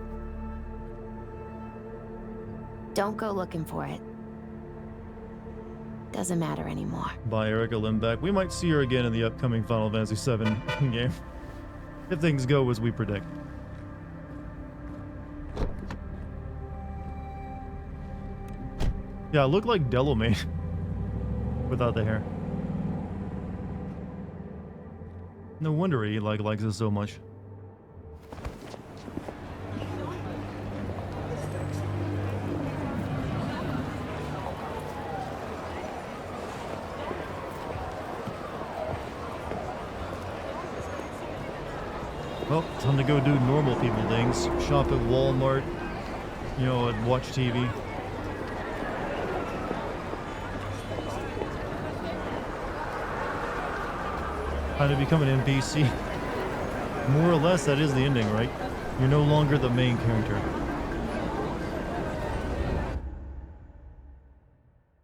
Speaker 6: Don't go looking for it. Doesn't matter anymore.
Speaker 1: Bye, Erica Limbeck. We might see her again in the upcoming Final Fantasy VII game. If things go as we predict. Yeah, I look like Delamain. Without the hair. No wonder he likes it so much. Well, time to go do normal people things. Shop at Walmart, you know, and watch TV. Kind of become an NPC. More or less, that is the ending, right? You're no longer the main character.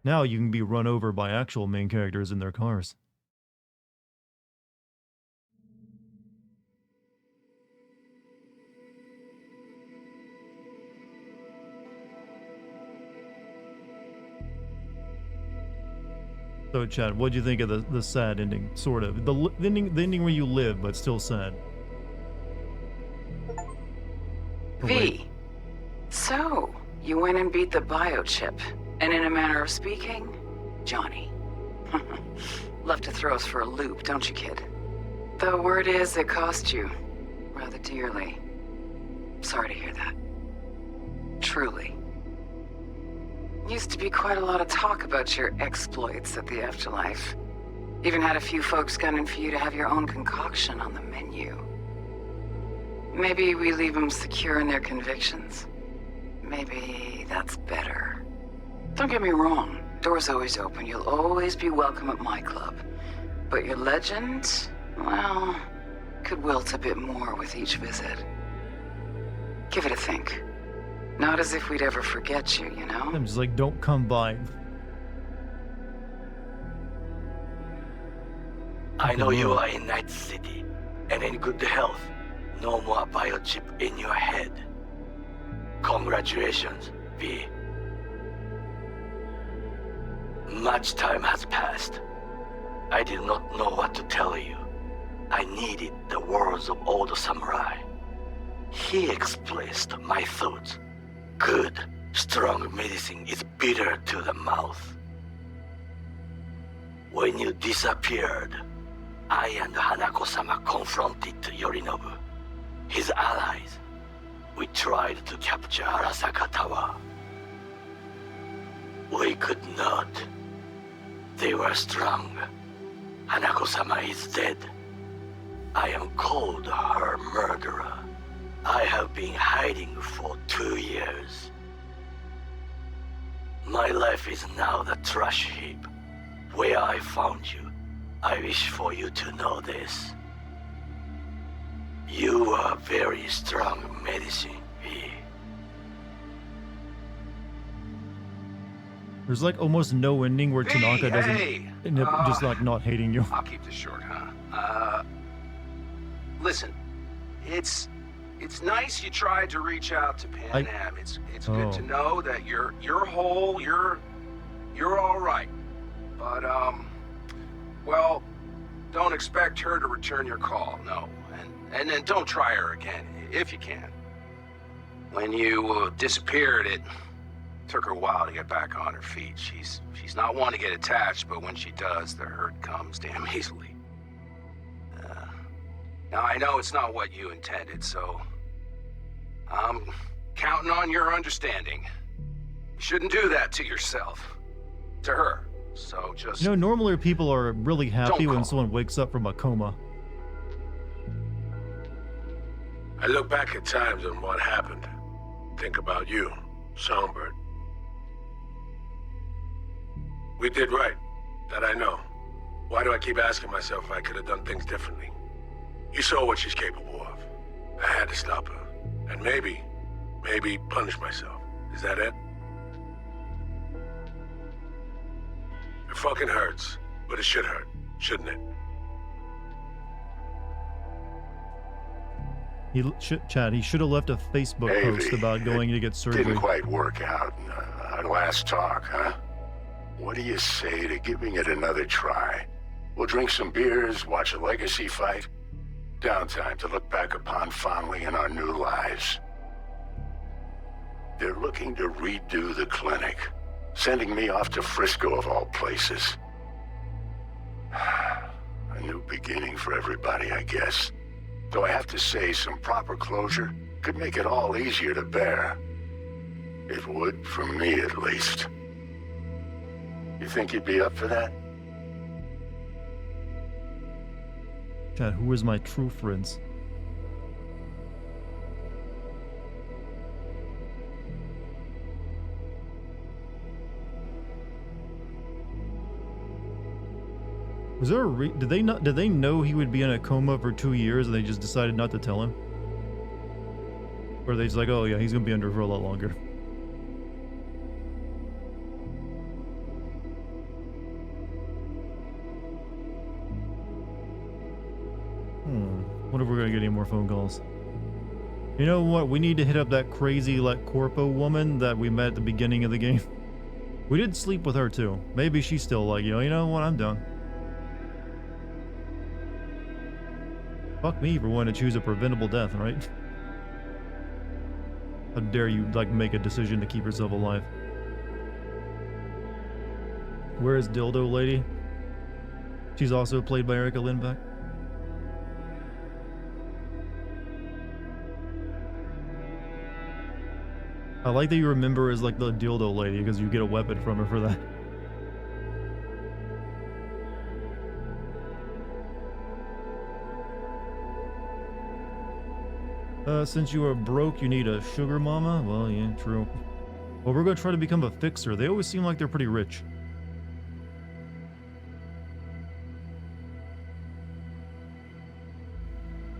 Speaker 1: Now you can be run over by actual main characters in their cars. So, Chad, what'd you think of the sad ending? Sort of. The ending where you live, but still sad.
Speaker 2: V. So, you went and beat the biochip. And in a manner of speaking, Johnny. Love to throw us for a loop, don't you, kid? The word is it cost you. Rather dearly. Sorry to hear that. Truly. Used to be quite a lot of talk about your exploits at the afterlife. Even had a few folks gunning for you to have your own concoction on the menu. Maybe we leave them secure in their convictions. Maybe that's better. Don't get me wrong, door's always open. You'll always be welcome at my club. But your legend, well, could wilt a bit more with each visit. Give it a think. Not as if we'd ever forget you, you know?
Speaker 1: I'm just like, don't come by.
Speaker 5: I know you are in Night City, and in good health. No more biochip in your head. Congratulations, V. Much time has passed. I did not know what to tell you. I needed the words of old samurai. He expressed my thoughts. Good, strong medicine is bitter to the mouth. When you disappeared, I and Hanako-sama confronted Yorinobu, his allies. We tried to capture Arasaka Tower. We could not. They were strong. Hanako-sama is dead. I am called her murderer. I have been hiding for 2 years. My life is now the trash heap where I found you. I wish for you to know this. You are very strong medicine, V.
Speaker 1: There's like almost no ending where Tanaka doesn't end up just like not hating you.
Speaker 7: I'll keep this short, huh? Listen, it's nice you tried to reach out to Pan Am. It's good to know that you're whole, you're all right. But well, don't expect her to return your call, no. And then don't try her again, if you can. When you disappeared, it took her a while to get back on her feet. She's not one to get attached, but when she does, the hurt comes damn easily. Now, I know it's not what you intended, so I'm counting on your understanding. You shouldn't do that to yourself. To her. So just...
Speaker 1: You know, normally people are really happy when someone wakes up from a coma.
Speaker 17: I look back at times on what happened. Think about you, Songbird. We did right. That I know. Why do I keep asking myself if I could have done things differently? You saw what she's capable of. I had to stop her. And maybe punish myself. Is that it? It fucking hurts, but it should hurt, shouldn't it?
Speaker 1: Chad, he should have left a Facebook post about going to get surgery.
Speaker 21: Didn't quite work out in our last talk, huh? What do you say to giving it another try? We'll drink some beers, watch a legacy fight. Downtime to look back upon fondly in our new lives. They're looking to redo the clinic, sending me off to Frisco of all places. A new beginning for everybody, I guess. Though I have to say, some proper closure could make it all easier to bear. It would, for me at least. You think you'd be up for that?
Speaker 1: Chad, who is my true friends? Was there a did they know he would be in a coma for 2 years and they just decided not to tell him? Or they just like, oh yeah, he's gonna be under for a lot longer. Wonder if we're gonna get any more phone calls. You know what? We need to hit up that crazy like corpo woman that we met at the beginning of the game. We did sleep with her too. Maybe she's still like, you know what? I'm done. Fuck me for wanting to choose a preventable death, right? How dare you like make a decision to keep yourself alive? Where is Dildo Lady? She's also played by Erica Lindbeck. I like that you remember as like the Dildo Lady because you get a weapon from her for that. Since you are broke, you need a sugar mama? Well, yeah, true. Well, we're gonna try to become a fixer. They always seem like they're pretty rich.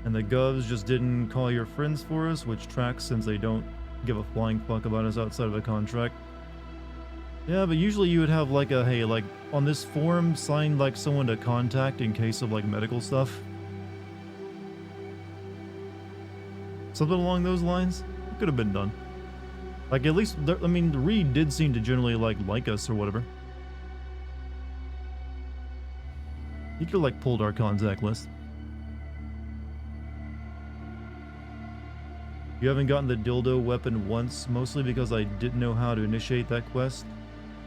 Speaker 1: And the Govs just didn't call your friends for us, which tracks since they don't give a flying fuck about us outside of a contract. Yeah, but usually you would have like a, hey, like on this form, sign like someone to contact in case of like medical stuff. Something along those lines. It could have been done. Like at least, I mean, Reed did seem to generally like us or whatever. He could have like pulled our contact list. You haven't gotten the dildo weapon once, mostly because I didn't know how to initiate that quest.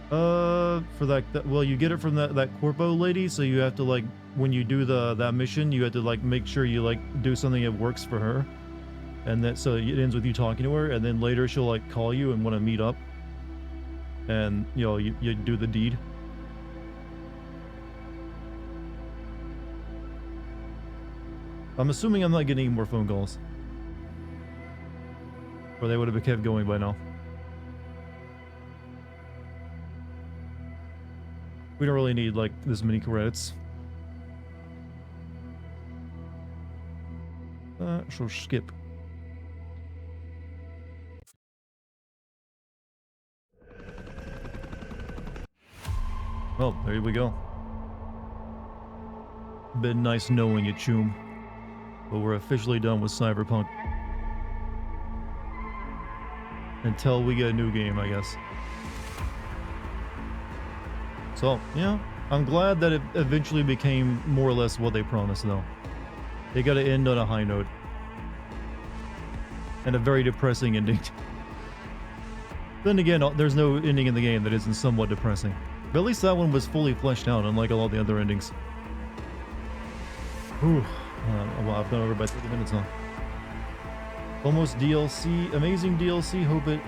Speaker 1: For that well, you get it from that corpo lady, so you have to like, when you do that mission, you have to like make sure you like do something that works for her. And that, so it ends with you talking to her, and then later she'll like call you and want to meet up. and you know you do the deed. I'm assuming I'm not getting any more phone calls, or they would have kept going by now. We don't really need like this many credits. So skip. Well, there we go. Been nice knowing you, Choom. But we're officially done with Cyberpunk. Until we get a new game, I guess. So, yeah, I'm glad that it eventually became more or less what they promised, though. They gotta end on a high note. And a very depressing ending. Then again, there's no ending in the game that isn't somewhat depressing. But at least that one was fully fleshed out, unlike all the other endings. Whew. Well, I've gone over by 30 minutes now. Almost DLC. Amazing DLC. Hope it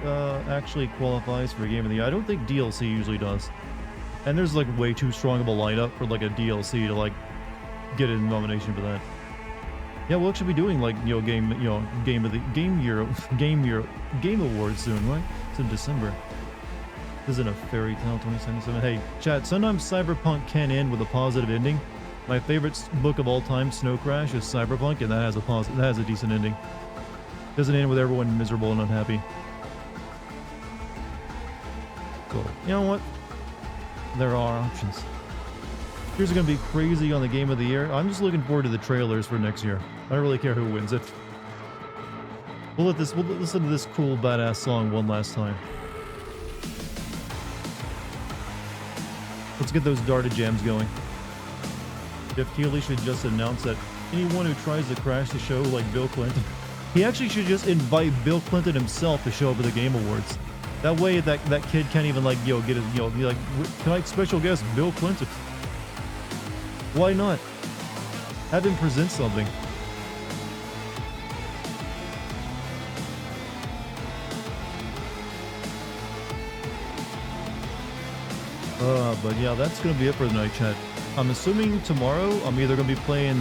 Speaker 1: actually qualifies for Game of the Year. I don't think DLC usually does. And there's like way too strong of a lineup for like a DLC to like get a nomination for that. Yeah, we'll actually be doing like, you know, Game Awards soon, right? It's in December. This isn't a fairy tale 2077. Hey, chat, sometimes Cyberpunk can end with a positive ending. My favorite book of all time, Snow Crash, is Cyberpunk, and that has a decent ending. Doesn't end with everyone miserable and unhappy. So, you know what? There are options. Here's gonna be crazy on the Game of the Year. I'm just looking forward to the trailers for next year. I don't really care who wins it. We'll listen to this cool badass song one last time. Let's get those Dartigans going. Jeff Keighley should just announce that anyone who tries to crash the show, like Bill Clinton, he actually should just invite Bill Clinton himself to show up at the Game Awards. That way, that kid can't even like get his be like, tonight's special guest Bill Clinton. Why not? Have him present something. But yeah, that's gonna be it for the night, chat. I'm assuming tomorrow I'm either gonna be playing.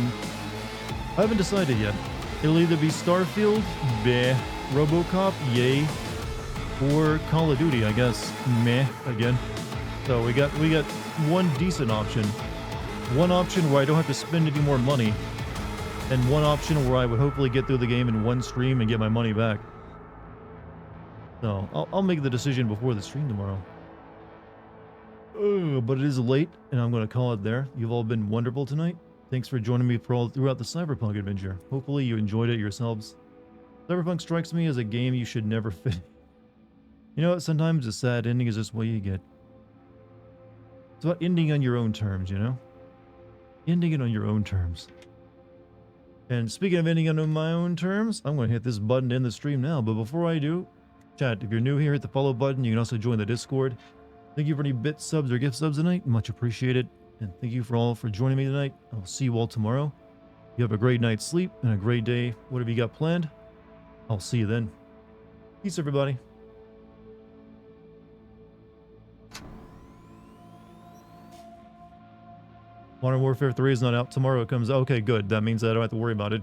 Speaker 1: I haven't decided yet. It'll either be Starfield, meh, RoboCop, yay, or Call of Duty, I guess, meh, again. So we got one decent option. One option where I don't have to spend any more money, and one option where I would hopefully get through the game in one stream and get my money back. So I'll make the decision before the stream tomorrow. But it is late, and I'm going to call it there. You've all been wonderful tonight. Thanks for joining me throughout the Cyberpunk adventure. Hopefully you enjoyed it yourselves. Cyberpunk strikes me as a game you should never finish. You know what? Sometimes a sad ending is just what you get. It's about ending on your own terms, you know? Ending it on your own terms. And speaking of ending it on my own terms, I'm going to hit this button to end the stream now. But before I do, chat, if you're new here, hit the follow button. You can also join the Discord. Thank you for any bit subs or gift subs tonight. Much appreciated. And thank you for all for joining me tonight. I'll see you all tomorrow. You have a great night's sleep and a great day. Whatever you got planned, I'll see you then. Peace, everybody. Modern Warfare 3 is not out tomorrow. It comes out. Okay, good. That means I don't have to worry about it.